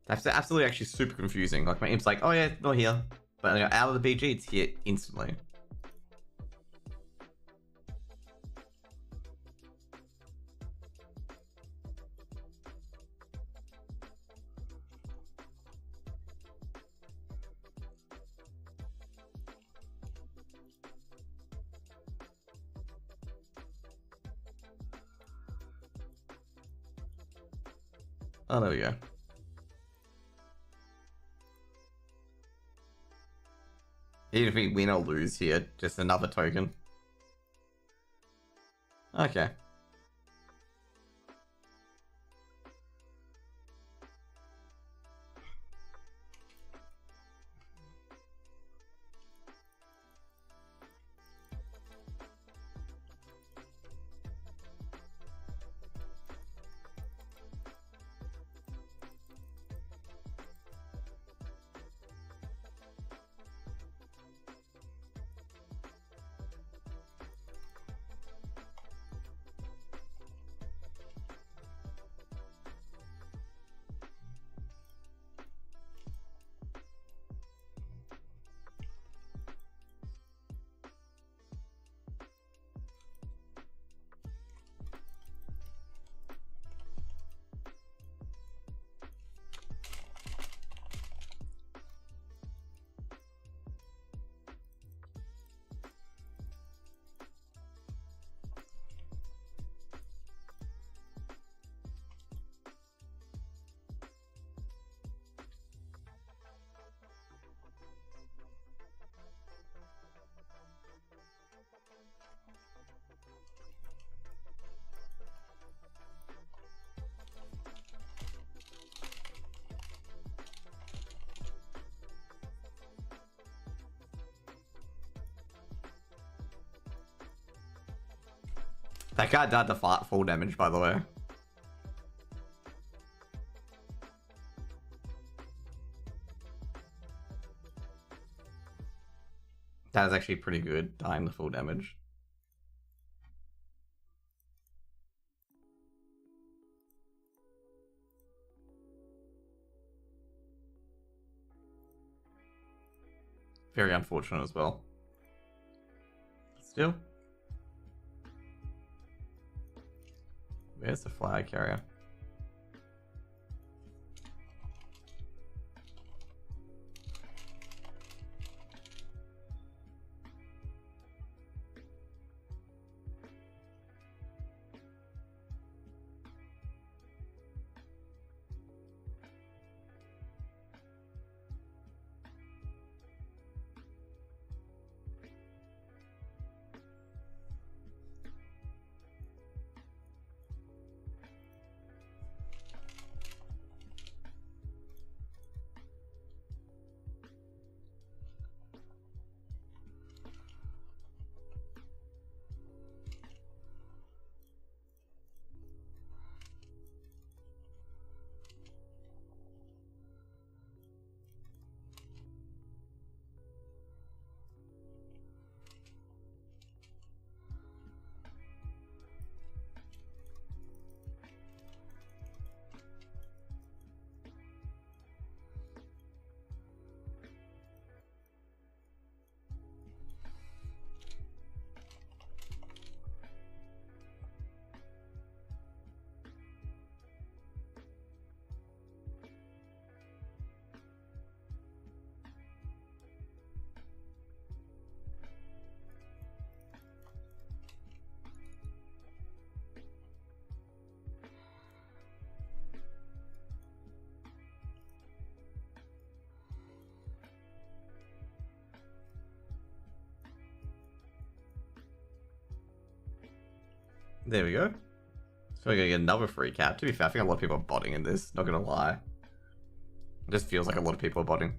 That's absolutely actually super confusing. Like my imp's like, oh yeah, not here, but out of the BG, it's here instantly. Oh, there we go. Even if we win or lose here, just another token. Okay. That guy died to full damage, by the way. That is actually pretty good, dying to full damage. Very unfortunate as well. Still. Where's the flag carrier? There we go. So we're gonna get another free cap. To be fair, I think a lot of people are botting in this, not gonna lie. It just feels like a lot of people are botting.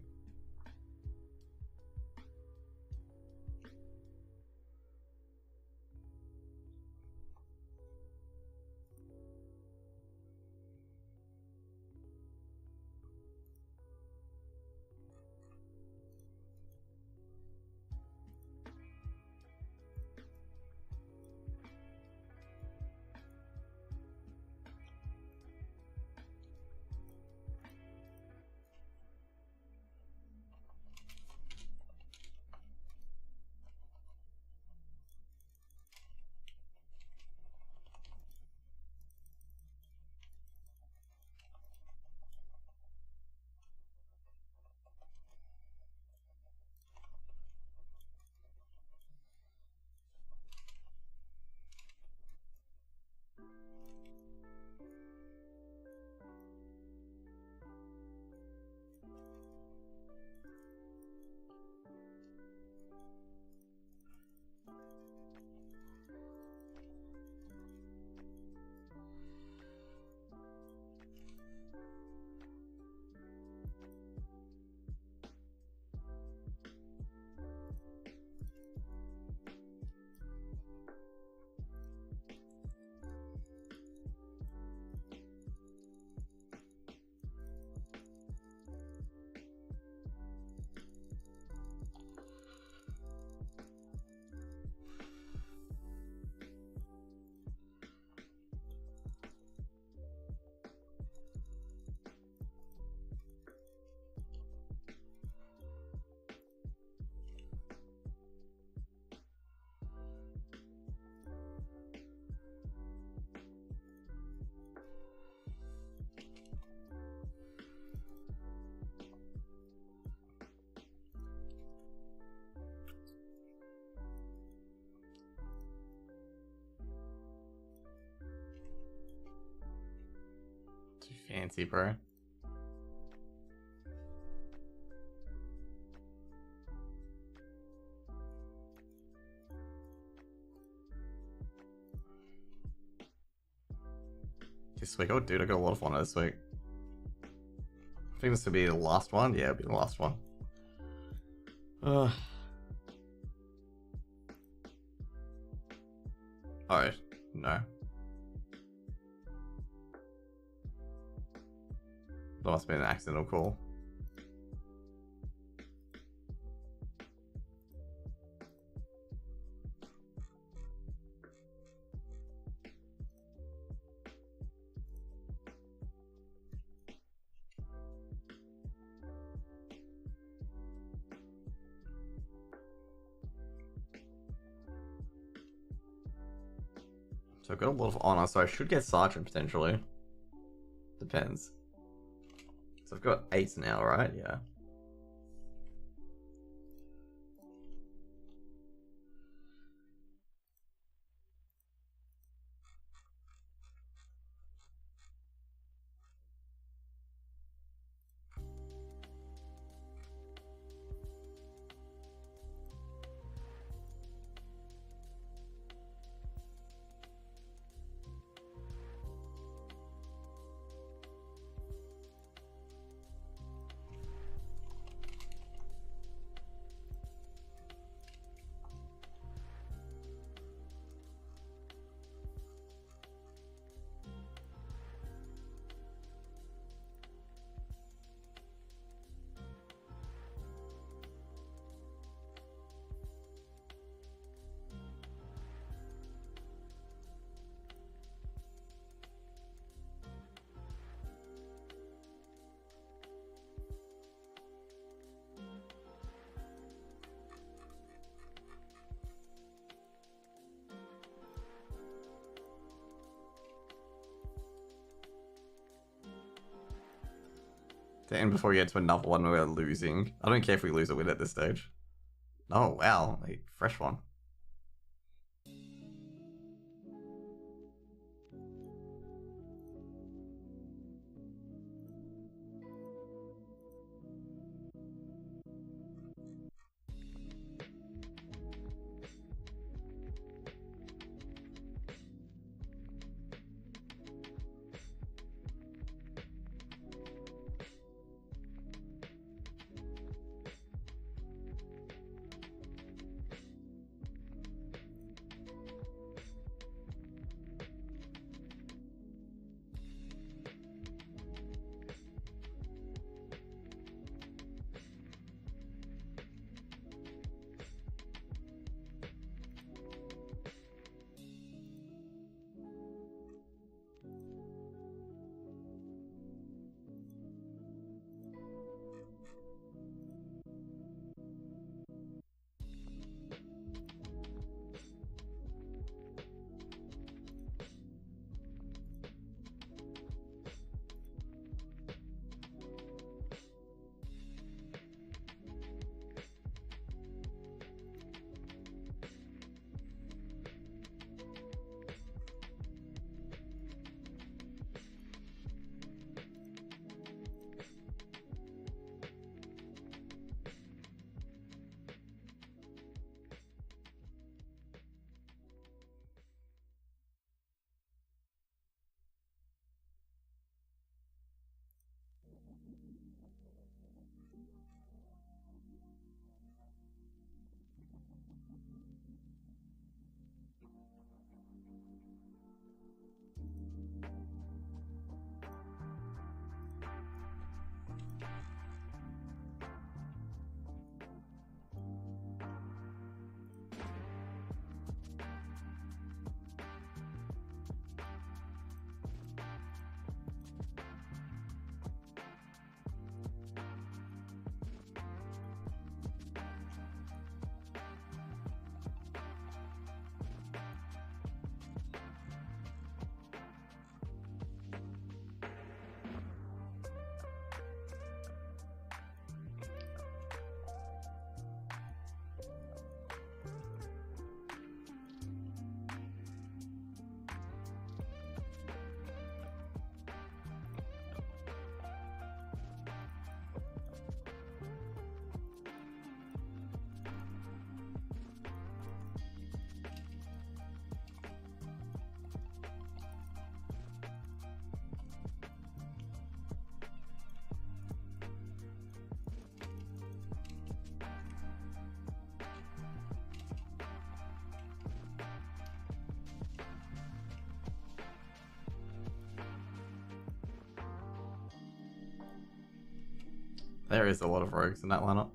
Fancy, bro. This week, oh dude, I got a lot of fun this week. I think this will be the last one. Yeah, it'll be the last one. Oh, no. That must have been an accidental call. So I've got a lot of honor, so I should get sergeant potentially. Depends. So I've got 8 now, right? Yeah. And before we get to another one where we're losing. I don't care if we lose or win at this stage. Oh, wow. A fresh one. There is a lot of rogues in that lineup.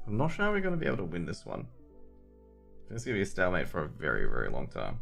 I'm not sure how we're going to be able to win this one. It's going to be a stalemate for a very, very long time.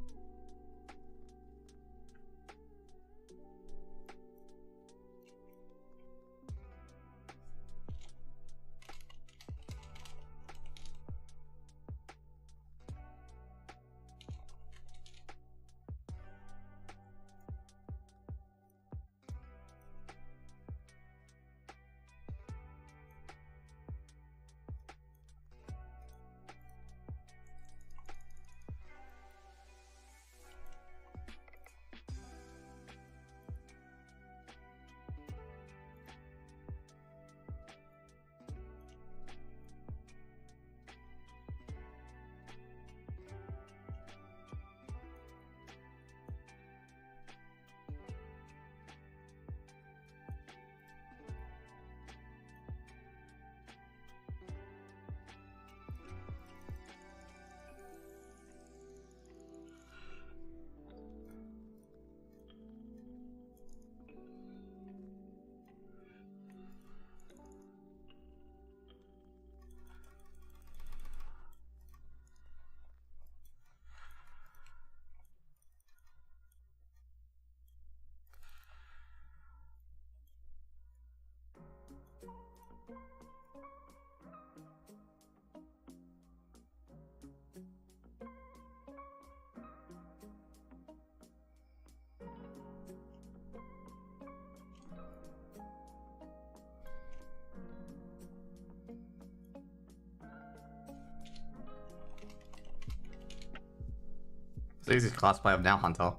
It's the easiest class play of now, Hunter.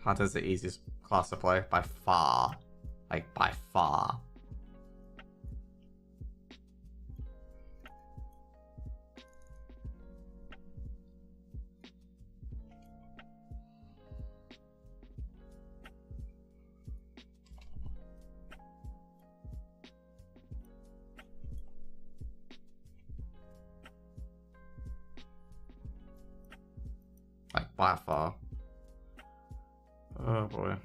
Hunter's the easiest class to play by far. Like, by far. Like, by far. Oh boy.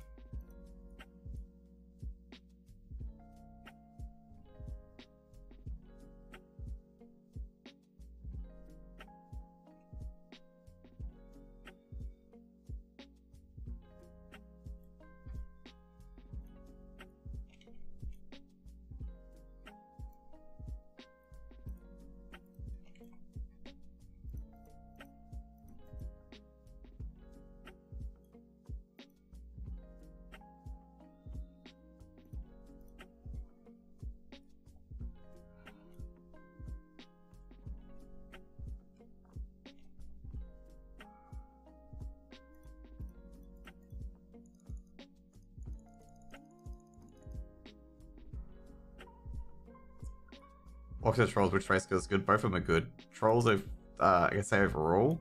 Orcs and Trolls, which race is good? Both of them are good. Trolls are, I guess say overall.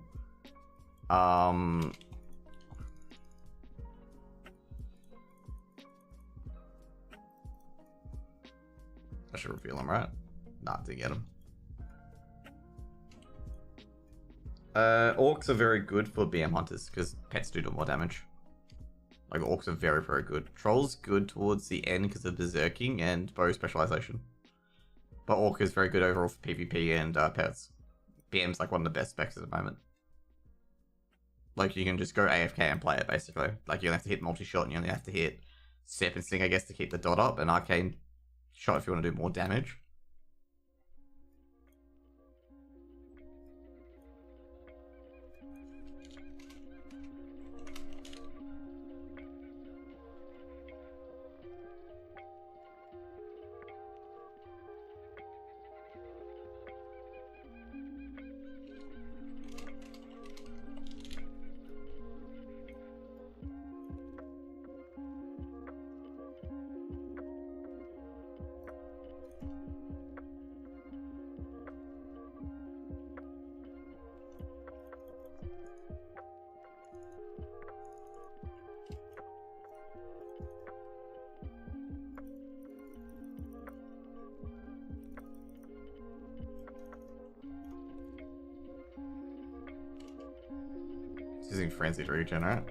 I should reveal them, right? Nah, didn't get them. Orcs are very good for BM hunters because pets do more damage. Like orcs are very, very good. Trolls good towards the end because of berserking and bow specialization. But orc is very good overall for PvP and pets. BM's like one of the best specs at the moment. Like you can just go AFK and play it basically. Like you don't have to hit multi-shot and you only have to hit Serpent Sting, I guess, to keep the dot up, and Arcane Shot if you want to do more damage. Using Frenzied Regen, right?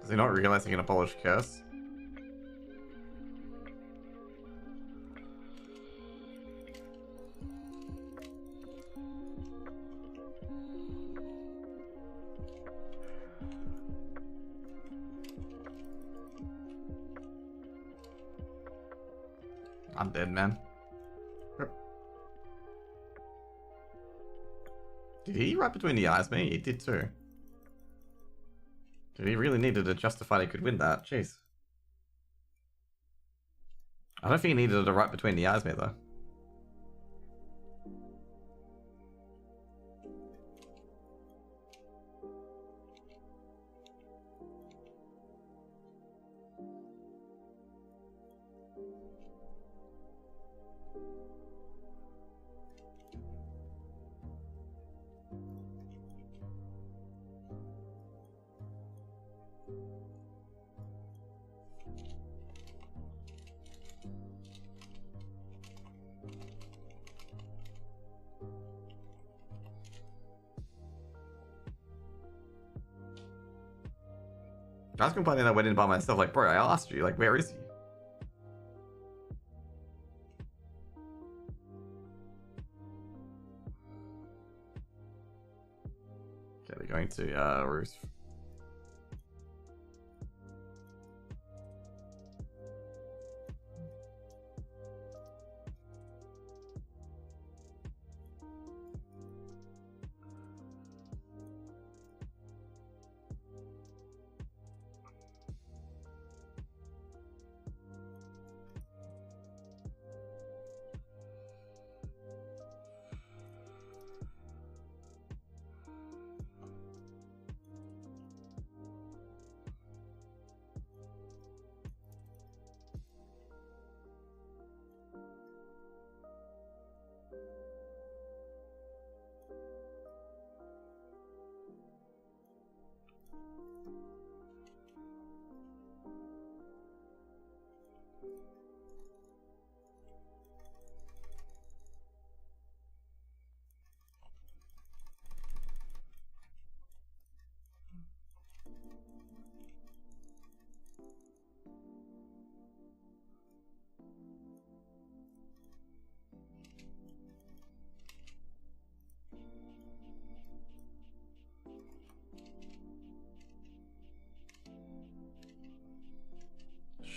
Does he not realize he can abolish Curse? I'm dead, man. Did he right between the eyes me? He did too. Did he really needed to justify he could win that? Jeez. I don't think he needed it right between the eyes me though. I was complaining I went in by myself, like, bro, I asked you, like, where is he? Okay, they're going to, Roost.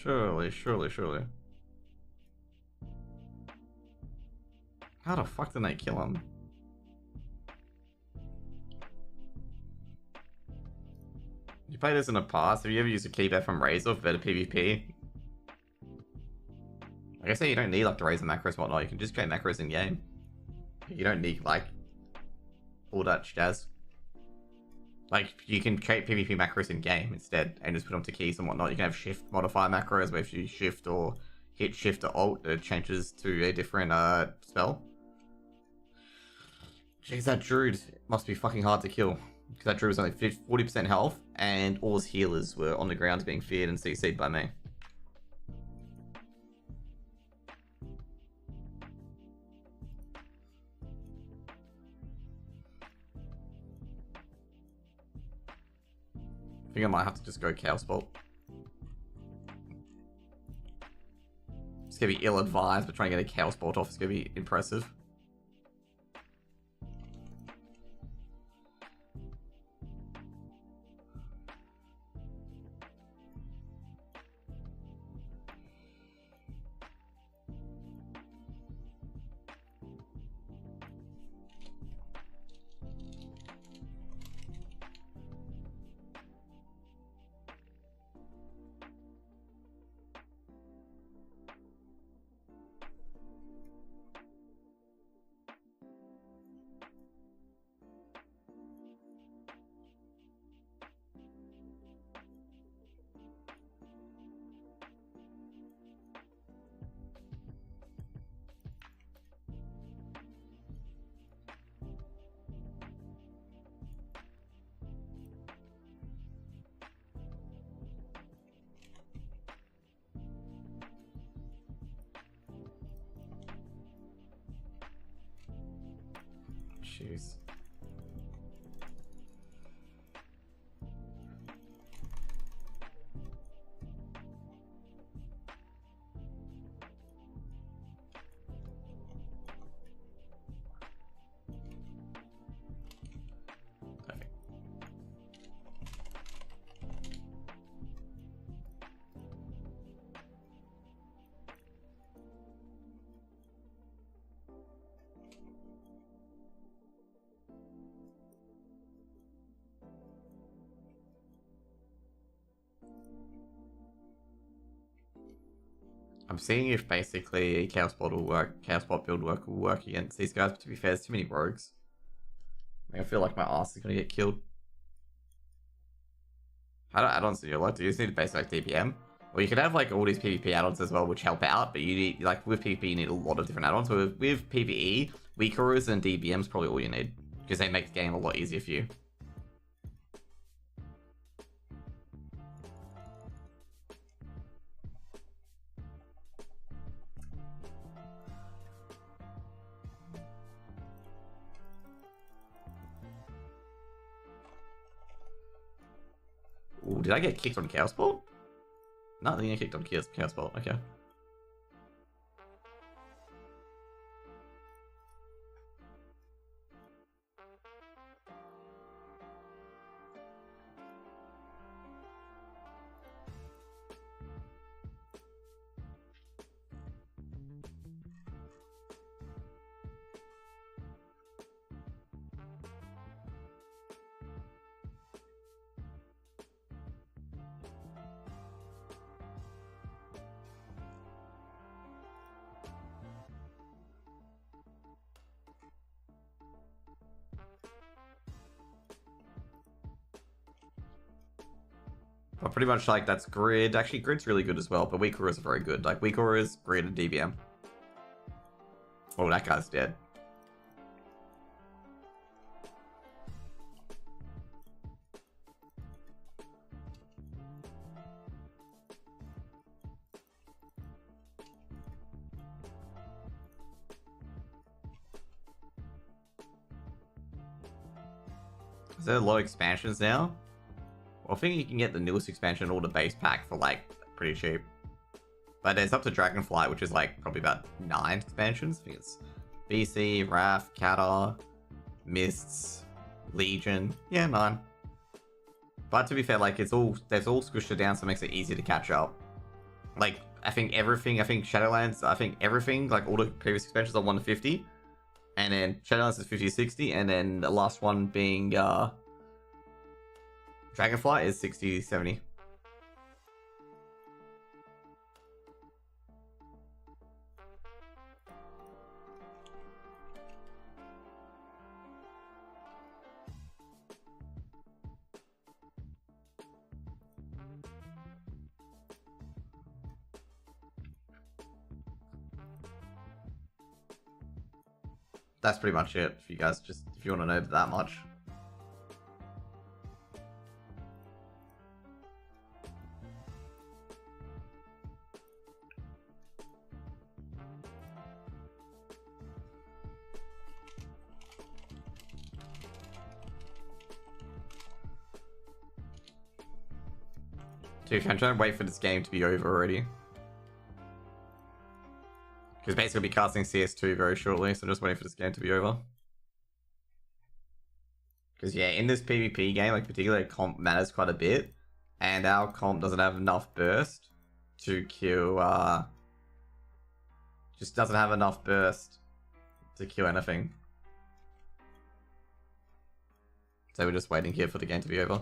Surely. How the fuck did I kill him? You played this in the past? Have you ever used a keep F from Razor for better PvP? Like I say, you don't need like the Razor macros and whatnot, you can just create macros in game. You don't need like all that jazz. Like, you can create PvP macros in game instead and just put them to keys and whatnot. You can have shift modifier macros where if you shift or hit shift or alt, it changes to a different spell. Jeez, that druid must be fucking hard to kill. Because that Druid was only 40% health, and all his healers were on the ground being feared and CC'd by me. I think I might have to just go Chaos Bolt. It's gonna be ill-advised, but trying to get a Chaos Bolt off is gonna be impressive. Jeez. Perfect. I'm seeing if basically a Chaos Bot will work, Chaos Bot build work will work against these guys, but to be fair, there's too many rogues. I feel like my ass is gonna get killed. How do add-ons do you like? Do you just need basic DPM? Or you could have like all these PvP add-ons as well, which help out, but you need, like with PvP, you need a lot of different add-ons. With PvE, Weakerers and DBM is probably all you need, because they make the game a lot easier for you. Ooh, did I get kicked on Chaos Bolt? No, I think I kicked on Chaos Bolt. Okay. But pretty much like that's Grid. Actually, Grid's really good as well, but Weak Auras are very good. Like Weak Auras, Grid, and DBM. Oh, that guy's dead. Is there a lot of expansions now? Well, I think you can get the newest expansion or the base pack for like pretty cheap. But it's up to Dragonflight, which is like probably about 9 expansions. I think it's BC, Wrath, Katar, Mists, Legion. Yeah, 9. But to be fair, like they've all squished it down, so it makes it easy to catch up. Like I think Shadowlands, everything, like all the previous expansions are 1 to 50. And then Shadowlands is 50 to 60, and then the last one being Dragonflight is 60 to 70. That's pretty much it for you guys, just if you want to know that much. Dude, I'm trying to wait for this game to be over already. Because basically I'll be casting CS2 very shortly, so I'm just waiting for this game to be over. Because yeah, in this PvP game, like particularly comp matters quite a bit. And our comp doesn't have enough burst to kill, just doesn't have enough burst to kill anything. So we're just waiting here for the game to be over.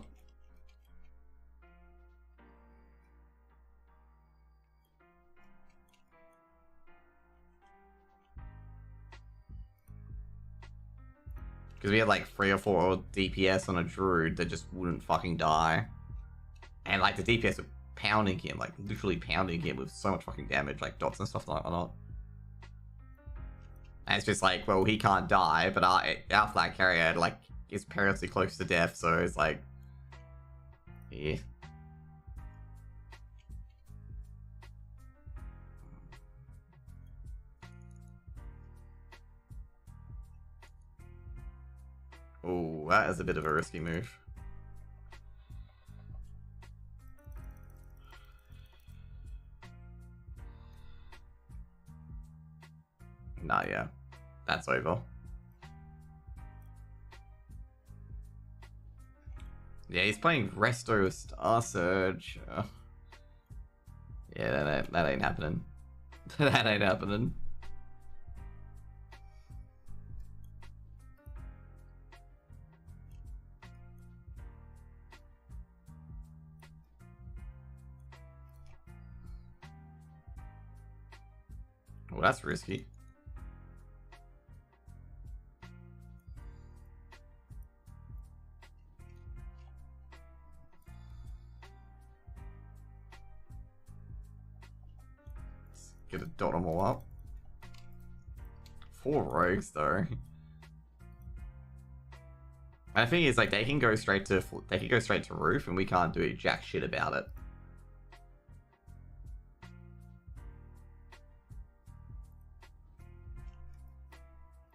Because we had like 3 or 4 DPS on a druid that just wouldn't fucking die. And like the DPS were pounding him, like literally pounding him with so much fucking damage, like dots and stuff like that. And it's just like, well, he can't die, but our flag carrier like is perilously close to death, so it's like, yeah. Oh, that is a bit of a risky move. Nah, yeah. That's over. Yeah, he's playing Resto with Star Surge. Yeah, that ain't happening. That ain't happening. Well, that's risky. Let's get a dot them all up. 4 rogues though. And the thing is, like, they can go straight to roof, and we can't do jack shit about it.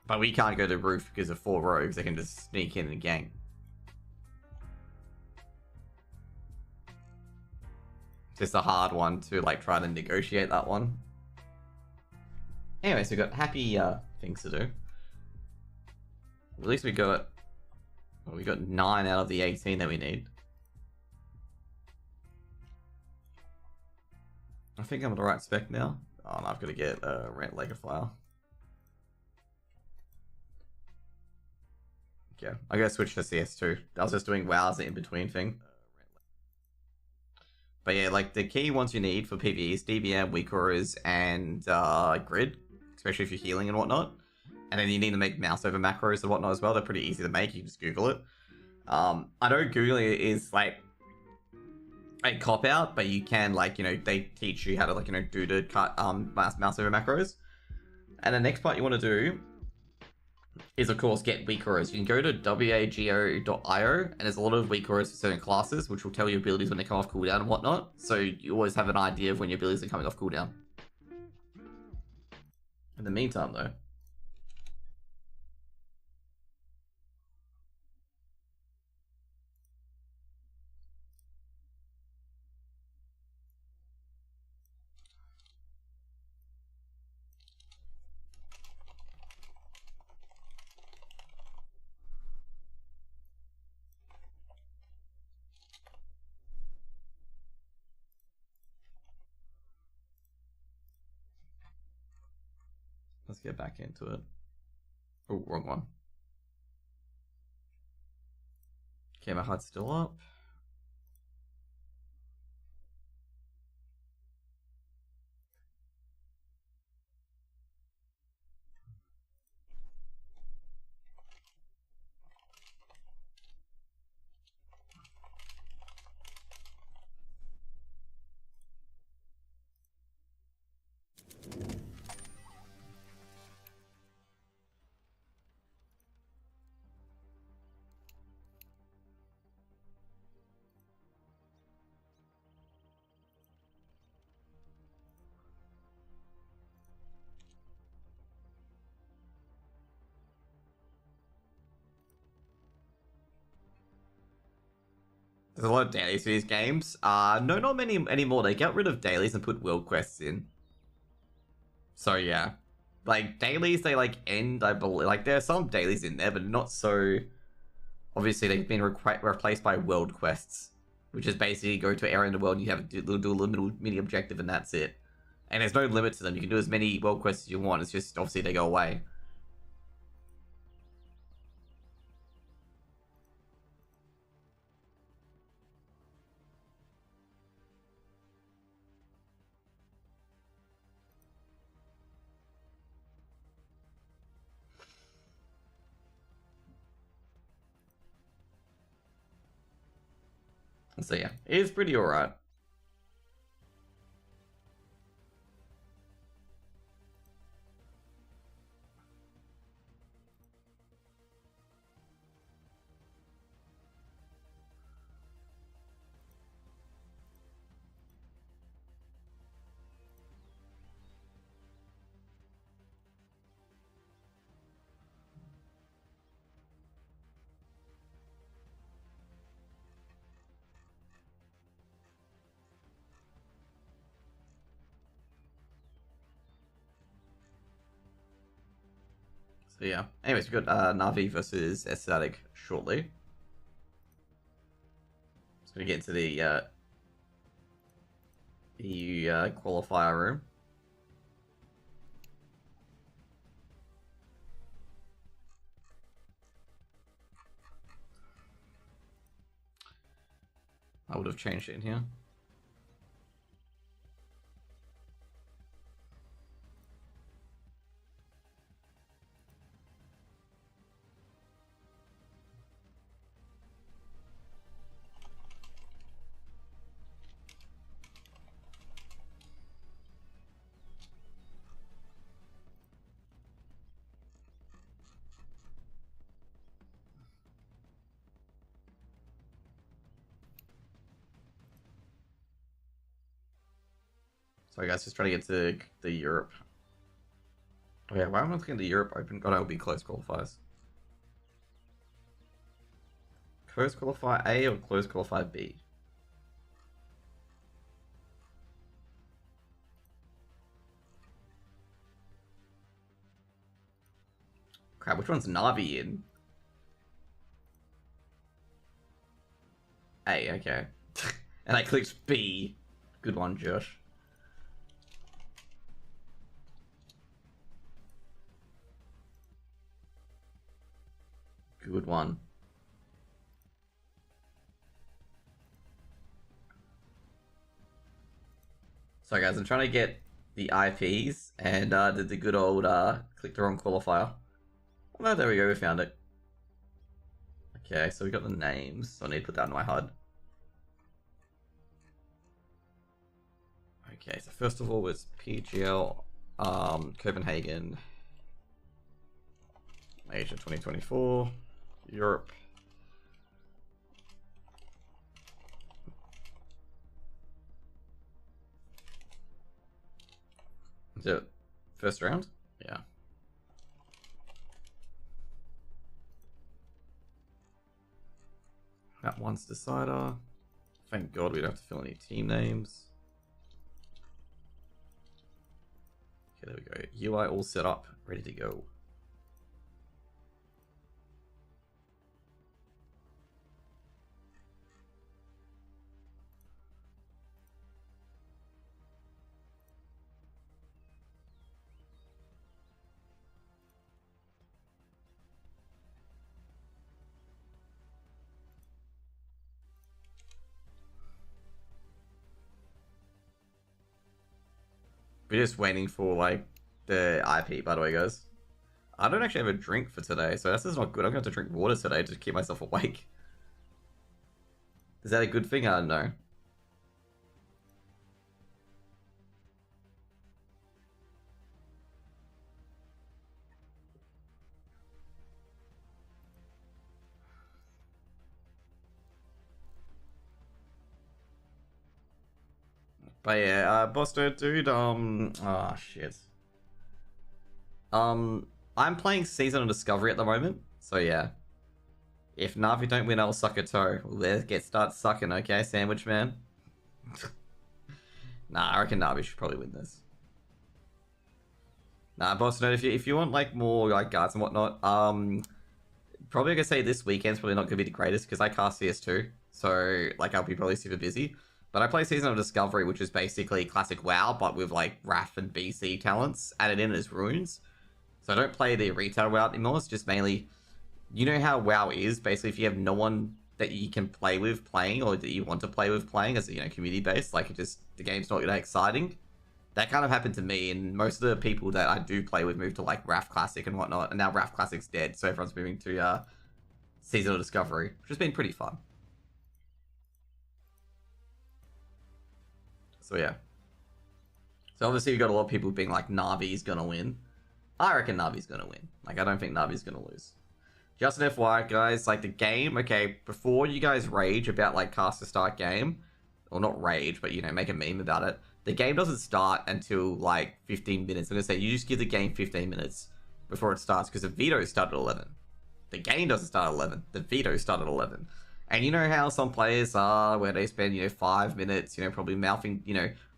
But we can't go to roof because of 4 rogues. They can just sneak in and gang. It's just a hard one to like try to negotiate that one. Anyway, so we've got happy things to do. At least we got 9 out of the 18 that we need. I think I'm on the right spec now. Oh no, I've got to get a Rent Laker Flyer. Yeah, I gotta switch to CS2. I was just doing WoW's in between thing. But yeah, like the key ones you need for PvE is DBM, weak auras, and grid, especially if you're healing and whatnot. And then you need to make mouse over macros and whatnot as well. They're pretty easy to make. You can just Google it. I know Googling it is like a cop out, but you can like, you know, they teach you how to like, you know, do the cut mouse over macros. And the next part you want to do is of course get weak auras. You can go to wago.io and there's a lot of weak auras for certain classes, which will tell you abilities when they come off cooldown and whatnot. So you always have an idea of when your abilities are coming off cooldown. In the meantime though, let's get back into it. Oh, wrong one. Okay, my HUD's still up. There's a lot of dailies for these games. No, not many anymore. They got rid of dailies and put world quests in. So yeah, like dailies, they like end. I believe like there are some dailies in there, but not so. Obviously, they've been replaced by world quests, which is basically go to an area in the world and you have to do a little mini objective and that's it. And there's no limit to them. You can do as many world quests as you want. It's just obviously they go away. So yeah, it is pretty alright. So yeah. Anyways, we've got Navi versus Ecstatic shortly. Just gonna get into the EU qualifier room. I would have changed it in here. Sorry guys, just trying to get to the Europe. Oh yeah, why am I looking at the Europe Open? God, I will be close qualifiers. Close qualifier A or close qualifier B? Crap, which one's Navi in? A, okay. And I clicked B. Good one, Josh. Good one. Sorry guys, I'm trying to get the IPs and did the good old click the wrong qualifier. Oh no, there we go, we found it. Okay, so we got the names, so I need to put that in my HUD. Okay, so first of all was PGL Copenhagen Asia 2024 Europe. Is it first round? Yeah. That one's decider. Thank God we don't have to fill any team names. Okay, there we go. UI all set up, ready to go. We're just waiting for like the IP, by the way, guys. I don't actually have a drink for today, so this is not good. I'm going to have to drink water today to keep myself awake. Is that a good thing? I don't know. But yeah, Buster, dude, oh shit. I'm playing Season of Discovery at the moment, so yeah. If Navi don't win, I'll suck a toe. Let's start sucking, okay, Sandwich Man? Nah, I reckon Navi should probably win this. Nah, boss note, if you want like more like guards and whatnot, probably gonna say this weekend's probably not gonna be the greatest because I cast CS2, so like I'll be probably super busy. But I play Season of Discovery, which is basically classic WoW, but with like RAF and BC talents added in as runes. So I don't play the retail WoW anymore. It's just mainly, you know how WoW is. Basically, if you have no one that you can play with playing, or that you want to play with playing, as community based, like the game's not that exciting. That kind of happened to me, and most of the people that I do play with moved to like RAF Classic and whatnot, and now RAF Classic's dead, so everyone's moving to Seasonal Discovery, which has been pretty fun. So yeah. So obviously you've got a lot of people being like, Navi's gonna win. I reckon Navi's gonna win. Like, I don't think Navi's gonna lose. Just an FYI, guys, like the game, okay, before you guys rage about like cast a start game, or not rage, but make a meme about it, the game doesn't start until like 15 minutes. I'm gonna say you just give the game 15 minutes before it starts, because the veto started at 11. The game doesn't start at 11. The veto started at 11. And you know how some players are, where they spend 5 minutes, probably mouthing,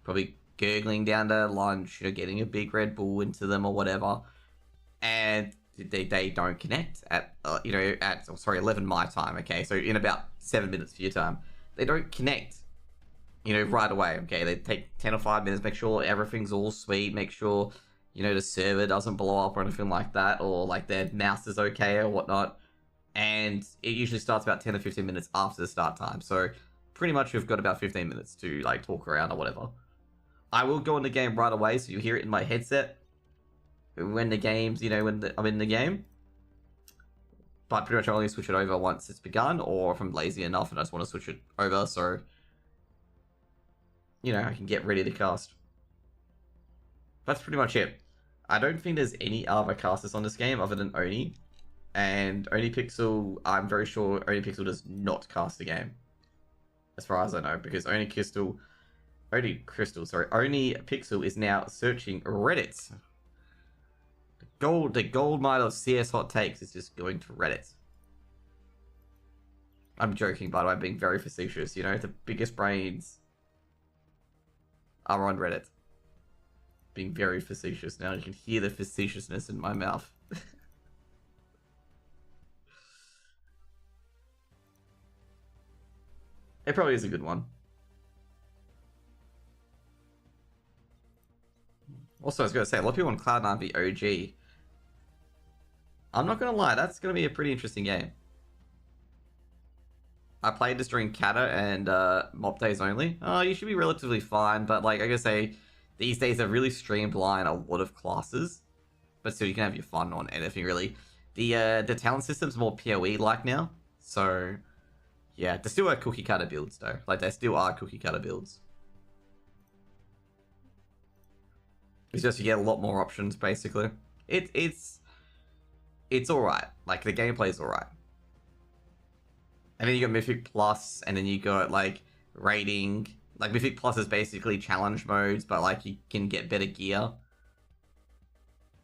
probably gurgling down to lunch, getting a big Red Bull into them or whatever, and they don't connect at 11 my time. Okay, so in about 7 minutes for your time, they don't connect. Right away, okay? They take 10 or 5 minutes, make sure everything's all sweet, make sure, the server doesn't blow up or anything like that, or like their mouse is okay or whatnot. And it usually starts about 10 or 15 minutes after the start time. So pretty much we've got about 15 minutes to like talk around or whatever. I will go in the game right away, so you hear it in my headset when the game's, when I'm in the game. But pretty much I only switch it over once it's begun, or if I'm lazy enough and I just want to switch it over, so I can get ready to cast. That's pretty much it. I don't think there's any other casters on this game other than Oni. And Oni Pixel, I'm very sure Oni Pixel does not cast the game. As far as I know, because Oni Pixel is now searching Reddit. The gold mine of CS hot takes is just going to Reddit. I'm joking, by the way, I'm being very facetious. The biggest brains are on Reddit. Being very facetious now. You can hear the facetiousness in my mouth. It probably is a good one. Also, I was going to say, a lot of people on Cloud9 be OG. I'm not going to lie, that's going to be a pretty interesting game. I played this during Kata and Mob Days only. You should be relatively fine, but like I gotta say, these days they've really streamlined a lot of classes. But still, you can have your fun on anything, really. The talent system's more PoE-like now. So, yeah, there still are cookie cutter builds, though. Like, there still are cookie cutter builds. It's just you get a lot more options, basically. It's alright. Like, the gameplay's alright. And then you got Mythic Plus, and then you got, like, rating. Like, Mythic Plus is basically challenge modes, but, like, you can get better gear.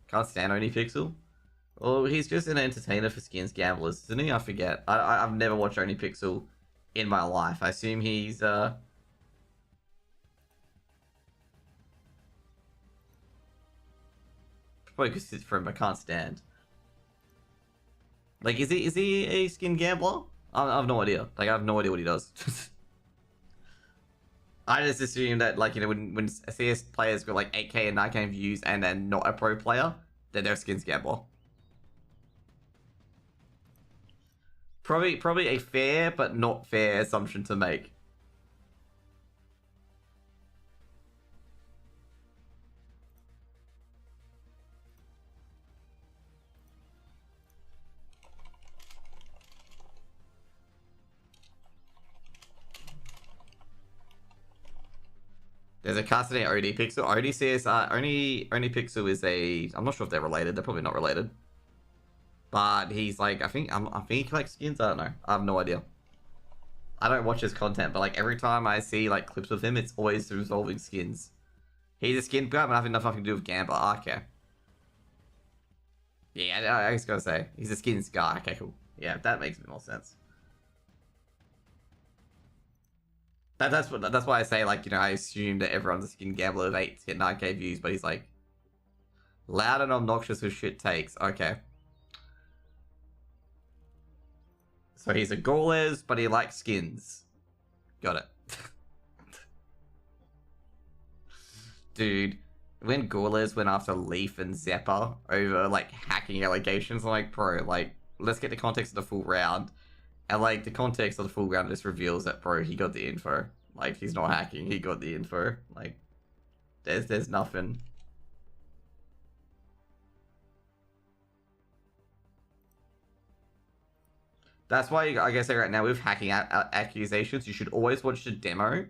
Can't stand Oni Pixel. Well, he's just an entertainer for skins gamblers, isn't he? I forget. I've never watched Oni Pixel in my life. I assume he's, Probably because it's from I can't stand. Like, is he a skin gambler? I have no idea. Like, I have no idea what he does. I just assume that, like, when CS players got, like, 8k and 9k views and then not a pro player, then they're a skins gambler. Probably a fair but not fair assumption to make. There's a Cassidy OD Pixel. OD CS, only Pixel is a... I'm not sure if they're related. They're probably not related. But he's like, I think he collects skins. I don't know. I have no idea. I don't watch his content, but like every time I see like clips of him, it's always resolving skins. He's a skin guy, but having nothing to do with gambler. Okay. Yeah, I just gotta say, he's a skins guy. Okay, cool. Yeah, that makes more sense. That's why I say, like, you know, I assume that everyone's a skin gambler of 8 to get 9k views, but he's like loud and obnoxious with shit takes. Okay. So he's a Gaules, but he likes skins. Got it. Dude, when Gaules went after Leaf and Zeppa over, like, hacking allegations, I'm like, bro, like, let's get the context of the full round. And, like, the context of the full round just reveals that, bro, he got the info. Like, he's not hacking, he got the info. Like, there's nothing. That's why, like I say right now, with hacking accusations, you should always watch the demo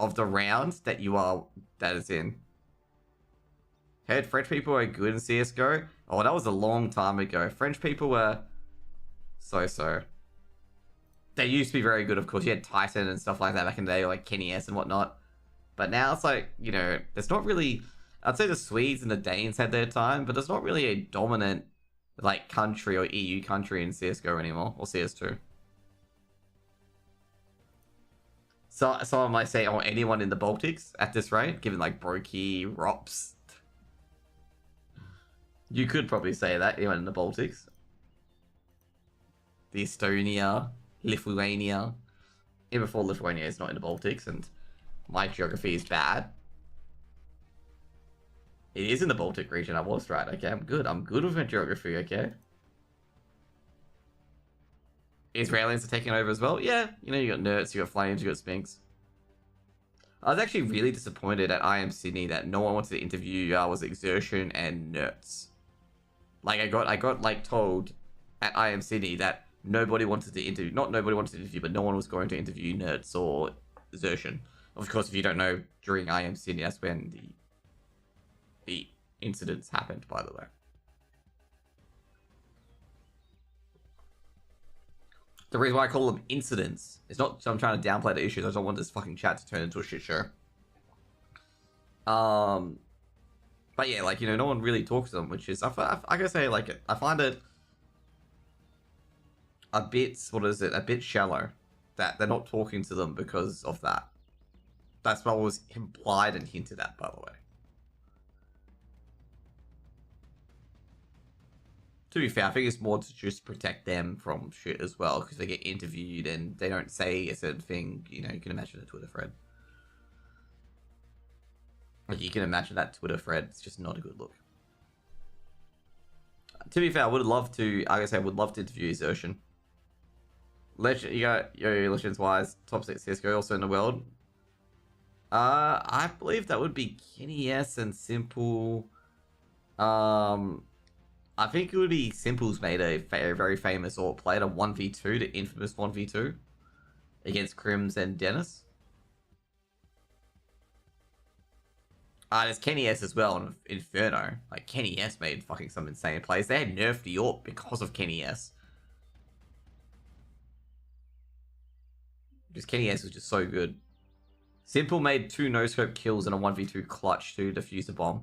of the round that is in. Heard French people are good in CSGO? Oh, that was a long time ago. French people were so-so. They used to be very good, of course. You had Titan and stuff like that back in the day, or like Kenny S and whatnot. But now it's like, you know, there's not really... I'd say the Swedes and the Danes had their time, but there's not really a dominant, like, country or EU country in CSGO anymore, or CS2. So someone might say, oh, anyone in the Baltics at this rate, given like Brokey, Rops. You could probably say that, anyone in the Baltics. The Estonia, Lithuania. Even before Lithuania is not in the Baltics, and my geography is bad. It is in the Baltic region, I was right, okay? I'm good with my geography, okay? Israelis are taking over as well? Yeah, you know, you got Nerds, you got Flames, you got Spinks. I was actually really disappointed at IEM Sydney that no one wanted to interview was Exertion and Nerds. Like, I got like told at IEM Sydney that nobody wanted to interview, not nobody wanted to interview, but no one was going to interview Nerds or Exertion. Of course, if you don't know, during IEM Sydney, that's when the incidents happened, by the way. The reason why I call them incidents is not so I'm trying to downplay the issues. I don't want this fucking chat to turn into a shit show. But yeah, like, you know, no one really talks to them, which is, I gotta say, like, I find it a bit, a bit shallow that they're not talking to them because of that. That's what was implied and hinted at, by the way. To be fair, I think it's more to just protect them from shit as well, because they get interviewed and they don't say a certain thing. You know, you can imagine a Twitter thread. Like, you can imagine that Twitter thread. It's just not a good look. To be fair, I would love to, like I say, I would love to interview Exertion. Legend, you got your Legends wise, top 6 CSGO also in the world. I believe that would be Kenny S and Simple. I think it would be Simple's made a very famous or played a 1v2, the infamous 1v2 against Crims and Dennis. There's Kenny S as well in Inferno. Like, Kenny S made fucking some insane plays. They had nerfed the AWP because of Kenny S. Because Kenny S was just so good. Simple made 2 no-scope kills in a 1v2 clutch to defuse a bomb.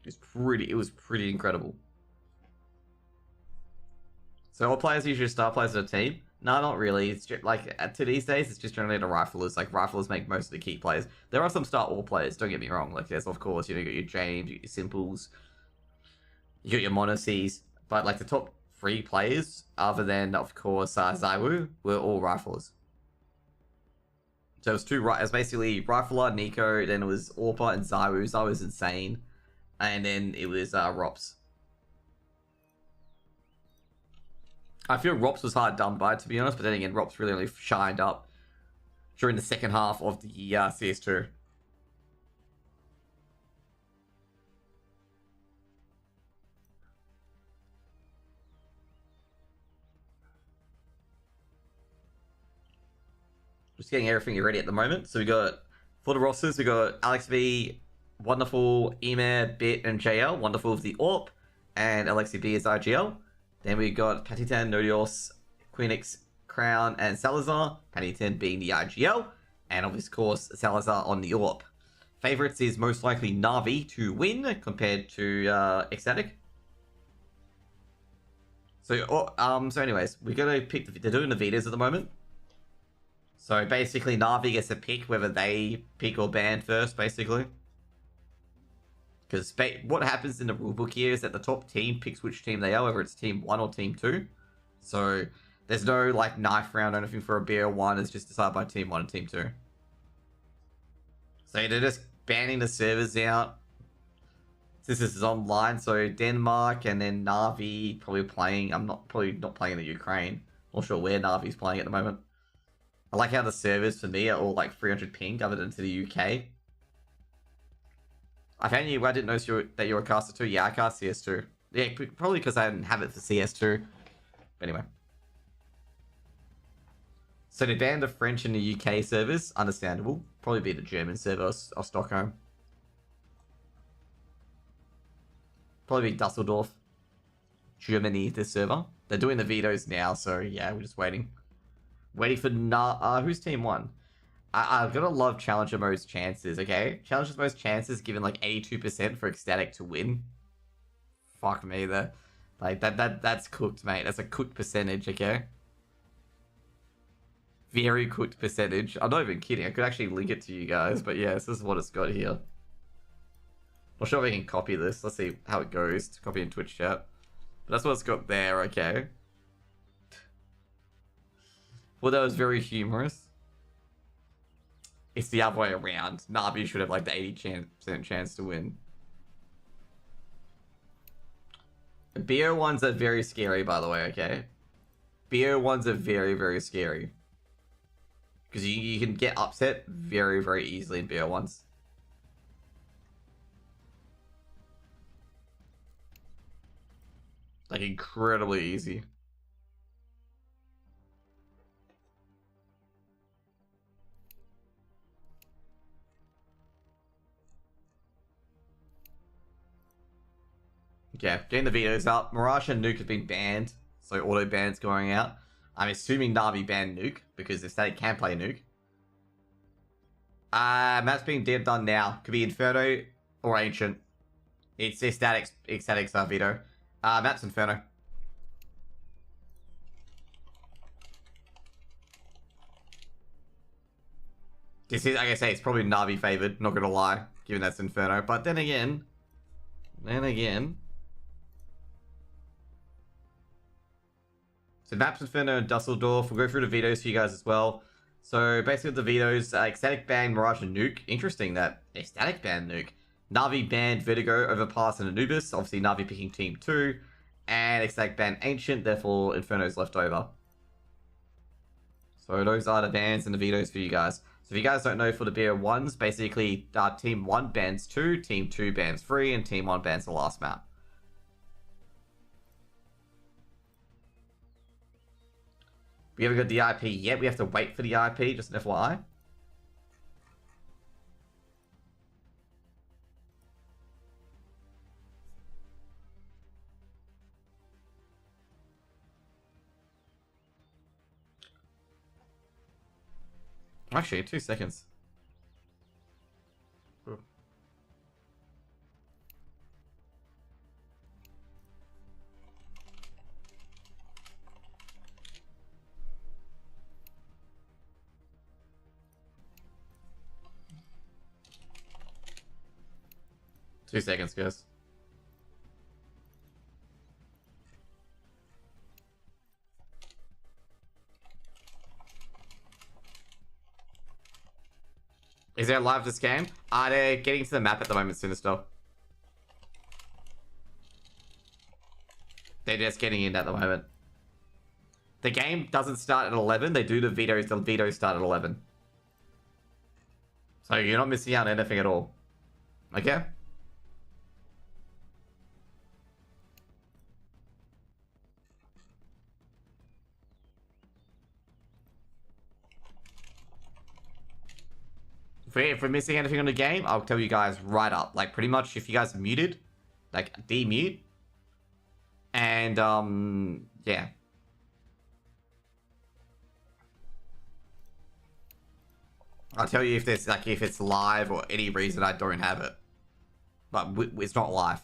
It was pretty incredible. So all players usually star players of a team? No, not really. It's just, like, to these days, it's just generally the riflers. Like, riflers make most of the key players. There are some star all players, don't get me wrong. Like, there's, of course, you know, you got your James, you got your Simples, you got your Monacies. But, like, the top 3 players, other than, of course, Zaiwu, were all riflers. So it was it was basically Rifler, Nico, then it was Orpa and Zaiwu. Zaiwu was insane. And then it was Rops. I feel Rops was hard done by, to be honest, but then again, Rops really only shined up during the second half of the CS2. Just getting everything ready at the moment. So we got, for the rosters, we got Alex V, Wonderful, Emir, Bit, and JL. Wonderful with the AWP, and Alexi B is RGL. Then we got Patitan, Nodios, Queenix, Crown, and Salazar. Patitan being the RGL, and of course Salazar on the AWP. Favorites is most likely Na'Vi to win compared to Ecstatic. So anyways, we gotta pick. They're doing the Vitas at the moment. So basically, Na'Vi gets to pick whether they pick or ban first, basically. Because what happens in the rulebook here is that the top team picks which team they are, whether it's team 1 or team 2. So there's no like knife round or anything for a BO1. It's just decided by team 1 and team 2. So they're just banning the servers out. Since this is online, so Denmark and then Na'Vi probably playing. I'm probably not playing in the Ukraine. Not sure where Na'Vi's playing at the moment. I like how the servers for me are all like 300 ping other than to the UK. I found you. I didn't notice that you were a caster too. Yeah, I cast CS2. Yeah, probably because I didn't have it for CS2. But anyway. So they banned the French and the UK servers. Understandable. Probably be the German server or Stockholm. Probably be Dusseldorf. Germany, this server. They're doing the vetoes now, so yeah, we're just waiting. Waiting for who's team 1? I've got to love Challenger mode's chances, okay? Challenger mode's chances given like 82% for Ecstatic to win. Fuck me, that's cooked, mate. That's a cooked percentage, okay? Very cooked percentage. I'm not even kidding. I could actually link it to you guys, but yeah, this is what it's got here. Not sure if I can copy this. Let's see how it goes. To copy in Twitch chat. But that's what it's got there, okay? Well, that was very humorous. It's the other way around. Na'Vi should have like the 80% chance to win. BO1s are very scary, by the way, okay? BO1s are very, very scary. Because you can get upset very, very easily in BO1s. Like, incredibly easy. Okay, getting the vetoes up. Mirage and Nuke have been banned, so auto ban's going out. I'm assuming Na'Vi banned Nuke, because if they can play Nuke. Map's being done now. Could be Inferno or Ancient. It's Ecstatic's veto. Map's Inferno. This is, like I say, it's probably Na'Vi favored, not gonna lie, given that's Inferno. But then again... So Maps Inferno and Dusseldorf. We'll go through the vetoes for you guys as well. So basically the vetoes, Ecstatic banned Mirage and Nuke. Interesting that Ecstatic banned Nuke. Na'Vi banned Vertigo, Overpass, and Anubis. Obviously Na'Vi picking Team 2. And Ecstatic banned Ancient, therefore Inferno's left over. So those are the bans and the vetoes for you guys. So if you guys don't know, for the BO1s, basically Team 1 bans 2, Team 2 bans 3, and Team 1 bans the last map. We haven't got the IP yet. We have to wait for the IP, just an FYI. Actually, 2 seconds. Ooh. Two seconds, guys. Is there live this game? They're getting to the map at the moment, Sinister. They're just getting in at the moment. The game doesn't start at 11. They do the vetoes. The vetoes start at 11. So you're not missing out on anything at all. Okay? If we're missing anything on the game, I'll tell you guys right up. Like, pretty much, if you guys are muted, like, demute. And, yeah. I'll tell you if there's, like, if it's live or any reason I don't have it. But it's not live.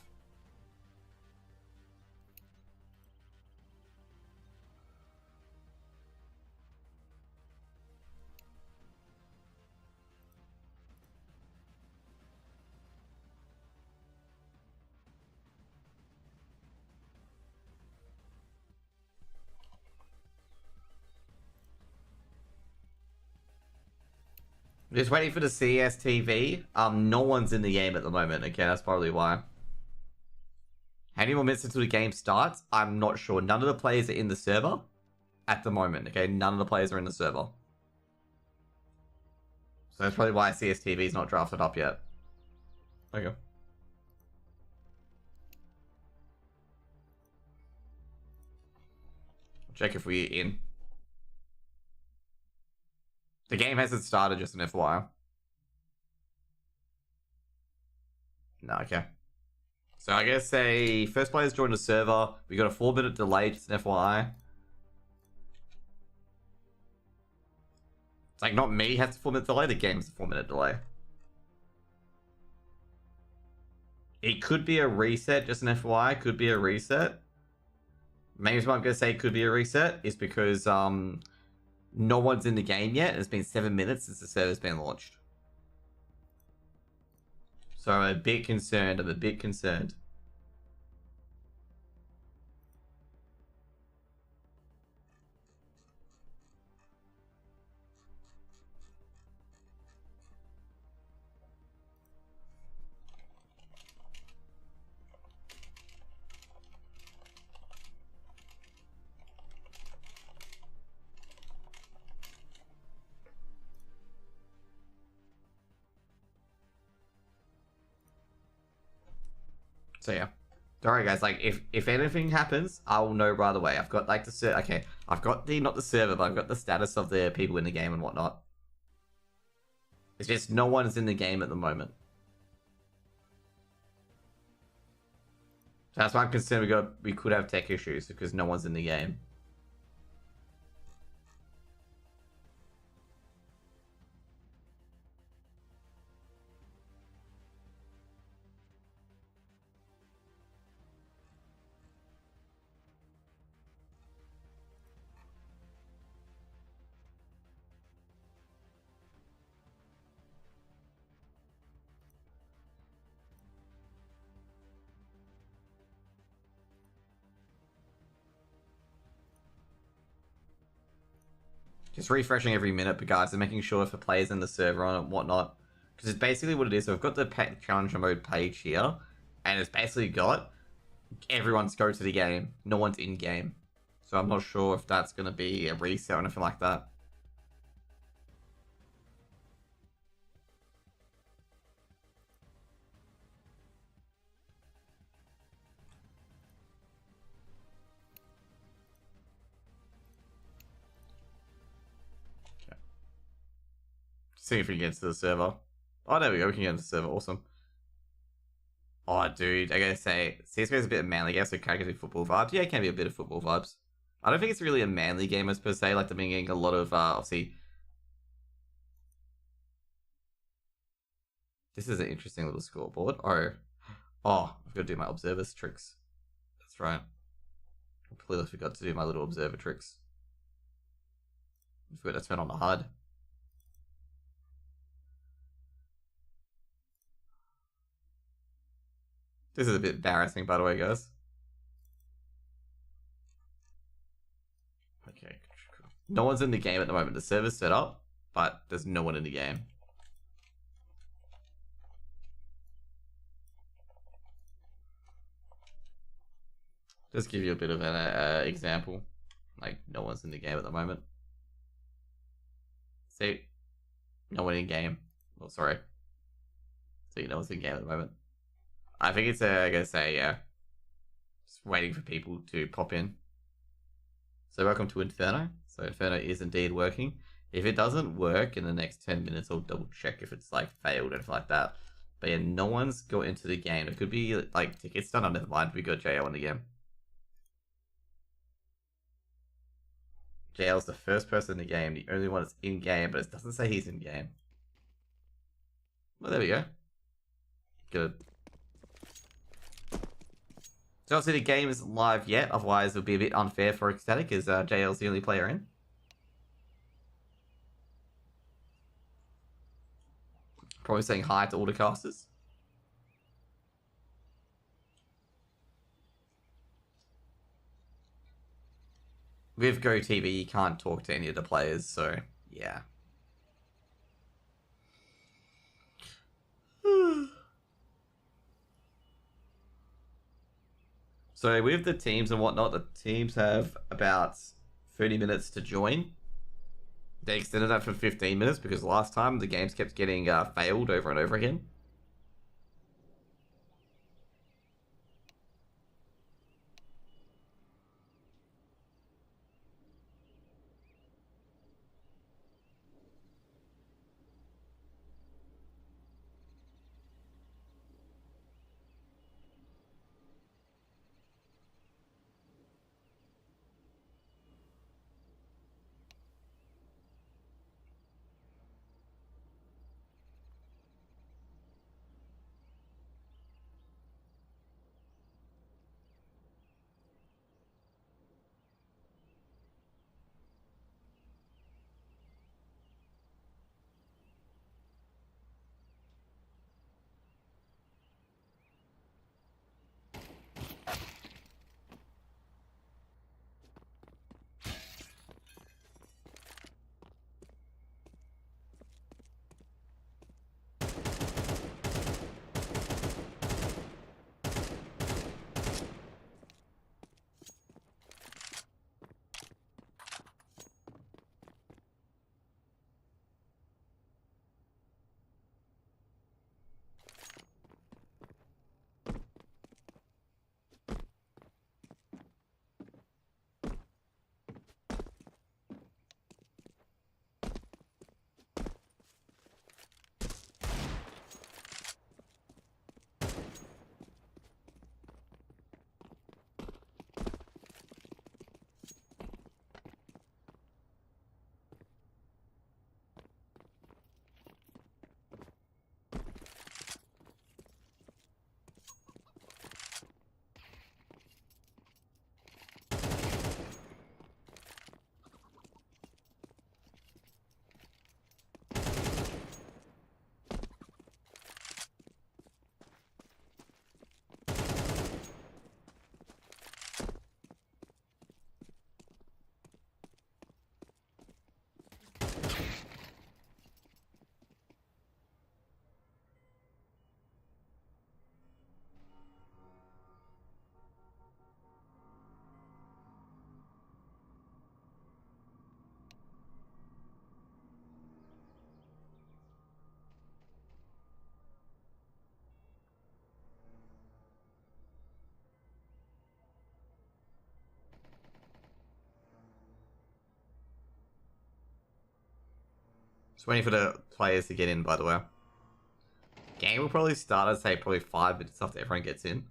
Just waiting for the CSTV. No one's in the game at the moment. Okay, that's probably why. How many more minutes until the game starts? I'm not sure. None of the players are in the server at the moment. Okay, none of the players are in the server. So that's probably why CSTV is not drafted up yet. Okay. Check if we're in. The game hasn't started, just an FYI. No, okay. So I guess say first players joined the server. We got a 4-minute delay, just an FYI. It's like not me has a 4-minute delay, the game's a 4-minute delay. It could be a reset, just an FYI, could be a reset. Maybe what I'm gonna say could be a reset is because no one's in the game yet. It's been 7 minutes since the server's been launched. So I'm a bit concerned. So yeah. Alright guys, like if anything happens, I will know right away. I've got like the okay, I've got the not the server, but I've got the status of the people in the game and whatnot. It's just no one is in the game at the moment. So that's why I'm concerned we could have tech issues because no one's in the game. Just refreshing every minute, but guys, and making sure if a player's in the server on it and whatnot. Because it's basically what it is. So I've got the challenger mode page here, and it's basically got everyone's go to the game. No one's in game. So I'm not sure if that's going to be a reset or anything like that. See if we can get to the server. Oh, there we go. We can get into the server. Awesome. Oh, dude. I gotta say, CSGO is a bit of manly game, so it kind of gives me football vibes. Yeah, it can be a bit of football vibes. I don't think it's really a manly game as per se. Like, they've been getting a lot of, obviously... This is an interesting little scoreboard. Oh, I've got to do my observers tricks. That's right. Completely forgot to do my little observer tricks. I forgot to turn on the HUD. This is a bit embarrassing, by the way, guys. Okay, cool. No one's in the game at the moment. The server's set up, but there's no one in the game. Just give you a bit of an example. Like, no one's in the game at the moment. See? No one in game. Oh, sorry. See, no one's in game at the moment. I think it's, I gotta say, yeah. Just waiting for people to pop in. So welcome to Inferno. So Inferno is indeed working. If it doesn't work in the next 10 minutes, I'll double check if it's like failed or anything like that. But yeah, no one's got into the game. It could be like tickets done. Oh, never mind. We got JL in the game. JL's the first person in the game. The only one that's in game, but it doesn't say he's in game. Well, there we go. Good. So obviously the game isn't live yet, otherwise it would be a bit unfair for Ecstatic as JL's the only player in. Probably saying hi to all the casters. With GoTV you can't talk to any of the players, so yeah. So with the teams and whatnot, the teams have about 30 minutes to join. They extended that for 15 minutes because last time the games kept getting failed over and over again. Just waiting for the players to get in, by the way. Game will probably start, I'd say, probably 5 minutes after everyone gets in.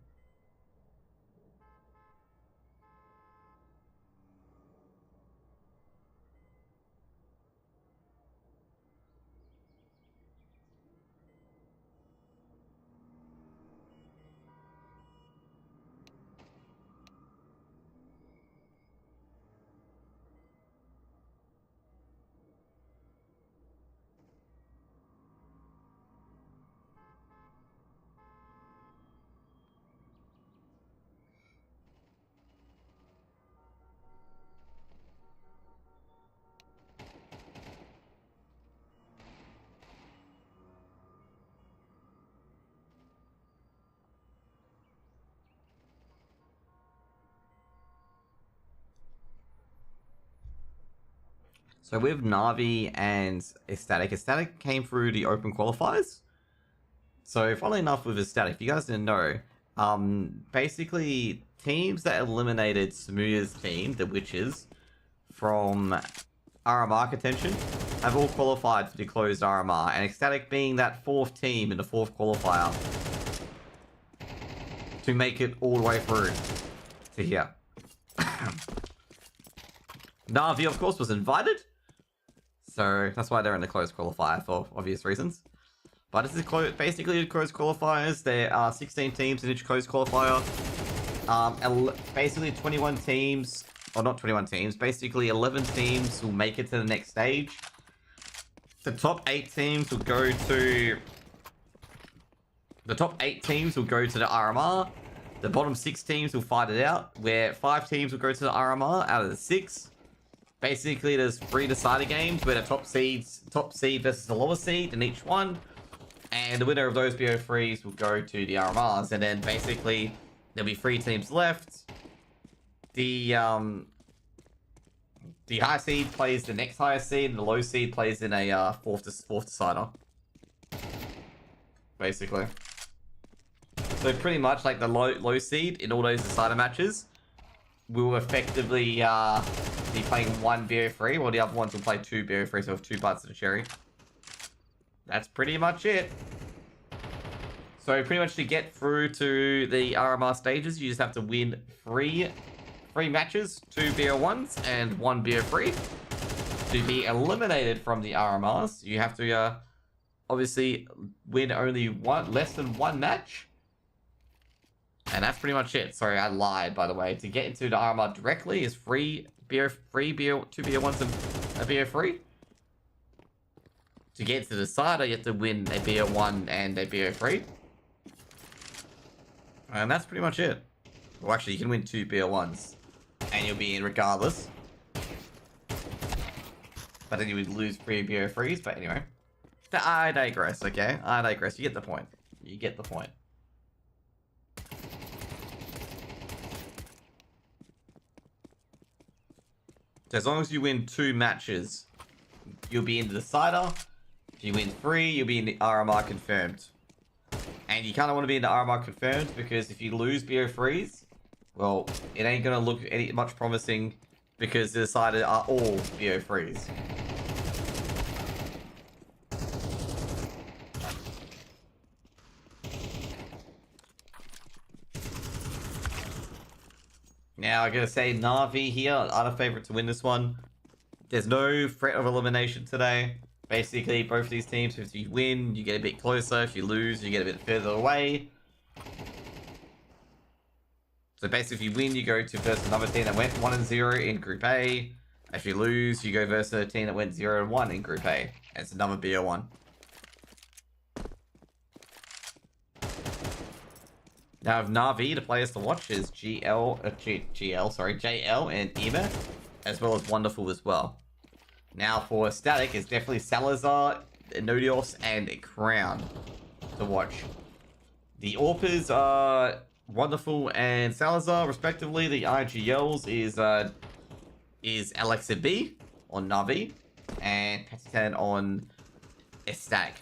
So with Navi and Ecstatic came through the open qualifiers. So funnily enough with Ecstatic, if you guys didn't know, basically teams that eliminated Samuya's team, the Witches, from RMR contention, have all qualified for the closed RMR, and Ecstatic being that 4th team in the 4th qualifier to make it all the way through to here. Navi, of course, was invited. So that's why they're in the closed qualifier for obvious reasons. But this is basically closed qualifiers. There are 16 teams in each closed qualifier. Basically 21 teams, or not 21 teams, basically 11 teams will make it to the next stage. The top 8 teams will go to... The top 8 teams will go to the RMR. The bottom 6 teams will fight it out, where 5 teams will go to the RMR out of the 6. Basically, there's 3 decider games where the top seed versus the lower seed in each one. And the winner of those BO3s will go to the RMRs. And then basically, There'll be 3 teams left. The high seed plays the next highest seed, and the low seed plays in a fourth decider. Basically. So pretty much like the low seed in all those decider matches will effectively be playing 1 BO3, while the other ones will play 2 BO3, so with 2 bites of the cherry. That's pretty much it. So pretty much to get through to the RMR stages, you just have to win 3 matches, 2 BO1s and 1 BO3. To be eliminated from the RMRs, you have to obviously win only less than 1 match. And that's pretty much it. Sorry, I lied, by the way. To get into the RMR directly is 2 BO1s and a BO3. To get to the decider, you have to win a BO1 and a BO3. And that's pretty much it. Well, actually, you can win 2 BO1s. And you'll be in regardless. But then you would lose 3 BO3s. But anyway. I digress, okay? I digress. You get the point. You get the point. So as long as you win 2 matches, you'll be in the decider. If you win 3, you'll be in the RMR confirmed. And you kind of want to be in the RMR confirmed because if you lose BO3s, well, it ain't going to look any much promising because the decided are all BO3s. Now, I gotta say, Na'Vi here are the favorite to win this one. There's no threat of elimination today. Basically, both of these teams, if you win, you get a bit closer. If you lose, you get a bit further away. So basically, if you win, you go to versus another team that went 1-0 in Group A. If you lose, you go versus a team that went 0-1 in Group A. And it's another BO1. Now, of Na'Vi, the players to watch is JL and Ema, as well as Wonderful as well. Now, for Static, it's definitely Salazar, Nodios, and Crown to watch. The AWPers are Wonderful and Salazar, respectively. The IGLs is Alexa B on Na'Vi, and Patitan on Static.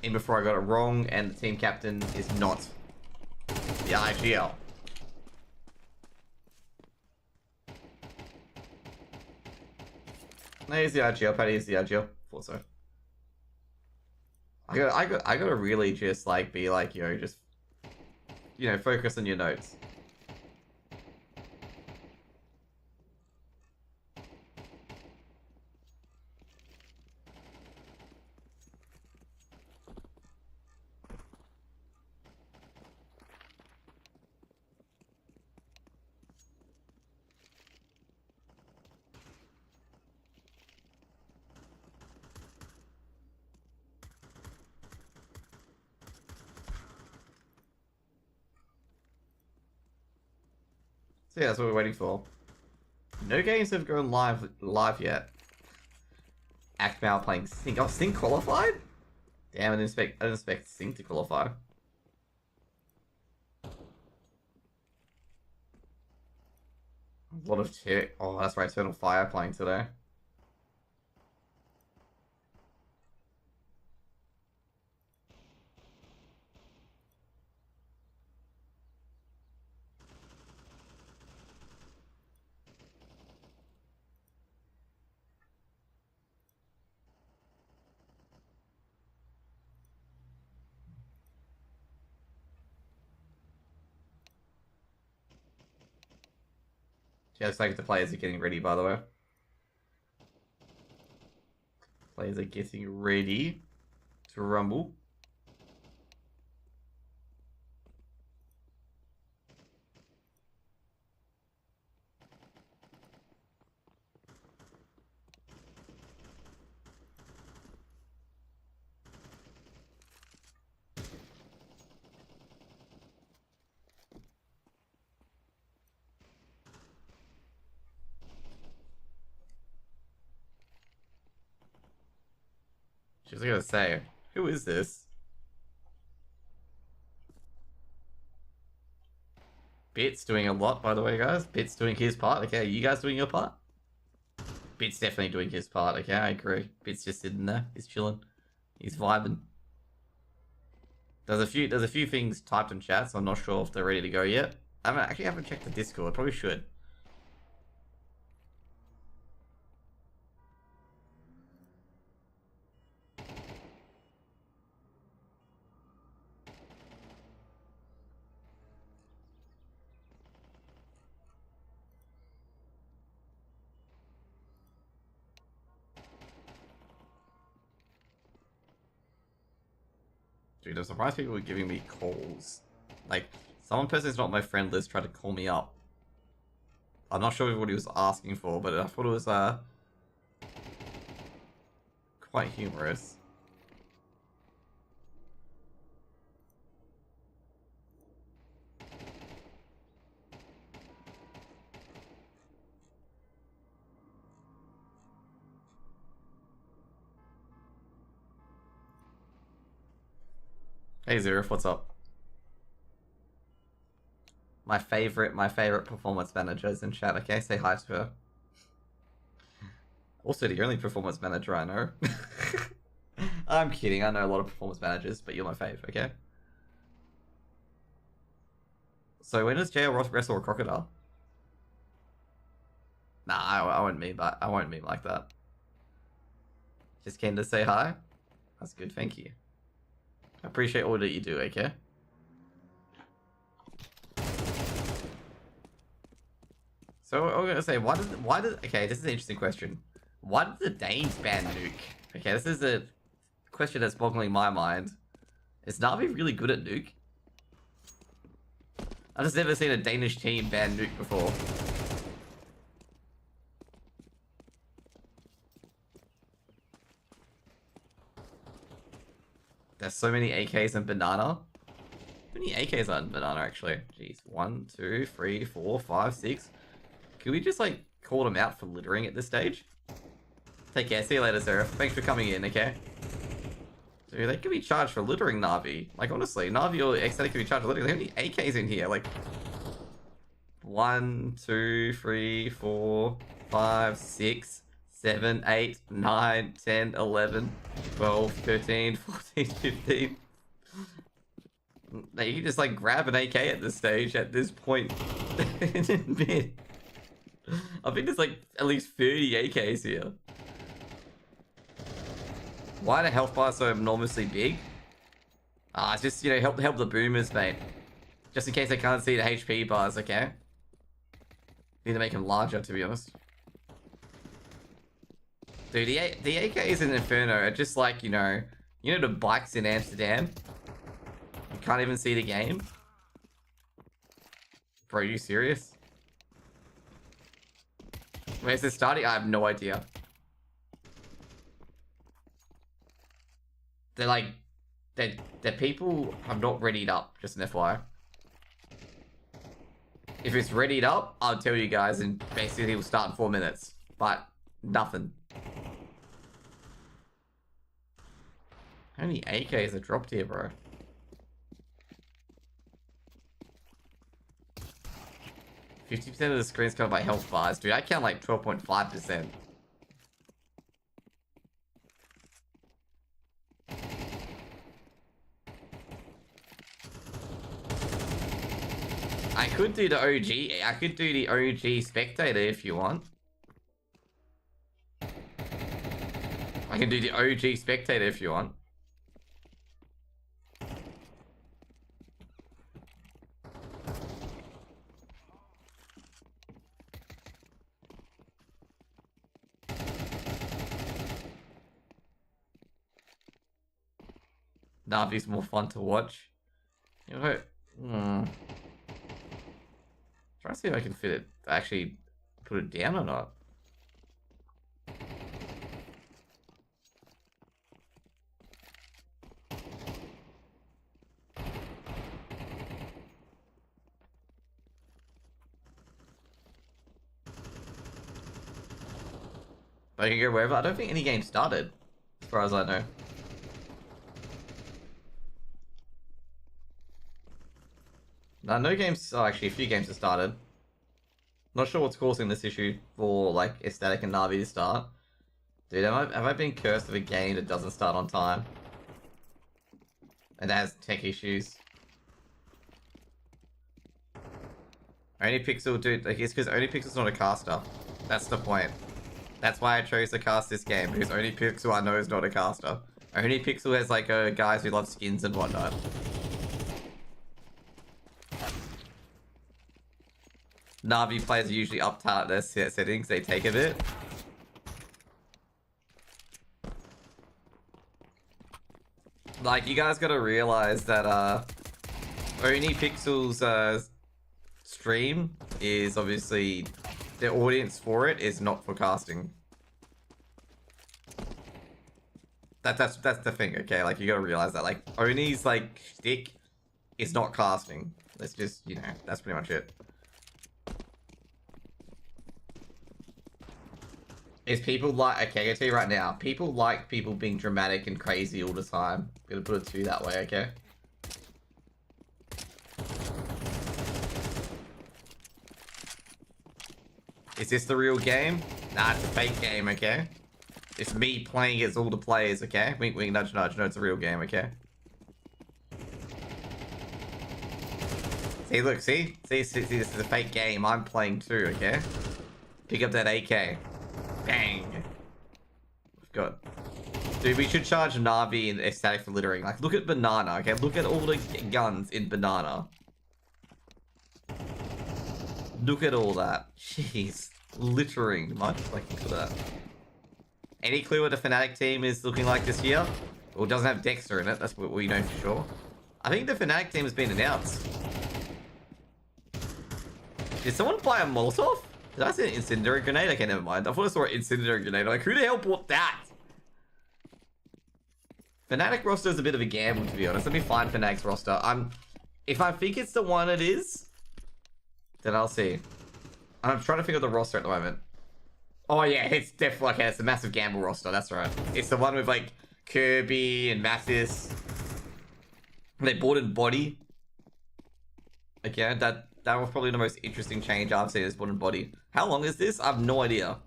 And before I got it wrong, and the team captain is not the IGL. No, he's the IGL. Patty is the IGL. Thought so. I gotta really just like be like, just focus on your notes. So yeah, that's what we're waiting for. No games have gone live yet. Akmal playing Sync. Oh, Sync qualified? Damn, I didn't expect Sync to qualify. A lot of check. Oh, that's right, Eternal Fire playing today. Yeah, looks like the players are getting ready, by the way. Players are getting ready to rumble. Just gonna say, who is this? Bit's doing a lot, by the way, guys. Bit's doing his part. Okay, you guys doing your part? Bit's definitely doing his part. Okay, I agree. Bit's just sitting there. He's chilling. He's vibing. There's a few things typed in chat, so I'm not sure if they're ready to go yet. I actually haven't checked the Discord. Probably should. Dude, I'm surprised people were giving me calls. Like, some person's not on my friend list tried to call me up. I'm not sure what he was asking for, but I thought it was, quite humorous. Hey Zerif, what's up? My favorite performance manager is in chat, okay? Say hi to her. Also, the only performance manager I know. I'm kidding, I know a lot of performance managers, but you're my fave, okay? So when does JL wrestle a crocodile? Nah, I won't meme, but I won't meme like that. Just came to say hi? That's good, thank you. I appreciate all that you do, okay? So I'm gonna say, why did okay, this is an interesting question. Why did the Danes ban Nuke? Okay, this is a question that's boggling my mind. Is Na'Vi really good at Nuke? I've just never seen a Danish team ban Nuke before. There's so many AKs and banana. How many AKs are in banana actually? Jeez, 1, 2, 3, 4, 5, 6. Can we just like call them out for littering at this stage? Take care, see you later, Seraph. Thanks for coming in, okay? Dude, they could be charged for littering Na'Vi. Like honestly, Na'Vi or Ecstatic could be charged for littering. How many AKs in here? Like 1, 2, 3, 4, 5, 6, 7, 8, 9, 10, 11, 12, 13, 14, 15. Now you can just like grab an AK at this stage, at this point. In mid. I think there's like at least 30 AKs here. Why are the health bars so enormously big? It's just, you know, help the boomers, mate. Just in case they can't see the HP bars, okay? Need to make them larger, to be honest. Dude, the AKs in Inferno are just like, you know the bikes in Amsterdam? You can't even see the game? Bro, are you serious? Where's this starting? I have no idea. They're like... They're people have not readied up, just an FYI. If it's readied up, I'll tell you guys, and basically it'll start in 4 minutes. But, nothing. How many AKs are dropped here, bro? 50% of the screen's covered by health bars. Dude, I count like 12.5%. I could do the OG. I could do the OG spectator if you want. I can do the OG spectator if you want. Na'Vi's more fun to watch. You know, try to see if I can fit it. Actually, put it down or not. But I can go wherever. I don't think any game started, as far as I know. No games. Oh, actually, a few games have started. Not sure what's causing this issue for like Aesthetic and Navi to start. Dude, have I been cursed with a game that doesn't start on time? And that has tech issues. Only Pixel, dude, like, it's because Only Pixel's not a caster. That's the point. That's why I chose to cast this game, because Only Pixel I know is not a caster. Only Pixel has like guys who love skins and whatnot. Navi players are usually uptight their settings, they take a bit. Like, you guys gotta realize that Only Pixel's stream is obviously, the audience for it is not for casting. That's the thing, okay? Like, you gotta realize that. Like, Oni's like shtick is not casting. That's just, you know, that's pretty much it. Is people like, okay, I tell you right now, people like people being dramatic and crazy all the time. I'm gonna put it to you that way, okay? Is this the real game? Nah, it's a fake game, okay? It's me playing as all the players, okay? Wink, wink, nudge, nudge. No, it's a real game, okay? See, look, see? See, this is a fake game. I'm playing too, okay? Pick up that AK. Bang. Good. Dude, we should charge Navi and Aesthetic for littering. Like, look at Banana, okay? Look at all the guns in Banana. Look at all that. Jeez. Littering. Much like, look at that. Any clue what the Fnatic team is looking like this year? Well, it doesn't have Dexter in it. That's what we know for sure. I think the Fnatic team has been announced. Did someone buy a Molotov? Did I see an incendiary grenade? Okay, never mind. I thought I saw an incendiary grenade. I'm like, who the hell bought that? Fnatic roster is a bit of a gamble, to be honest. Let me find Fnatic's roster. If I think it's the one it is, then I'll see. I'm trying to figure out the roster at the moment. Oh yeah, it's definitely, okay, it's a massive gamble roster, that's right. It's the one with like Kirby and Mattis. They bought in Body. Okay, that was probably the most interesting change I've seen is bought in Body. How long is this? I have no idea.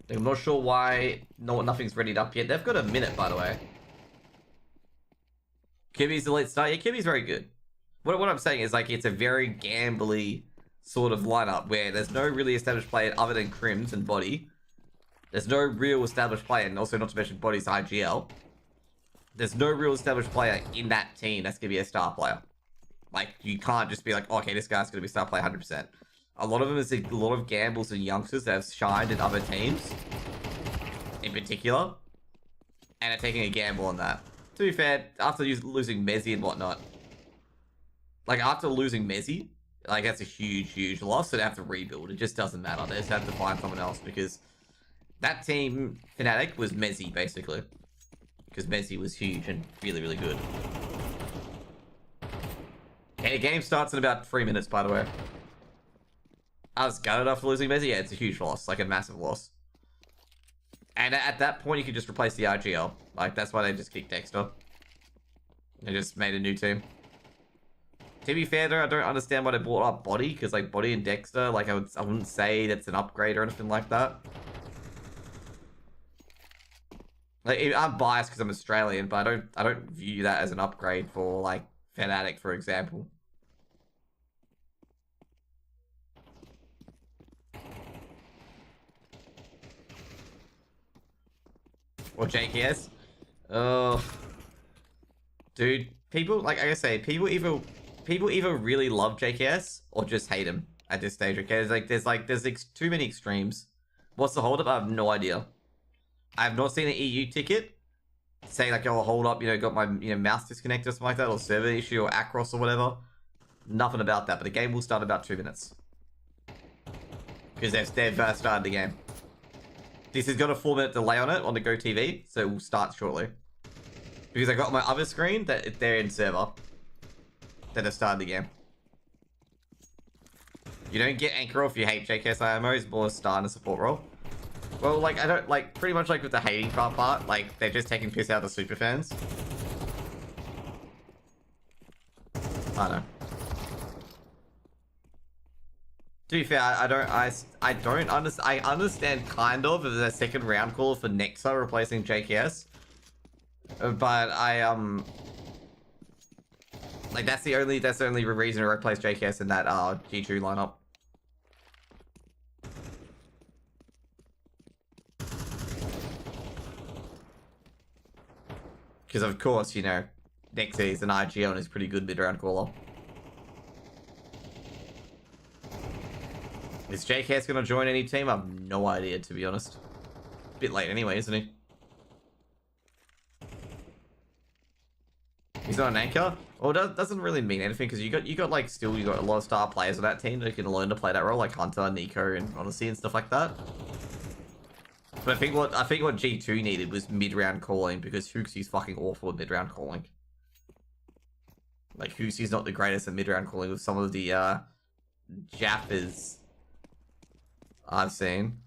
I'm not sure why nothing's readied up yet. They've got a minute, by the way. Kirby's the late start. Yeah, Kirby's very good. What I'm saying is, like, it's a very gambly sort of lineup where there's no really established player other than Crims and Body. There's no real established player, and also not to mention Body's IGL. There's no real established player in that team that's going to be a star player. Like, you can't just be like, okay, this guy's going to be a star player 100%. A lot of them is a lot of gambles and youngsters that have shined in other teams, in particular, and are taking a gamble on that. To be fair, after losing Mezzi and whatnot, like, after losing Mezzi, like, that's a huge, huge loss, so they have to rebuild. It just doesn't matter. They just have to find someone else, because that team, Fnatic, was Mezzi, basically. Because Mezzi was huge and really, really good. Okay, the game starts in about 3 minutes, by the way. I was gutted after losing Mezzi. Yeah, it's a huge loss, like a massive loss. And at that point, you could just replace the IGL. Like, that's why they just kicked Dexter. They just made a new team. To be fair, though, I don't understand why they brought up Body, because, like, Body and Dexter, like, I wouldn't say that's an upgrade or anything like that. Like, I'm biased because I'm Australian, but I don't view that as an upgrade for, like, Fnatic, for example. Or JKS. Oh, dude, people, like I say, people either really love JKS or just hate him at this stage. Okay, there's too many extremes. What's the holdup? I have no idea. I have not seen an EU ticket saying like, oh, hold up, you know, got my mouse disconnected or something like that, or server issue or Across or whatever. Nothing about that. But the game will start in about 2 minutes because they've started the game. This has got a 4-minute delay on it on the Go TV, so it will start shortly. Because I got on my other screen that they're in server. That have started the game. You don't get Anchor if you hate JKS IMO, it's more a star and a support role. Well, like, I don't, like, pretty much like with the hating part, like, they're just taking piss out of the super fans. I know. To be fair, I don't understand. I understand kind of the second round call for Nexa replacing JKS, but like that's the only reason to replace JKS in that G2 lineup. Because of course, you know, Nexa is an IGO and is pretty good mid-round caller. Is JKS going to join any team? I have no idea, to be honest. Bit late anyway, isn't he? He's not an anchor? Well, it doesn't really mean anything, because you got like, still, you got a lot of star players on that team that can learn to play that role, like Hunter, Nico, and Odyssey and stuff like that. But I think what G2 needed was mid-round calling, because Hooksy's fucking awful at mid-round calling. Like, Hooksy's not the greatest at mid-round calling with some of the, Jaffers I've seen.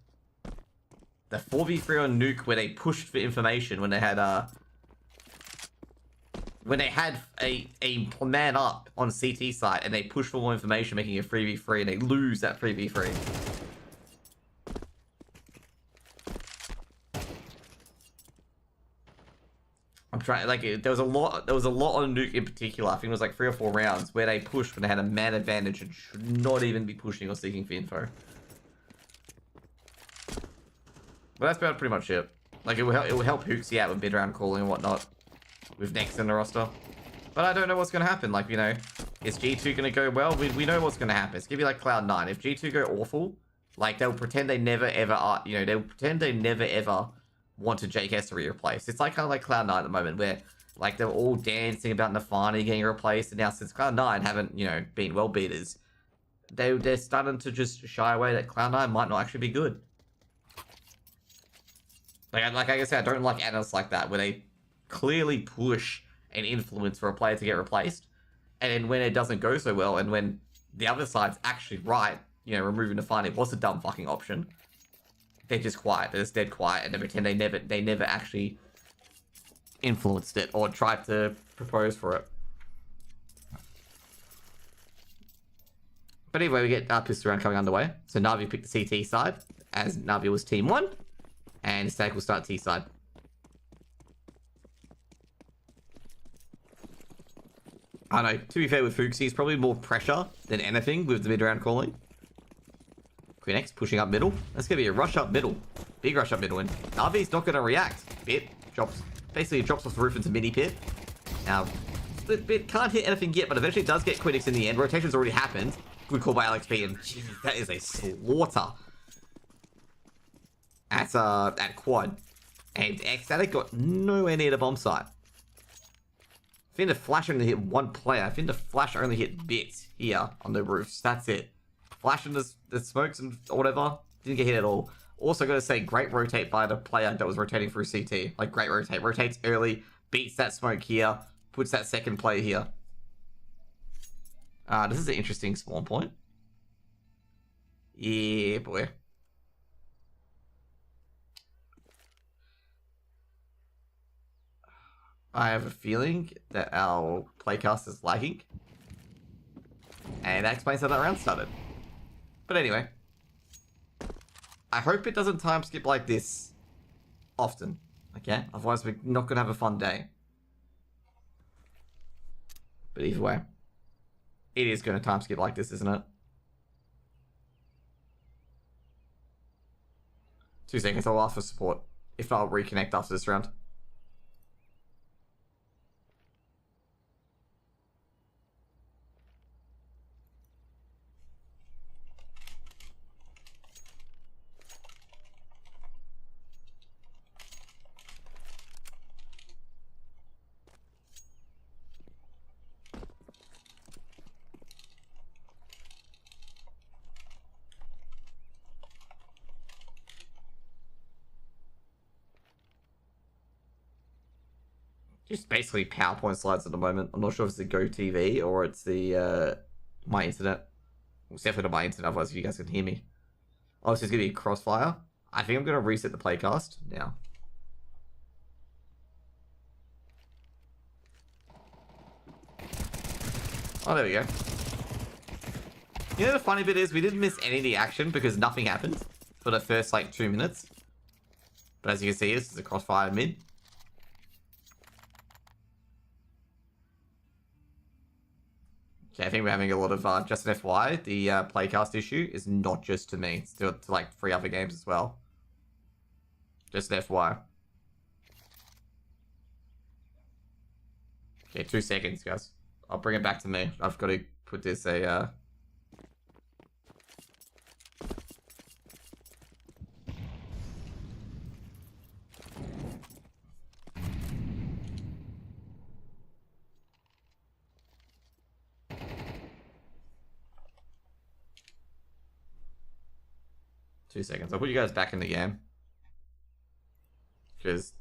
The 4v3 on Nuke where they pushed for information when they had a man up on CT site and they push for more information, making a 3v3, and they lose that 3v3. I'm trying, like, there was a lot on Nuke in particular. I think it was like 3 or 4 rounds where they pushed when they had a man advantage and should not even be pushing or seeking for info. But that's about pretty much it. Like, it will help Hooksy out with mid-round calling and whatnot with Next in the roster. But I don't know what's going to happen. Like, you know, is G2 going to go well? We know what's going to happen. It's going to be like Cloud9. If G2 go awful, like, they'll pretend they never ever are, you know, they'll pretend they never ever wanted JKS to be replaced. It's like kind of like Cloud9 at the moment, where like they're all dancing about Nafani getting replaced, and now since Cloud9 haven't, you know, been well beaters, they're starting to just shy away that Cloud9 might not actually be good. Like I said, I don't like analysts like that, where they clearly push and influence for a player to get replaced, and then when it doesn't go so well, and when the other side's actually right, you know, removing Nafani was a dumb fucking option, they're just quiet. They're just dead quiet, and they pretend they never actually influenced it or tried to propose for it. But anyway, we get our pistol round coming underway. So Navi picked the CT side, as Navi was team 1, and Stack will start T side. I don't know, to be fair with Fuxi, it's probably more pressure than anything with the mid-round calling. Queen X pushing up middle. That's going to be a rush up middle. Big rush up middle. And Navi's not going to react. Bit drops, basically drops off the roof into mini pit. Now, Bit can't hit anything yet, but eventually does get Queen X in the end. Rotation's already happened. Good call by LXP, and geez, that is a slaughter. At quad. And Ecstatic got nowhere near the bomb site. I think the flash only hit one player. I think the flash only hit Bit here on the roofs. That's it. Flash in the smokes and whatever. Didn't get hit at all. Also got to say, great rotate by the player that was rotating through CT. Like, great rotate. Rotates early, beats that smoke here, puts that second play here. This is an interesting spawn point. Yeah, boy. I have a feeling that our playcast is lagging. And that explains how that round started. But anyway. I hope it doesn't time skip like this often. Okay? Otherwise we're not going to have a fun day. But either way. It is going to time skip like this, isn't it? 2 seconds, I'll ask for support. If not, I'll reconnect after this round. Just basically PowerPoint slides at the moment. I'm not sure if it's the GoTV or it's the my internet. Well, it's definitely not my internet, otherwise you guys can hear me. Oh, it's just gonna be a crossfire. I think I'm gonna reset the playcast now. Oh, there we go. You know the funny bit is we didn't miss any of the action because nothing happened for the first like 2 minutes. But as you can see, this is a crossfire mid. Okay, I think we're having a lot of just an FY. The playcast issue is not just to me; it's to like 3 other games as well. Just an FY. Okay, 2 seconds, guys. I'll bring it back to me. I've got to put this a. 2 seconds. I'll put you guys back in the game. Because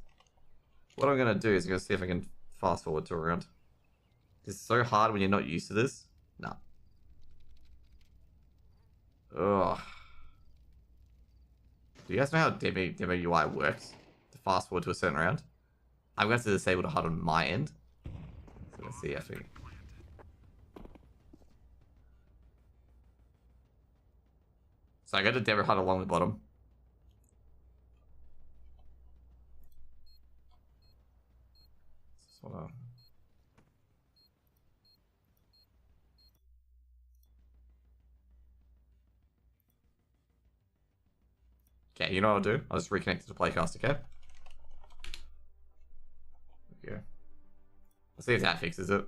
what I'm going to do is I'm going to see if I can fast forward to a round. It's so hard when you're not used to this. No. Ugh. Do you guys know how demo UI works? To fast forward to a certain round? I'm going to have to disable the HUD on my end. So let's see, I think. So I got the demo HUD along the bottom. Just wanna... Okay, you know what I'll do? I'll just reconnect to the playcast, okay? There we go. Let's see if that fixes it.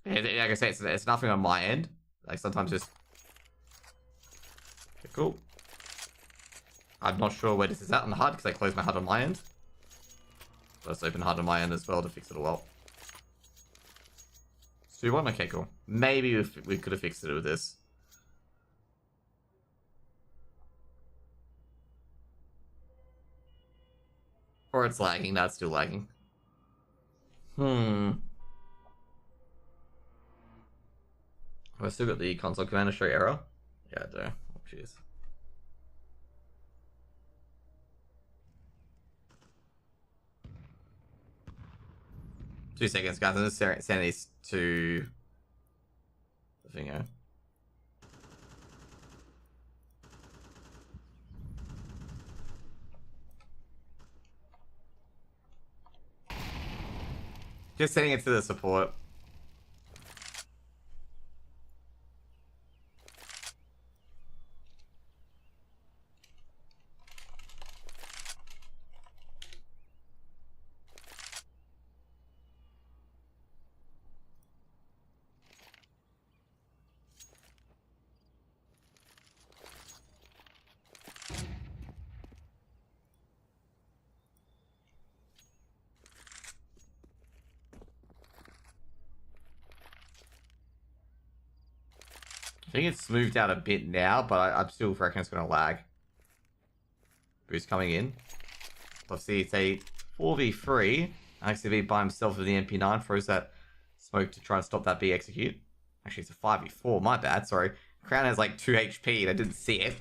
Yeah, like I say, it's nothing on my end. Like sometimes just... Okay, cool. I'm not sure where this is at on the HUD because I closed my HUD on my end. So let's open HUD on my end as well to fix it all well. 2-1? Okay, cool. Maybe we could have fixed it with this. Or it's lagging. No, it's still lagging. Have I still got the console command to show error? Yeah, I do. Oh, jeez. Two seconds, guys. I'm just sending these to the finger. Just sending it to the support. I think it's smoothed out a bit now, but I still reckon it's going to lag. Boost coming in. Let's see, it's a 4v3. IXV by himself with the MP9 throws that smoke to try and stop that B execute. Actually, it's a 5v4, my bad, sorry. Crown has like 2 HP and I didn't see it.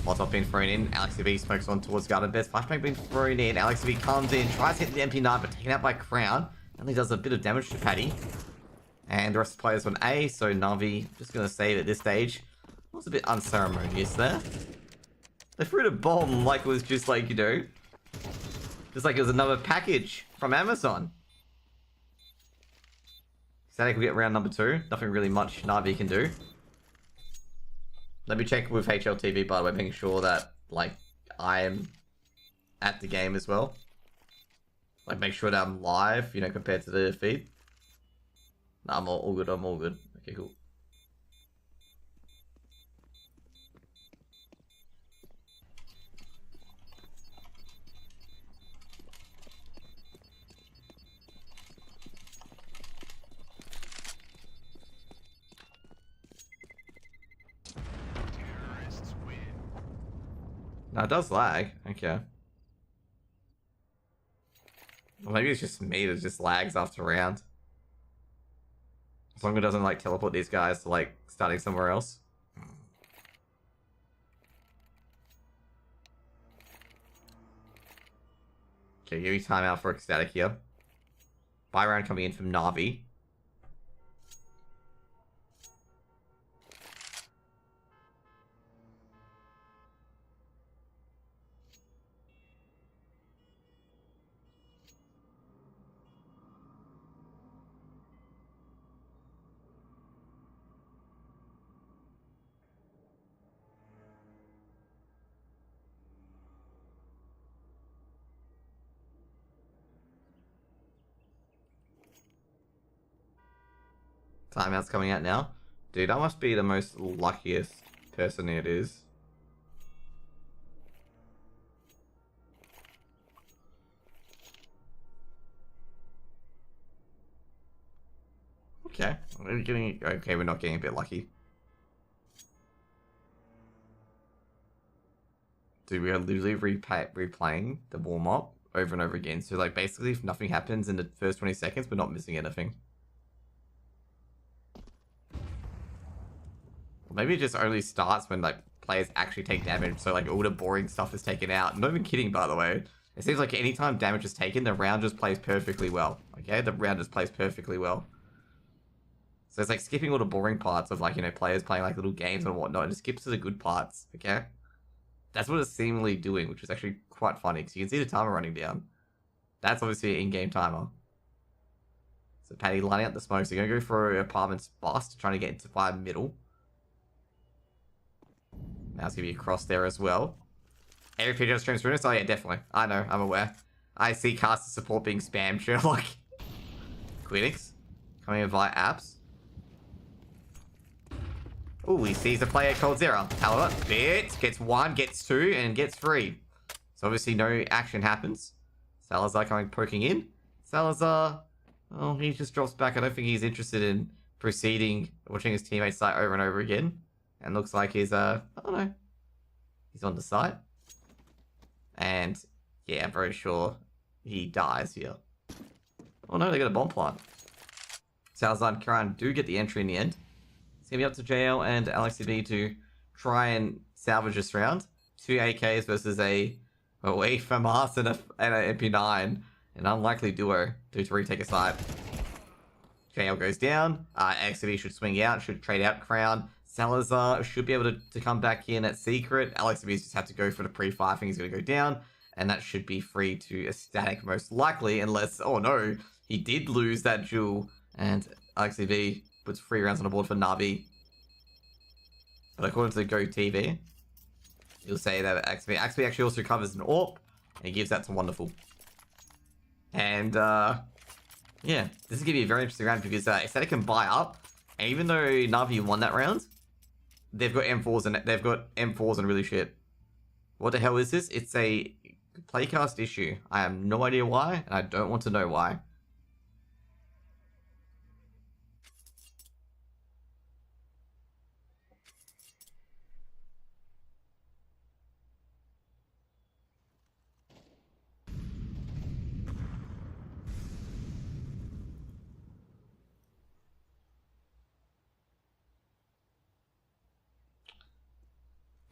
Molotov being thrown in. AlexV smokes on towards Garden Best. Flashbang being thrown in. AlexV comes in, tries to hit the MP9, but taken out by Crown. Only does a bit of damage to Paddy. And the rest of the players on A, so Navi, just going to say that at this stage, was a bit unceremonious there. They threw the bomb like it was just like, you know, just like it was another package from Amazon. Static will get round number 2. Nothing really much Navi can do. Let me check with HLTV, by the way, making sure that, like, I am at the game as well. Like, make sure that I'm live, you know, compared to the feed. No, I'm all good, I'm all good. Okay, cool. No, it does lag. Okay. Well, maybe it's just me that just lags after a round. As long as it doesn't like teleport these guys to like starting somewhere else. Okay, give me timeout for ecstatic here. Buy round coming in from Navi. Timeout's coming out now. Dude, I must be the most luckiest person it is. Okay, we're not getting a bit lucky. Dude, we are literally replaying the warm-up over and over again. So like basically if nothing happens in the first 20 seconds, we're not missing anything. Maybe it just only starts when like players actually take damage, so like all the boring stuff is taken out. I'm not even kidding, by the way. It seems like anytime damage is taken, the round just plays perfectly well. Okay, the round just plays perfectly well. So it's like skipping all the boring parts of like, you know, players playing like little games and whatnot. It just skips to the good parts. Okay, that's what it's seemingly doing, which is actually quite funny because you can see the timer running down. That's obviously an in-game timer. So Paddy lining up the smokes. They're gonna go for apartments bust, trying to get into fire middle. Now it's going to be a cross there as well. Every PJ streams Ruinous? Oh yeah, definitely. I know, I'm aware. I see caster support being spammed, Sherlock. Quinix. Coming in via apps. Ooh, he sees a player called Zera. However, bit. Gets 1, gets 2, and gets 3. So obviously no action happens. Salazar coming poking in. Salazar, oh, he just drops back. I don't think he's interested in proceeding, watching his teammates site over and over again. And looks like he's, I don't know. He's on the site. And, yeah, I'm very sure he dies here. Oh no, they got a bomb plant. Salazar and Karan do get the entry in the end. It's going to be up to JL and AlexB to try and salvage this round. 2 AKs versus a FAMAS and an MP9. An unlikely duo to retake a side. JL goes down. AlexB should swing out, should trade out Crown. Salazar should be able to come back in at Secret. AlexB's just have to go for the pre-fire. I think he's going to go down. And that should be free to Ecstatic most likely. Unless, oh no, he did lose that duel. And AlexB puts 3 rounds on the board for Navi. But according to the Go TV, you'll say that AlexB actually also covers an AWP. And he gives that to Wonderful. And, yeah, this is going to be a very interesting round because Ecstatic can buy up. And even though Navi won that round, they've got M4s and really shit. What the hell is this? It's a playcast issue. I have no idea why, and I don't want to know why.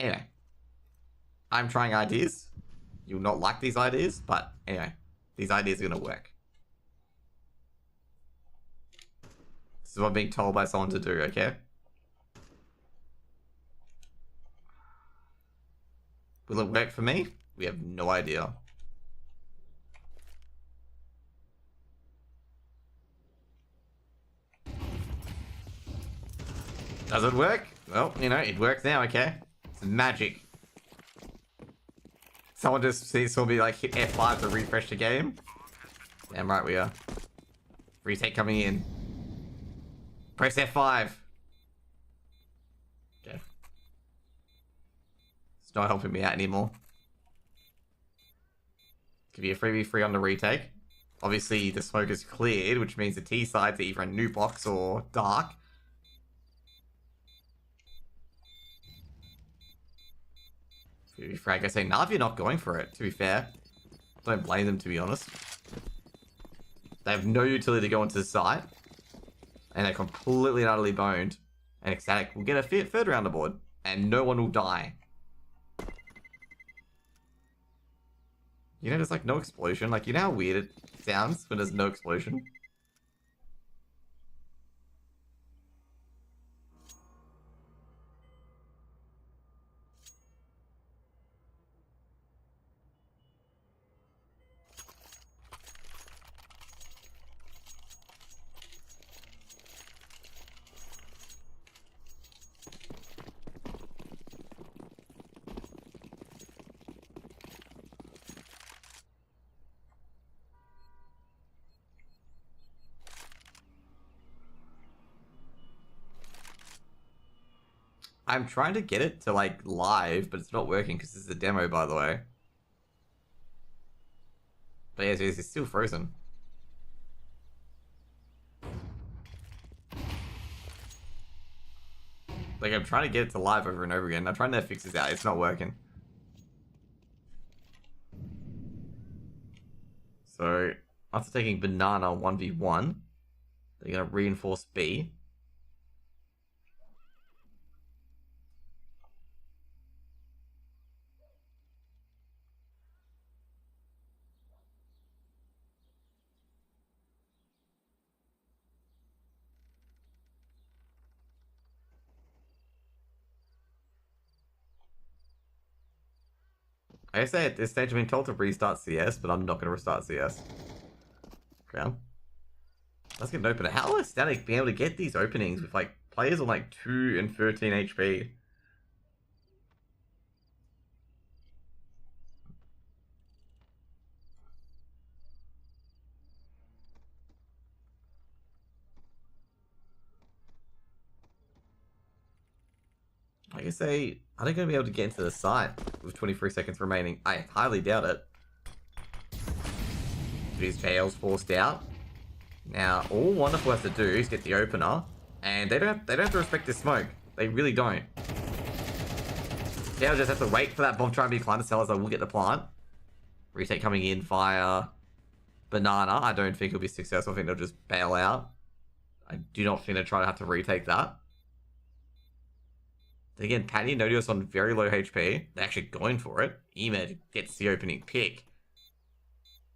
Anyway, I'm trying ideas. You'll not like these ideas, but anyway, these ideas are going to work. This is what I'm being told by someone to do, okay? Will it work for me? We have no idea. Does it work? Well, you know, it works now, okay? Magic. Someone just saw me like hit F5 to refresh the game. Damn right we are. Retake coming in. Press F5. Okay. It's not helping me out anymore. Could be a 3v3 on the retake. Obviously the smoke is cleared, which means the T sides are either a new box or dark. To be frank, I say Navi are not going for it, to be fair. Don't blame them, to be honest. They have no utility to go into the site. and they're completely and utterly boned, and Ecstatic will get a third round aboard, and no one will die. You know, there's like no explosion. Like, you know how weird it sounds when there's no explosion? I'm trying to get it to, like, live, but it's not working because this is a demo, by the way. But yeah, it's still frozen. Like, I'm trying to get it to live over and over again. I'm trying to fix this out. It's not working. So, after taking Banana 1v1, they're going to reinforce B. I say at this stage I've been told to restart CS, but I'm not going to restart CS. Ground. Let's get an opener. How will Static be able to get these openings with, like, players on, like, 2 and 13 HP? Like I say, are they going to be able to get into the site with 23 seconds remaining? I highly doubt it. These jails forced out. Now, all Wonderful has to do is get the opener, and they don't have to respect this smoke. They really don't. They'll just have to wait for that bomb trying to be planted. Sellers, I will get the plant. Retake coming in via Banana. I don't think it'll be successful. I think they'll just bail out. I do not think they'll try to have to retake that. Again, Patty and Nodios on very low HP. They're actually going for it. Emed gets the opening pick.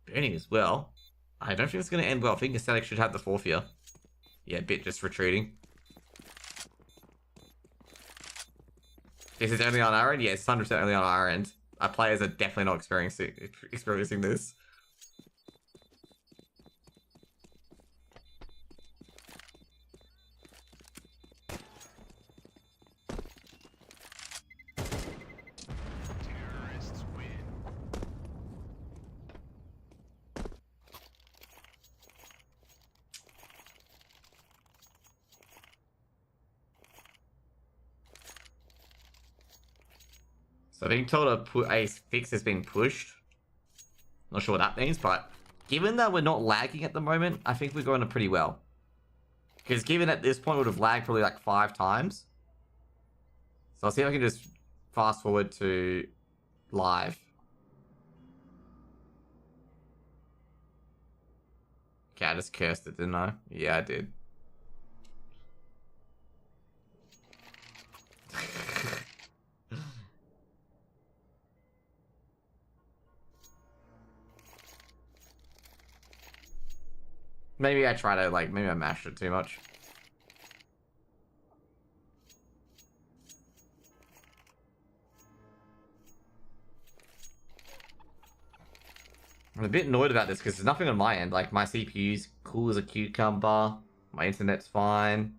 Burning as well. I don't think it's going to end well. I think Aesthetic should have the fourth here. Yeah, Bit just retreating. Is it only on our end? Yeah, it's 100% only on our end. Our players are definitely not experiencing this. So being told a fix is being pushed. Not sure what that means, but given that we're not lagging at the moment, I think we're going pretty well. Because given at this point, we would have lagged probably like 5 times. So I'll see if I can just fast forward to live. Okay, I just cursed it, didn't I? Yeah, I did. Maybe I try to, like, maybe I mashed it too much. I'm a bit annoyed about this because there's nothing on my end. Like, my CPU's cool as a cucumber. My internet's fine.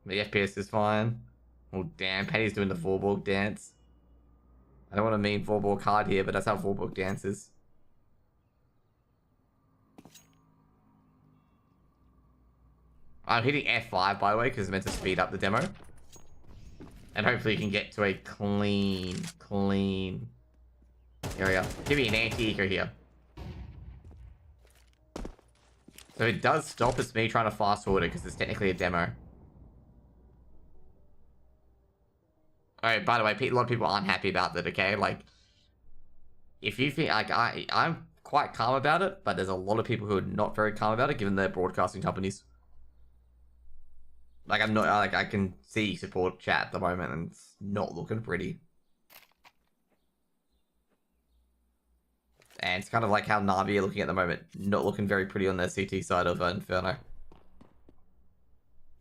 The FPS is fine. Oh, damn. Patty's doing the Vorborg dance. I don't want to mean Vorborg hard here, but that's how Vorborg dances. I'm hitting F5, by the way, because it's meant to speed up the demo. And hopefully you can get to a clean... Here we go. Give me an anti-eco here. So it does stop, it's me trying to fast forward it, because it's technically a demo. Alright, by the way, a lot of people aren't happy about that, okay? Like, if you think, like, I'm quite calm about it, but there's a lot of people who are not very calm about it, given their broadcasting companies. Like, I'm not, like, I can see support chat at the moment, and it's not looking pretty. And it's kind of like how Na'Vi are looking at the moment. Not looking very pretty on their CT side of Inferno.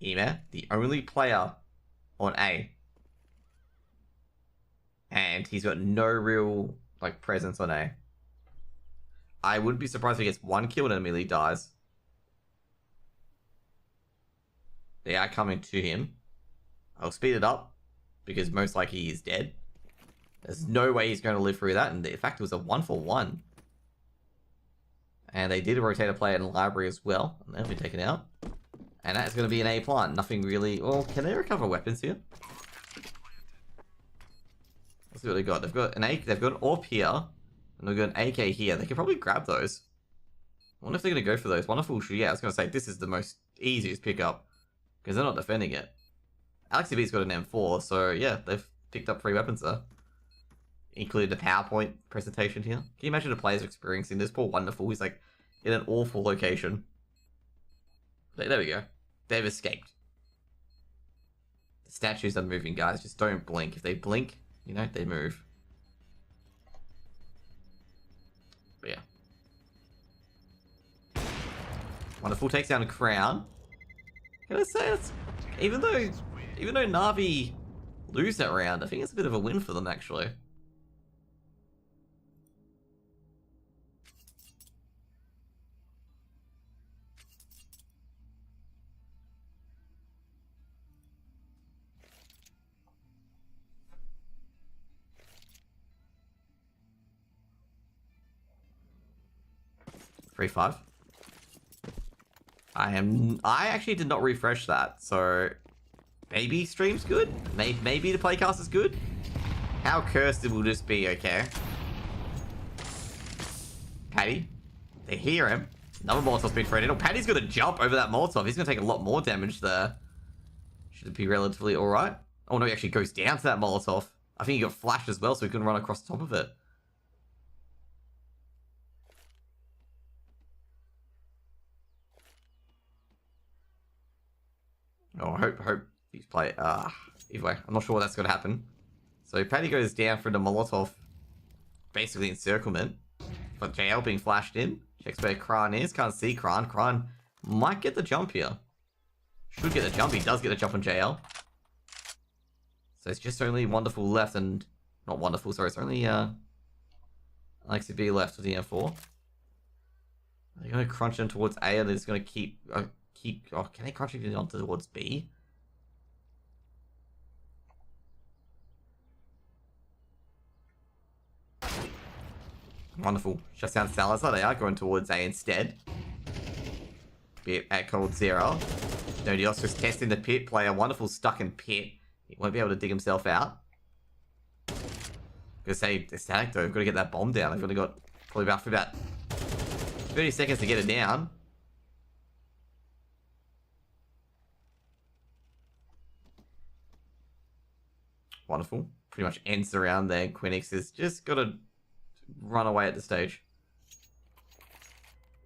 Ema, the only player on A. And he's got no real, like, presence on A. I wouldn't be surprised if he gets one kill and immediately dies. They are coming to him. I'll speed it up, because most likely he is dead. There's no way he's going to live through that, and in fact it was a 1-for-1. And they did rotate a player in the library as well, and they'll be taken out. And that's going to be an A plant. Nothing really... Well, can they recover weapons here? Let's see what they got. They've got an they've got an AWP here, and they've got an AK here. They can probably grab those. I wonder if they're going to go for those. Wonderful shoot. Yeah, I was going to say, this is the most easiest pickup, because they're not defending it. Alexi B's got an M4, so yeah, they've picked up 3 weapons there. Including the PowerPoint presentation here. Can you imagine the players experiencing this? Poor Wonderful, he's like in an awful location. There we go. They've escaped. The statues are moving, guys. Just don't blink. If they blink, you know, they move. But yeah. Wonderful takes down a Crown. Can I say it's... Even though Na'Vi lose that round, I think it's a bit of a win for them, actually. Three, 5. I actually did not refresh that, so maybe stream's good. Maybe the playcast is good. How cursed it will just be, okay. Paddy, they hear him. Another Molotov's been thrown in. Oh, Paddy's gonna jump over that Molotov. He's gonna take a lot more damage there. Should it be relatively alright? Oh no, he actually goes down to that Molotov. I think he got flashed as well, so he can run across the top of it. Oh, I hope he's play. Either way, I'm not sure that's going to happen. So Paddy goes down for the Molotov, basically encirclement. But JL being flashed in. Checks where Kran is. Can't see Kran. Kran might get the jump here. Should get the jump. He does get the jump on JL. So it's just only Wonderful left, and not Wonderful. Sorry, it's only Alexi B left with the M4. They're going to crunch in towards A, and they're just going to keep. Oh, can they crunch it on towards B? Wonderful. Shuts down Salazar. They are going towards A instead. Bit at cold 0. Nodios just testing the pit. Player Wonderful stuck in pit. He won't be able to dig himself out. Gonna say the static though. We've got to get that bomb down. They've only got probably about 30 seconds to get it down. Wonderful. Pretty much ends the round there. Quinix has just got to run away at the stage.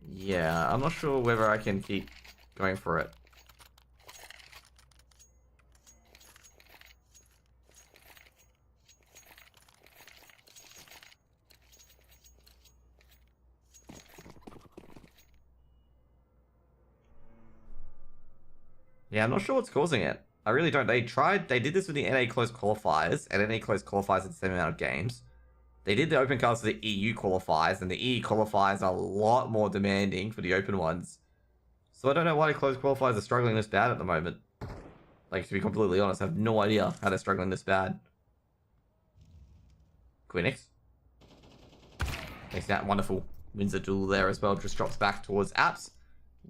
Yeah, I'm not sure whether I can keep going for it. Yeah, I'm not sure what's causing it. I really don't. They did this with the NA closed qualifiers, and NA closed qualifiers at the same amount of games. They did the open cards for the EU qualifiers, and the EU qualifiers are a lot more demanding for the open ones. So I don't know why the closed qualifiers are struggling this bad at the moment. Like, to be completely honest, I have no idea how they're struggling this bad. Quinix. Takes that Wonderful. Wins a duel there as well. Just drops back towards Apps.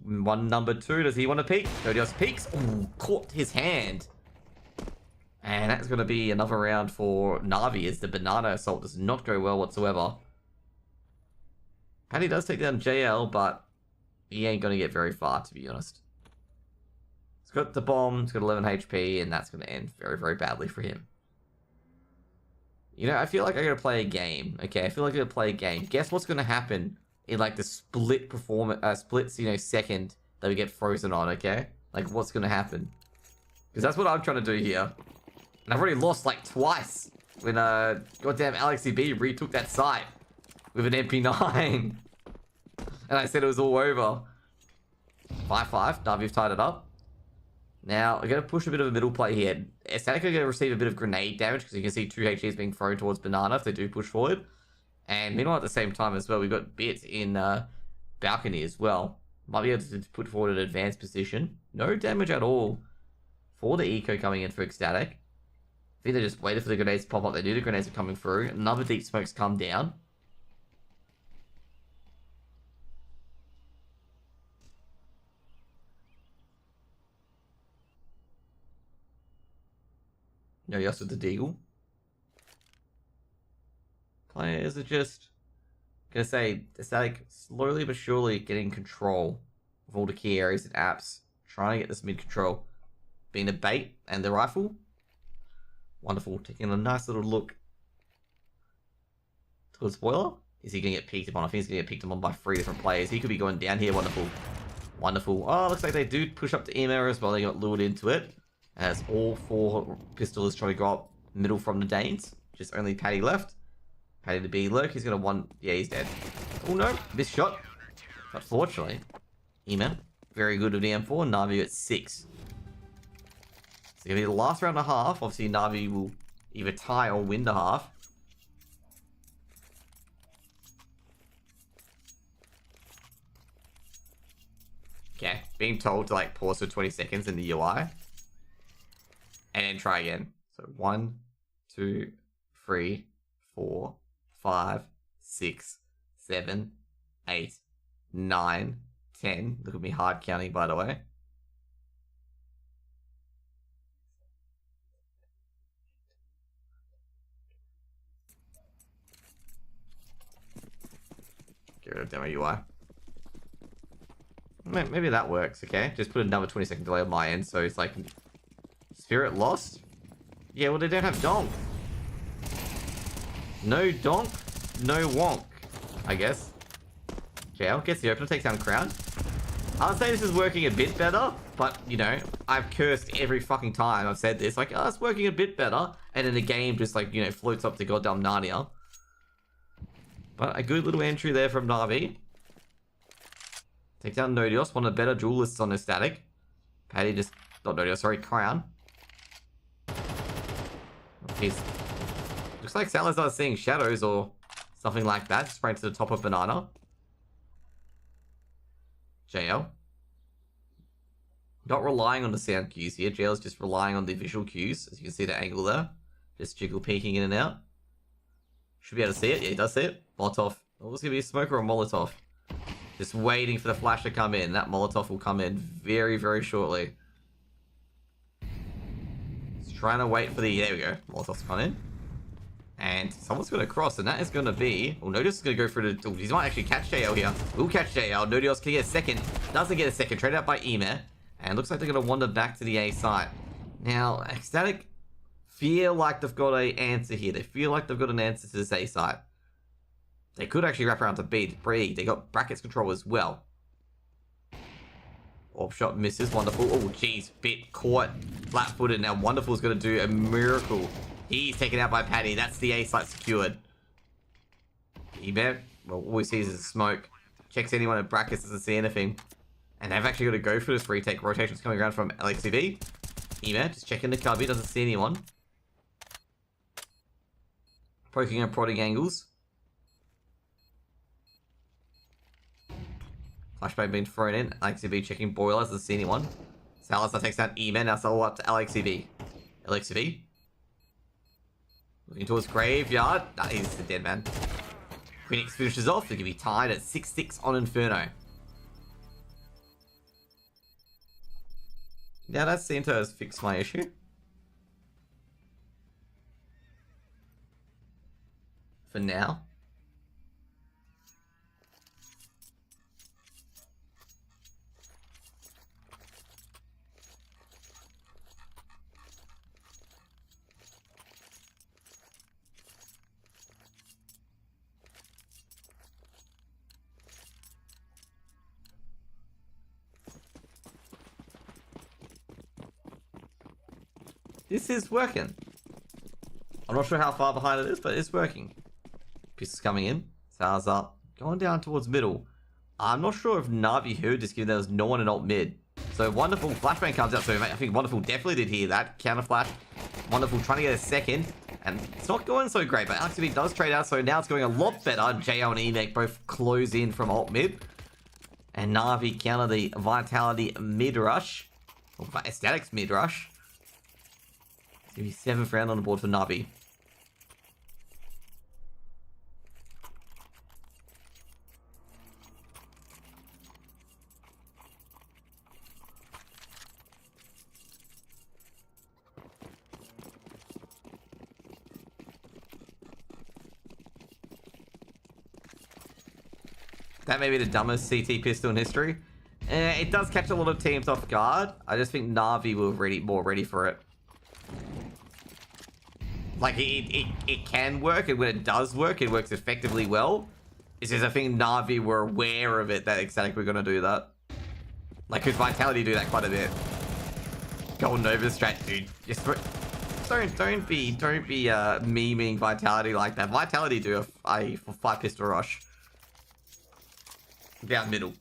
Number 2, does he want to peek? Nodios peeks. Ooh, caught his hand. And that's going to be another round for Na'Vi, as the banana assault does not go well whatsoever. Paddy does take down JL, but he ain't going to get very far, to be honest. He's got the bomb, he's got 11 HP, and that's going to end very, very badly for him. You know, I feel like I'm going to play a game. Okay, I feel like I'm going to play a game. Guess what's going to happen in like the split, you know, second that we get frozen on, okay? Like, what's going to happen? Because that's what I'm trying to do here. And I've already lost like twice when goddamn Alexi B retook that site with an MP9. And I said it was all over. 5-5. Navi've tied it up. Now, we're going to push a bit of a middle play here. Static are going to receive a bit of grenade damage because you can see 2 HGs being thrown towards Banana if they do push forward. And meanwhile, at the same time as well, we've got Bit in balcony as well. Might be able to put forward an advanced position. No damage at all for the eco coming in for Ecstatic. I think they just waited for the grenades to pop up. They knew the grenades were coming through. Another deep smoke's come down. No, yes with the deagle. Players are just gonna say Static slowly but surely getting control of all the key areas and apps, trying to get this mid control. Being a bait and the rifle. Wonderful. Taking a nice little look towards spoiler. Is he gonna get peeked upon? I think he's gonna get peeked upon by 3 different players. He could be going down here. Wonderful. Wonderful. Oh, looks like they do push up to EMR as well. They got lured into it. As all 4 pistols trying to go up middle from the Danes. Just only Paddy left. Paddy to B lurk. He's going to yeah, he's dead. Oh no, missed shot. But fortunately, Ema, very good with the M4. Navi at 6. So going to be the last round and a half. Obviously, Navi will either tie or win the half. Okay, being told to like pause for 20 seconds in the UI. And then try again. So 1, 2, 3, 4, 5, 6, 7, 8, 9, 10. Look at me hard counting, by the way. Get rid of demo UI. Maybe that works, okay? Just put another 20-second delay on my end, so it's like... Spirit lost? Yeah, well, they don't have donk. No donk, no wonk, I guess. JL gets the opener, takes down Crown. I'll say this is working a bit better, but, you know, I've cursed every fucking time I've said this. Like, oh, it's working a bit better. And then the game just, like, you know, floats up to goddamn Narnia. But a good little entry there from Navi. Take down Nodios, one of the better duelists on the Static. Paddy just... Not Nodios, sorry, Crown. Jeez. Looks like Salazar's seeing shadows or something like that. Spraying to the top of Banana. JL. Not relying on the sound cues here. JL's just relying on the visual cues. As you can see the angle there. Just jiggle peeking in and out. Should be able to see it. Yeah, he does see it. Molotov. Oh, it's going to be a smoker or a Molotov. Just waiting for the flash to come in. That Molotov will come in very, very shortly. Trying to wait for the... There we go. Molotov's come in. And someone's going to cross, and that is going to be... Oh, Nodios is going to go through the... Oh, he might actually catch JL here. Will catch JL. Nodios can get a second. Doesn't get a second. Traded out by Ema. And looks like they're going to wander back to the A site. Now, Ecstatic feel like they've got an answer here. They feel like they've got an answer to this A site. They could actually wrap around to B. They got brackets control as well. Orb shot misses. Wonderful. Oh, jeez. Bit caught flat-footed. Now, Wonderful's going to do a miracle. He's taken out by Paddy. That's the A site secured. Ebert, well, all he sees is smoke. Checks anyone at brackets, doesn't see anything. And they've actually got to go for this retake. Rotation's coming around from LXCV. Ebert just checking the cubby. Doesn't see anyone. Poking and prodding angles. Flashbang being thrown in. LXCV checking boilers. Doesn't see anyone. Salazar takes down E-Man. Now solo up to LXCV. LXCV. Looking towards Graveyard. Nah, he's the dead man. Phoenix finishes off. They're going to be tied at 6-6 on Inferno. Now that seems to have fixed my issue. For now. This is working. I'm not sure how far behind it is, but it's working. Pistol's coming in. Sours up. Going down towards middle. I'm not sure if Navi heard this, given there was no one in alt mid. So Wonderful flashbang comes out. So I think Wonderful definitely did hear that. Counter flash. Wonderful trying to get a second. And it's not going so great, but Alex does trade out. So now it's going a lot better. JL and Emek both close in from alt mid. And Navi counter the Vitality mid rush. Or Statics mid rush. It's going to be 7th round on the board for Navi. That may be the dumbest CT pistol in history. It does catch a lot of teams off guard. I just think Navi were more ready for it. Like, it can work, and when it does work, it works effectively well. It's just I think Navi were aware of it, that Ecstatic were going to do that. Like, because Vitality do that quite a bit. Golden Nova strat, dude. Just don't be memeing Vitality like that. Vitality do a 5 pistol rush. Down middle.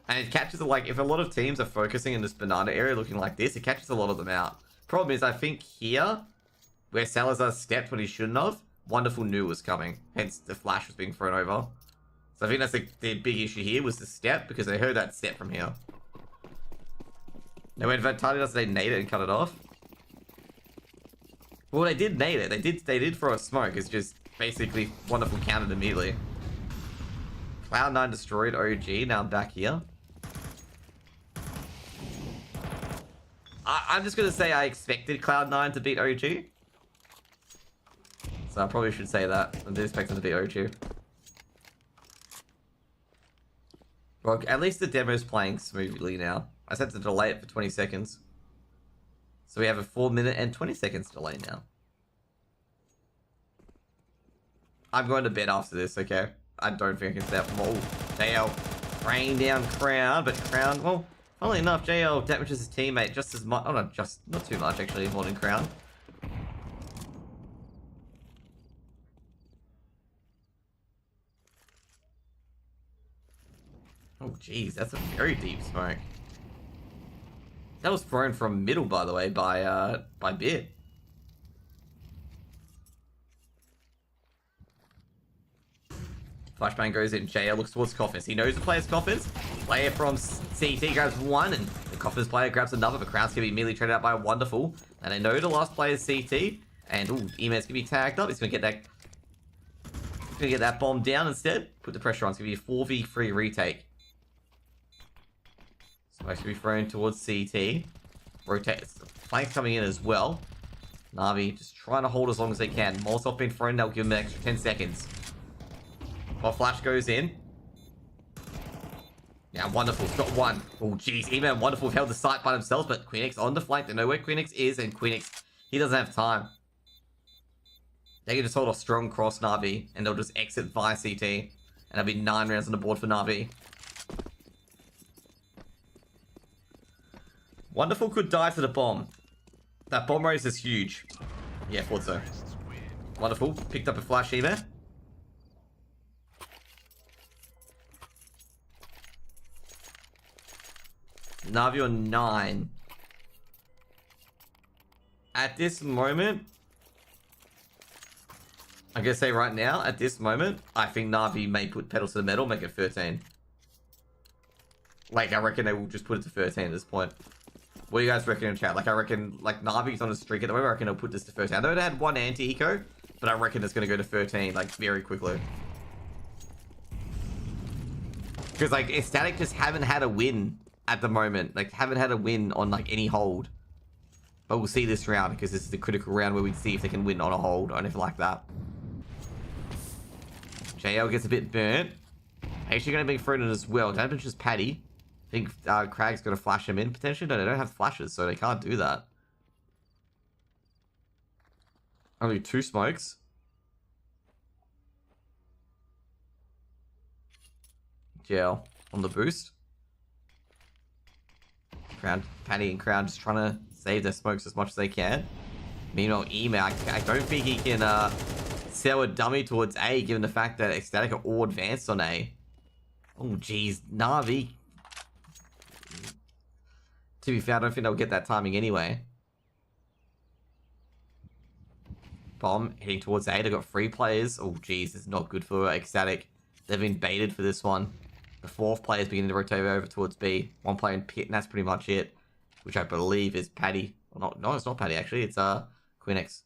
And it catches, like, if a lot of teams are focusing in this banana area looking like this, it catches a lot of them out. Problem is, I think here, where Salazar stepped when he shouldn't have, Wonderful knew was coming. Hence, the flash was being thrown over. So I think that's the big issue here, was the step, because they heard that step from here. Now when Vitality does, they nade it and cut it off. Well, they did nade it. They did throw a smoke. It's just basically Wonderful countered immediately. Cloud9 destroyed OG, now I'm back here. I'm just going to say I expected Cloud9 to beat OG. So I probably should say that. I did expect them to beat OG. Well, at least the demo's playing smoothly now. I set to delay it for 20 seconds. So we have a 4-minute and 20 seconds delay now. I'm going to bed after this, okay? I don't think I can stay up from all. JL spraying down Crown, but Crown, well, funnily enough, JL damages his teammate just as much. Oh, no, not too much actually, more than Crown. Oh, jeez, that's a very deep smoke. That was thrown from middle, by the way, by Bit. Flashbang goes in. JL looks towards Coffins. He knows the player's Coffins. Player from CT grabs one, and the Coffins player grabs another. But Crown's going to be immediately traded out by Wonderful. And they know the last player's CT. And, ooh, Emed's going to be tagged up. He's going to get that bomb down instead. Put the pressure on. It's going to be a 4v3 retake. Supposed to be thrown towards CT. Rotate. Flank's coming in as well. Navi just trying to hold as long as they can. Molotov being thrown. That'll give him an extra 10 seconds. While Flash goes in. Now Wonderful's got one. Oh, jeez. Even Wonderful held the site by themselves, but Queenix on the flank. They know where Queenix is, and Queenix, he doesn't have time. They can just hold a strong cross Navi, and they'll just exit via CT. And there'll be 9 rounds on the board for Navi. Wonderful could die to the bomb. That bomb race is huge. Yeah, thought so. Wonderful. Picked up a flash either. Navi on 9. At this moment, I'm going to say right now, at this moment, I think Navi may put pedal to the metal, make it 13. Like, I reckon they will just put it to 13 at this point. What do you guys reckon in chat? Like, I reckon, like, Navi's on a streak at the moment. I reckon they'll put this to 13. I know they had one anti-eco, but I reckon it's going to go to 13, like, very quickly. Because, like, Ecstatic just haven't had a win at the moment. Like, haven't had a win on, like, any hold. But we'll see this round, because this is the critical round where we see if they can win on a hold or anything like that. JL gets a bit burnt. Actually going to be thrown in as well. Damage is Paddy. I think Crag's going to flash him in, potentially. No, they don't have flashes, so they can't do that. Only 2 smokes. JL on the boost. Crown, Paddy and Crown just trying to save their smokes as much as they can. Meanwhile, Emac, I don't think he can sell a dummy towards A, given the fact that Ecstatic are all advanced on A. Oh, jeez. Na'Vi. To be fair, I don't think they'll get that timing anyway. Bomb heading towards A. They've got 3 players. Oh, jeez. This is not good for Ecstatic. They've been baited for this one. The 4th player is beginning to rotate over towards B. 1 player in pit, and that's pretty much it. Which I believe is Paddy. Well, no, it's not Paddy, actually. It's Quinix.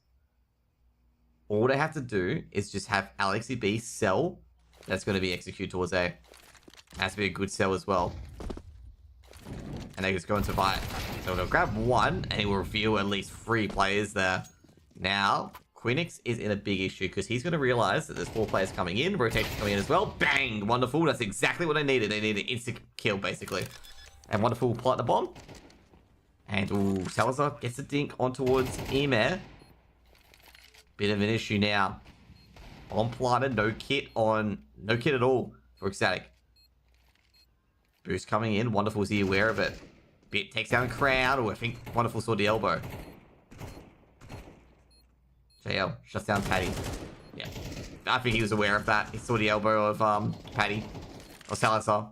All they have to do is just have Alexi B sell. That's going to be execute towards A. Has to be a good sell as well. And they just go into buy it. So they'll grab 1, and he will reveal at least 3 players there. Now, Quinix is in a big issue because he's going to realize that there's 4 players coming in, rotation coming in as well. Bang! Wonderful. That's exactly what they needed. They needed an instant kill, basically. And Wonderful plant the bomb. And, ooh, Salazar gets a dink on towards Emir. Bit of an issue now. Bomb planted, no kit at all for Ecstatic. Boost coming in. Wonderful's he aware of it. Bit takes down Crown. Oh, I think Wonderful saw the elbow. JL shuts down Paddy. Yeah. I think he was aware of that. He saw the elbow of Paddy. Or Salazar.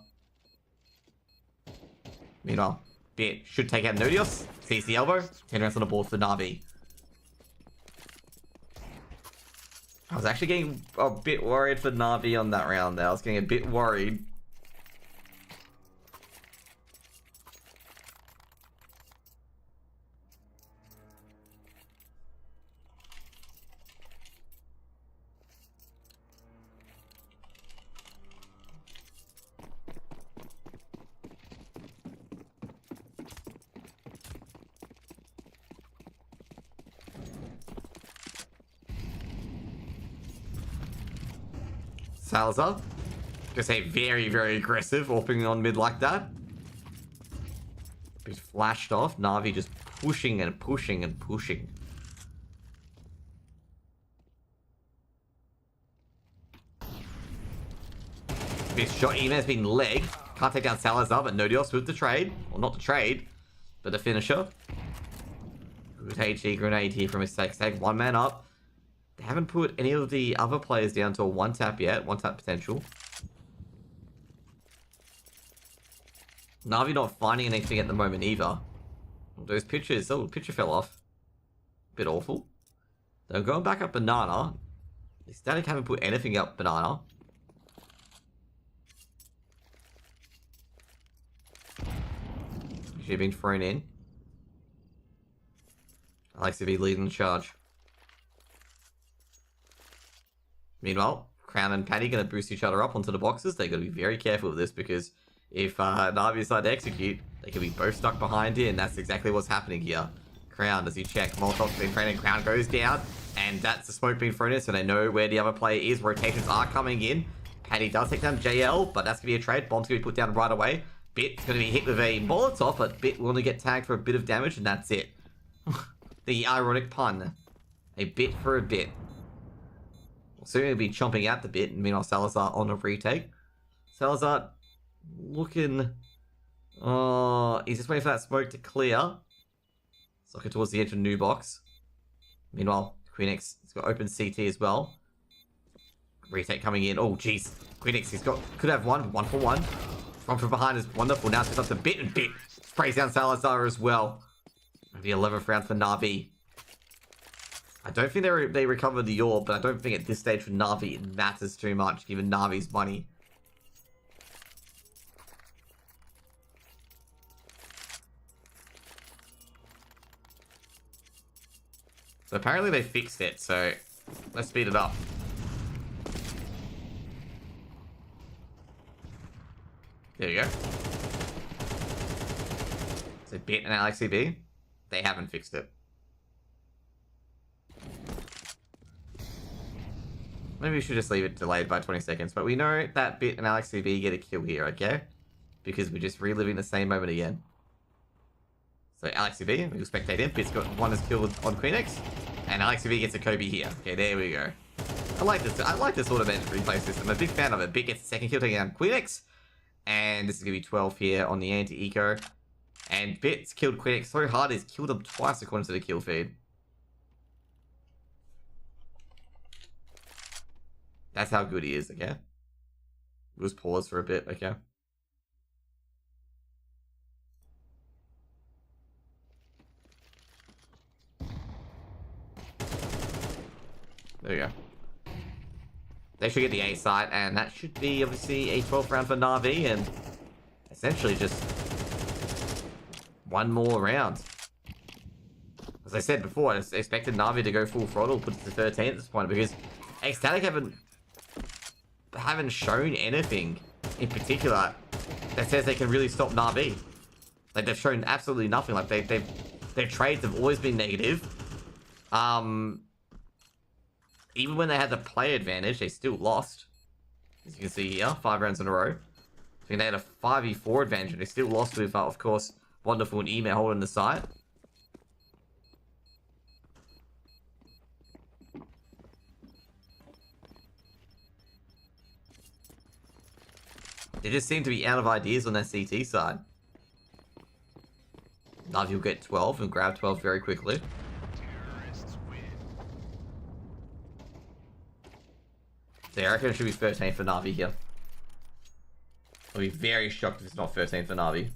Meanwhile, Bit should take out Nodios. Sees the elbow. 10 rounds on the board for Na'Vi. I was actually getting a bit worried for Na'Vi on that round there. I was getting a bit worried. Salazar. Gonna say very, very aggressive, opening on mid like that. He's flashed off. Na'Vi just pushing and pushing and pushing. This shot even has been leg. Can't take down Salazar, but Nodios with the trade. Well, not the trade, but the finisher. Good HE grenade here from his stake. 1 man up. They haven't put any of the other players down to a 1-tap yet. 1-tap potential. Na'Vi not finding anything at the moment either. Those pitches. Oh, the pitcher fell off. Bit awful. They're going back up banana. The Static haven't put anything up banana. Should have been thrown in. Alex to be leading the charge. Meanwhile, Crown and Paddy going to boost each other up onto the boxes. They've got to be very careful with this because if Na'Vi decide to execute, they can be both stuck behind here, and that's exactly what's happening here. Crown, does he check? Molotov's been thrown in, Crown goes down, and that's the smoke being thrown in, so they know where the other player is. Rotations are coming in. Paddy does take down JL, but that's going to be a trade. Bomb's going to be put down right away. Bit's going to be hit with a Molotov, but Bit will only get tagged for a bit of damage, and that's it. The ironic pun. A bit for a bit. Soon he'll be chomping out the bit, and meanwhile Salazar on a retake. Salazar looking... Oh, he's just waiting for that smoke to clear. It's looking towards the edge of the new box. Meanwhile, Quinix has got open CT as well. Retake coming in. Oh, jeez. Quinix, could have 1 for 1. One from behind is wonderful. Now it's just up to Bit, and Bit sprays down Salazar as well. The 11th round for Na'Vi. I don't think they recovered the orb, but I don't think at this stage for Na'Vi it matters too much, given Na'Vi's money. So apparently they fixed it, so let's speed it up. There we go. So Bit and AlexCB, they haven't fixed it. Maybe we should just leave it delayed by 20 seconds, but we know that Bit and AlexCB get a kill here, okay? Because we're just reliving the same moment again. So AlexCB, we'll spectate him. Bit's got 1 is killed on Quinix, and AlexCB gets a Kobe here. Okay, there we go. I like this automated replay system. I'm a big fan of it. Bit gets the 2nd kill taking down Quinix, and this is gonna be 12 here on the anti-eco. And Bits killed Quinix so hard he's killed him twice according to the kill feed. That's how good he is, okay? We'll just pause for a bit, okay? There you go. They should get the A site, and that should be obviously a 12th round for Na'Vi, and essentially just one more round. As I said before, I expected Na'Vi to go full throttle, put it to 13 at this point, because Ecstatic haven't shown anything in particular that says they can really stop Na'Vi. Like, they've shown absolutely nothing. Like, their trades have always been negative. Even when they had the play advantage, they still lost. As you can see here, 5 rounds in a row. I think they had a 5v4 advantage, and they still lost with, of course, Wonderful and email holding the site. They just seem to be out of ideas on their CT side. Na'Vi will get 12 and grab 12 very quickly. So I reckon it should be 13 for Na'Vi here. I'll be very shocked if it's not 13 for Na'Vi.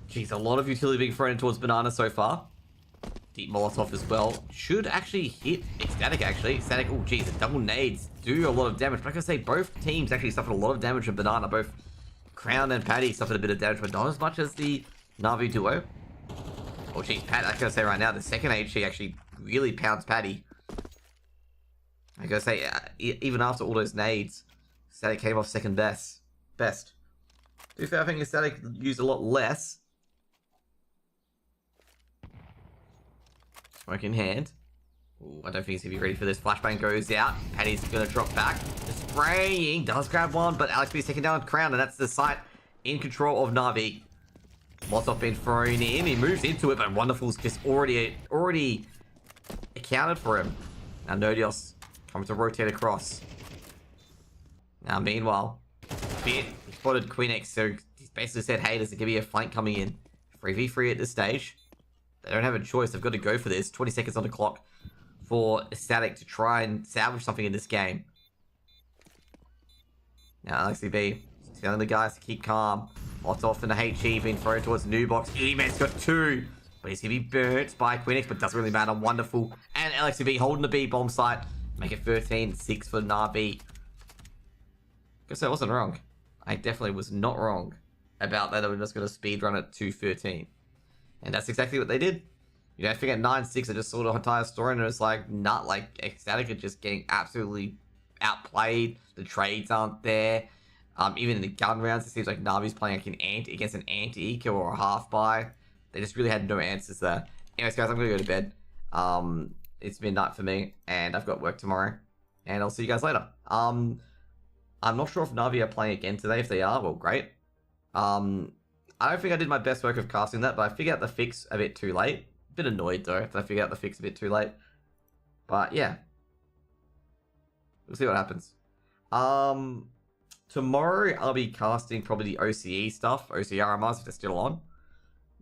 Jeez, a lot of utility being thrown in towards Banana so far. Deep Molotov as well. Should actually hit Ecstatic, actually. Ecstatic, oh jeez, the double nades do a lot of damage. But like I say, both teams actually suffered a lot of damage from Banana. Both Crown and Paddy suffered a bit of damage, but not as much as the Na'Vi duo. Oh jeez, Pat, I gotta say right now, the second HG actually really pounds Paddy. I gotta say, even after all those nades, Ecstatic came off second best. To be fair, I think Ecstatic used a lot less. Smoke in hand. Ooh, I don't think he's going to be ready for this. Flashbang goes out. Paddy's going to drop back. The spraying does grab one, but Alex B's taking down Crown, and that's the site in control of Na'Vi. Molotov being thrown in. He moves into it, but Wonderful's just already accounted for him. Now Nodios coming to rotate across. Now meanwhile, Bit spotted Quinix, so he's basically said, hey, there's going to be a flank coming in. 3v3 at this stage. They don't have a choice. They've got to go for this. 20 seconds on the clock for Static to try and salvage something in this game. Now, LXCB telling the guys to keep calm. Lots off in the HE being thrown towards the new box. E-Man's got 2, but he's going to be burnt by Quinix, but doesn't really matter. Wonderful. And LXCB holding the B-bomb site. Make it 13-6 for Na'Vi. Guess I wasn't wrong. I definitely was not wrong about that. I'm just going to speedrun it to 13. And that's exactly what they did. You know, I think at 9-6, I just saw the entire story and it was like, not like Ecstatic are just getting absolutely outplayed. The trades aren't there. Even in the gun rounds, it seems like Na'Vi's playing like against an anti-eco or a half-buy. They just really had no answers there. Anyways, guys, I'm going to go to bed. It's midnight for me, and I've got work tomorrow. And I'll see you guys later. I'm not sure if Na'Vi are playing again today. If they are, well, great. I don't think I did my best work of casting that, but I figured out the fix a bit too late. A bit annoyed, though, that I figured out the fix a bit too late. But, yeah. We'll see what happens. Tomorrow, I'll be casting probably the OCE stuff. OCE RMRs, if they're still on.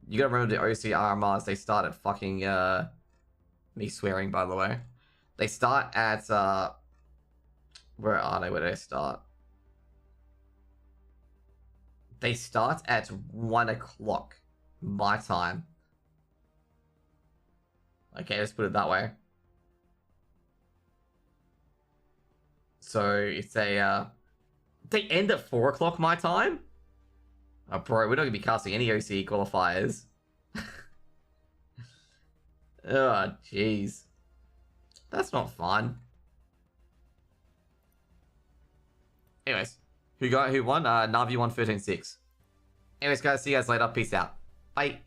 You gotta remember the OCE RMRs, they start at fucking, me swearing, by the way. They start at, where are they? Where do they start? They start at 1 o'clock, my time. Okay, let's put it that way. So, it's a, they end at 4 o'clock my time? Oh, bro, we're not going to be casting any OCE qualifiers. Oh, jeez. That's not fun. Anyways. Who won? Na'Vi won 13-6. Anyways, guys, see you guys later. Peace out. Bye.